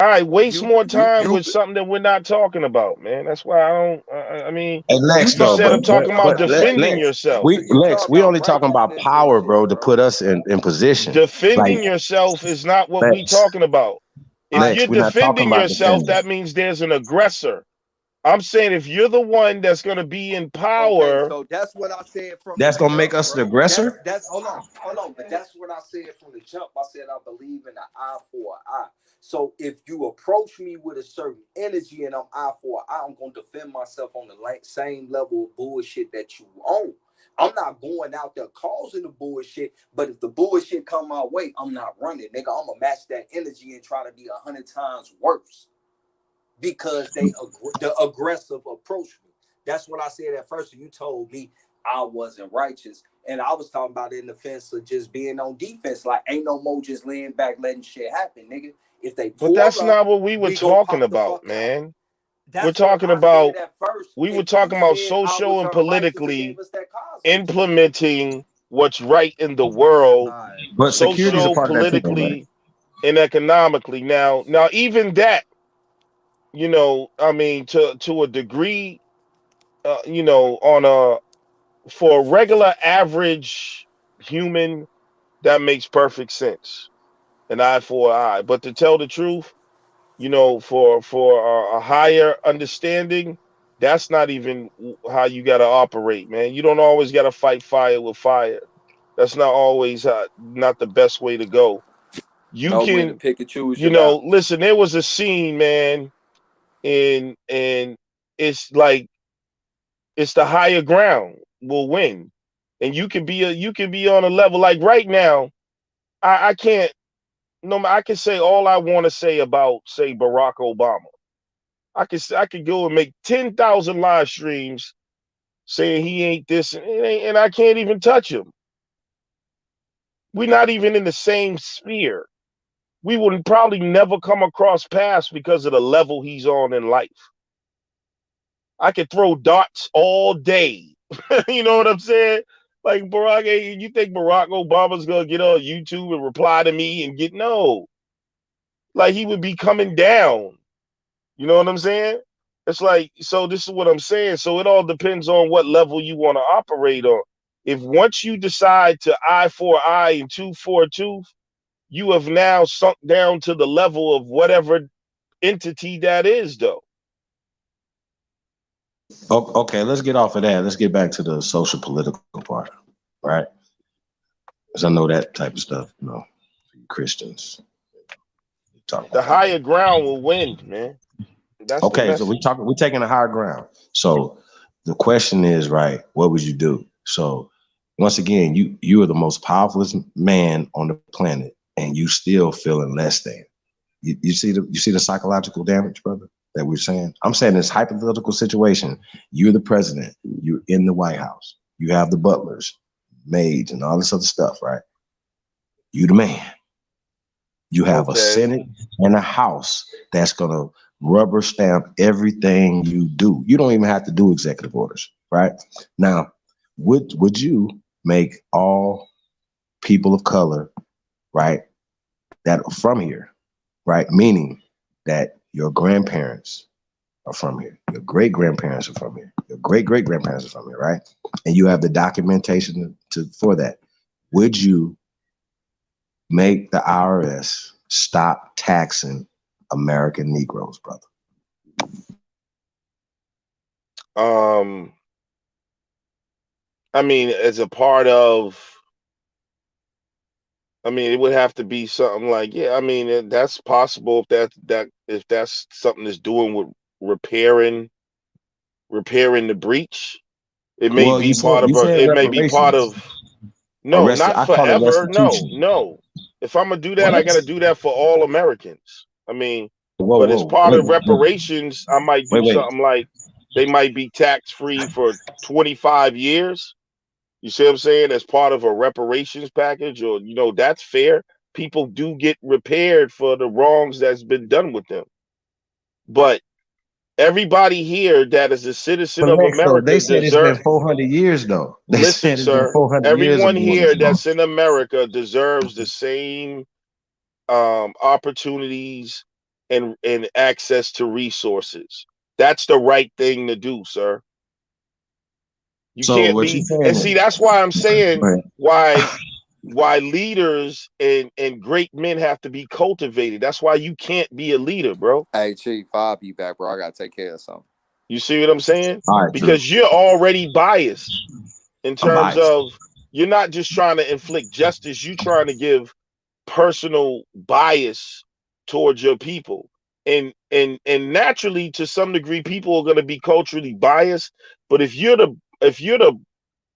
All right, waste You more time you with something that we're not talking about, man. That's why I don't. I mean, Hey you Lex just though, said I'm you talking talking about about defending Lex, yourself. you talking we about only talking about righteousness and power, shit, bro, to bro. put us in position. Like Defending yourself is not what we Lex, talking about. If I you're Lex, we're not talking defending about yourself, defending. that means there's an aggressor. I'm saying if you're the one that's going to be in Okay, power, so that's what I said from the That's gonna make jump, us the bro. aggressor. That's hold on. But that's what I said from the jump. I said I believe in an eye for an eye. So if you approach me with a certain energy and I'm eye for an eye, I'm gonna defend myself on the same level of bullshit that you own. I'm not going out there causing the bullshit, but if the bullshit come my way, I'm not running, nigga. I'm gonna match that energy and try to be 100 times worse because the aggressive approach me. That's what I said at first. And you told me I wasn't righteous, and I was talking about in the defense of just being on defense. Like ain't no more just laying back letting shit happen, nigga. If they but pull that's up, not what we were we gonna talking pop the about, fuck out. man. We're That's what talking I said about at first, we were and you talking about said I social was and unrighteous and gave politically us that cosmic shit. implementing what's right in the world, All right, But bro. security is a social, part of that too, though, right? politically, and economically. Now even that, I mean, to a degree, you know, on a for a regular average human, that makes perfect sense. An eye for an eye. But to tell the truth, you know, for a higher understanding, that's not even how you got to operate, man. You don't always got to fight fire with fire. That's not always not the best way to go. You Know when to can, pick and choose you your know, battles. listen. There was a scene, man, and it's like it's the higher ground will win, and you can be on a level like right now. I can't. No, I can say all I want to say about say Barack Obama. I could go and make 10,000 live streams saying he ain't this and I can't even touch him. We're not even in the same sphere. We would probably never come across paths because of the level he's on in life. I could throw darts all day. You know what I'm saying? Like Barack, you think Barack Obama's gonna get on YouTube and reply to me and get no? Like he would be coming down. You know what I'm saying? It's like, so this is what I'm saying. So it all depends on what level you want to operate on. If once you decide to eye for eye and tooth for tooth, you have now sunk down to the level of whatever entity that is, though. Okay, let's get off of that. Let's get back to the social political part, right? Because I know that type of stuff, you know, Christians talk The about that. higher ground will win, man. That's the Okay, so message. we're taking a higher ground. So the question is, right, what would you do? So once again, you are the most powerful man on the planet, and you still feeling less than. You see the psychological damage, brother, that we're saying? I'm saying this hypothetical situation. You're the president. You're in the White House. You have the butlers, maids, and all this other stuff, right? You the man. You have a Okay. Senate and a House that's gonna rubber stamp everything you do. You don't even have to do executive orders, right? Now, would you make all people of color, right, that are from here, right? Meaning that your grandparents are from here, your great grandparents are from here, your great great grandparents are from here, right? And you have the documentation for that. Would you make the IRS stop taxing American Negroes, brother? Um, I mean, as a part of, I mean, it would have to be something like, yeah, I mean, that's possible if that's something that's doing with repairing the breach. It may Well, be part of a. It may be part reparations. of. No, not I call it forever. No, restitution. no. If I'm gonna do that, I What? got to do that for all Americans. I mean, Whoa, but as whoa, part wait, of reparations, I might do wait. something like they might be tax free for 25 years. You see what I'm saying? As part of a reparations package, or that's fair. People do get repaired for the wrongs that's been done with them. But everybody here that is a citizen But of Lex, though, they America said it's deserve. been 400 years, though. They Listen, said it's been sir. 400 years of Everyone doing this here wrong. that's in America deserves the same opportunities and access to resources. That's the right thing to do, sir. You So can't what you be, saying and see, then? that's why I'm saying Right. why leaders and great men have to be cultivated. That's why you can't be a leader, bro. Hey, Chief, I'll be back, bro. I gotta take care of something. You see what I'm saying? All right, true. Because you're already biased in I'm terms biased. of you're not just trying to inflict justice, you're trying to give personal bias towards your people. And naturally, to some degree, people are going to be culturally biased. But if you're the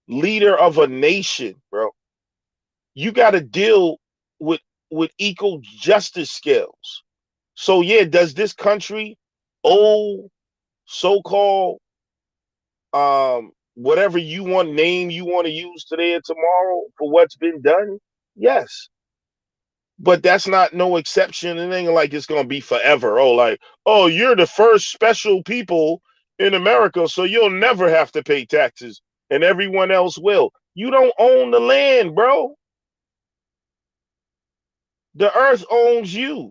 leader of a nation, bro, you got to deal with equal justice scales. So yeah, does this country owe so-called whatever you want name you want to use today or tomorrow for what's been done? Yes. But that's not no exception. It ain't like it's gonna be forever. Oh, like, oh, you're the first special people in America, so you'll never have to pay taxes, and everyone else will. You don't own the land, bro. The earth owns you,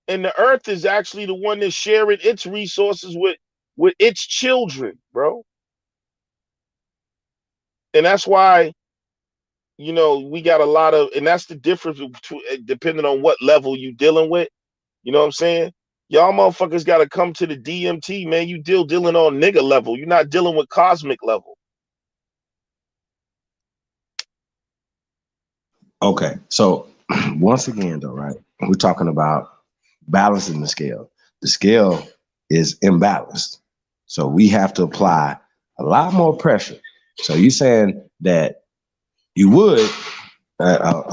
and the earth is actually the one that's sharing its resources with its children, bro. And that's why, you know, we got a lot of, and that's the difference depending on what level you dealing with. You know what I'm saying? Y'all motherfuckers got to come to the DMT, man. You dealing on nigga level. You're not dealing with cosmic level. Okay, so once again, though, right? We're talking about balancing the scale. The scale is imbalanced, so we have to apply a lot more pressure. So you saying that you would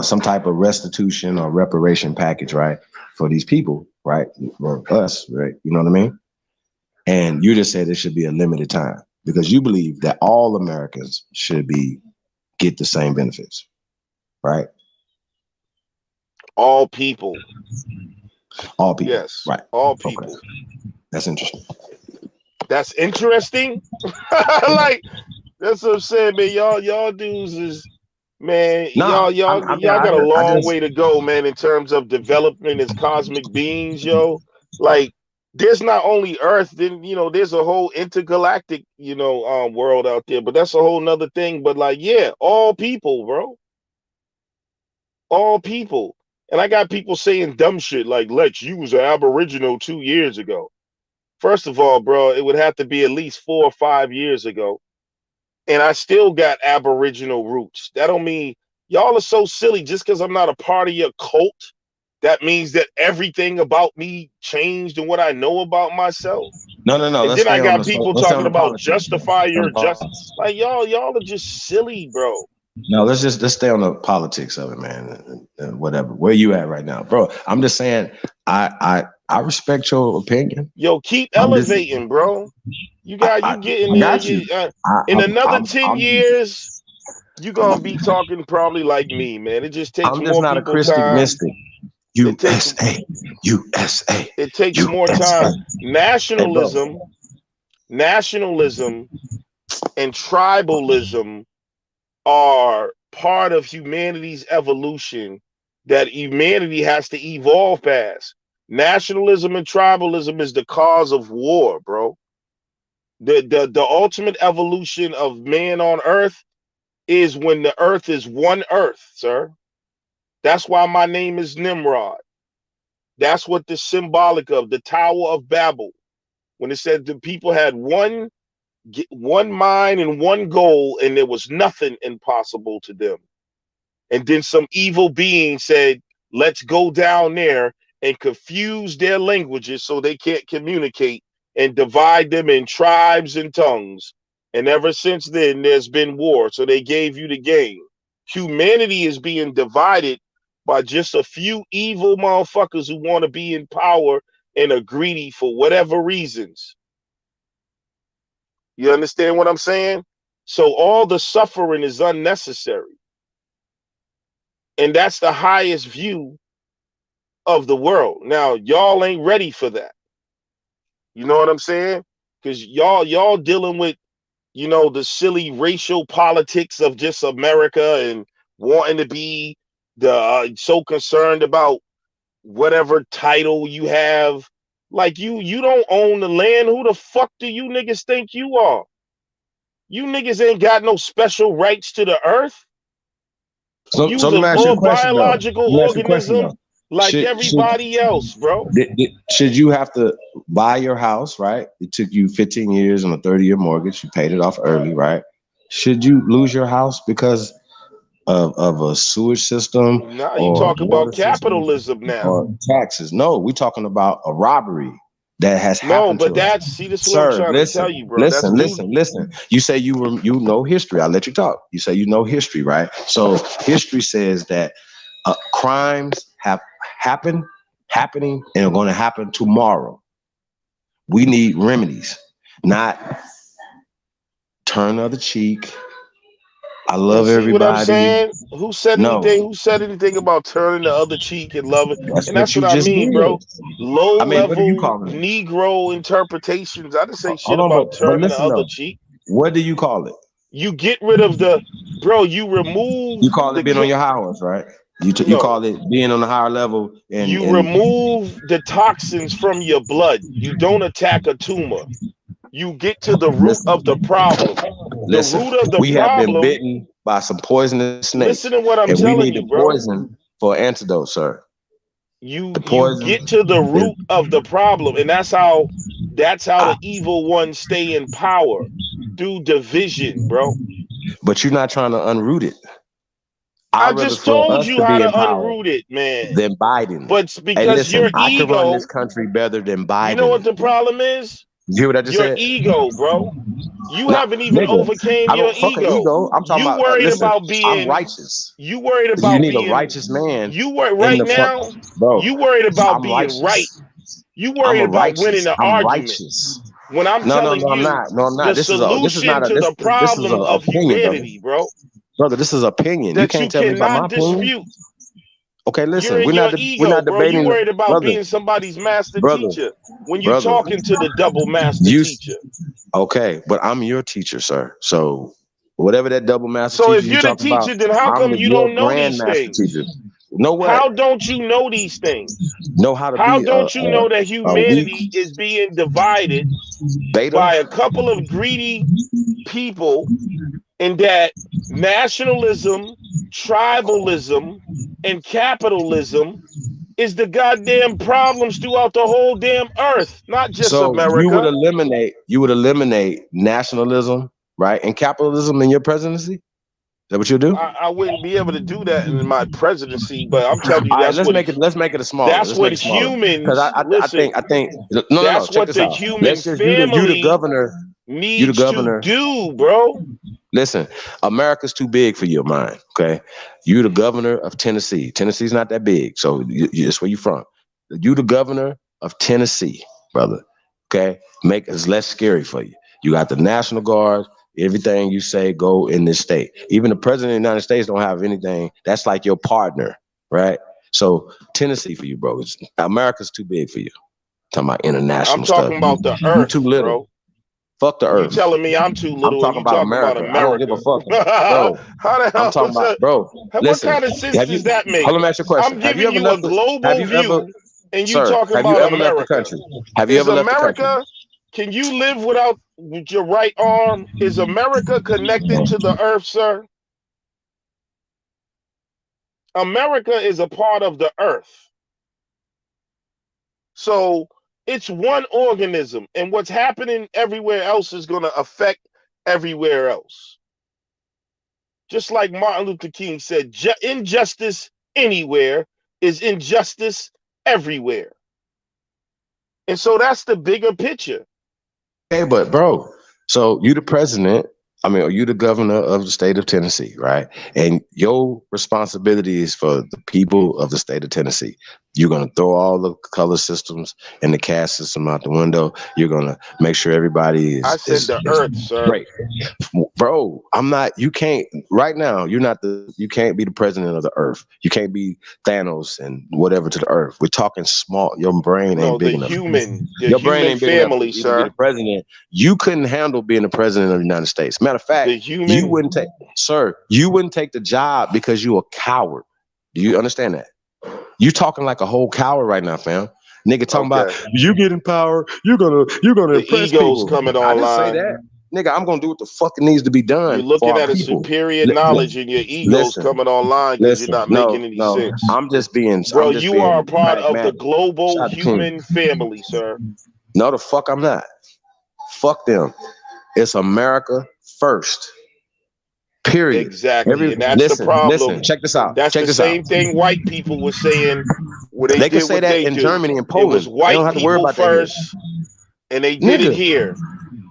some type of restitution or reparation package, right, for these people, right, or us, right? You know what I mean? And you just said it should be a limited time because you believe that all Americans should get the same benefits, right? All people. All people. Yes. Right. All people. Okay. That's interesting. That's interesting. Like, that's what I'm saying, man. Y'all dudes is, man, y'all got a long way to go, man, in terms of development as cosmic beings, yo. Like, there's not only Earth, then, you know, there's a whole intergalactic, you know, world out there, but that's a whole nother thing. But like, yeah, all people, bro. All people. And I got people saying dumb shit like, Lex, you was an Aboriginal 2 years ago. First of all, bro, it would have to be at least 4 or 5 years ago. And I still got Aboriginal roots. That don't mean y'all are so silly. Just because I'm not a part of your cult, that means that everything about me changed and what I know about myself. No. And then I got people talking about justify your justice. Like y'all are just silly, bro. No, let's stay on the politics of it, man. And whatever. Where you at right now, bro? I'm just saying, I respect your opinion. Yo, keep elevating, bro. You get in there. In another 10 years, you're gonna be talking probably like me, man. It just takes I'm just more not people a Christic time. mystic. USA. It takes more time. Nationalism and tribalism are part of humanity's evolution that humanity has to evolve past. Nationalism and tribalism is the cause of war, bro. The ultimate evolution of man on earth is when the earth is one earth, sir. That's why my name is Nimrod. That's what the symbolic of the Tower of Babel. When it said the people had one mind and one goal, and there was nothing impossible to them. And then some evil being said, let's go down there and confuse their languages so they can't communicate and divide them in tribes and tongues. And ever since then, there's been war. So they gave you the game. Humanity is being divided by just a few evil motherfuckers who want to be in power and are greedy for whatever reasons. You understand what I'm saying? So all the suffering is unnecessary. And that's the highest view of the world. Now, y'all ain't ready for that. You know what I'm saying? Because y'all dealing with, you know, the silly racial politics of just America and wanting to be so concerned about whatever title you have. Like you don't own the land. Who the fuck do you niggas think you are? You niggas ain't got no special rights to the earth. So You's let me a ask you a question, though. biological organism like everybody else, bro. Should you have to buy your house, right? It took you 15 years on a 30-year mortgage. You paid it off early, right? Should you lose your house because of a sewage system? Now you talk about capitalism now. Or taxes? No, we're talking about a robbery that has happened to us. This is what I'm trying to tell you, bro. Listen. You say you know history. I'll let you talk. You say you know history, right? So history says that crimes have happening, and are going to happen tomorrow. We need remedies, not turn the other cheek. I love everybody. What I'm saying? Who said anything? Who said anything about turning the other cheek and loving? And that's what I mean, bro. Low level Negro interpretations. I didn't say shit about turning the other cheek. What do you call it? You get rid of you remove. You call it being on your high horse, right? You call it being on a higher level. And you remove the toxins from your blood. You don't attack a tumor. You get to the root of the problem. Listen, root of the we have been problem. bitten by some poisonous snakes. Listen to what I'm and we telling need you, the bro. poison for antidote, sir. You The poison get to the root of the problem, and that's how the evil ones stay in power, through division, bro. But you're not trying to unroot it. I just told you how to unroot it, man. Than Biden. But Hey, because listen, your I can run ego, this country better than Biden. you know what the problem is? You hear what I just your said? Ego, bro. You Nah, haven't even nigga, overcame I your don't fuck an ego. I'm talking You about. worried Listen, about being. I'm righteous. You worried You about need being a righteous man. You were in right the now. bro. You worried about I'm being righteous. right. You I'm worried a about winning righteous. the I'm argument. righteous. When I'm No, telling I'm you, not. No, I'm not. the This is solution not a. to the This is problem an of opinion, brother. humanity, bro, Brother, this is opinion. You that you can't tell me about my cannot opinion. dispute. Okay, You're listen. in We're your not. We're ego, not bro. You debating, worried about brother. being somebody's master Brother, teacher when you brother. talking to the double master You teacher. okay? But I'm your teacher, sir. So whatever that double master So teacher if you you're the talking about, teacher, then how I'm come you your don't know these grandmaster things? teacher. Know what? How don't you know these things? Know how to How be don't you know that a weak humanity is being divided beta by a couple of greedy people, and that nationalism, tribalism, and capitalism is the goddamn problems throughout the whole damn earth, not just So you would America. eliminate nationalism, right, and capitalism in your presidency? Is that what you'll do? I wouldn't be able to do that in my presidency, but I'm telling you, All right, that's let's make it a smaller. that's Let's what make it smaller. Because humans I think no. That's Check what this the out. human Let's just you the family governor. You the needs to governor. do, bro. Listen, America's too big for your mind. Okay, you the governor of Tennessee. Tennessee's not that big, so that's where you from. You the governor of Tennessee, brother. Okay, make it less scary for you. You got the National Guard. Everything you say go in this state. Even the president of the United States don't have anything. That's like your partner, right? So Tennessee for you, bro. America's too big for you. Talking about international I'm stuff. talking about the You too earth, little. bro. Fuck the You earth. telling me I'm too I'm little, and talking you about talking about America. I don't give a fuck, bro. How the hell I'm talking is about, that? bro. What Listen, kind of sense does that make? Let me ask you a question. I'm Have you giving ever you a left? Have global you ever, view, and you sir? talking Have you about ever left the America. country? Have you Is ever left the country? America? Can you live without your right arm? Is America connected to the earth, sir? America is a part of the earth. So it's one organism, and what's happening everywhere else is going to affect everywhere else. Just like Martin Luther King said, injustice anywhere is injustice everywhere. And so that's the bigger picture. Hey, but bro, so you the president. I mean, are you the governor of the state of Tennessee, right? And your responsibility is for the people of the state of Tennessee. You're gonna throw all the color systems and the caste system out the window. You're gonna make sure everybody is. I said the earth, sir. Great, bro. I'm not. You can't. Right now, you're not the. You can't be the president of the earth. You can't be Thanos and whatever to the earth. We're talking small. Your brain ain't big enough. Your brain ain't big enough to family, even sir. be the president. You couldn't handle being the president of the United States. Matter of fact, you wouldn't take, sir. You wouldn't take the job because you're a coward. Do you understand that? You talking like a whole coward right now, fam. Nigga talking about you get in power. You're gonna the impress ego's people. coming I didn't say online. that. Nigga, I'm gonna do what the fuck needs to be done. You're looking for our at a people. superior knowledge, and your ego's coming online because you're not making any sense. I'm just being, bro. You are a part of the pragmatic. global human family, sir. No, the fuck I'm not. Fuck them. It's America first. Period. Exactly, and that's the problem. Listen, check this out. That's check the this same out. thing white people were saying when they They can did say what that they in do. Germany and Poland. It was They white don't have to worry people about that here. first, and they did it here,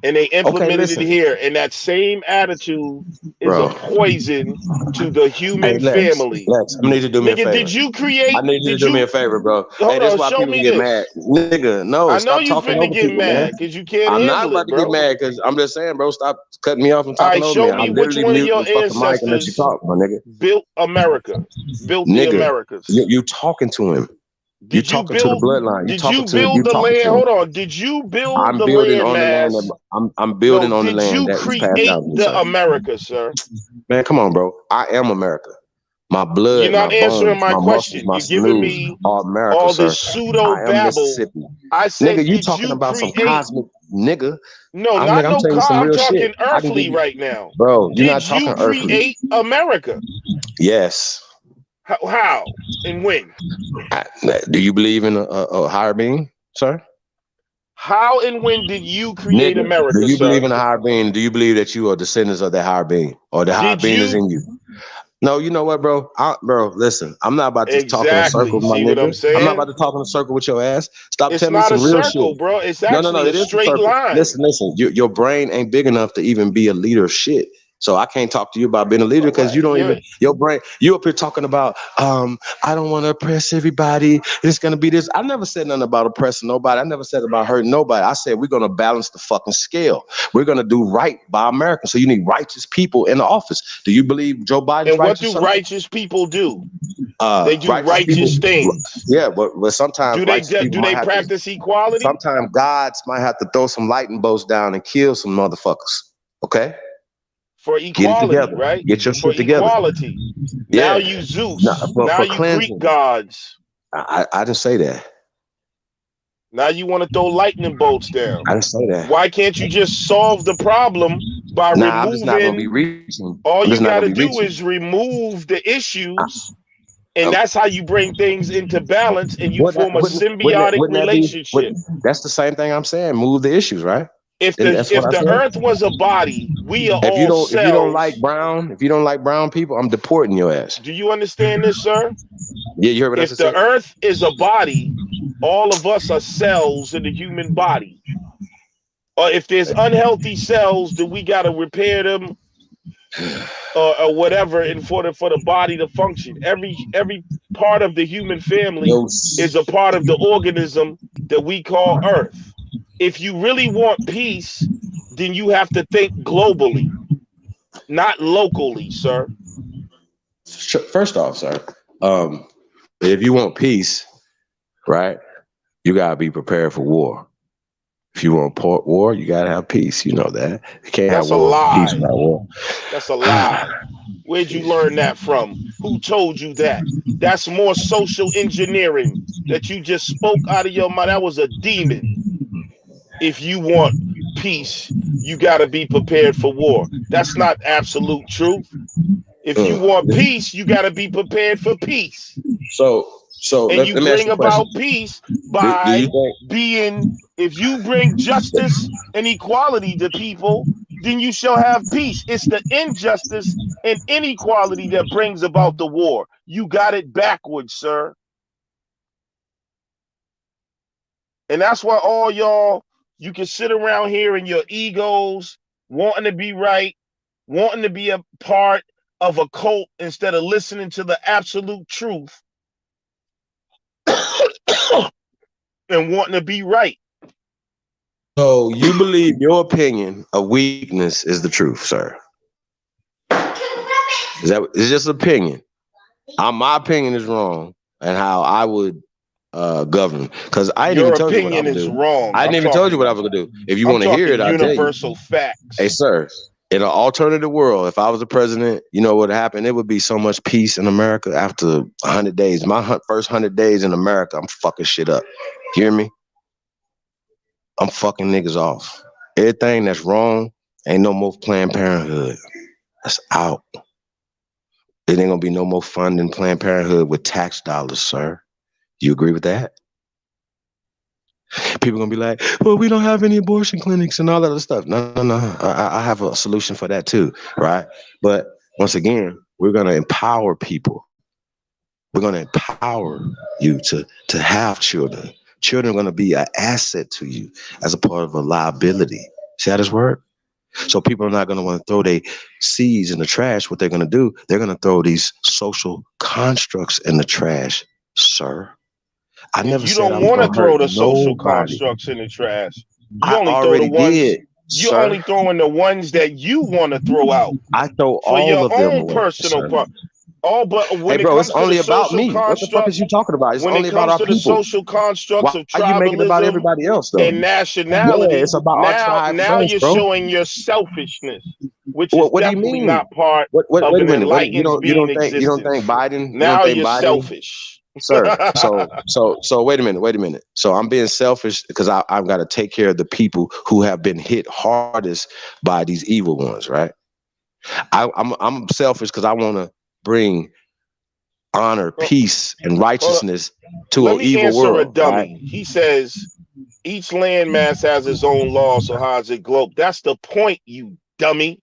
and they implemented it here. And that same attitude is a poison to the human family. Lex, I need you to do me a Nigga, favor. did you create? I need you to do me a favor, bro. Hold That's on, why show people me get this. mad. Nigga, no, I know stop you talking finna over get people, man. mad because you can't I'm not handle about it, to get bro. mad because I'm just saying, bro, stop cutting me off and All talking right, over show me. me I which literally one of mute your the fucking mic and let you ancestors talk, my nigga. built America, built the Nigga, Americas. you talking to him. You talking to the bloodline. Did you build the land? Hold on. Did you build the building land on the land mass? I'm building on the Did land you that was create passed down to me, the sir. America, sir? Man, come on, bro. I am America. My blood, You're not my answering bones, my my muscles, question. my You're giving sinews me are America, all sir. this pseudo I am babble. Mississippi. I Nigga, said, you did talking you about some create? cosmic nigga. No, I'm not nigga, I'm no telling you car. some I'm real shit. talking I can give earthly you, right now. bro, you're not Did you talking earthly. create America? Yes. How and when? Do you believe in a higher being, sir? How and when did you create Nigga, do America, you believe sir? in a higher being? Do you believe that you are descendants of that higher being, or the higher Did being is you? in you? No, you know what, bro? Bro, listen, I'm not about to talk in a Exactly. circle, my See what I'm nigga. I'm not saying? about to talk in a circle with your ass. Stop It's telling me not a some real shit. circle, bro. It's No, actually a it is a straight circle. line. Listen. Your brain ain't big enough to even be a leader of shit. So I can't talk to you about being a leader because you don't even, your brain, you up here talking about, I don't want to oppress everybody. It's going to be this. I never said nothing about oppressing nobody. I never said about hurting nobody. I said, we're going to balance the fucking scale. We're going to do right by Americans. So you need righteous people in the office. Do you believe Joe Biden's And what righteous? do righteous people do? They do Righteous righteous people, things. yeah, but sometimes Do they righteous people do might they have practice to, equality? sometimes gods might have to throw some lightning bolts down and kill some motherfuckers. Okay? For Get it equality, together. right? Get your For shit together. equality. Now Yeah. you Zeus. For Now you Greek cleansing. gods. I didn't say that. Now you want to throw lightning bolts down. I didn't say that. Why can't you just solve the problem by Nah, I'm just not gonna be removing? reaching. All I'm you just not got gonna to be do reaching. is remove the issues, and that's how you bring things into balance, and you form a symbiotic relationship. That's the same thing I'm saying. Move the issues, right? If That's what I the said. earth was a body, we are If you all don't like cells. brown people, I'm deporting your ass. Do you understand this, sir? Yeah, you heard what I If just the said? earth is a body, all of us are cells in the human body. Or if there's unhealthy cells, then we got to repair them or whatever in for the body to function. Every part of the human family is a part of the organism that we call Earth. If you really want peace, then you have to think globally, not locally, sir. First off, sir, if you want peace, right, you gotta be prepared for war. If you want war, you gotta have peace. You know that. You can't That's have a peace lie. without war. That's a lie. Where'd you learn that from? Who told you that? That's more social engineering that you just spoke out of your mouth. That was a demon. If you want peace, you got to be prepared for war. That's not absolute truth. If you want peace, you got to be prepared for peace. So And let you me ask bring you a question. about peace Do you by think being, if you bring justice and equality to people, then you shall have peace. It's the injustice and inequality that brings about the war. You got it backwards, sir. And that's why all y'all, you can sit around here in your egos, wanting to be right, wanting to be a part of a cult instead of listening to the absolute truth and wanting to be right. so? You believe your opinion of weakness is the truth, sir? It's just opinion? My opinion is wrong, and how I would govern. Because I didn't Your even tell you what I opinion would is do. wrong. I didn't even tell you what I was gonna do. If you I'm want to hear talking it, I'll tell you. universal facts. Hey, sir. In an alternative world, if I was the president, you know what happened? It would be so much peace in America after 100 days. My first 100 days in America, I'm fucking shit up. You hear me? I'm fucking niggas off. Everything that's wrong, ain't no more Planned Parenthood. That's out. It ain't gonna be no more funding Planned Parenthood with tax dollars, sir. You agree with that? People gonna be like, well, we don't have any abortion clinics and all that other stuff. No. I have a solution for that too, right? But once again, we're gonna empower people. We're gonna empower you to have children. Children are gonna be an asset to you as a part of a liability. See how this works? So people are not gonna want to throw their seeds in the trash. What they're gonna do, they're gonna throw these social constructs in the trash, sir. I never You said I don't was want to gonna hurt throw the social nobody. constructs in the trash. You I only throw the already ones, did, you sir. only throwing the ones that you want to throw out I throw for all your of them own away, personal sir. part. Oh, but when Hey, it bro, it's comes to the only about social me. What the fuck construct, is you talking about? It's when it only about comes our to the people. social constructs Why of are you making it about tribalism everybody else, though? and Yeah, nationality, it's about our tribe now first, you're bro. showing your selfishness, which is What do you definitely mean? not part Wait of a an minute. You enlightened being don't think existence. Biden? Now you're selfish. Sir, so wait a minute. So I'm being selfish because I've got to take care of the people who have been hit hardest by these evil ones, right? I'm selfish because I want to bring honor, peace, and righteousness to Let an me evil answer a world, right? dummy. He says each landmass has its own law, so how's it globe? That's the point, you dummy.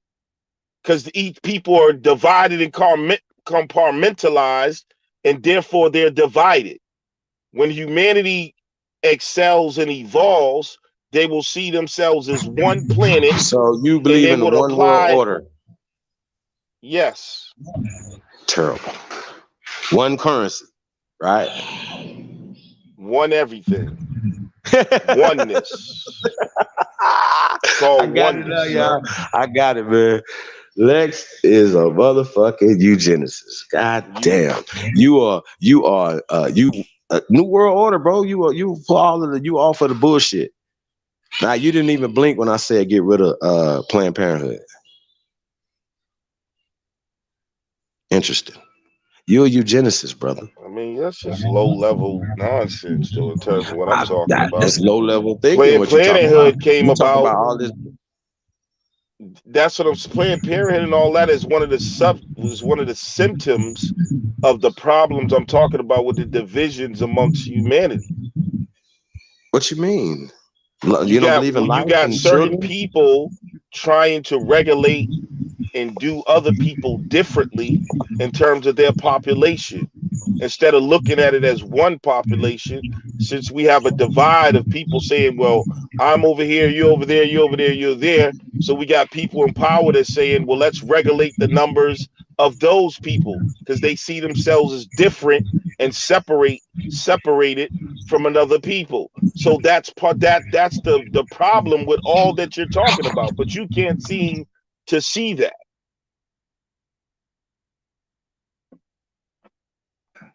Because each people are divided and compartmentalized, and therefore they're divided. When humanity excels and evolves, they will see themselves as one planet. So you and believe they in the would one world apply. order? Yes. Terrible. One currency, right? One everything. Oneness. It's called I got it now, oneness. y'all. I got it, man. Lex is a motherfucking eugenicist. God damn. You are New World Order, bro. You for all of you all for the bullshit. Now you didn't even blink when I said get rid of Planned Parenthood. Interesting. You're a eugenicist, brother. I mean, that's just low level nonsense, though, in terms of what I'm talking about. That's low level thinking. Planned Parenthood came You talk about. all this. That's what I'm Planned Parenthood and all that is one of the symptoms of the problems I'm talking about with the divisions amongst humanity. What you mean? You don't believe in life you got and certain children? people trying to regulate and do other people differently in terms of their population instead of looking at it as one population. Since we have a divide of people saying, well, I'm over here, you over there, you over there, you're there. So we got people in power that's saying, well, let's regulate the numbers of those people because they see themselves as different and separated from another people. So that's the problem with all that you're talking about. But you can't seem to see that.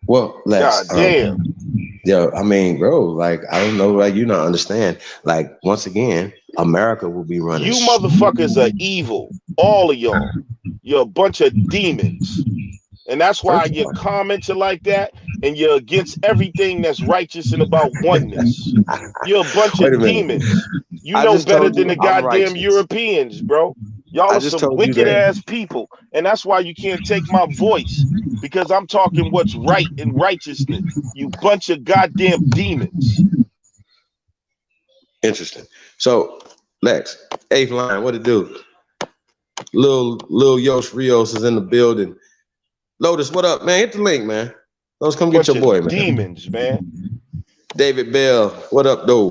Well, Lex, God damn. Yeah, I mean, bro, like I don't know, like you not understand. Like once again, America will be running. You motherfuckers are evil, all of y'all. You're a bunch of demons, and that's why your comments are like that, and you're against everything that's righteous and about oneness. You're a bunch Wait a of minute. demons. You I know just better told than you the I'm goddamn righteous. Europeans, bro. Y'all I are just some told you wicked that. ass people, and that's why you can't take my voice because I'm talking what's right and righteousness. You bunch of goddamn demons. Interesting. So, Lex, eighth line, what it do? Lil Yosh Rios is in the building. Lotus, what up, man? Hit the link, man. Lotus, come get Bunch your boy, of man. demons, man. David Bell, what up, though?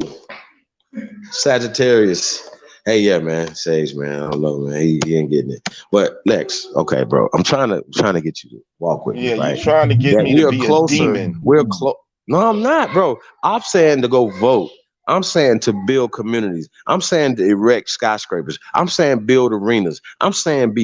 Sagittarius. Hey, yeah, man. Sage, man. I don't know, man. He ain't getting it. But Lex, okay, bro. I'm trying to get you to walk with me, right? You're trying to get me to be a demon. We're close. No, I'm not, bro. I'm saying to go vote. I'm saying to build communities. I'm saying to erect skyscrapers. I'm saying build arenas. I'm saying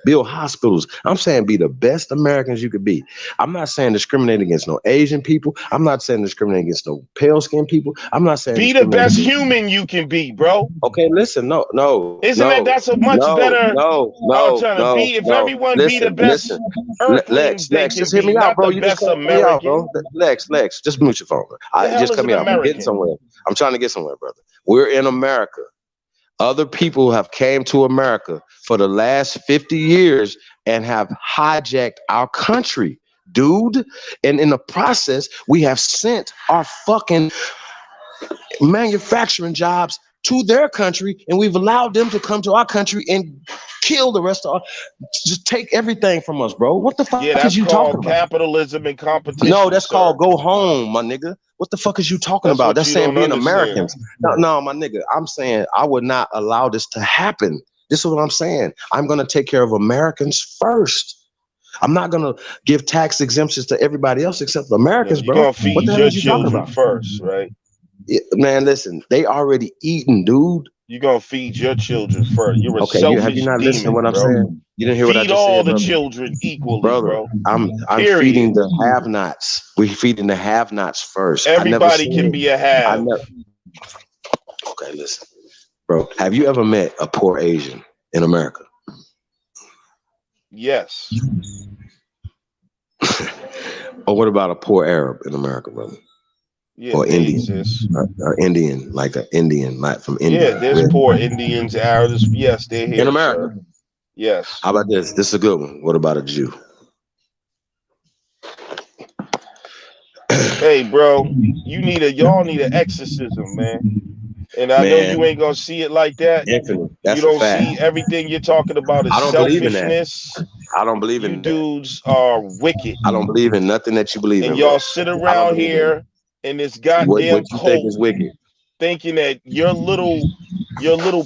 build hospitals. I'm saying be the best Americans you could be. I'm not saying discriminate against no Asian people. I'm not saying discriminate against no pale skinned people. I'm not saying be the best human you can be, bro. Okay, listen, no. Isn't that's a much better alternative? Be if everyone be the best earthlings they Lex, can just hear be, me out, not bro. the You just best cut me out, American. bro. Lex, just mute your phone. The hell Just is cut an me out. I'm getting American? somewhere. I'm trying to get somewhere, brother. We're in America. Other people have came to America for the last 50 years and have hijacked our country, dude. And in the process, we have sent our fucking manufacturing jobs to their country, and we've allowed them to come to our country and kill the rest of our, just take everything from us, bro. What the fuck is you talking about? Capitalism and competition. No, that's called go home, my nigga. What the fuck is you talking about? That's saying being Americans. No, my nigga. I'm saying I would not allow this to happen. This is what I'm saying. I'm gonna take care of Americans first. I'm not gonna give tax exemptions to everybody else except Americans, You're bro. gonna feed your children first, right? Man, listen, they already eating, dude. You're gonna feed your children first. You're a Okay, have you selfish not listened to demon, what I'm bro. saying? You didn't hear what I Feed just all said, the brother. children equally, Brother, bro. I'm Period. feeding the have-nots. We feeding the have-nots first. I never Everybody said. can be a I have. never. Okay, listen, bro. Have you ever met a poor Asian in America? Yes. Or what about a poor Arab in America, brother? Yeah, Or they Indian, exist. or Indian, like an Indian, like from India. Yeah, there's poor Indians, Arabs. Yes, they're in here, America. sir. Yes. How about this? This is a good one. What about a Jew? Hey, bro, y'all need an exorcism, man. And I know you Man, ain't gonna see it like that. infinite. You That's a don't fact. see everything you're talking about as I don't believe in that. selfishness. I don't believe You in that. dudes are wicked. I don't believe in nothing that you believe And in, bro. y'all sit I don't around believe in it. here in this What goddamn you think cult is wicked? thinking that your little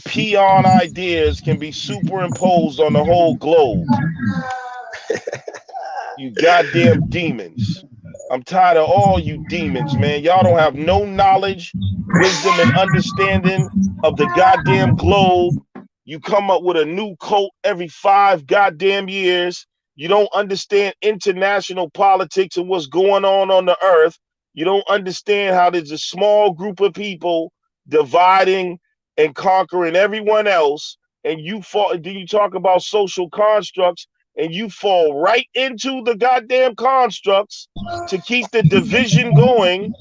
peon ideas can be superimposed on the whole globe. You goddamn demons. I'm tired of all you demons, man. Y'all don't have no knowledge, wisdom, and understanding of the goddamn globe. You come up with a new cult every 5 goddamn years. You don't understand international politics and what's going on the earth. You don't understand how there's a small group of people dividing and conquering everyone else. And you talk about social constructs, and you fall right into the goddamn constructs to keep the division going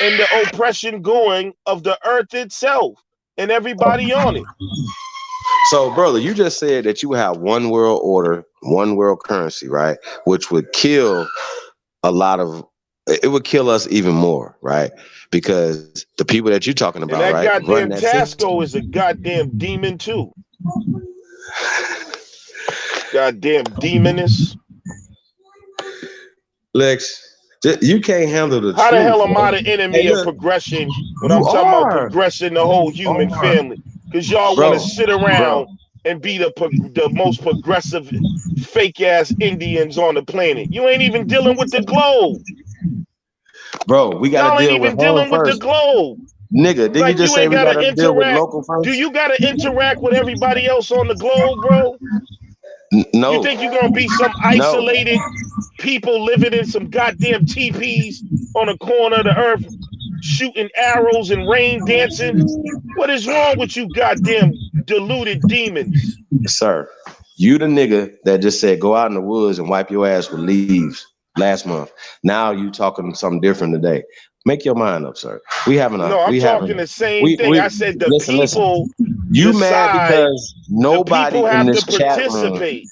and the oppression going of the earth itself and everybody on it. So, brother, you just said that you have one world order, one world currency, right? Which would kill it would kill us even more, right? Because the people that you're talking And about, that right, run goddamn that system. Tasco is a goddamn demon too. Goddamn demoness. Lex, you can't handle the How the truth, hell am I bro. the enemy Hey, of look, progression when you I'm talking about are. progressing the whole You human are. family? Because y'all want to Bro, sit around bro, and be the most progressive fake ass Indians on the planet. You ain't even dealing with the globe. bro, we got to Y'all ain't deal with even home dealing with the first. globe. Nigga, did you Like just you say ain't we got gotta to deal with interact. local Do first? you gotta interact with everybody else on the globe, bro? You No, think you're gonna be some no. isolated people living in some goddamn teepees on a corner of the earth, shooting arrows and rain dancing? What is wrong with you goddamn deluded demons? Sir, you the nigga that just said go out in the woods and wipe your ass with leaves last month. Now you talking something different today. Make your mind up, sir. No, I'm talking the same thing. I said the listen. people You mad decide, because the nobody people in have to this chat room. participate.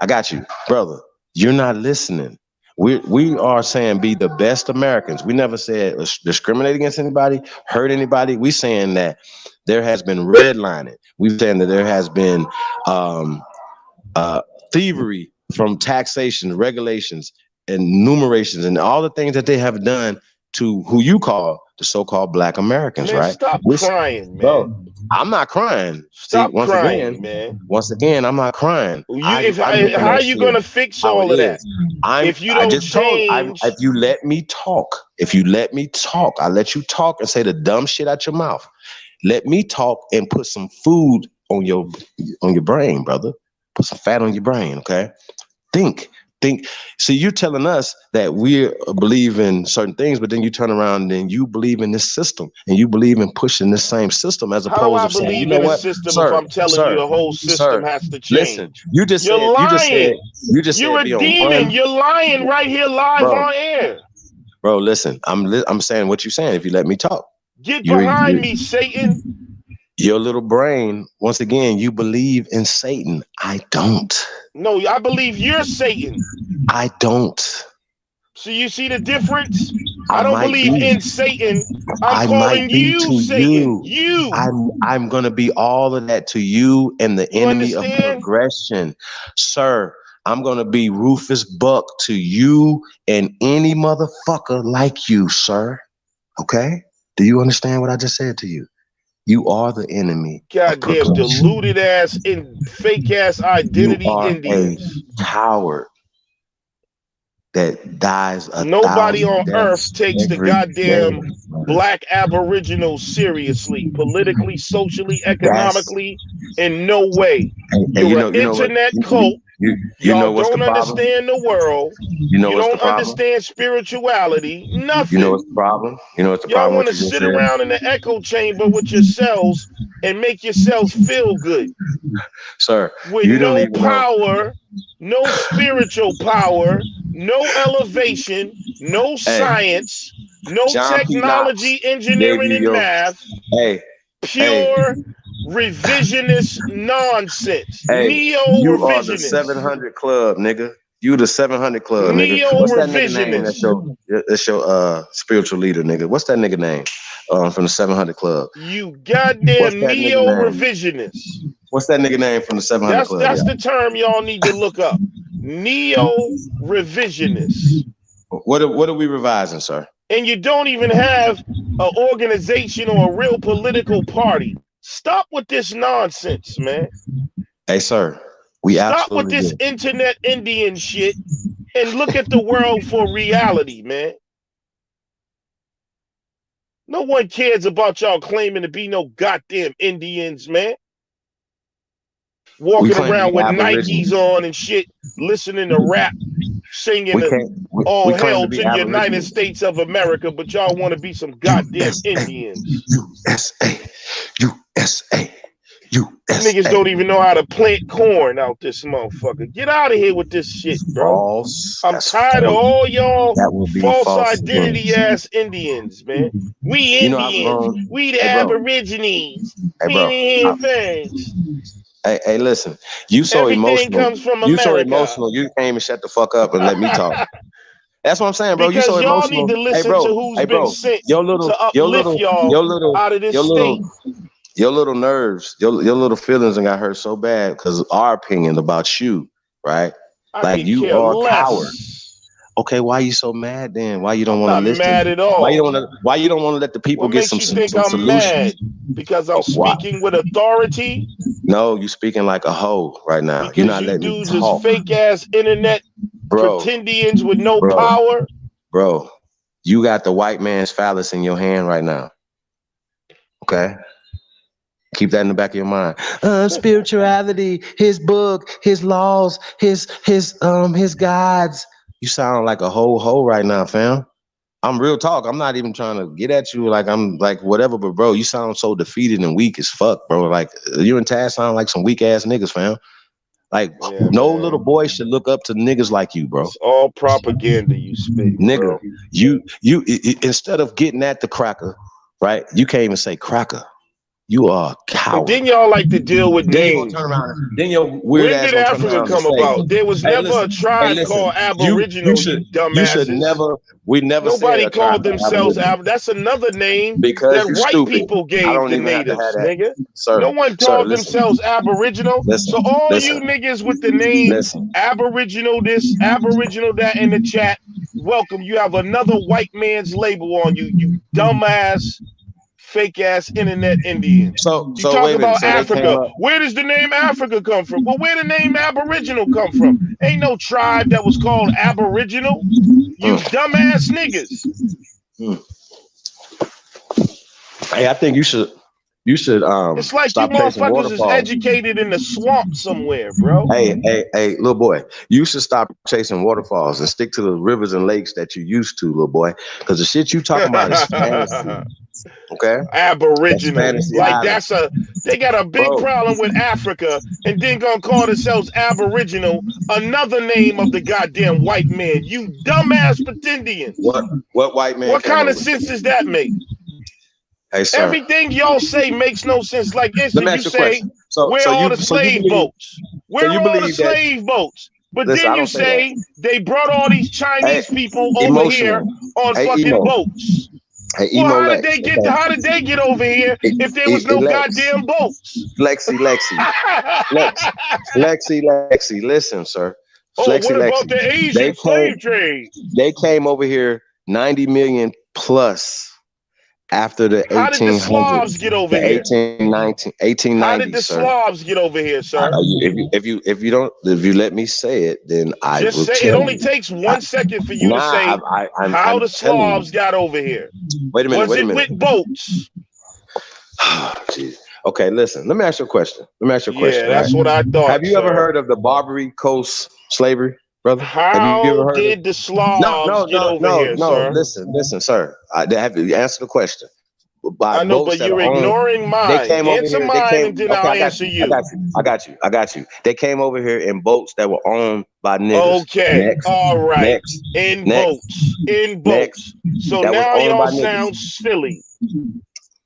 I got you, brother. You're not listening. We are saying be the best Americans. We never said discriminate against anybody, hurt anybody. We saying that there has been redlining. We're saying that there has been thievery from taxation, regulations, and numerations, and all the things that they have done to who you call the so-called Black Americans, Man, right? stop crying, man. Bro, I'm not crying. See, Stop crying, man. once again, I'm not crying. I'm looking How are at you shit gonna fix how it all of that? is. If you I don't just told. If change, you let me talk, I let you talk and say the dumb shit out your mouth. Let me talk and put some food on your brain, brother. Put some fat on your brain, okay? Think. See, you're telling us that we believe in certain things, but then you turn around and you believe in this system, and you believe in pushing this same system as how do opposed I to saying, you believe know in a what, system if sir, I'm telling you sir, the whole system sir, has to listen. change? You just You're said lying. You're a be on demon. one, You're lying right here live bro. on air. Bro, listen. I'm saying what you're saying. If you let me talk, Get you're behind me, Satan. your little brain. Once again, you believe in Satan. I don't. No, I believe you're Satan. I don't. So you see the difference? I I don't might believe be. in Satan. I'm I might calling be you to Satan. you. You. I'm gonna be all of that to you and the You enemy of understand? progression, sir. I'm gonna be Rufus Buck to you and any motherfucker like you, sir. Okay? Do you understand what I just said to you? You are the enemy of Goddamn progression. deluded ass and fake ass You identity are a Indians. coward that dies Nobody 1,000 on earth deaths takes the every day. goddamn black aboriginals seriously, politically, socially, That's economically, in no way. and you You're an know what internet cult. you Y'all know what's the don't problem? understand the world. You know You what's the don't problem? understand spirituality. You know Nothing. what's the problem? You know what's the Y'all problem? want What to you just sit said, around in the echo chamber with yourselves and make yourselves feel good sir. with You don't no even know. power, no spiritual power, no elevation, no Hey, science, no John P. Knox technology, gave engineering, you and your. math, Hey, hey, pure revisionist nonsense. hey. Neo You are the revisionist. 700 Club, nigga. You the 700 Club, nigga. Neo What's that nigga name? revisionist. That's your spiritual leader, nigga. What's that nigga name? From the 700 Club. You What's goddamn that neo nigga name? revisionist. What's that nigga name from the 700 Club? That's Yeah. the term y'all need to look up. Neo revisionist. What are we revising, sir? And you don't even have an organization or a real political party. Stop with this nonsense, man. Hey, sir. We Stop with absolutely this do. internet Indian shit and look at the world for reality, man. No one cares about y'all claiming to be no goddamn Indians, man. We Walking claim to around be with Aborigines. Nikes on and shit, listening to rap, singing all We claim hail to to be the United Aborigines. States of America, but y'all want to be some goddamn Indians. USA. Niggas don't even know how to plant corn out this motherfucker. Get out of here with this shit, bro. False. I'm tired of all y'all That would be false false identity again. ass Indians, man. We You know, I've Indians. grown. We the Hey, bro. Aborigines. Hey, We bro. ain't things. Hey, listen. You so Everything emotional. comes from You so America. emotional. You can't even shut the fuck up and let me talk. That's what I'm saying, bro. You so Because y'all need emotional. to Hey, listen to bro. who's Hey, been bro. sent Your to uplift y'all out of this state. Your little nerves, your little feelings, and got hurt so bad because our opinion about you, right? I Like could you care are a coward. less. Okay, why you so mad then? Why you don't I'm want to not listen? mad at all. Why you don't want to let the people What get makes some you think I'm solutions? mad? Because I'm Why? speaking with authority? No, you speaking like a hoe right now. You're Because not you letting me dudes is talk. fake ass internet pretendians with no power. Bro, you got the white man's phallus in your hand right now. Okay? Keep that in the back of your mind. Spirituality, his book, his laws, his gods. You sound like a whole hoe right now, fam. I'm real talk. I'm not even trying to get at you like I'm like whatever, but bro, you sound so defeated and weak as fuck, bro. Like you and Taz sound like some weak ass niggas, fam. Like no little boy should look up to niggas like you, bro. It's all propaganda you spit, nigga. bro. You instead of getting at the cracker, right? You can't even say cracker. You are a coward. And then y'all like to deal with Then you gonna names. turn around. Then your weird When ass did gonna turn Africa around and come say, about? There was hey, never listen, a tribe called Aboriginal, you dumbasses. we never said Nobody a tribe called themselves Aboriginal. That's another name Because that you white stupid. people I gave don't the even have to have natives, that. nigga. Sir, No one sir, called listen. themselves Aboriginal. Listen, So all listen. you niggas with the name Listen. Aboriginal this, Aboriginal that in the chat, welcome. You have another white man's label on you, you dumbass, fake ass internet Indians. So You talk wait a minute. about So they came Africa. up. Where does the name Africa come from? Well, where the name Aboriginal come from? Ain't no tribe that was called Aboriginal. You dumbass niggas. Hey, I think you should It's like you stop chasing motherfuckers is waterfalls. educated in the swamp somewhere, bro. Hey, little boy, you should stop chasing waterfalls and stick to the rivers and lakes that you used to, little boy. Because the shit you talking about is fantasy. Okay? Aboriginal. That's fantasy Like island. they got a big problem with Africa and then gonna call themselves Aboriginal, another name of the goddamn white man. You dumbass pretendians. What white man What came kind of over? sense does that make? Hey, sir. Everything y'all say makes no sense. Like Let instant, me you ask you a say, question. So where are you all the slave boats? Where are all the believe that? slave boats? But Listen, then I you don't say that. say they brought all these Chinese people over here Emotional. on Hey, fucking emo. boats. Hey, Well, emo how did Lex. they get? Okay. How did they get over here if there was no goddamn boats? Lexi. Listen, sir. Oh, what Lexi. about the Asian slave trade? They came over here 90 million plus after the How did the 1800s, Slavs get over the here? 1890s, How did the sir. Slavs get over here, sir? If you let me say it, then I Just will say tell it. Only you. takes 1 second for you to say how I'm the telling you. Slavs got over here. Wait a minute. Was Wait a it minute. with boats? Jeez. Okay, listen. Let me ask you a question. Yeah, that's what I thought, Have you ever sir. heard of the Barbary Coast slavery, brother? Have you How ever heard did of? the Slavs get over here, sir? Listen, sir. Have you answer the question? By I know, boats but that are you're owned. ignoring They mine. came over Answer here. They mine, came. and then Okay, I'll I got answer you. you. I got you. They came over here in boats that were owned by niggas. Okay, all right. Next. In boats. So That was now owned y'all by sound niggas. silly.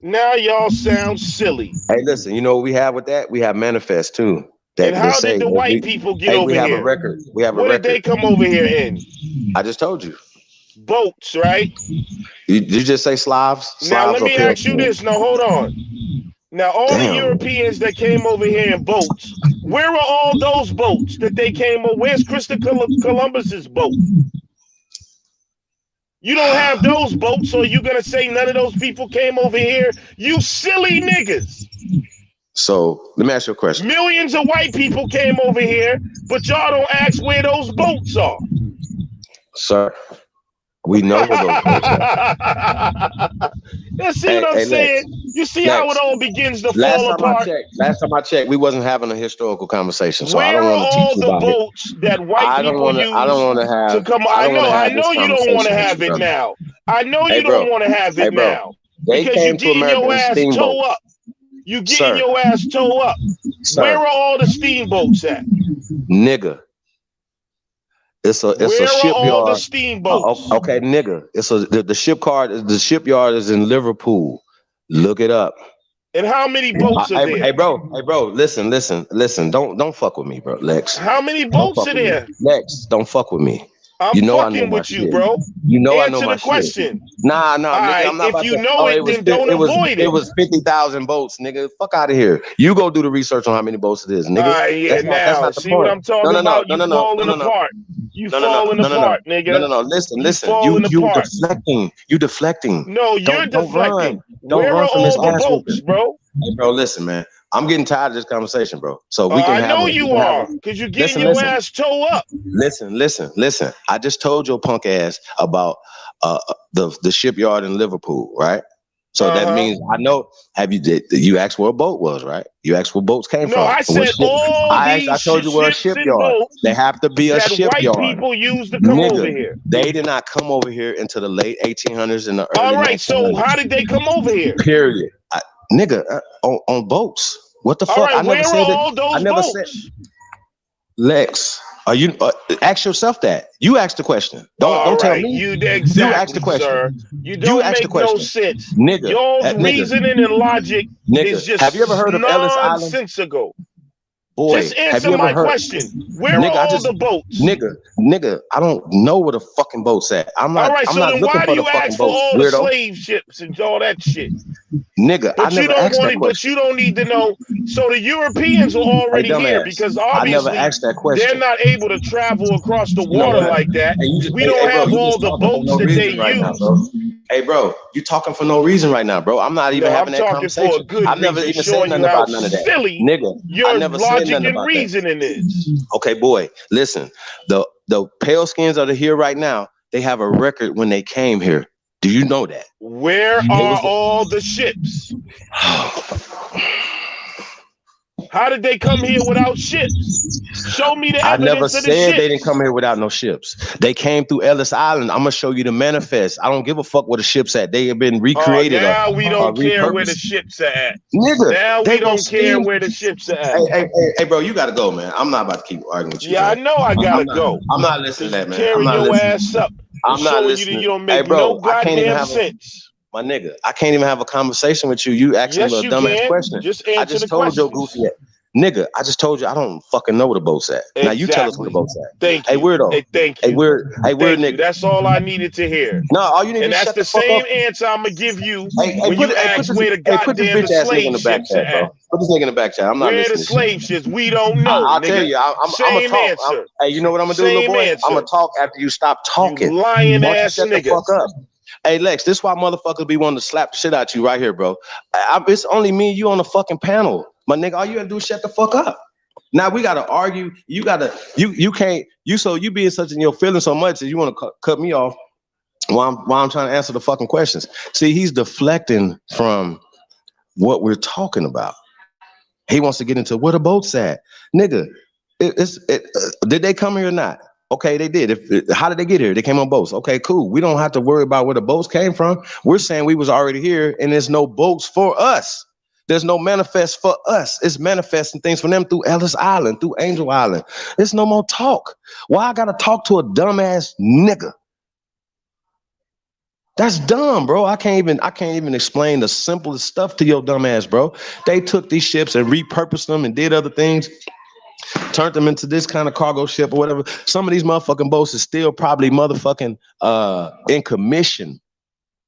Now y'all sound silly. Hey, listen. You know what we have with that? We have manifest too. And how Say did the white people get over we have here? a record. We have a What record. did they come over here in? I just told you. Boats, right? You just say Slavs? Now let Slavs or me ask you this. Now hold on. Now all the Europeans that came over here in boats, where are all those boats that they came over? Where's Christopher Columbus's boat? You don't have those boats, so you're gonna say none of those people came over here? You silly niggas. So let me ask you a question. Millions of white people came over here, but y'all don't ask where those boats are. Sir, we know where those boats are. You see what I'm saying? You see how it all begins to fall apart? Last time I checked, we wasn't having a historical conversation. So I Where don't are want to teach all you the about it. boats that white people use to come? I I don't want to know have this you don't want to conversation with have you, it brother. now. I know Hey, you bro. don't want to have Hey, it bro. now They because you came to getting America your in ass toe steamboats. up. You getting your ass toe up. Where are all the steamboats at? Nigga. It's a Where are shipyard. all the steamboats? Okay, nigga. The shipyard is in Liverpool. Look it up. And how many boats are there? Hey, bro. Listen. Don't fuck with me, bro. Lex. How many boats are there? Lex, don't fuck with me. I'm you know fucking I know with my you, shit. bro. You know I know Answer my the question. shit. Nah, nigga. Right, I'm not if about you to. know it, then don't avoid it. It was 50,000 boats, nigga. Fuck out of here. You go do the research on how many boats it is, nigga. Yeah, That's not the see point. what I'm talking about? You falling apart. You falling apart, nigga. No. Listen. Falling You apart. deflecting. You deflecting. No, you're deflecting. Don't Where run are from this all the ass boats, whooping. bro? Hey, bro, listen, man. I'm getting tired of this conversation, bro. So we can I have know a. you are, because you're getting your ass toe up. Listen. I just told your punk ass about the shipyard in Liverpool, right? So that means I know. You asked where a boat was, right? You asked where boats came from. No, I said all these I told you where a ships and shipyard. boats They have to be a that shipyard. white people use to come over here. They did not come over here until the late 1800s and the early 1900s. All right, so how did they come over here? Period. On boats. What the fuck? All right, I never where said are that. all those I never boats? said. Lex, are you? Ask yourself that. You asked the question. Don't tell me. You exactly, you asked the question. Sir. You don't asked the make question. no sense. Nigga. Y'all's reasoning and logic is just have you ever heard of Ellis Island? nonsensical. Boy, just answer my question. Where are all the boats? Nigga, I don't know where the fucking boats at. I'm not. All right, I'm so not then looking why for do you the fucking ask for boats, all the weirdo. slave ships and all that shit? Nigga, But I you never don't asked want that it. question. But you don't need to know. So the Europeans are already here dumbass. because I never obviously asked that question. they're not able to travel across the You know water what? like that. Hey, you just, We don't bro, have you all just the talking for boats no that they reason right now, use. bro. Hey, bro, you talking for no reason right now, bro. I'm not even No, having I'm that talking conversation. for a good I've never reason, even said showing nothing you how about none of that. silly Nigga, your I never said logic nothing and about reasoning is. Okay, boy, listen. The pale skins that are here right now, they have a record when they came here. Do you know that? Where are all the ships? How did they come here without ships? Show me the I never evidence of the said ships. they didn't come here without no ships. They came through Ellis Island. I'm gonna show you the manifest. I don't give a fuck where the ships at. They have been recreated. Now we don't care where the repurposed. ships are at. Nigga, Now they we don't gonna care steam. where the ships are at. Hey, bro, you gotta go, man. I'm not about to keep arguing with you. Yeah, I man. know I gotta go. I'm not listening to that, man. I'm Tearing not your listening. ass up and I'm not showing you that listening. you don't Hey, make bro, no I can't even goddamn have sense. My nigga, I can't even have a conversation with you. You asking Yes, a you dumbass can. question. Just I answer just the told your questions. goofy ass. Nigga, I just told you I don't fucking know where the boat's at. Now you tell us where the boat's at. Thank Hey, you. weirdo. Hey, thank Hey, you. weird Thank you. nigga. That's all I needed to hear. No, all you need And to that's shut the the fuck same up. answer I'm gonna give you Hey, when you ask where the put this goddamn bitch ass nigga in slave the back ships are chat, bro. at. Put this nigga in the back chat. I'm not Where the listening to slave shit. ships? We don't know. I'll nigga. tell you. I'm gonna Same talk. answer. Hey, you know what I'm gonna do, little Same boy? answer. I'm gonna talk after you stop talking. You lying Why don't you ass shut the nigga. fuck up? Hey Lex, this why motherfuckers be wanting to slap the shit out you right here, bro. It's only me and you on the fucking panel. My nigga, all you gotta do is shut the fuck up. Now we gotta argue. You can't, you being such in your feelings so much that you want to cut me off while I'm trying to answer the fucking questions. See, he's deflecting from what we're talking about. He wants to get into where the boat's at. Nigga, did they come here or not? Okay, they did. How did they get here? They came on boats. Okay, cool. We don't have to worry about where the boats came from. We're saying we was already here and there's no boats for us. There's no manifest for us. It's manifesting things for them through Ellis Island, through Angel Island. There's no more talk. Why I gotta talk to a dumbass nigga? That's dumb, bro. I can't even explain the simplest stuff to your dumb ass, bro. They took these ships and repurposed them and did other things, turned them into this kind of cargo ship or whatever. Some of these motherfucking boats is still probably motherfucking in commission,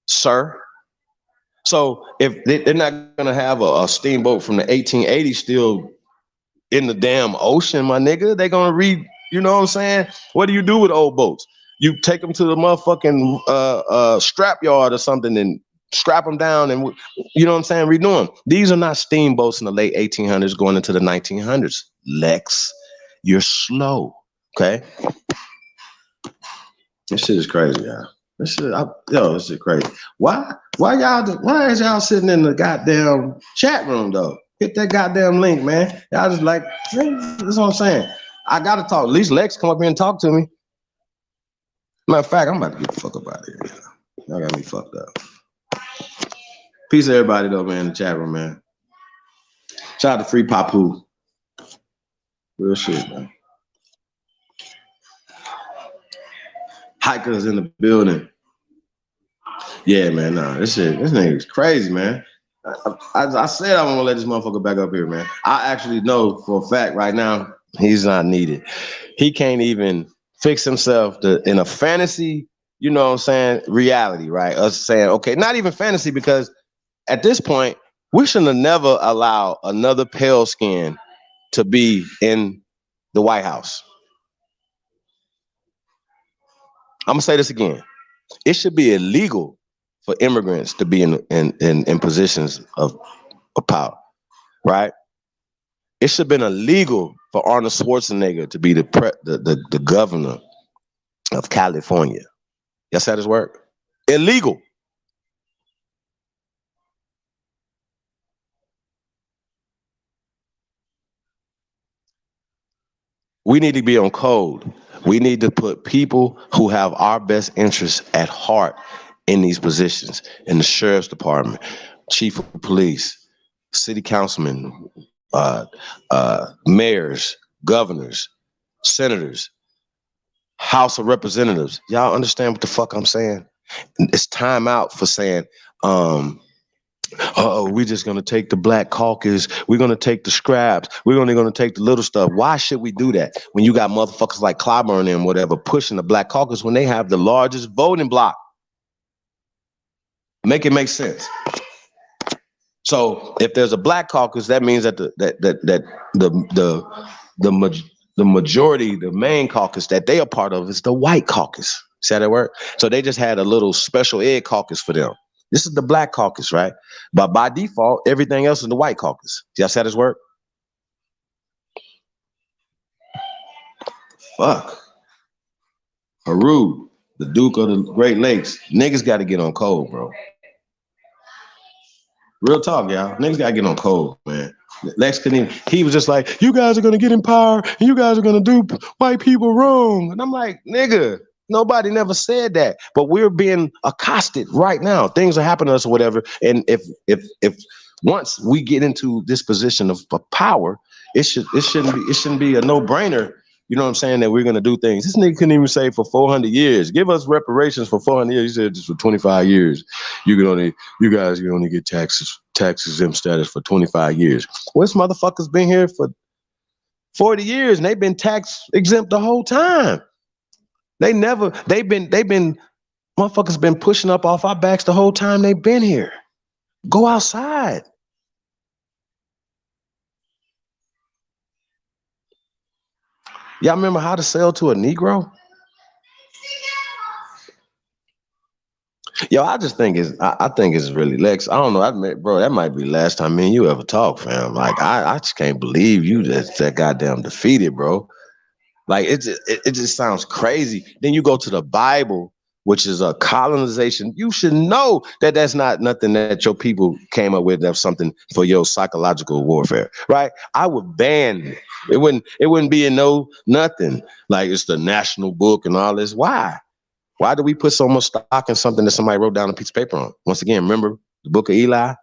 sir. So if they're not gonna have a steamboat from the 1880s still in the damn ocean, my nigga, they're gonna you know what I'm saying? What do you do with old boats? You take them to the motherfucking scrap yard or something and strap them down and, you know what I'm saying, redo them. These are not steamboats in the late 1800s going into the 1900s. Lex, you're slow, okay? This shit is crazy, y'all. This shit crazy. Why is y'all sitting in the goddamn chat room though? Hit that goddamn link, man. Y'all just like, that's what I'm saying. I gotta talk. At least Lex come up here and talk to me. Matter of fact, I'm about to get the fuck up out of here. Y'all got me fucked up. Peace to everybody though, man, in the chat room, man. Shout out to Free Papu. Real shit, man. Hikers in the building. Yeah, man, nah, this nigga's crazy, man. I said I'm gonna let this motherfucker back up here, man. I actually know for a fact right now he's not needed. He can't even fix himself in a fantasy, you know what I'm saying, reality, right? Us saying, okay, not even fantasy, because at this point, we shouldn't have never allowed another pale skin to be in the White House. I'm gonna say this again. It should be illegal for immigrants to be in positions of power, right? It should have been illegal for Arnold Schwarzenegger to be the governor of California. Yes, that is work. Illegal. We need to be on code. We need to put people who have our best interests at heart in these positions, in the sheriff's department, chief of police, city councilmen, mayors, governors, senators, House of Representatives. Y'all understand what the fuck I'm saying? It's time out for saying, we're just gonna take the Black Caucus, we're gonna take the scraps, we're only gonna take the little stuff. Why should we do that when you got motherfuckers like Clyburn and whatever pushing the Black Caucus when they have the largest voting block? Make it make sense. So if there's a Black Caucus, that means that the majority, the main caucus that they are part of is the White Caucus. See how that work? So they just had a little special ed caucus for them. This is the Black Caucus, right? But by default, everything else is the White Caucus. Y'all see how this work? Fuck. Haru, the Duke of the Great Lakes. Niggas got to get on code, bro. Real talk, y'all. Niggas got to get on code, man. Lex couldn't even, he was just like, you guys are going to get in power and you guys are going to do white people wrong. And I'm like, nigga, nobody never said that. But we're being accosted right now. Things are happening to us or whatever. And if once we get into this position of power, it shouldn't be a no-brainer. You know what I'm saying? That we're going to do things. This nigga couldn't even say for 400 years. Give us reparations for 400 years. He said just for 25 years. You guys can only get tax exempt status for 25 years. Well, this motherfucker's been here for 40 years and they've been tax exempt the whole time. They've been motherfuckers been pushing up off our backs the whole time they've been here. Go outside. Y'all remember how to sell to a Negro? Yo, I just think I think it's really Lex. I don't know, bro. That might be the last time me and you ever talk, fam. Like I just can't believe you that goddamn defeated, bro. Like it just sounds crazy. Then you go to the Bible, which is a colonization. You should know that that's not nothing that your people came up with. That's something for your psychological warfare, right? I would ban it. It wouldn't be in nothing. Like it's the national book and all this. Why? Why do we put so much stock in something that somebody wrote down a piece of paper on? Once again, remember the book of Eli,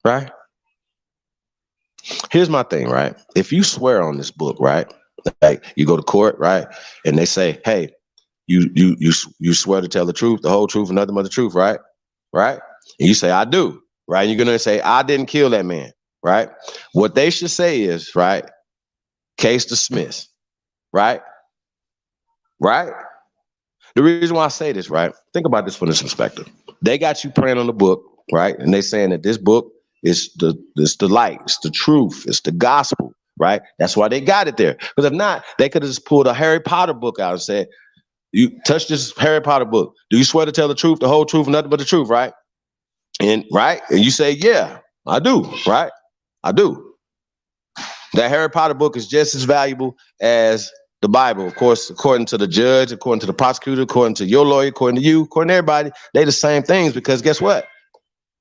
right? Here's my thing, right? If you swear on this book, right? Like you go to court, right? And they say, hey, you swear to tell the truth, the whole truth, and nothing but the truth, right? Right? And you say, I do, right? And you're gonna say, I didn't kill that man, right? What they should say is, right? Case dismissed, right? Right? The reason why I say this, right? Think about this from this perspective. They got you praying on the book, right? And they saying that this book is the light, it's the truth, it's the gospel, right? That's why they got it there. Because if not, they could have just pulled a Harry Potter book out and said, you touch this Harry Potter book. Do you swear to tell the truth, the whole truth, and nothing but the truth, right? And you say, yeah, I do, right? I do. That Harry Potter book is just as valuable as the Bible, of course, according to the judge, according to the prosecutor, according to your lawyer, according to you, according to everybody, they the same things. Because guess what?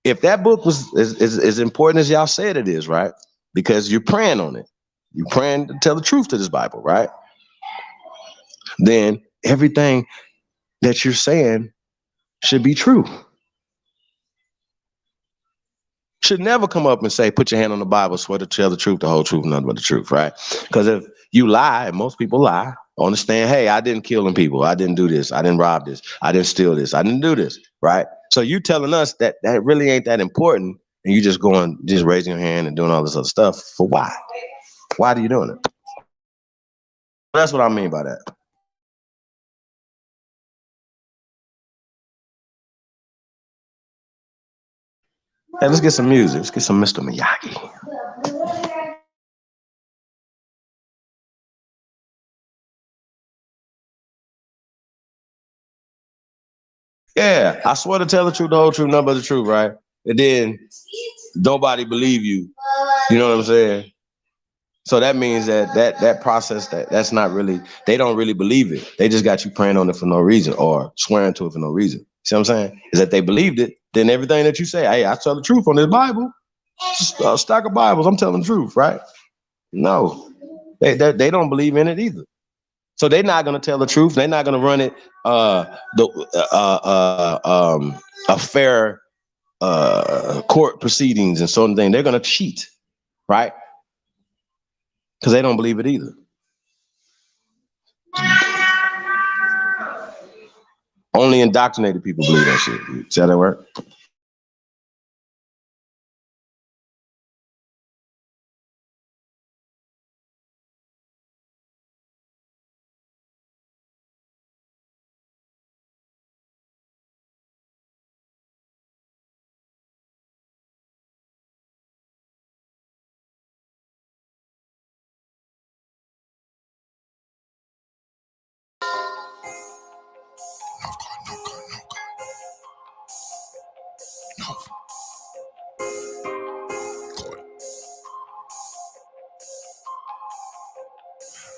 If that book was as important as y'all said it is, right? Because you're praying on it, you're praying to tell the truth to this Bible, right? Then everything that you're saying should be true. Should never come up and say, put your hand on the Bible, swear to tell the truth, the whole truth, nothing but the truth, right? Because if you lie, and most people lie, understand, hey, I didn't kill them people. I didn't do this. I didn't rob this. I didn't steal this. I didn't do this, right? So you telling us that really ain't that important, and you just raising your hand and doing all this other stuff for why? Why are you doing it? That's what I mean by that. Hey, let's get some music. Let's get some Mr. Miyagi. Yeah, I swear to tell the truth, the whole truth, nothing but the truth, right? And then nobody believe you. You know what I'm saying? So that means that process, that's not really, they don't really believe it. They just got you praying on it for no reason or swearing to it for no reason. See what I'm saying? Is that they believed it, then everything that you say, hey, I tell the truth on this Bible, just a stack of Bibles, I'm telling the truth, right? No, they don't believe in it either. So they're not going to tell the truth. They're not going to run it a fair court proceedings and sort of thing. They're going to cheat, right? Because they don't believe it either. Only indoctrinated people believe that shit. See how that work?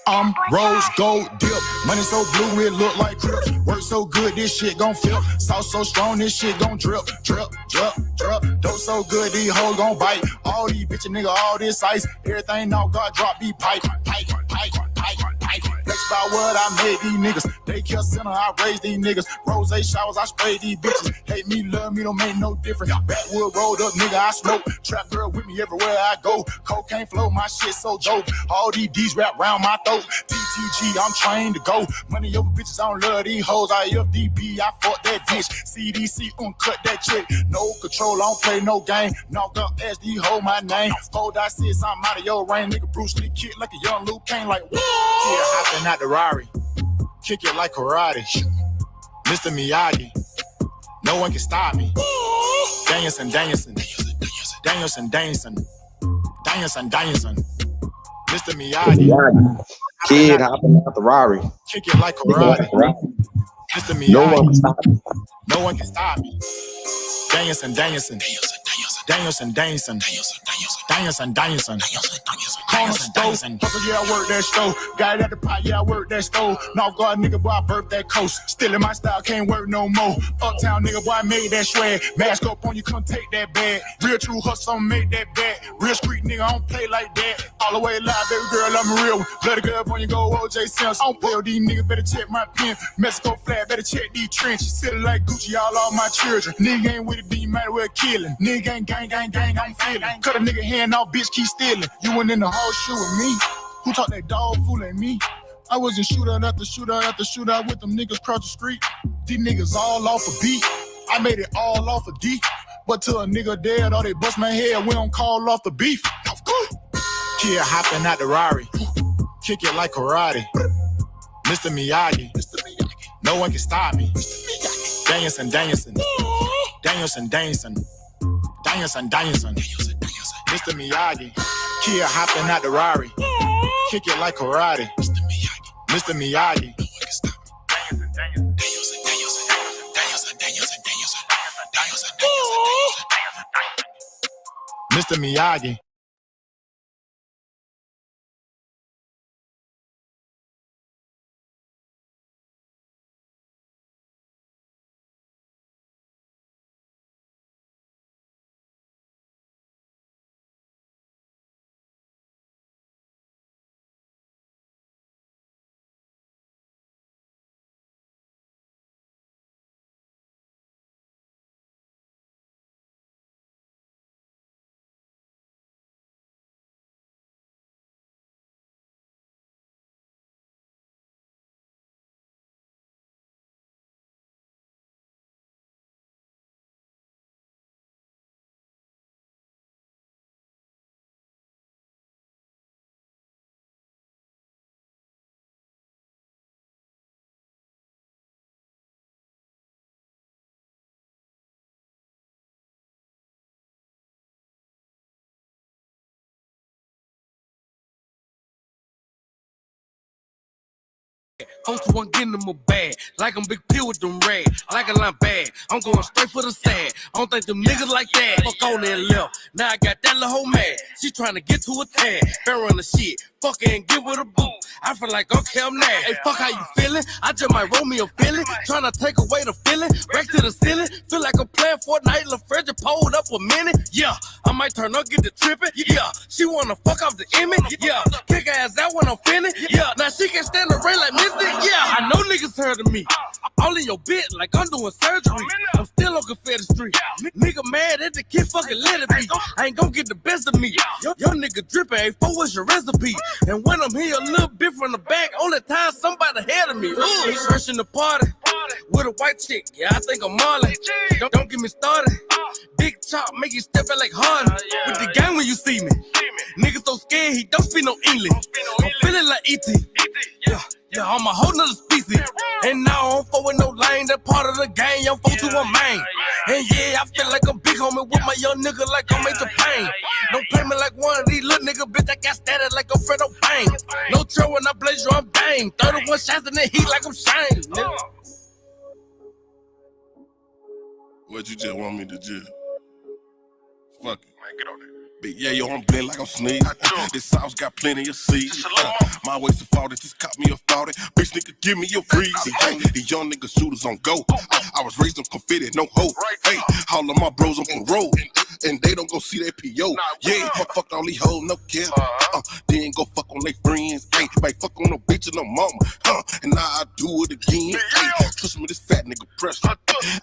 I'm rose gold dip, money so blue it look like Crips. Work so good this shit gon' flip, sauce so strong this shit gon' drip, drip, drip, drip. Dope so good these hoes gon' bite. All these bitches nigga, all this ice, everything now God drop be pipe, pipe, pipe, pipe, pipe. Flex by what I made these niggas. Daycare center, I raised these niggas. Rose showers, I spray these bitches. Hate me, love me, don't make no difference. Backwood rolled up, nigga, I smoke. Trap girl with me everywhere I go. Cocaine flow, my shit so dope. All these D's wrap round my throat. TTG, I'm trained to go. Money over bitches, I don't love these hoes. I FDB, I fuck that bitch. CDC, cut that trick. No control, I don't play no game. Knocked up SD, hold my name. 4.6, I'm out of your range. Nigga Bruce Lee kick like a young Luke Kane, like what? Yeah, hopping out the Rari. Kick it like karate. Mr. Miyagi. No one can stop me. Danielson. Mr. Miyagi. Kid hopping out the Rari. Kick it like karate. Mr. No one Miyagi. can stop me. No one can stop me. Dancing, dancing. Dancing, dancing. Dancing, dancing. Corner stove. Hustle, yeah, I work that stove. Got it at the pot, yeah, I work that stove. North Guard nigga, boy, I birthed that coast. Still in my style, can't work no more. Uptown nigga, boy, I made that swag. Mask up on you, come take that bag. Real true hustle, make that bag. Real street nigga, I don't play like that. All the way live, baby girl, I'm a real one. Bloody girl up on you, go OJ Sims. I don't play with these niggas, better check my pen. Mexico flat, better check these trenches. Sitting like Gucci, all my children. Nigga ain't with it, then you might as well kill him. Nigga ain't gang, I'm feeling. Cut a nigga hand off, bitch, keep stealing. You went in the horseshoe with me. Who taught that dog fooling me? I was in shootout after shootout after shootout with them niggas across the street. These niggas all off a beat. I made it all off a D. But till a nigga dead or they bust my head, we don't call off the beef. Kid hopping out the Rari. Kick it like karate. Mr. Miyagi. No one can stop me. Dancing, dancing. Dancing, dancing. Dancing, dancing. Mr. Miyagi. Kid hopping out the Rari. Kick it like karate. Mr. Miyagi. Mr. Miyagi. I'm the one getting them a bag, like I'm Big P with them rags, like a line bag. I'm going straight for the sand. I don't think them niggas like that. Fuck on that left. Now I got that little hoe mad. She trying to get to a tag. Bear on the shit. Fuck her and give her the boot. I feel like, okay, I'm mad. Hey, fuck how you feeling? I just might roll me a feeling. Trying to take away the feeling. Back to the ceiling. Feel like I'm playing Fortnite. La Fred pulled up a minute. Yeah, I might turn up, get the tripping. Yeah, she wanna fuck off the image. Yeah, kick her ass out when I'm finished. Yeah, now she can stand the rain like Mystic. Yeah, I know niggas heard of me. All in your bit like I'm doing surgery. I'm still on Confederate Street. Nigga mad at the kid fucking let it be. I ain't gon' get the best of me. Your nigga drippin', hey, for what's your recipe? And when I'm here a little bit from the back, only time somebody ahead of me. Ooh, fresh in the party with a white chick. Yeah, I think I'm Marley. Don't get me started. Big chop, make you step back like Harden. With the gang when you see me. Nigga so scared he don't speak no English. I'm feeling like E.T. Yeah, I'm a whole nother species. And now I don't fuck with no lane. That part of the game, I'm fuck to a main. And yeah, I feel like a big homie with my young nigga like I'm Major Pain. Don't play me like one of these little nigga bitch. I got status like a Fredo Bang. No trouble when I blaze you, I'm bang. 31 shots in the heat like I'm Shane. Nigga. What you just want me to do? Fuck it. Man, get on there. Big yeah, yo, I'm blend like I'm sneezing. This sauce got plenty of seeds. My waist to 40, just caught me a 40. Bitch, nigga, give me your freezy. Hey, these young nigga shooters on go. I was raised on confetti, no hope. Hey, all of my bros on parole. And they don't go see that P.O. Yeah, fuck all these hoes, no care. Then go fuck on they friends. Hey, might fuck on no bitch and no mama. And now I do it again. Hey, trust me, this fat nigga pressure.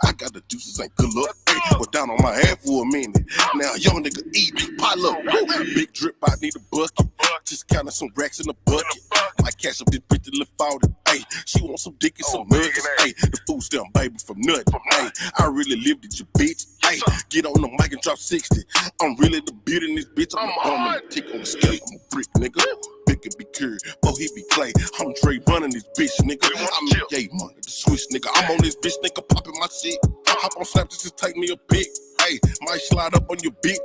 I got the juices, ain't good luck. Hey, was down on my ass for a minute. Now young nigga eat, pile up. Big drip, I need a bucket. Just counting some racks in the bucket. Might catch up this bitch that lift out it. Hey, she want some dick and some nuggets. Hey, the food stamp baby from nothing. Hey, I really lived it, you bitch. Hey, get on the mic and drop 60. I'm really the beat in this bitch. I'm a bum and a tick on the scale. I'm a brick, nigga. Big and be cured, oh he be clay. I'm Dre running this bitch, nigga. I'm yay money, the switch, nigga. I'm on this bitch, nigga, popping my shit. Hop on Snap just to take me a pic. Hey, might slide up on your bitch.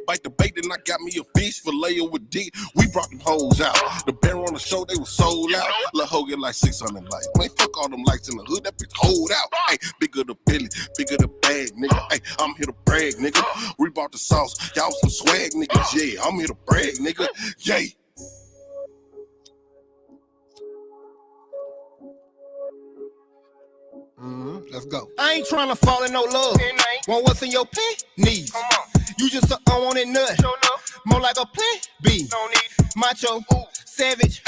Bite the bait, then I got me a fish fillet with dick. We brought them hoes out. The bear on the show, they was sold out. Lil' Hogan like 600 likes. Man, fuck all them lights in the hood, that bitch hold out. Hey, bigger the Billy, bigger the bag, nigga. Hey, I'm here to brag, nigga. We bought the sauce, y'all some swag, niggas. Yeah, I'm here to brag, nigga. Yay. Let's go. I ain't trying to fall in no love. Want what's in your panties? You just an unwanted nut. More like a plan B. Macho, savage.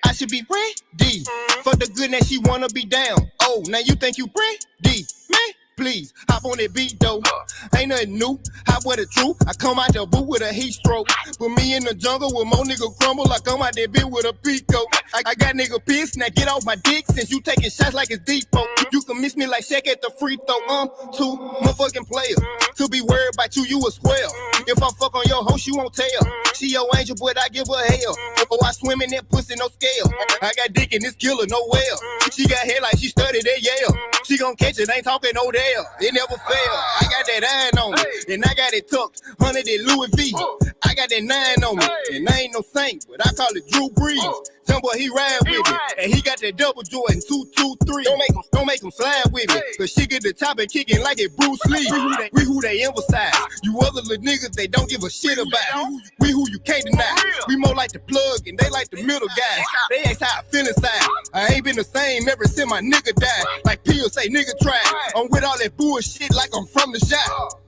I should be ready for the goodness she wanna be down. Oh, now you think you ready? Man, please hop on that beat though. Ain't nothing new. Hop with the truth. I come out the boot with a heat stroke. Put me in the jungle with more nigga crumble. I come out that bitch with a pico. I got nigga pissed. Now get off my dick since you taking shots like it's depot. You can miss me like Shaq at the free throw. Too motherfucking player. To be worried about you, you a square. If I fuck on your hoe, she won't tell. She your angel, but I give her hell. Oh, I swim in that pussy, no scale. I got dick in this killer, no well. She got hair like she studied at Yale. She gon' catch it, ain't talking no Dale. It never fail. I got that iron on me, and I got it tucked. 100 at Louis V. I got that 9 on me, and I ain't no saint, but I call it Drew Brees. Jumbo, he ride with me, and he got that double Jordan 223. Don't make him slide with me, cause she get the top and kicking like it Bruce Lee. We who they emphasize. You other little niggas they don't give a shit about. We who you can't deny. We more like the plug and they like the middle guys. They ask how I feel inside. I ain't been the same ever since my nigga died. Like Peel say, nigga try. I'm with all that bullshit like I'm from the shop.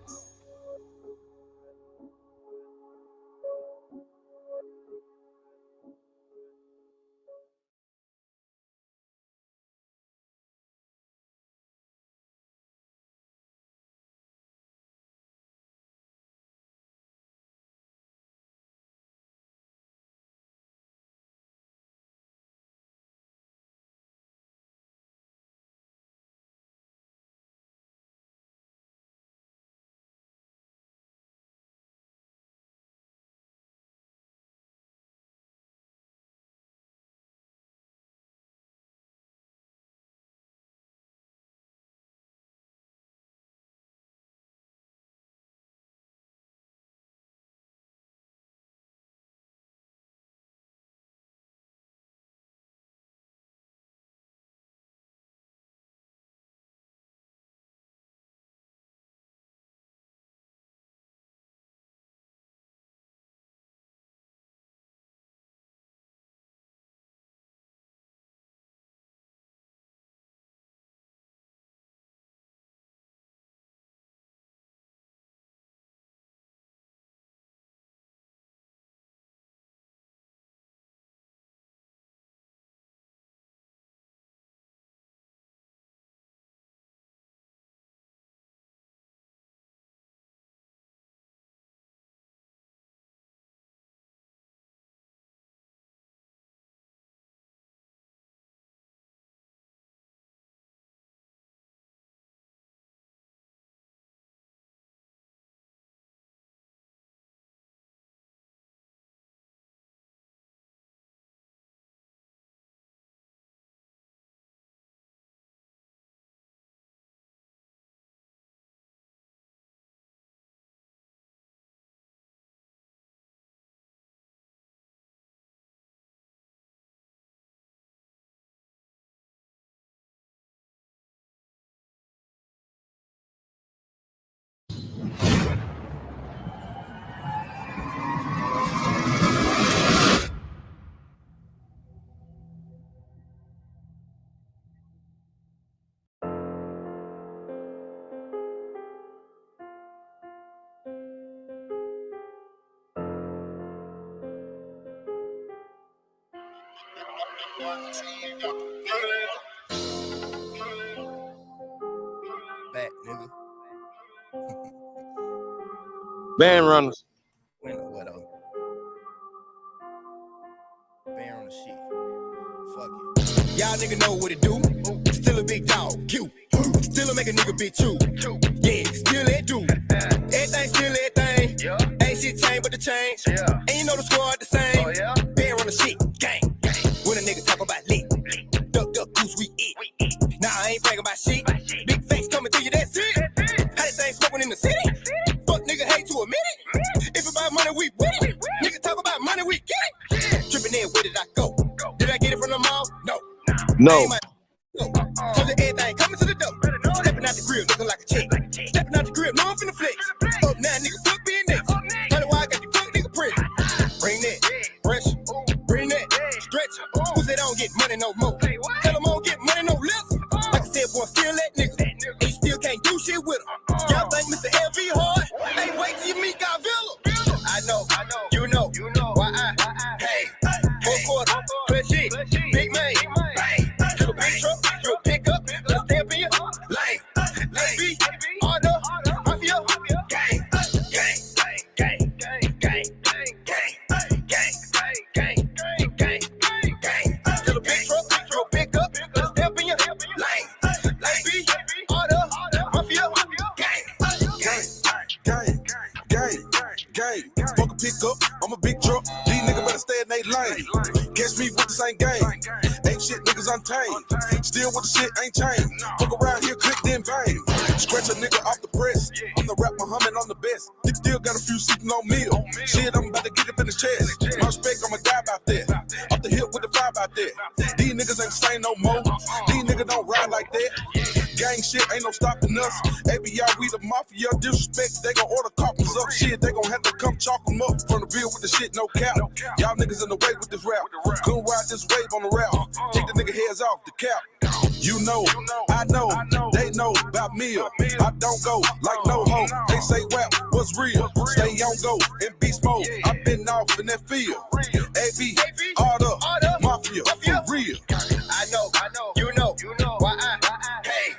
Back, nigga. Band runners. What up? Bear on the shit. Fuck it. Y'all nigga know what it do. Still a big dog. Cute. Still a make a nigga big chew. Yeah, still that dude. Everything still everything. Ain't shit changed but the change. And you know the squad the same. Bear on the shit. Gang. When a nigga talk about lit. Duck, goose, we eat. Nah, I ain't bragging about shit. Big face coming to you, that's it. How that thing smoking in the city? Fuck nigga hate to admit it. If No. Told you everything coming to the door. Stepping out the grill looking like a chick. Stepping out the grill, no I'm finna flex. Up now, nigga, fuck being next. Tell you why I got you fuck nigga print. Bring that, fresh, bring that, stretch. Who said I don't get money no more? Tell them I don't get money no less. Like I said, boy, still that nigga. And you still can't do shit with him. Y'all think Mr. LV hard? Hey, wait till you meet Godzilla. I know, you know why I, hey, 4 quarter, plus shit, big man, bang. You a big truck, you a pickup, let's stamp in your lane. Let's be order, mafia, gang, gang, gang, gang, gang, gang, gang, gang, gang, gang. You a big truck, you a pickup, let's stamp in your lane. Let's be order, mafia, gang, gang, gang. Fuck a pickup, I'm a big truck. These niggas better stay in they lane. Catch me with the same game. Ain't shit niggas untamed. Still with the shit ain't changed. Fuck around here, click then bang. Scratch a nigga off the press. I'm the rap Muhammad on the best. Still got a few sitting on me. Shit, I'm about to get up in the chest. My respect, I'ma die about that. Off the hip with the vibe out there. These niggas ain't same no more. These niggas don't ride like that. Gang shit ain't no stopping us. ABI, we the mafia. Disrespect, they gon' order coppers up. Shit, they gon' have to come chalk them up. From the bill with the shit, no cap. Y'all niggas in the way with this rap. Couldn't ride this wave on the route. Take the nigga heads off the cap. You know, I know, they know about me. I don't go like no hoe. They say rap what's real. Stay on go and beast mode. I been off in that field. AB, order, mafia, for real. I know, you know why I, hey,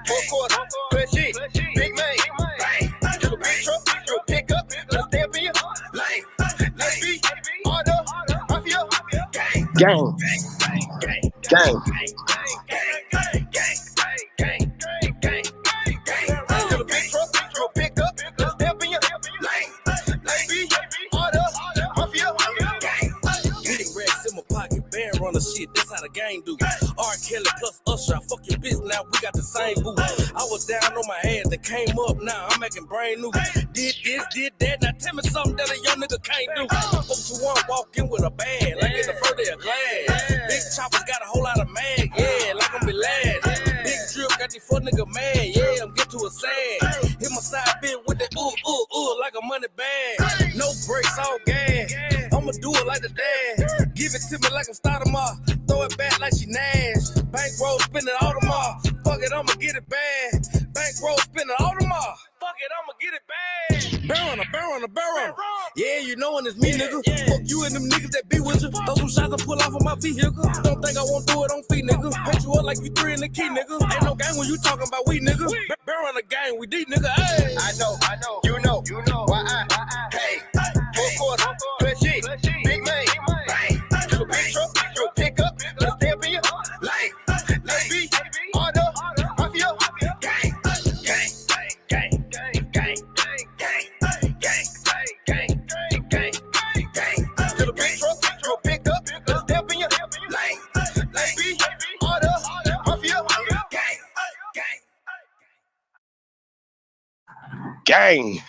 4 quarter, plus shit, big man, bang. You a big truck, you a pickup, let's stamp in your lane. Let's be order, mafia, gang, Gang. Gang. Shit, that's how the game do. R. Kelly plus Usher, fuck your bitch, now we got the same boo. I was down on my ass, that came up, now I'm making brand new. Did this, did that, now tell me something that a young nigga can't do. Folks who want walk in with a bag, like in the first day of class. Big choppers got a whole lot of mag, yeah, like I'm be lad. Big drip got the fuck nigga mad, yeah, I'm get to a sad. Hit my side bit with that like a money bag. No brakes, all gas. I'ma do it like the dad. Give it to me like I'm starting off. Throw it back like she Nash. Bankroll spin it all tomorrow. Fuck it, I'ma get it bad. Bankroll spin it all tomorrow. Fuck it, I'ma get it bad. Barrel. Yeah, you knowin' it's me, nigga. Fuck you and them niggas that be with you. Throw some shots and pull off of my vehicle. Don't think I won't do it on feet, nigga. Hit you up like you 3 in the key, nigga. Ain't no gang when you talking about we, nigga. Barrel on the gang, we deep, nigga. Hey. I know, you know why I, hey, 4 quarter, plus shit, big man, bang. You a big truck, you a pickup, let's stamp in your lane. Let's be order, mafia, gang, gang, gang, gang, gang, gang, gang, gang. You a big truck, you a pickup, let's stamp in your lane. Let's be order, mafia, gang, Gang.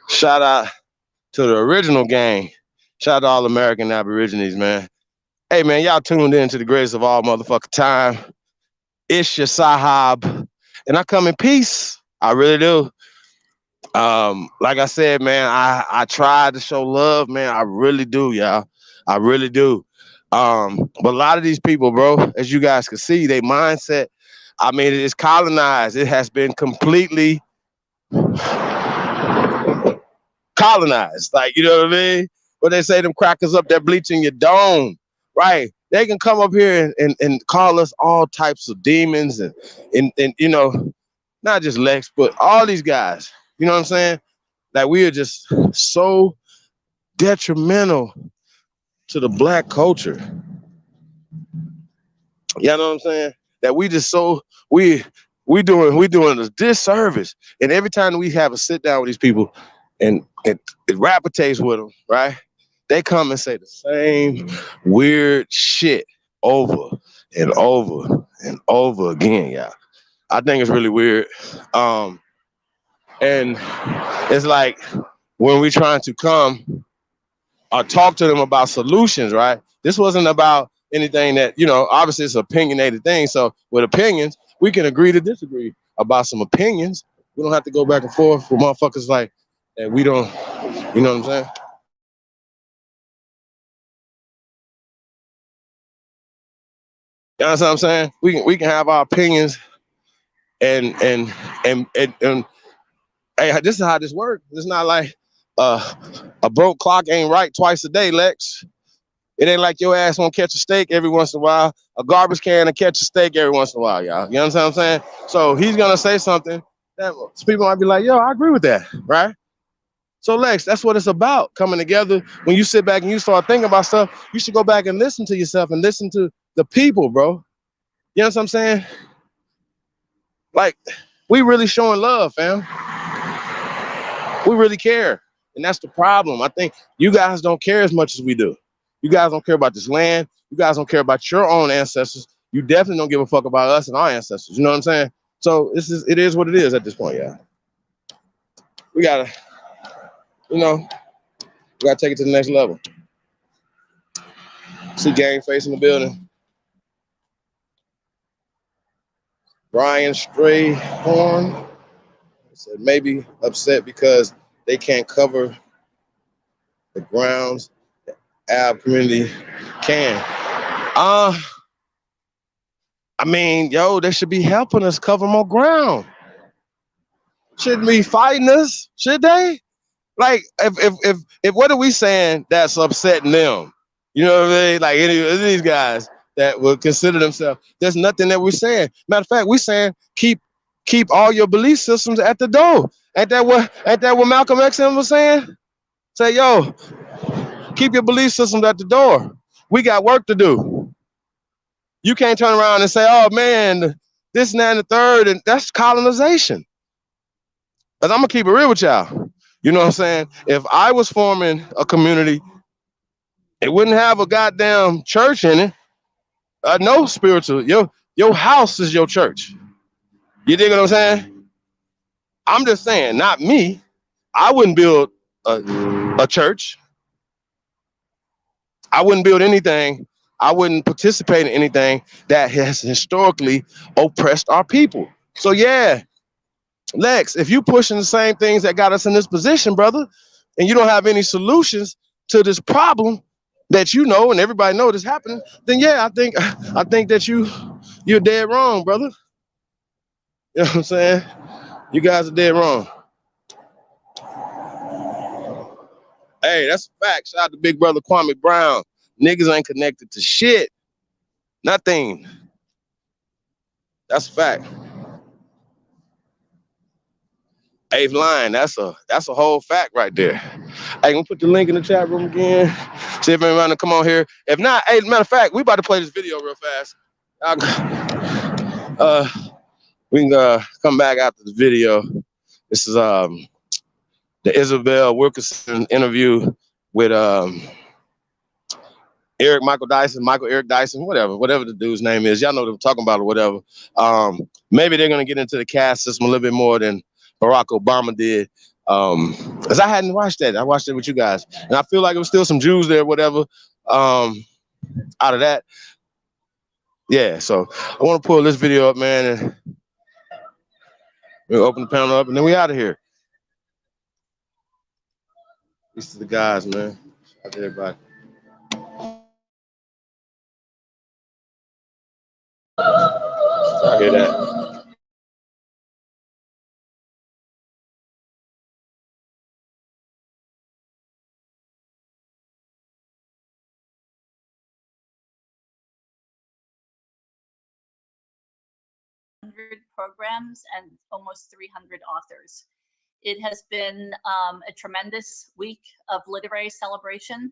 Shout out to the original gang. Shout out to all American Aborigines, man. Hey, man, y'all tuned in to the greatest of all motherfucking time. It's your Sahab. And I come in peace. I really do. Like I said, man, I try to show love, man. I really do, y'all. I really do. But a lot of these people, bro, as you guys can see, their mindset, I mean, it is colonized. It has been completely colonized. Like, you know what I mean? But they say them crackers up there bleaching your dome, right? They can come up here and call us all types of demons and you know, not just Lex, but all these guys. You know what I'm saying? Like, we are just so detrimental to the black culture. You know what I'm saying? That we just so we doing a disservice. And every time we have a sit down with these people and it rapportates with them, right? They come and say the same weird shit over and over and over again, y'all. I think it's really weird. And it's like when we trying to come or talk to them about solutions, right? This wasn't about anything that, you know, obviously it's an opinionated thing. So with opinions, we can agree to disagree about some opinions. We don't have to go back and forth with motherfuckers like that. We don't, you know what I'm saying? You know what I'm saying? We can have our opinions and hey, this is how this works. It's not like a broke clock ain't right twice a day, Lex. It ain't like your ass won't catch a steak every once in a while. A garbage can to catch a steak every once in a while, y'all. You understand what I'm saying? So he's gonna say something that people might be like, yo, I agree with that, right? So Lex, that's what it's about, coming together. When you sit back and you start thinking about stuff, you should go back and listen to yourself and listen to the people, bro. You know what I'm saying? Like, we really showing love, fam. We really care. And that's the problem. I think you guys don't care as much as we do. You guys don't care about this land. You guys don't care about your own ancestors. You definitely don't give a fuck about us and our ancestors. You know what I'm saying? So it is what it is at this point, yeah. We gotta, you know, we gotta take it to the next level. See Gang Face in the building. Brian Strayhorn said maybe upset because they can't cover the grounds the Ab community can. I mean, yo, they should be helping us cover more ground. Shouldn't be fighting us, should they? Like, if what are we saying that's upsetting them? You know what I mean? Like any of these guys that would consider themselves, there's nothing that we're saying. Matter of fact, we're saying keep all your belief systems at the door. Ain't that what Malcolm X was saying? Say, yo, keep your belief systems at the door. We got work to do. You can't turn around and say, oh man, this and that and the third, and that's colonization. Because I'm gonna keep it real with y'all. You know what I'm saying? If I was forming a community, it wouldn't have a goddamn church in it. No spiritual. Your house is your church. You dig what I'm saying? I'm just saying, not me. I wouldn't build a church. I wouldn't build anything. I wouldn't participate in anything that has historically oppressed our people. So yeah, Lex, if you pushing the same things that got us in this position, brother, and you don't have any solutions to this problem that you know and everybody know is happening, then yeah, I think that you're dead wrong, brother. You know what I'm saying? You guys are dead wrong. Hey, that's a fact. Shout out to Big Brother Kwame Brown. Niggas ain't connected to shit. Nothing. That's a fact. Eighth line, that's a whole fact right there. Hey, gonna put the link in the chat room again. See if anyone to come on here. If not, hey, matter of fact, we about to play this video real fast. We can come back after the video. This is the Isabel Wilkerson interview with Michael Eric Dyson, whatever the dude's name is. Y'all know what I'm talking about or whatever. Maybe they're gonna get into the caste system a little bit more than Barack Obama did. Because I hadn't watched that. I watched it with you guys. And I feel like it was still some Jews there, whatever. Out of that. Yeah, so I want to pull this video up, man, and we'll open the panel up and then we out of here. Peace to the guys, man. Shout out to everybody. I hear that. Programs and almost 300 authors. It has been a tremendous week of literary celebration,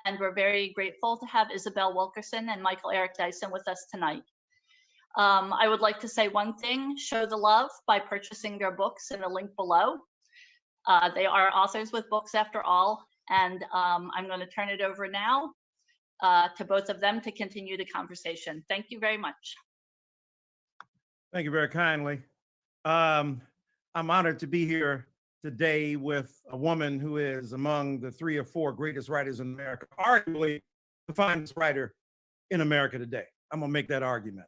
and we're very grateful to have Isabel Wilkerson and Michael Eric Dyson with us tonight. I would like to say one thing: show the love by purchasing their books in the link below. They are authors with books after all, and I'm going to turn it over now to both of them to continue the conversation. Thank you very much. Thank you very kindly. I'm honored to be here today with a woman who is among the 3 or 4 greatest writers in America, arguably the finest writer in America today. I'm gonna make that argument.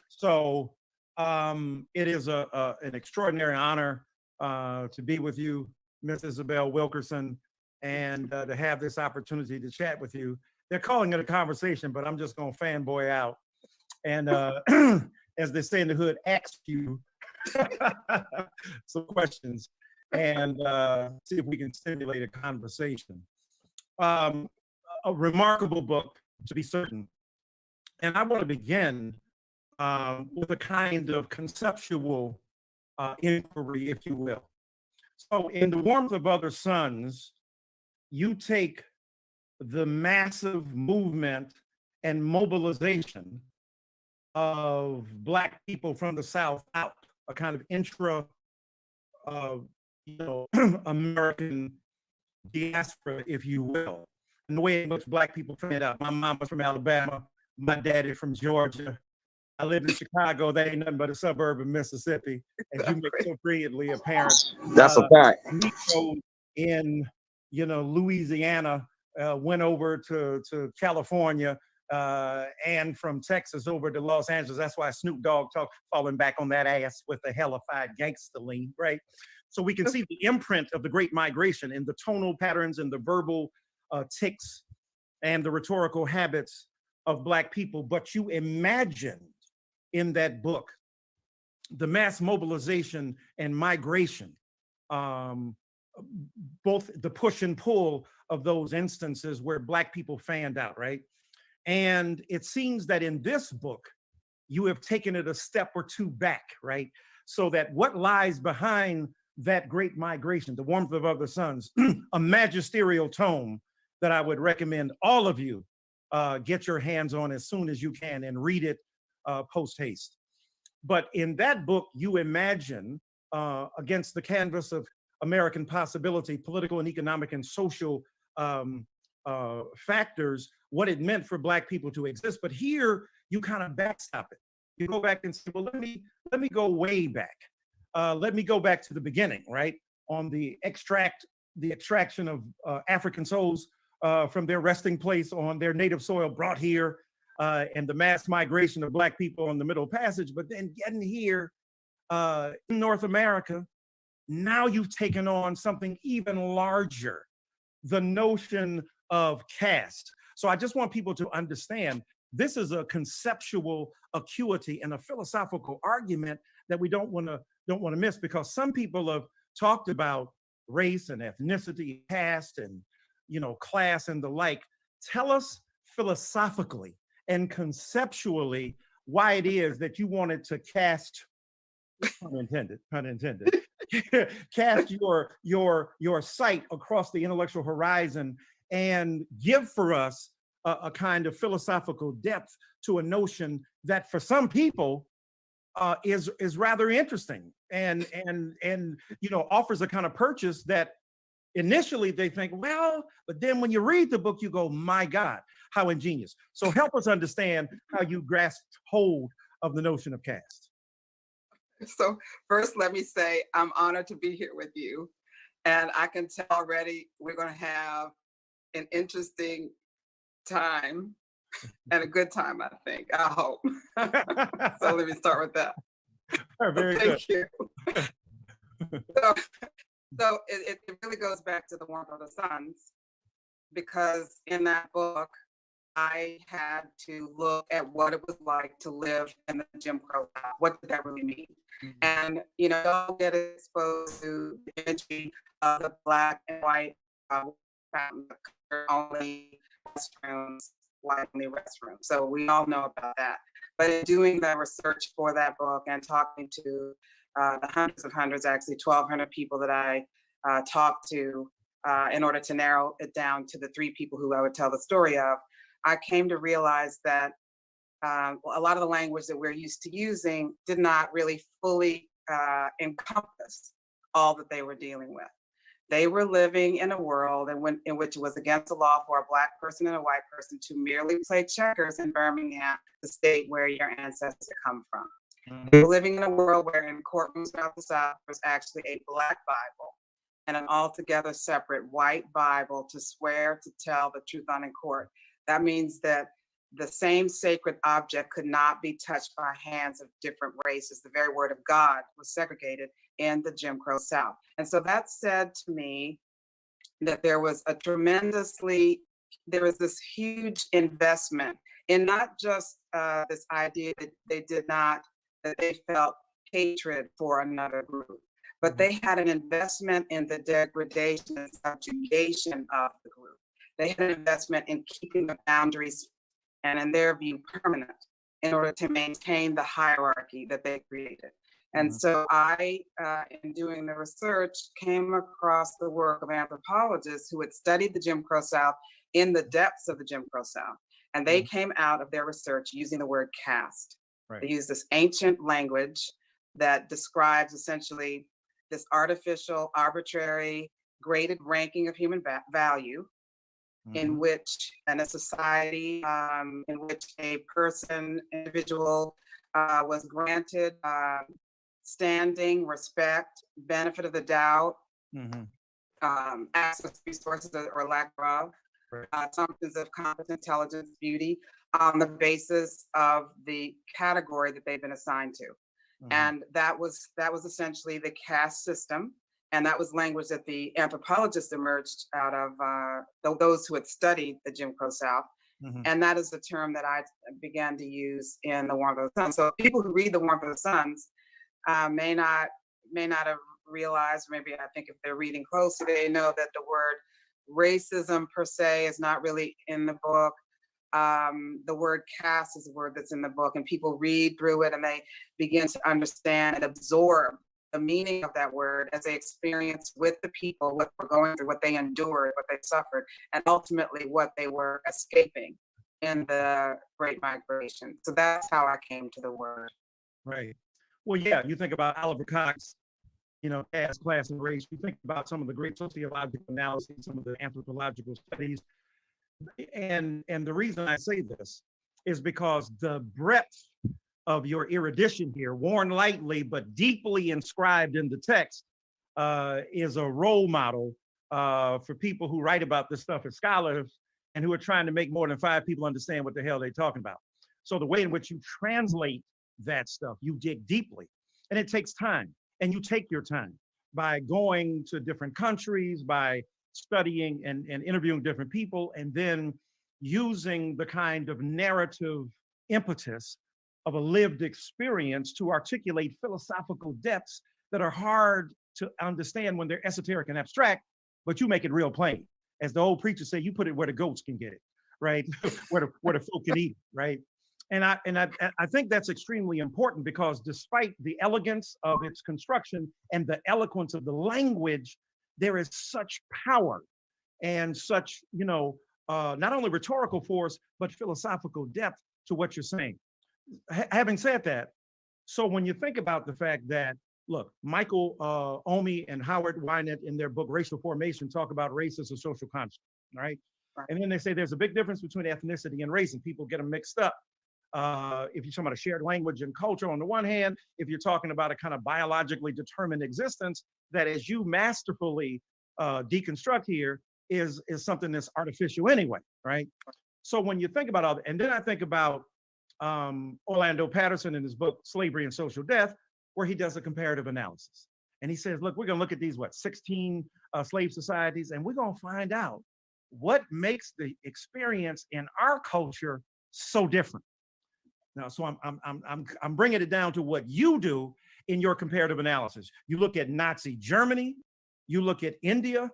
So it is an extraordinary honor to be with you, Miss Isabel Wilkerson, and to have this opportunity to chat with you. They're calling it a conversation, but I'm just gonna fanboy out and as they say in the hood, ask you some questions and see if we can stimulate a conversation. A remarkable book, to be certain. And I want to begin with a kind of conceptual inquiry, if you will. So in The Warmth of Other Suns, you take the massive movement and mobilization of Black people from the South out, a kind of intra, American diaspora, if you will, and the way in which Black people fanned out. My mom was from Alabama, my daddy from Georgia. I lived in Chicago. That ain't nothing but a suburb of Mississippi, as you make so brilliantly apparent. That's a fact. Negro in Louisiana went over to California, and from Texas over to Los Angeles. That's why Snoop Dogg talk falling back on that ass with the hellified gangster lean, right? So we can see the imprint of the Great Migration in the tonal patterns and the verbal tics and the rhetorical habits of Black people. But you imagined in that book the mass mobilization and migration, both the push and pull of those instances where Black people fanned out, right? And it seems that in this book, you have taken it a step or two back, right? So that what lies behind that great migration, The Warmth of Other Suns, a magisterial tome that I would recommend all of you get your hands on as soon as you can and read it post haste. But in that book, you imagine against the canvas of American possibility, political and economic and social factors, what it meant for Black people to exist. But here you kind of backstop it. You go back and say, well, let me go way back. Let me go back to the beginning, right? On the extraction of African souls from their resting place on their native soil, brought here, and the mass migration of Black people on the Middle Passage. But then getting here in North America, now you've taken on something even larger, the notion of caste. So I just want people to understand this is a conceptual acuity and a philosophical argument that we don't want to miss, because some people have talked about race and ethnicity, caste, and class and the like. Tell us philosophically and conceptually why it is that you wanted to cast, pun intended, cast your sight across the intellectual horizon and give for us a kind of philosophical depth to a notion that for some people is rather interesting and offers a kind of purchase that initially they think, well, but then when you read the book, you go, my God, how ingenious. So help us understand how you grasped hold of the notion of caste. So first, let me say I'm honored to be here with you. And I can tell already we're going to have an interesting time and a good time, I think. I hope. So let me start with that. Very Thank good. you. So it really goes back to The Warmth of the Suns, because in that book, I had to look at what it was like to live in the Jim Crow South. What did that really mean? And, don't get exposed to the imagery of the Black and white only restrooms, white only restrooms. So we all know about that. But in doing the research for that book and talking to the hundreds, actually 1,200 people that I talked to in order to narrow it down to the 3 people who I would tell the story of, I came to realize that a lot of the language that we're used to using did not really fully encompass all that they were dealing with. They were living in a world in which it was against the law for a Black person and a white person to merely play checkers in Birmingham, the state where your ancestors come from. They were living in a world where in courtrooms throughout the South, there was actually a Black Bible and an altogether separate white Bible to swear to tell the truth on in court. That means that the same sacred object could not be touched by hands of different races. The very word of God was segregated in the Jim Crow South. And so that said to me that there was this huge investment in not just this idea that they felt hatred for another group, but they had an investment in the degradation and subjugation of the group. They had an investment in keeping the boundaries, and in their view, permanent, in order to maintain the hierarchy that they created. And so I, in doing the research, came across the work of anthropologists who had studied the Jim Crow South in the depths of the Jim Crow South. And they came out of their research using the word caste. Right. They used this ancient language that describes essentially this artificial, arbitrary, graded ranking of human value, in which, in a society in which a individual was granted standing, respect, benefit of the doubt, access to resources or lack thereof, assumptions of competence, intelligence, beauty, on the basis of the category that they've been assigned to. And that was essentially the caste system. And that was language that the anthropologists emerged out of those who had studied the Jim Crow South. And that is the term that I began to use in The Warmth of the Sun. So people who read The Warmth of the Suns may not have realized, maybe I think if they're reading closely, they know that the word racism per se is not really in the book. The word caste is a word that's in the book, and people read through it and they begin to understand and absorb the meaning of that word as they experience with the people what we're going through, what they endured, what they suffered, and ultimately what they were escaping in the Great Migration. So that's how I came to the word. Right. Well, yeah, you think about Oliver Cox, caste, class, and race. You think about some of the great sociological analyses, some of the anthropological studies. And the reason I say this is because the breadth of your erudition here, worn lightly but deeply inscribed in the text, is a role model for people who write about this stuff as scholars and who are trying to make more than 5 people understand what the hell they're talking about. So the way in which you translate that stuff, you dig deeply, and it takes time, and you take your time by going to different countries, by studying and interviewing different people, and then using the kind of narrative impetus of a lived experience to articulate philosophical depths that are hard to understand when they're esoteric and abstract, but you make it real plain. As the old preachers say, you put it where the goats can get it, right? where the folk can eat it, right? And I think that's extremely important, because despite the elegance of its construction and the eloquence of the language, there is such power and such, not only rhetorical force, but philosophical depth to what you're saying. Having said that, so when you think about the fact that, look, Michael Omi and Howard Wynett in their book Racial Formation talk about race as a social construct, right? And then they say there's a big difference between ethnicity and race, and people get them mixed up. If you're talking about a shared language and culture on the one hand, if you're talking about a kind of biologically determined existence that, as you masterfully deconstruct here, is something that's artificial anyway, right? So when you think about all that, and then I think about Orlando Patterson in his book, Slavery and Social Death, where he does a comparative analysis. And he says, look, we're gonna look at these, 16 slave societies, and we're gonna find out what makes the experience in our culture so different. Now, so I'm bringing it down to what you do in your comparative analysis. You look at Nazi Germany, you look at India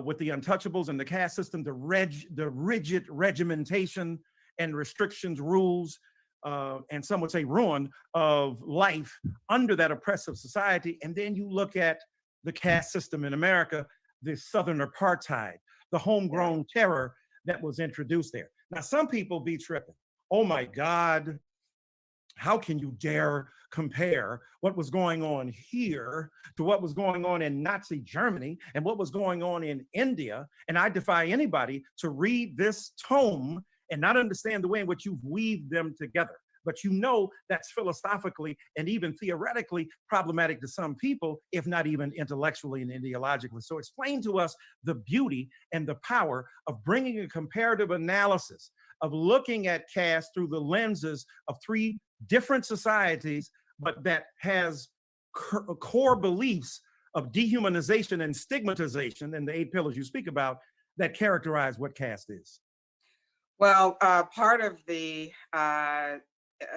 with the untouchables and the caste system, the rigid regimentation and restrictions, rules, and some would say ruin of life under that oppressive society. And then you look at the caste system in America, the Southern apartheid, the homegrown terror that was introduced there. Now, some people be tripping. Oh my God, how can you dare compare what was going on here to what was going on in Nazi Germany and what was going on in India? And I defy anybody to read this tome and not understand the way in which you've weaved them together. But that's philosophically and even theoretically problematic to some people, if not even intellectually and ideologically. So explain to us the beauty and the power of bringing a comparative analysis of looking at caste through the lenses of three different societies, but that has core beliefs of dehumanization and stigmatization and the 8 pillars you speak about that characterize what caste is? Well, part of the,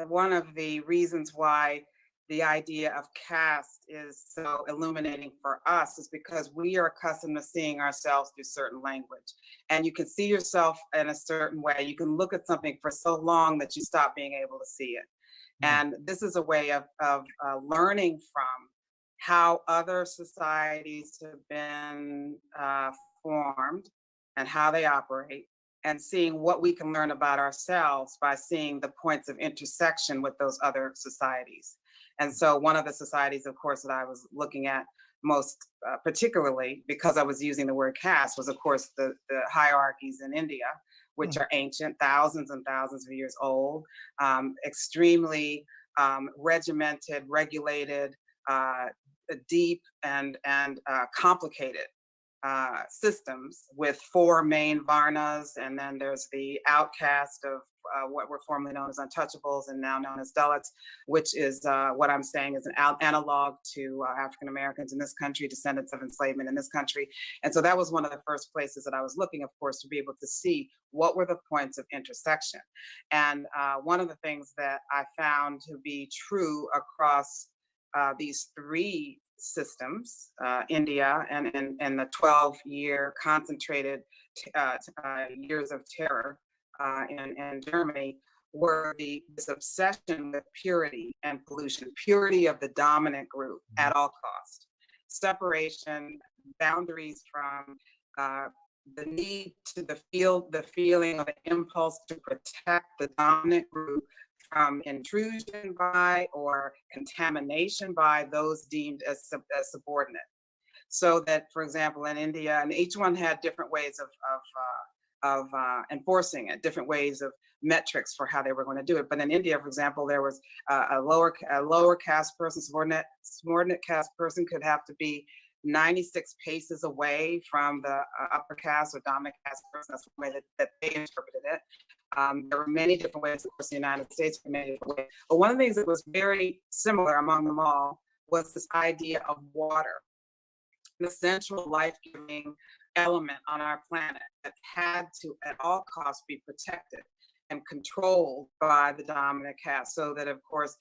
one of the reasons why the idea of caste is so illuminating for us is because we are accustomed to seeing ourselves through certain language. And you can see yourself in a certain way. You can look at something for so long that you stop being able to see it. And this is a way of learning from how other societies have been formed and how they operate, and seeing what we can learn about ourselves by seeing the points of intersection with those other societies. And so one of the societies, of course, that I was looking at most particularly, because I was using the word caste, was of course the hierarchies in India, which are ancient, thousands and thousands of years old, extremely regimented, regulated, deep and complicated systems with 4 main varnas, and then there's the outcast of what were formerly known as untouchables and now known as Dalits, which is what I'm saying is an analog to African Americans in this country, descendants of enslavement in this country. And so that was one of the first places that I was looking, of course, to be able to see what were the points of intersection. And one of the things that I found to be true across these 3 systems, India and the 12-year concentrated years of terror in Germany, were this obsession with purity and pollution, purity of the dominant group at all costs, separation, boundaries from the need to the feeling of the impulse to protect the dominant group from intrusion by or contamination by those deemed as subordinate. So that, for example, in India, and each one had different ways of enforcing it, different ways of metrics for how they were going to do it. But in India, for example, there was a lower caste person, subordinate caste person could have to be 96 paces away from the upper caste or dominant caste person. That's the way that they interpreted it. There were many different ways, of course, in the United States, many different ways. But one of the things that was very similar among them all was this idea of water, an essential life-giving element on our planet that had to, at all costs, be protected and controlled by the dominant caste. So that, of course,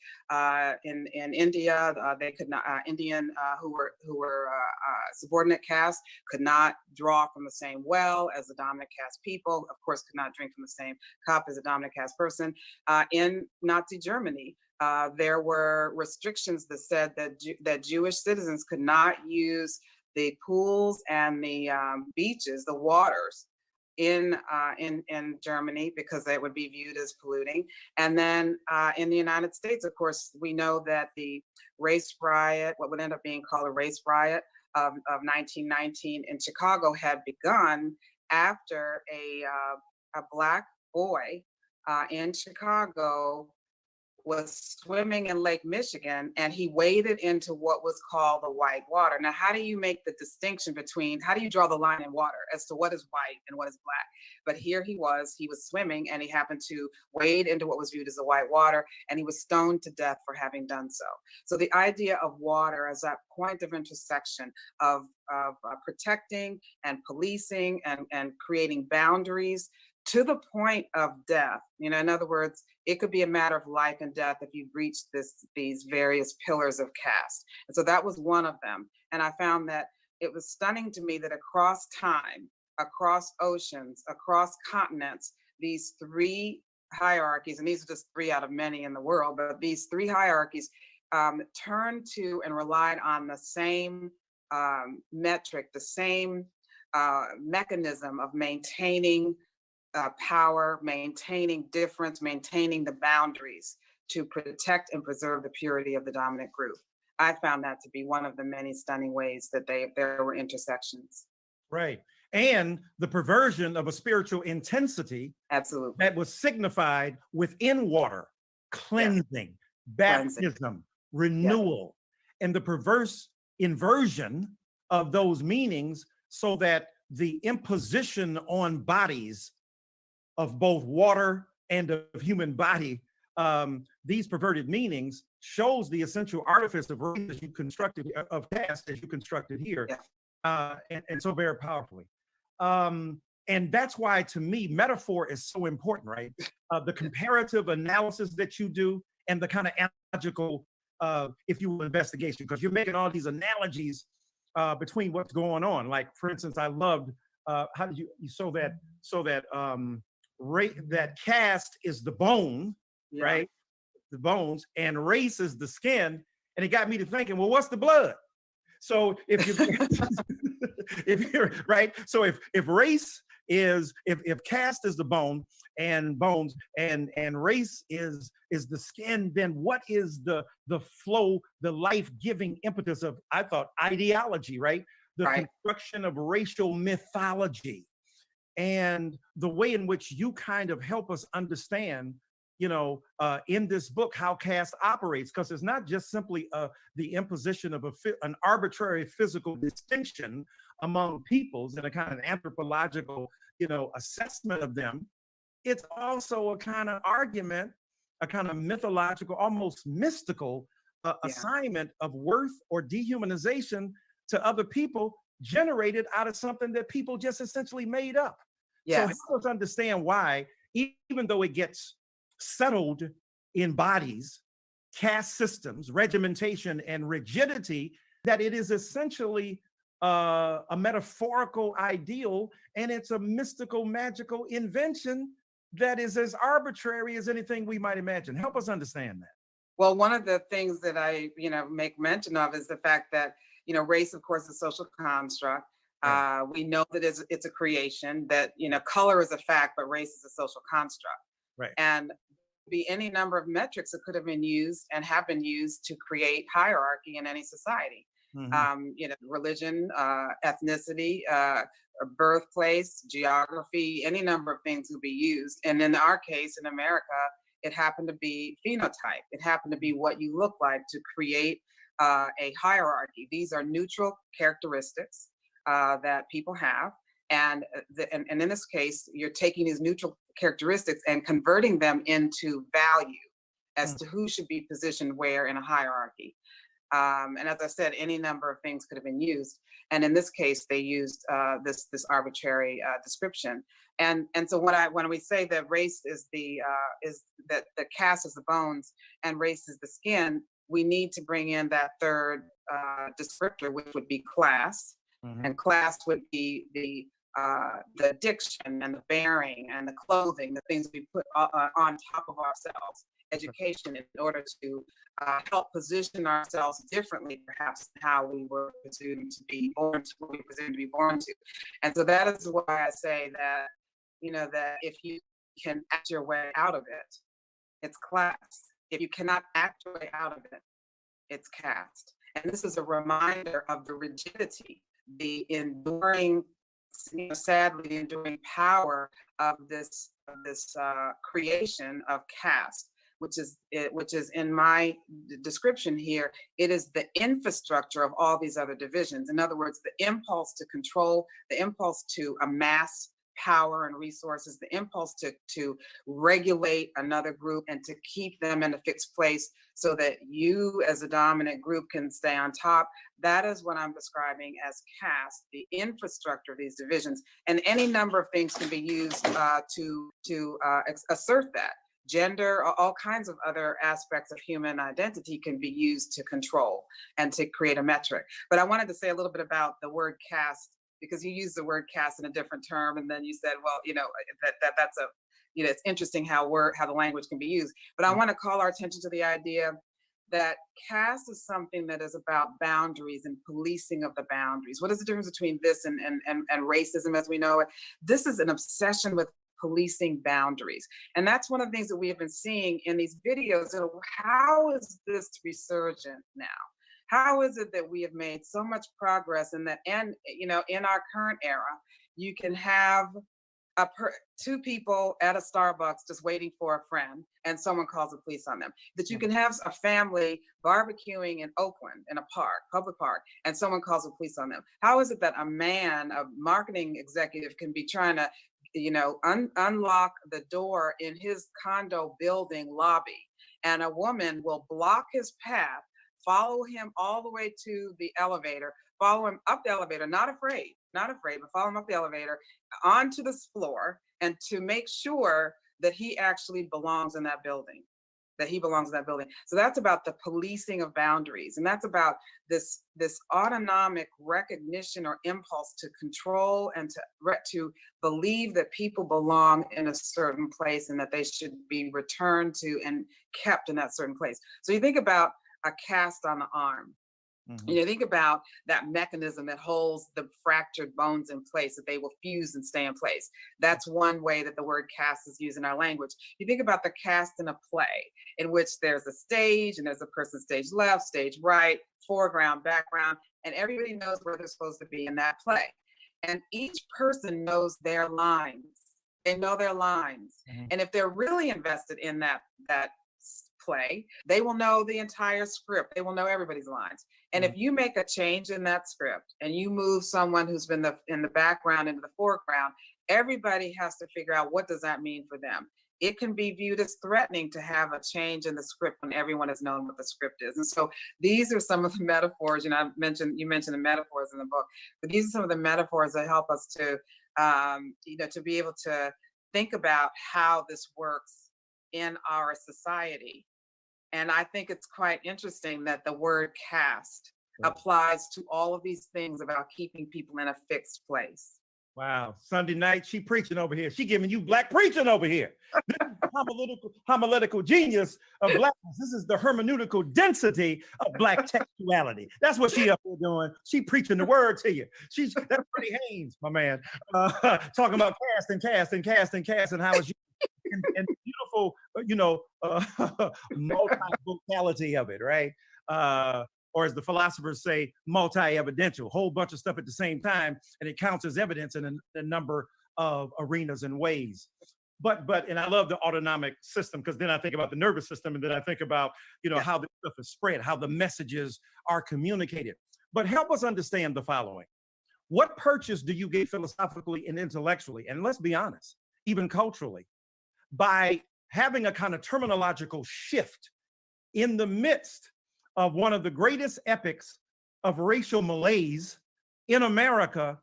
in India, they could not, Indian who were subordinate caste could not draw from the same well as the dominant caste people. Of course, could not drink from the same cup as a dominant caste person. In Nazi Germany, there were restrictions that said that Jewish citizens could not use the pools and the beaches, the waters in Germany, because they would be viewed as polluting. And then in the United States, of course, we know that the race riot, what would end up being called a race riot of 1919 in Chicago, had begun after a Black boy in Chicago was swimming in Lake Michigan, and he waded into what was called the white water. Now, how do you make the distinction between, how do you draw the line in water as to what is white and what is black? But here he was swimming, and he happened to wade into what was viewed as the white water, and he was stoned to death for having done so. So the idea of water as that point of intersection of protecting and policing and creating boundaries to the point of death. You know, in other words, it could be a matter of life and death if you breach these various pillars of caste. And so that was one of them. And I found that it was stunning to me that across time, across oceans, across continents, these 3 hierarchies, and these are just 3 out of many in the world, but these 3 hierarchies turned to and relied on the same metric, the same mechanism of maintaining power, maintaining difference, maintaining the boundaries to protect and preserve the purity of the dominant group. I found that to be one of the many stunning ways that there were intersections. Right. And the perversion of a spiritual intensity. Absolutely. That was signified within water, cleansing, baptism, renewal, and the perverse inversion of those meanings so that the imposition on bodies of both water and of human body, these perverted meanings shows the essential artifice of race as you constructed, of caste as you constructed here, and so very powerfully. And that's why, to me, metaphor is so important, right? The comparative analysis that you do and the kind of analogical, if you will, investigation, because you're making all these analogies between what's going on. Like, for instance, I loved, how did you that that caste is the bone, right? The bones, and race is the skin. And it got me to thinking, well, what's the blood? So if you if you're right, so if race is, if caste is the bone and bones, and race is the skin, then what is the flow, the life-giving impetus of, I thought, ideology, right? The construction of racial mythology, and the way in which you kind of help us understand, you know, in this book, how caste operates, because it's not just simply the imposition of an arbitrary physical distinction among peoples and a kind of anthropological, you know, assessment of them. It's also a kind of argument, a kind of mythological, almost mystical assignment of worth or dehumanization to other people, generated out of something that people just essentially made up. So help us understand why, even though it gets settled in bodies, caste systems, regimentation, and rigidity, that it is essentially a metaphorical ideal, and it's a mystical, magical invention that is as arbitrary as anything we might imagine. Help us understand that. Well, one of the things that I, make mention of is the fact that, race, of course, is a social construct. We know that it's a creation, that, color is a fact, but race is a social construct. Right. And be any number of metrics that could have been used and have been used to create hierarchy in any society. Religion, ethnicity, birthplace, geography, any number of things would be used. And in our case, in America, it happened to be phenotype. It happened to be what you look like to create a hierarchy. These are neutral characteristics that people have. And in this case, you're taking these neutral characteristics and converting them into value as to who should be positioned where in a hierarchy. And as I said, any number of things could have been used. And in this case, they used this arbitrary description. And so when we say that race is that the caste is the bones and race is the skin, we need to bring in that third descriptor, which would be class. And class would be the diction and the bearing and the clothing, the things we put on top of ourselves. Education, in order to help position ourselves differently, perhaps how we were presumed to be born to, And so that is why I say that, that if you can act your way out of it, it's class. If you cannot act your way out of it, it's caste. And this is a reminder of the rigidity, the enduring, sadly, the enduring power of this creation of caste, which is in my description here. It is the infrastructure of all these other divisions. In other words, the impulse to control, the impulse to amass power and resources, the impulse to regulate another group and to keep them in a fixed place so that you as a dominant group can stay on top. That is what I'm describing as caste, the infrastructure of these divisions. And any number of things can be used to assert that. Gender, all kinds of other aspects of human identity can be used to control and to create a metric. But I wanted to say a little bit about the word caste, because you used the word caste in a different term, and then you said, well, that's a, it's interesting how the language can be used. But I want to call our attention to the idea that caste is something that is about boundaries and policing of the boundaries. What is the difference between this and racism as we know it? This is an obsession with policing boundaries. And that's one of the things that we have been seeing in these videos. How is this resurgent now? How is it that we have made so much progress in in our current era, you can have two people at a Starbucks just waiting for a friend and someone calls the police on them? That you can have a family barbecuing in Oakland in a park, public park, and someone calls the police on them? How is it that a marketing executive can be trying to unlock the door in his condo building lobby, and a woman will block his path, follow him all the way to the elevator, follow him up the elevator, not afraid, but follow him up the elevator onto this floor, and to make sure that he actually belongs in that building. So that's about the policing of boundaries. And that's about this autonomic recognition or impulse to control and to believe that people belong in a certain place and that they should be returned to and kept in that certain place. So you think about a cast on the arm. You think about that mechanism that holds the fractured bones in place, that they will fuse and stay in place. That's one way that the word cast is used in our language. You think about the cast in a play in which there's a stage and there's a person stage left, stage right, foreground, background, and everybody knows where they're supposed to be in that play. And each person knows their lines. They know their lines. And if they're really invested in that play, they will know the entire script. They will know everybody's lines. And if you make a change in that script and you move someone who's been in the background into the foreground, everybody has to figure out, what does that mean for them? It can be viewed as threatening to have a change in the script when everyone has known what the script is. And so these are some of the metaphors, you mentioned the metaphors in the book, but these are some of the metaphors that help us to, to be able to think about how this works in our society. And I think it's quite interesting that the word caste applies to all of these things about keeping people in a fixed place. Wow. Sunday night, she preaching over here. She giving you black preaching over here. This is the homiletical genius of blackness. This is the hermeneutical density of black textuality. That's what she up there doing. She preaching the word to you. That's Freddie Haynes, my man, talking about caste and how it's and beautiful, multi-vocality of it, right? Or as the philosophers say, multi-evidential, whole bunch of stuff at the same time, and it counts as evidence in a number of arenas and ways. And I love the autonomic system, because then I think about the nervous system, and then I think about, how this stuff is spread, how the messages are communicated. But help us understand the following. What purchase do you get philosophically and intellectually, and let's be honest, even culturally, by having a kind of terminological shift in the midst of one of the greatest epics of racial malaise in America,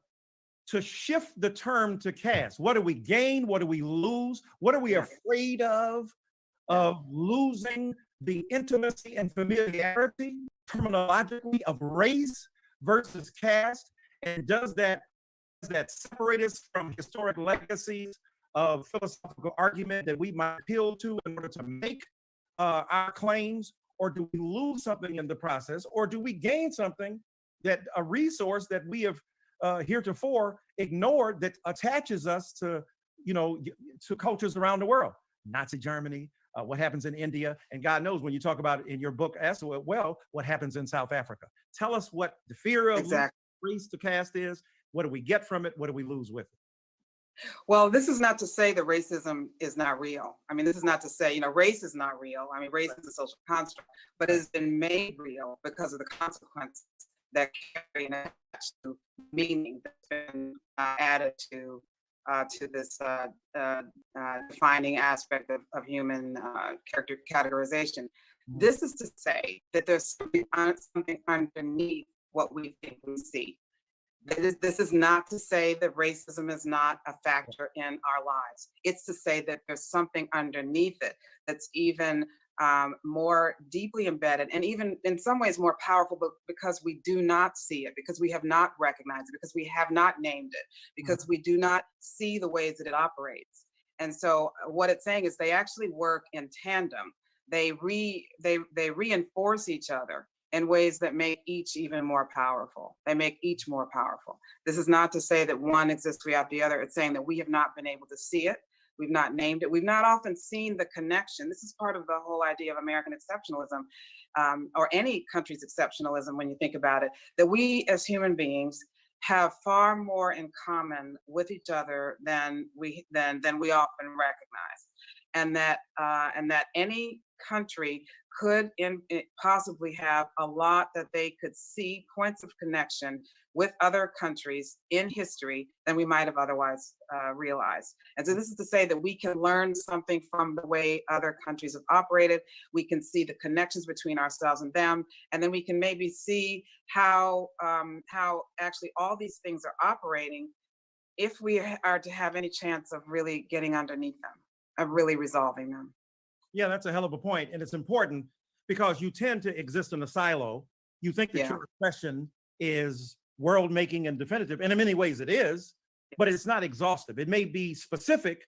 to shift the term to caste? What do we gain? What do we lose? What are we afraid of losing the intimacy and familiarity terminologically of race versus caste? And does that separate us from historic legacies of philosophical argument that we might appeal to in order to make our claims? Or do we lose something in the process? Or do we gain something, a resource that we have heretofore ignored, that attaches us to cultures around the world? Nazi Germany, what happens in India, and God knows, when you talk about in your book as well, what happens in South Africa. Tell us what the fear of race to caste is. What do we get from it? What do we lose with it? Well, this is not to say that racism is not real. I mean, this is not to say, race is not real. I mean, race is a social construct, but it has been made real because of the consequences that carry and attach to meaning that's been added to this defining aspect of human character categorization. This is to say that there's something underneath what we think we see. This is not to say that racism is not a factor in our lives. It's to say that there's something underneath it that's even more deeply embedded, and even in some ways more powerful, but because we do not see it, because we have not recognized it, because we have not named it, because we do not see the ways that it operates. And so what it's saying is they actually work in tandem. They reinforce each other in ways that make each even more powerful. They make each more powerful. This is not to say that one exists without the other. It's saying that we have not been able to see it. We've not named it. We've not often seen the connection. This is part of the whole idea of American exceptionalism, or any country's exceptionalism when you think about it, that we as human beings have far more in common with each other than we often recognize. And that any country could possibly have a lot that they could see points of connection with other countries in history than we might have otherwise realized. And so this is to say that we can learn something from the way other countries have operated. We can see the connections between ourselves and them, and then we can maybe see how actually all these things are operating if we are to have any chance of really getting underneath them, of really resolving them. Yeah, that's a hell of a point. And it's important because you tend to exist in a silo. You think that your expression is world making and definitive. And in many ways it is, but it's not exhaustive. It may be specific,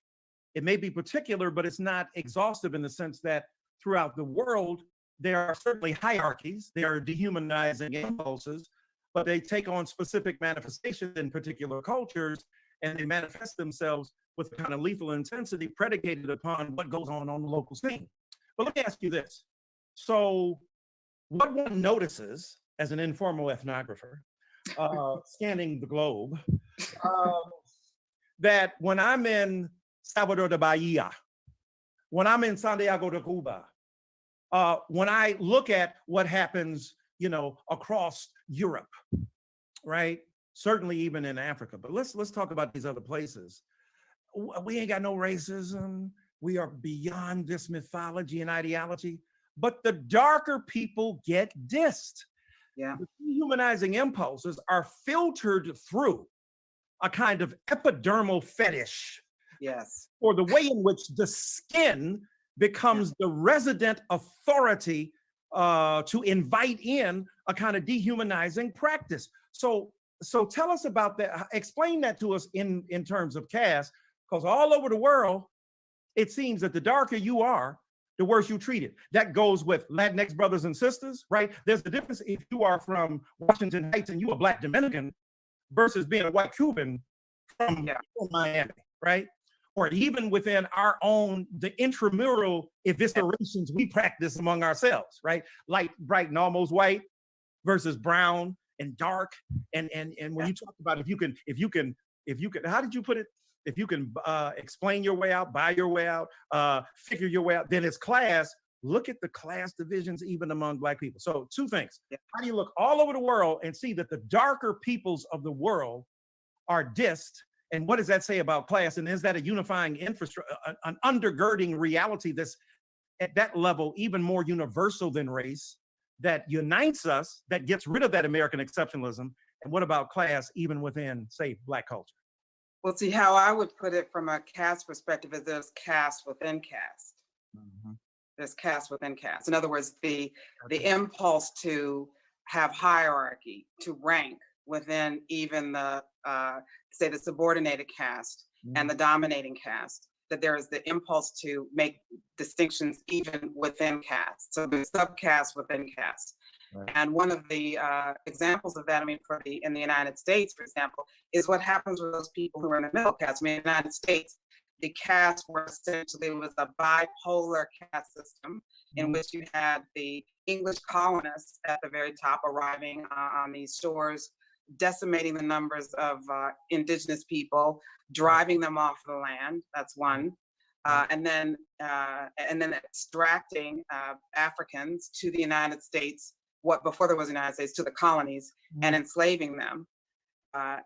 it may be particular, but it's not exhaustive in the sense that throughout the world, there are certainly hierarchies, there are dehumanizing impulses, but they take on specific manifestations in particular cultures, and they manifest themselves with kind of lethal intensity predicated upon what goes on the local scene. But let me ask you this. So what one notices as an informal ethnographer, scanning the globe, that when I'm in Salvador de Bahia, when I'm in Santiago de Cuba, when I look at what happens, you know, across Europe, right? Certainly even in Africa, but let's talk about these other places. We ain't got no racism. We are beyond this mythology and ideology, but the darker people get dissed. Yeah. The dehumanizing impulses are filtered through a kind of epidermal fetish. Yes. Or the way in which the skin becomes the resident authority to invite in a kind of dehumanizing practice. So tell us about that. Explain that to us in terms of caste, because all over the world, it seems that the darker you are, the worse you treated. That goes with Latinx brothers and sisters, right? There's a difference if you are from Washington Heights and you a Black Dominican versus being a white Cuban from Miami, right? Or even within our own, the intramural eviscerations we practice among ourselves, right? Light, bright, and almost white versus brown and dark. And when you talk about if you can, how did you put it? If you can explain your way out, buy your way out, figure your way out, then it's class. Look at the class divisions even among Black people. So two things. How do you look all over the world and see that the darker peoples of the world are dissed? And what does that say about class? And is that a unifying infrastructure, an undergirding reality that's at that level even more universal than race, that unites us, that gets rid of that American exceptionalism? And what about class even within, say, Black culture? Well, see, how I would put it from a caste perspective is there's caste within caste. Mm-hmm. There's caste within caste. In other words, the impulse to have hierarchy, to rank within even the, say, the subordinated caste and the dominating caste, that there is the impulse to make distinctions even within caste. So there's subcaste within caste. Right. And one of the examples of that, I mean, in the United States, for example, is what happens with those people who are in the middle caste. I mean, in the United States, the castes were essentially, it was a bipolar caste system in which you had the English colonists at the very top arriving on these shores, decimating the numbers of indigenous people, driving them off the land. That's one. And then extracting Africans to the United States, before there was the United States, to the colonies, and enslaving them.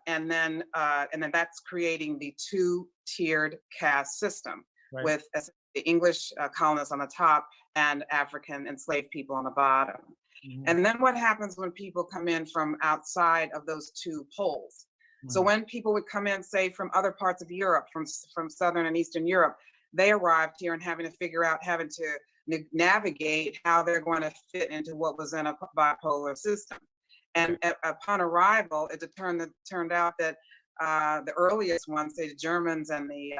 And then that's creating the two-tiered caste system, right, with the English colonists on the top and African enslaved people on the bottom. Mm-hmm. And then what happens when people come in from outside of those two poles? Mm-hmm. So when people would come in, say, from other parts of Europe, from Southern and Eastern Europe, they arrived here and having to navigate how they're going to fit into what was in a bipolar system. And upon arrival, it turned out that the earliest ones, say the Germans and the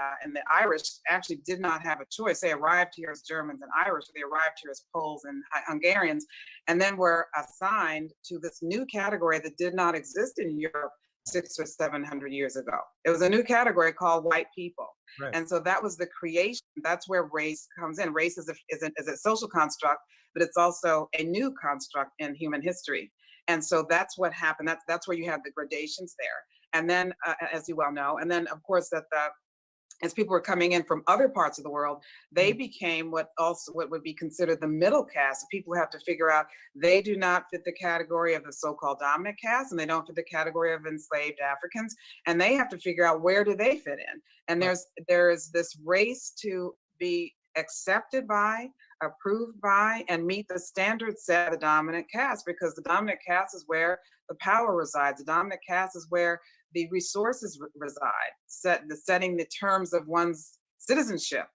Irish, actually did not have a choice. They arrived here as Germans and Irish, or they arrived here as Poles and Hungarians, and then were assigned to this new category that did not exist in Europe 600 or 700 years ago. It was a new category called white people. Right. And so that was the creation. That's where race comes in. Race is a social construct, but it's also a new construct in human history. And so that's what happened. That's where you have the gradations there. And then, as you well know, and then of course that as people were coming in from other parts of the world, they became what would be considered the middle caste. People have to figure out they do not fit the category of the so-called dominant caste, and they don't fit the category of enslaved Africans, and they have to figure out where do they fit in. And there is this race to be accepted by, approved by, and meet the standards set of the dominant caste, because the dominant caste is where the power resides. The dominant caste is where the resources reside, setting the terms of one's citizenship.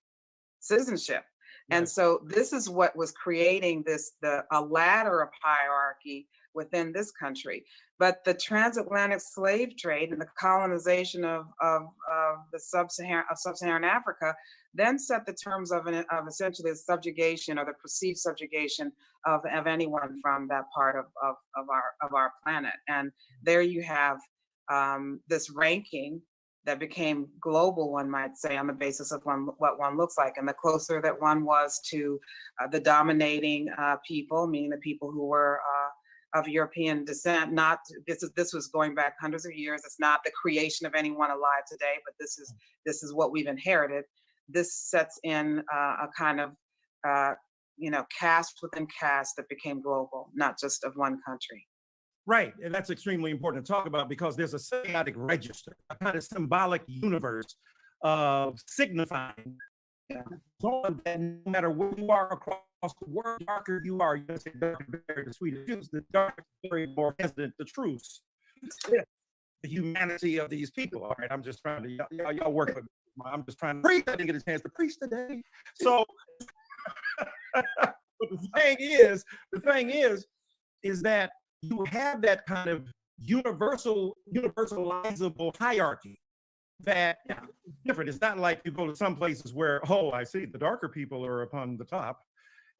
And so this is what was creating a ladder of hierarchy within this country. But the transatlantic slave trade and the colonization of the sub-Saharan Africa then set the terms of essentially the subjugation or the perceived subjugation of anyone from that part of our planet. And there you have this ranking that became global, one might say, on the basis of what one looks like. And the closer that one was to the dominating people, meaning the people who were of European descent, this was going back hundreds of years. It's not the creation of anyone alive today, but this is what we've inherited. This sets in a kind of caste within caste that became global, not just of one country. Right, and that's extremely important to talk about, because there's a semiotic register, a kind of symbolic universe of signifying that no matter where you are across the world, the darker you are, you say darker, the sweeter juice, the darker, very more resident, the truth, the humanity of these people. All right, I'm just trying to, y'all work with me. I'm just trying to preach. I didn't get a chance to preach today. So, but the thing is that you have that kind of universalizable hierarchy that is different. It's not like you go to some places where, oh, I see the darker people are upon the top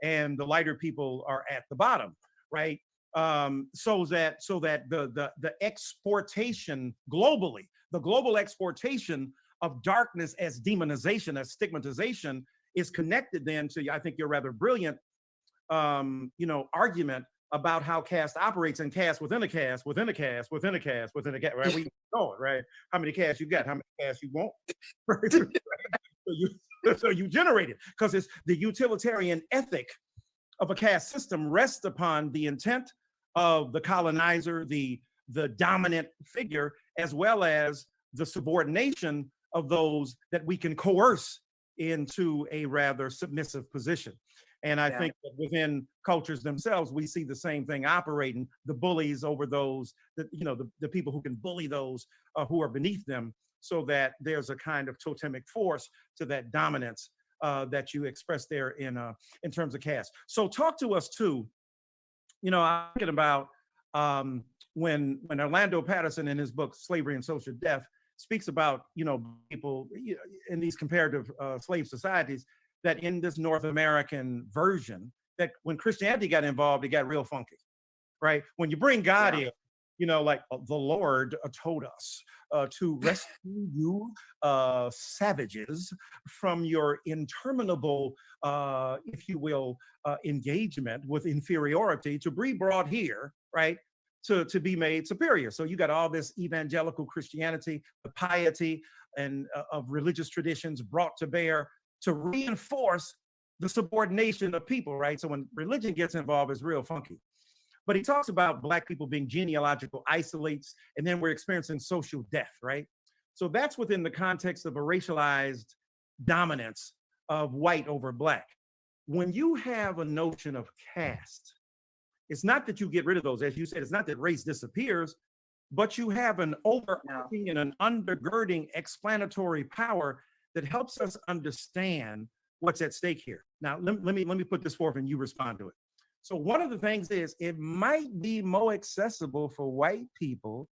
and the lighter people are at the bottom, right? So that the exportation globally, the global exportation of darkness as demonization, as stigmatization, is connected then to, I think, your rather brilliant argument about how caste operates, and caste within a caste, within a caste, within a caste, within a caste, right? We know it, right? How many castes you got, how many castes you want, right? So you generate it, because it's the utilitarian ethic of a caste system rests upon the intent of the colonizer, the dominant figure, as well as the subordination of those that we can coerce into a rather submissive position. And I think that within cultures themselves, we see the same thing operating, the bullies over those, the people who can bully those who are beneath them, so that there's a kind of totemic force to that dominance that you express there in terms of caste. So talk to us too, I'm thinking about when Orlando Patterson in his book, Slavery and Social Death, speaks about, people in these comparative slave societies, that in this North American version, that when Christianity got involved, it got real funky, right? When you bring God in, like the Lord told us to rescue you savages from your interminable, if you will, engagement with inferiority, to be brought here, right? To be made superior. So you got all this evangelical Christianity, the piety and of religious traditions brought to bear to reinforce the subordination of people, right? So when religion gets involved, it's real funky. But he talks about Black people being genealogical isolates, and then we're experiencing social death, right? So that's within the context of a racialized dominance of white over Black. When you have a notion of caste, it's not that you get rid of those, as you said, it's not that race disappears, but you have an overarching and an undergirding explanatory power that helps us understand what's at stake here. Now, let me put this forth and you respond to it. So one of the things is, it might be more accessible for white people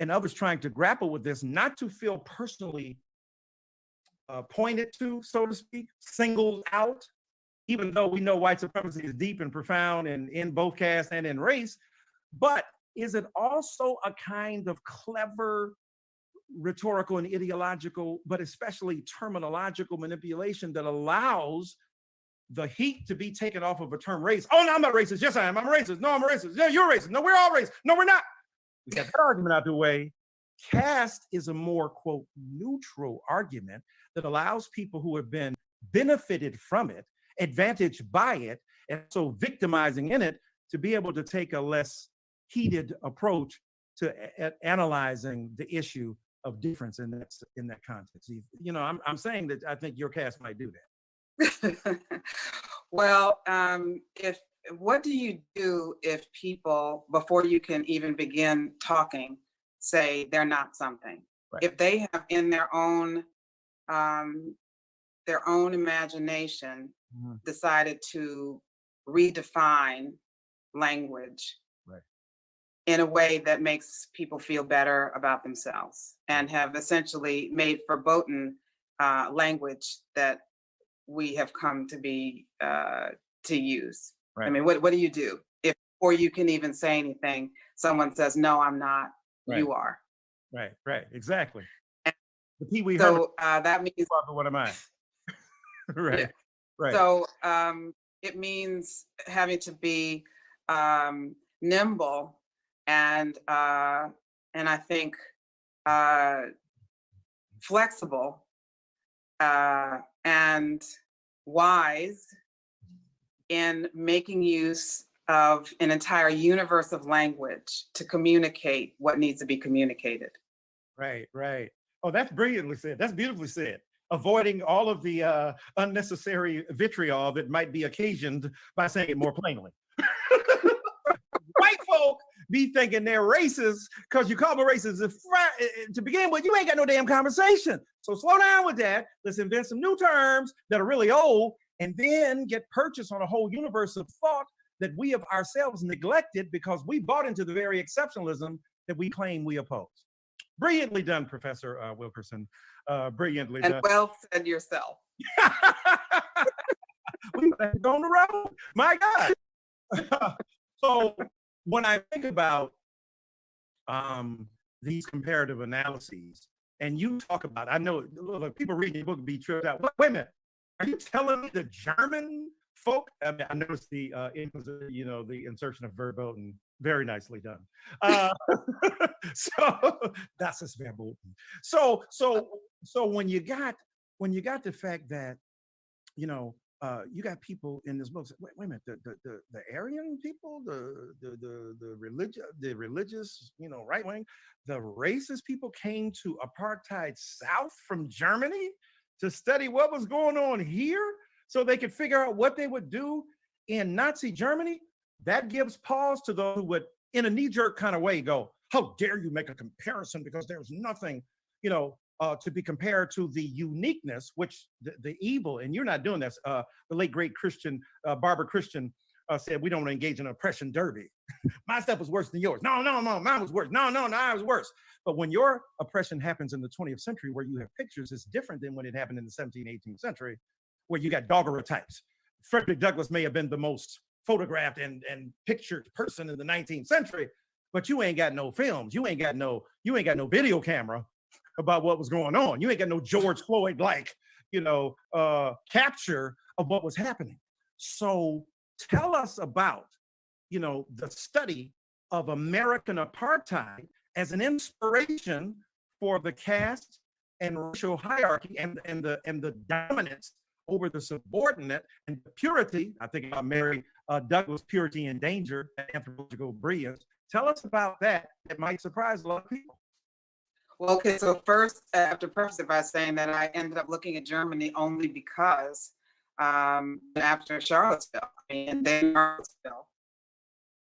and others trying to grapple with this, not to feel personally pointed to, so to speak, singled out, even though we know white supremacy is deep and profound and in both caste and in race. But is it also a kind of clever rhetorical and ideological, but especially terminological manipulation that allows the heat to be taken off of a term race? Oh, no, I'm not racist. Yes, I am. I'm a racist. No, I'm a racist. Yeah, you're racist. No, we're all racist. No, we're not. We got that argument out the way. Caste is a more, quote, neutral argument that allows people who have been benefited from it, advantaged by it, and so victimizing in it, to be able to take a less heated approach to analyzing the issue of difference in that context. You know, I'm saying that I think your cast might do that. Well, what do you do if people, before you can even begin talking, say they're not something? Right. If they have in their own imagination decided to redefine language in a way that makes people feel better about themselves, and have essentially made verboten language that we have come to be to use. Right. I mean, what do you do if before you can even say anything, someone says, "No, I'm not. Right. You are." Right. Exactly. The Pee Wee so that means what am I? Right. Yeah. Right. So it means having to be nimble and I think flexible and wise in making use of an entire universe of language to communicate what needs to be communicated. Right. Oh, that's brilliantly said. That's beautifully said. Avoiding all of the unnecessary vitriol that might be occasioned by saying it more plainly. White folk be thinking they're racist because you call them racist. To begin with, you ain't got no damn conversation. So slow down with that. Let's invent some new terms that are really old, and then get purchased on a whole universe of thought that we have ourselves neglected because we bought into the very exceptionalism that we claim we oppose. Brilliantly done, Professor Wilkerson. Brilliantly done. And well said yourself. We might go on the road. My God. So when I think about these comparative analyses, and you talk about, I know people reading your book be tripped out. Wait a minute, are you telling me the German folk? I mean, I noticed the the insertion of verboten, very nicely done. So das ist verboten. So when you got the fact that you got people in this book. Wait a minute, the Aryan people, the religious, right wing, the racist people came to apartheid South from Germany to study what was going on here, so they could figure out what they would do in Nazi Germany. That gives pause to those who would, in a knee-jerk kind of way, go, "How dare you make a comparison? Because there's nothing, to be compared to the uniqueness, which the evil." And you're not doing this. The late great Christian Barbara Christian said, "We don't engage in oppression derby." My stuff was worse than yours. No, mine was worse. No, I was worse. But when your oppression happens in the 20th century, where you have pictures, it's different than when it happened in the 17th, 18th century, where you got daguerreotypes. Frederick Douglass may have been the most photographed and pictured person in the 19th century, but you ain't got no films. You ain't got no video camera about what was going on. You ain't got no George Floyd capture of what was happening. So tell us about, the study of American apartheid as an inspiration for the caste and racial hierarchy and the dominance over the subordinate and the purity. I think about Mary Douglas' Purity and Danger, anthropological brilliance. Tell us about that. It might surprise a lot of people. Well, okay, so first, I have to preface it by saying that I ended up looking at Germany only because after Charlottesville, and then Charlottesville,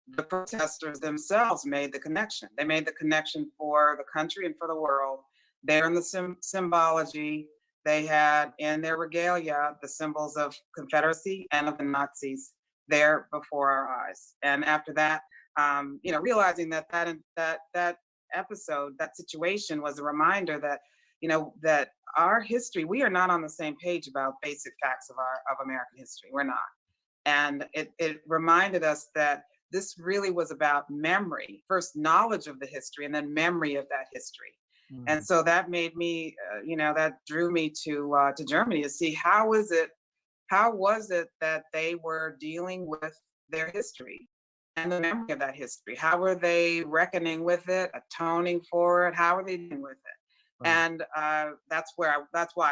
the protesters themselves made the connection. They made the connection for the country and for the world. There in the symbology, they had in their regalia the symbols of Confederacy and of the Nazis there before our eyes. And after that, realizing that episode, that situation was a reminder that, that our history, we are not on the same page about basic facts of American history. We're not. And it reminded us that this really was about memory, first knowledge of the history and then memory of that history. Mm-hmm. And so that made me, that drew me to Germany to see how was it that they were dealing with their history and the memory of that history. How are they reckoning with it, atoning for it? How are they dealing with it? And that's why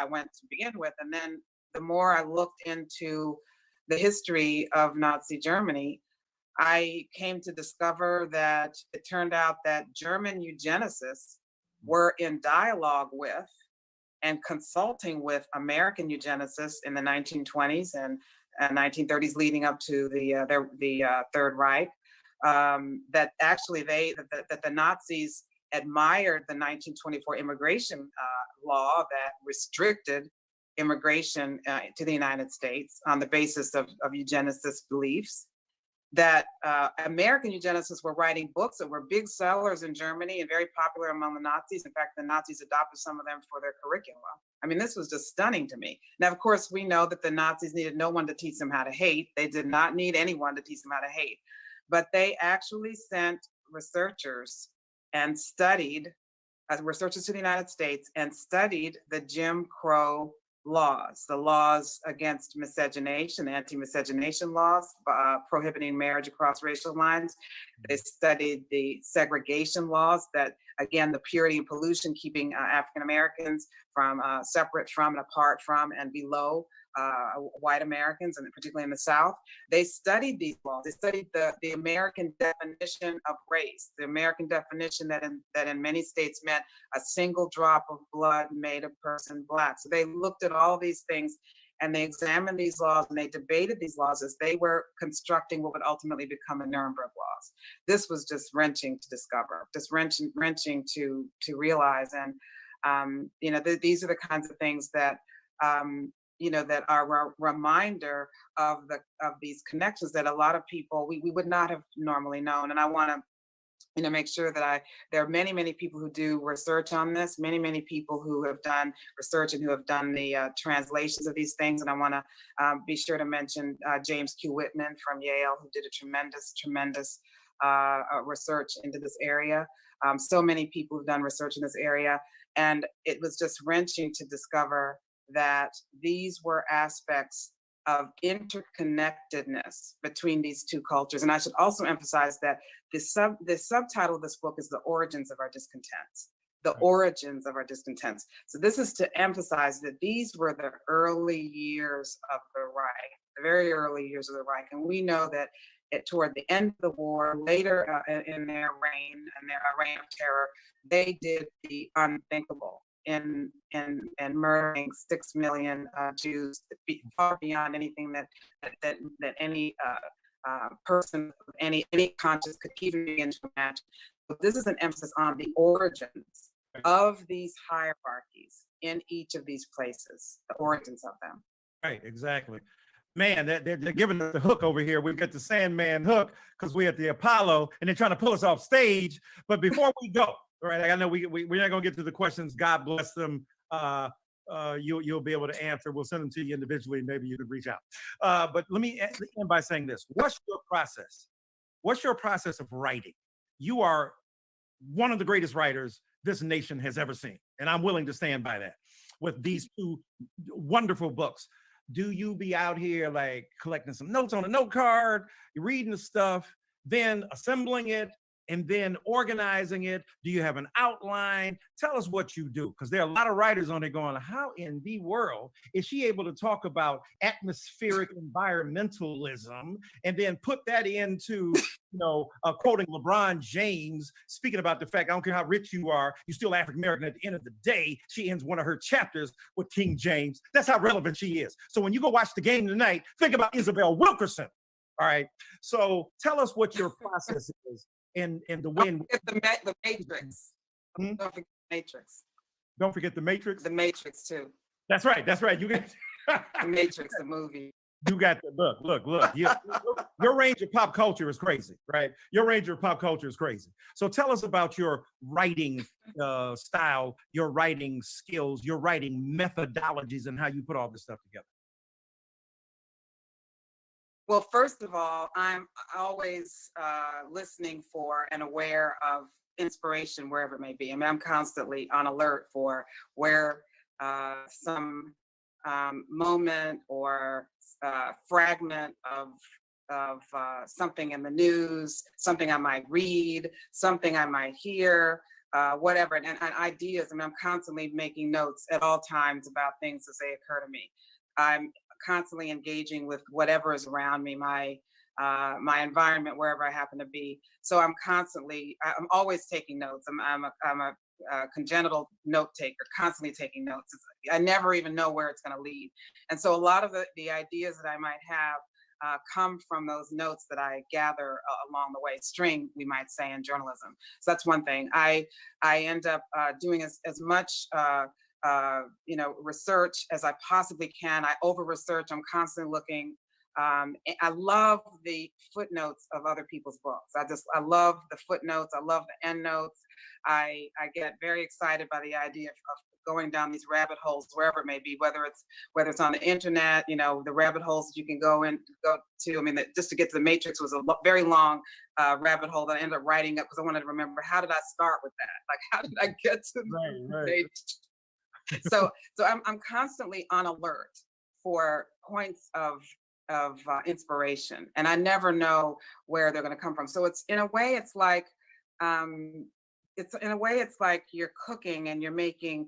I went to begin with. And then the more I looked into the history of Nazi Germany, I came to discover that it turned out that German eugenicists were in dialogue with and consulting with American eugenicists in the 1920s and 1930s, leading up to the Third Reich. That actually that the Nazis admired the 1924 immigration law that restricted immigration to the United States on the basis of eugenicist beliefs. That American eugenicists were writing books that were big sellers in Germany and very popular among the Nazis. In fact, the Nazis adopted some of them for their curricula. I mean, this was just stunning to me. Now, of course, we know that the Nazis needed no one to teach them how to hate. They did not need anyone to teach them how to hate. But they actually sent researchers and studied, researchers to the United States and studied the Jim Crow laws, the laws against miscegenation, anti-miscegenation laws, prohibiting marriage across racial lines. They studied the segregation laws that, again, the purity and pollution, keeping African Americans from separate from and apart from and below white Americans, and particularly in the South. They studied these laws. They studied the American definition of race, the American definition that in many states meant a single drop of blood made a person Black. So they looked at all these things and they examined these laws and they debated these laws as they were constructing what would ultimately become the Nuremberg laws. This was just wrenching to discover, just wrenching to realize. And you know, these are the kinds of things that you know, that are a reminder of these connections that a lot of people we would not have normally known. And I want to, you know, make sure that there are many, many people who do research on this, many people who have done research and who have done the translations of these things. And I want to be sure to mention James Q. Whitman from Yale, who did a tremendous research into this area. So many people who've done research in this area. And it was just wrenching to discover that these were aspects of interconnectedness between these two cultures. And I should also emphasize that the subtitle of this book is The Origins of Our Discontents. The origins of our discontents. So this is to emphasize that these were the early years of the Reich, the very early years of the Reich. And we know that toward the end of the war, later in their reign, and their reign of terror, they did the unthinkable in murdering 6 million Jews, far beyond anything that any person of any conscience could even begin to imagine. But this is an emphasis on the origins of these hierarchies in each of these places, the origins of them. Right, exactly. Man, they're giving us the hook over here. We've got the Sandman hook because we're at the Apollo and they're trying to pull us off stage. But before we go, all right, I know we're not going to get to the questions. God bless them. You'll be able to answer. We'll send them to you individually. Maybe you could reach out. But let me end by saying this. What's your process? What's your process of writing? You are one of the greatest writers this nation has ever seen. And I'm willing to stand by that with these two wonderful books. Do you be out here like collecting some notes on a note card, you're reading the stuff, then assembling it, and then organizing it? Do you have an outline? Tell us what you do, because there are a lot of writers on there going, how in the world is she able to talk about atmospheric environmentalism and then put that into, quoting LeBron James, speaking about the fact, I don't care how rich you are, you're still African-American at the end of the day. She ends one of her chapters with King James. That's how relevant she is. So when you go watch the game tonight, think about Isabel Wilkerson. All right. So tell us what your process is. And the win. The Matrix. Don't forget the Matrix. Don't forget the Matrix. The Matrix too. That's right. That's right. You got the Matrix, the movie. You got the look. Your range of pop culture is crazy, right? Your range of pop culture is crazy. So tell us about your writing style, your writing skills, your writing methodologies, and how you put all this stuff together. Well, first of all, I'm always listening for and aware of inspiration wherever it may be. I mean, I'm constantly on alert for where some moment or fragment of something in the news, something I might read, something I might hear, whatever, and ideas. I mean, I'm constantly making notes at all times about things as they occur to me. I'm constantly engaging with whatever is around me, my environment, wherever I happen to be. So I'm always taking notes. I'm a congenital note taker, constantly taking notes. I never even know where it's going to lead. And so a lot of the ideas that I might have come from those notes that I gather along the way, string, we might say, in journalism. So that's one thing. I end up doing as much research as I possibly can. I over research. I'm constantly looking. I love the footnotes of other people's books. I love the footnotes. I love the end notes. I get very excited by the idea of going down these rabbit holes, wherever it may be, whether it's on the internet, the rabbit holes that you can go to. I mean, just to get to the Matrix was a very long rabbit hole that I ended up writing up because I wanted to remember, how did I start with that? Like, how did I get to the Matrix? So I'm constantly on alert for points of inspiration, and I never know where they're going to come from. So it's in a way, it's like you're cooking and you're making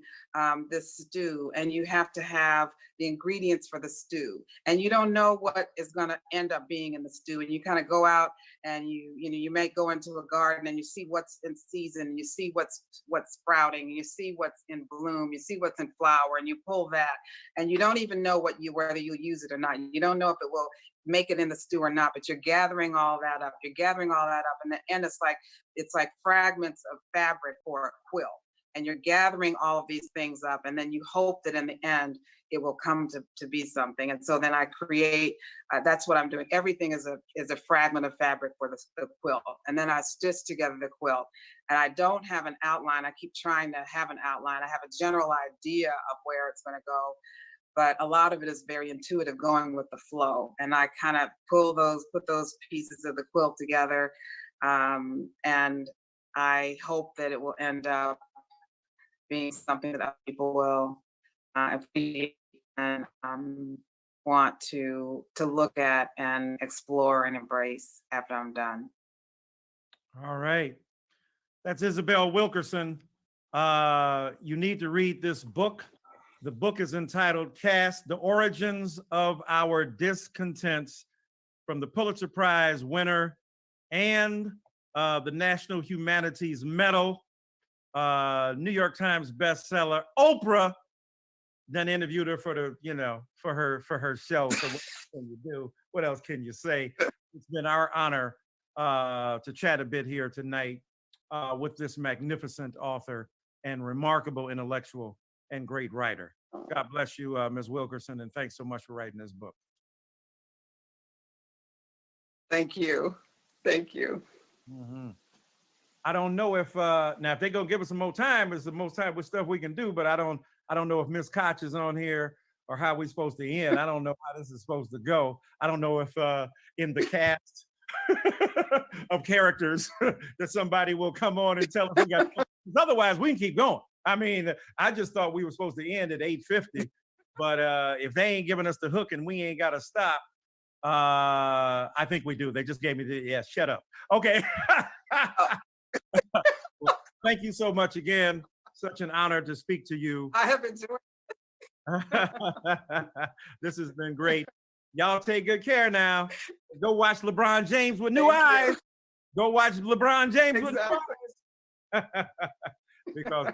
this stew, and you have to have the ingredients for the stew, and you don't know what is going to end up being in the stew, and you kind of go out and you may go into a garden and you see what's in season, and you see what's sprouting, and you see what's in bloom, you see what's in flower, and you pull that, and you don't even know whether you'll use it or not. You don't know if it will make it in the stew or not, but you're gathering all that up. And the end, it's like fragments of fabric for a quilt, and you're gathering all of these things up, and then you hope that in the end it will come to be something. And so then I create. That's what I'm doing. Everything is a fragment of fabric for the quilt, and then I stitch together the quilt. And I don't have an outline. I keep trying to have an outline. I have a general idea of where it's going to go, but a lot of it is very intuitive, going with the flow. And I kind of put those pieces of the quilt together, and I hope that it will end up being something that other people will appreciate and want to look at and explore and embrace after I'm done. All right. That's Isabel Wilkerson. You need to read this book. The book is entitled Caste, The Origins of Our Discontents, from the Pulitzer Prize winner and the National Humanities Medal, New York Times bestseller. Oprah then interviewed her for her show. So what can you do? What else can you say? It's been our honor to chat a bit here tonight with this magnificent author and remarkable intellectual and great writer. God bless you, Ms. Wilkerson, and thanks so much for writing this book. Thank you. Thank you. Mm-hmm. I don't know if now if they're gonna give us some more time, it's the most time with stuff we can do, but I don't know if Miss Koch is on here or how we're supposed to end. I don't know how this is supposed to go. I don't know if in the cast of characters that somebody will come on and tell us we got. Otherwise, we can keep going. I mean, I just thought we were supposed to end at 8:50, but if they ain't giving us the hook and we ain't got to stop, I think we do. They just gave me the shut up. Okay. Well, thank you so much again. Such an honor to speak to you. I have enjoyed This has been great. Y'all take good care now. Go watch LeBron James with new eyes. Go watch LeBron James with new eyes. Because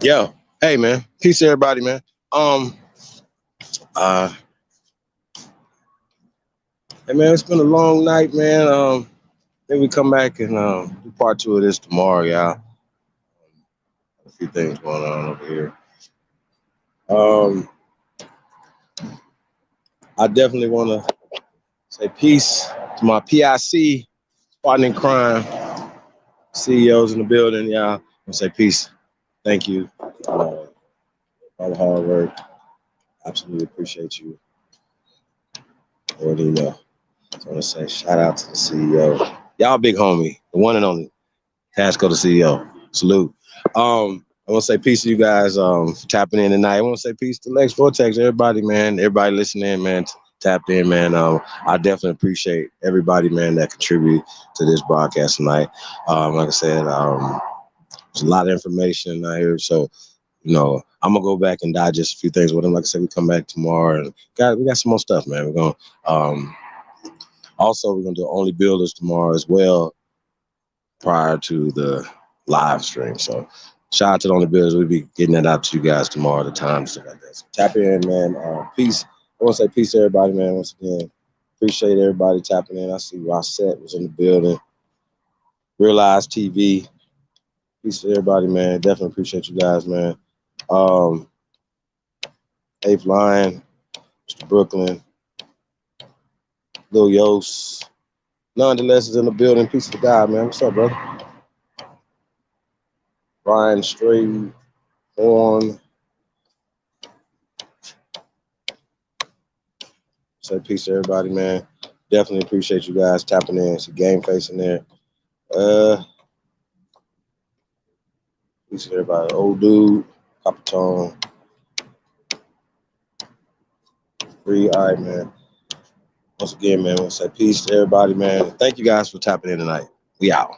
Yeah. Hey, man. Peace to everybody, man. Hey, man, it's been a long night, man. Maybe we come back and do part 2 of this tomorrow, y'all. A few things going on over here. I definitely want to say peace to my PIC, partner in crime, CEOs in the building, y'all. I want to say peace. Thank you. All the hard work. Absolutely appreciate you. Already know. I want to say shout out to the CEO. Y'all big homie, the one and only. Tasco, the CEO. Salute. I want to say peace to you guys for tapping in tonight. I want to say peace to Lex Vortex, everybody, man. Everybody listening, man. Tapped in, man. I definitely appreciate everybody, man, that contribute to this broadcast tonight. Like I said, there's a lot of information out here, so I'm gonna go back and digest a few things with him. Like I said, we come back tomorrow, and we got some more stuff, man. We're gonna also we're gonna do Only Builders tomorrow as well, prior to the live stream. So shout out to the Only Builders. We'll be getting that out to you guys tomorrow, the time, stuff like that. So tap in, man. Peace. I want to say peace to everybody, man. Once again, appreciate everybody tapping in. I see Rossette was in the building. Realize TV. Peace to everybody, man. Definitely appreciate you guys, man. Eighth Lion, Mr. Brooklyn, Lil Yos. Nonetheless is in the building. Peace to God, man. What's up, brother? Brian Stray, Horn. Say peace to everybody, man. Definitely appreciate you guys tapping in. It's a game face in there. Peace to everybody. Old Dude, Copper Tone, Free. All right, man. Once again, man, I want to say peace to everybody, man. Thank you guys for tapping in tonight. We out.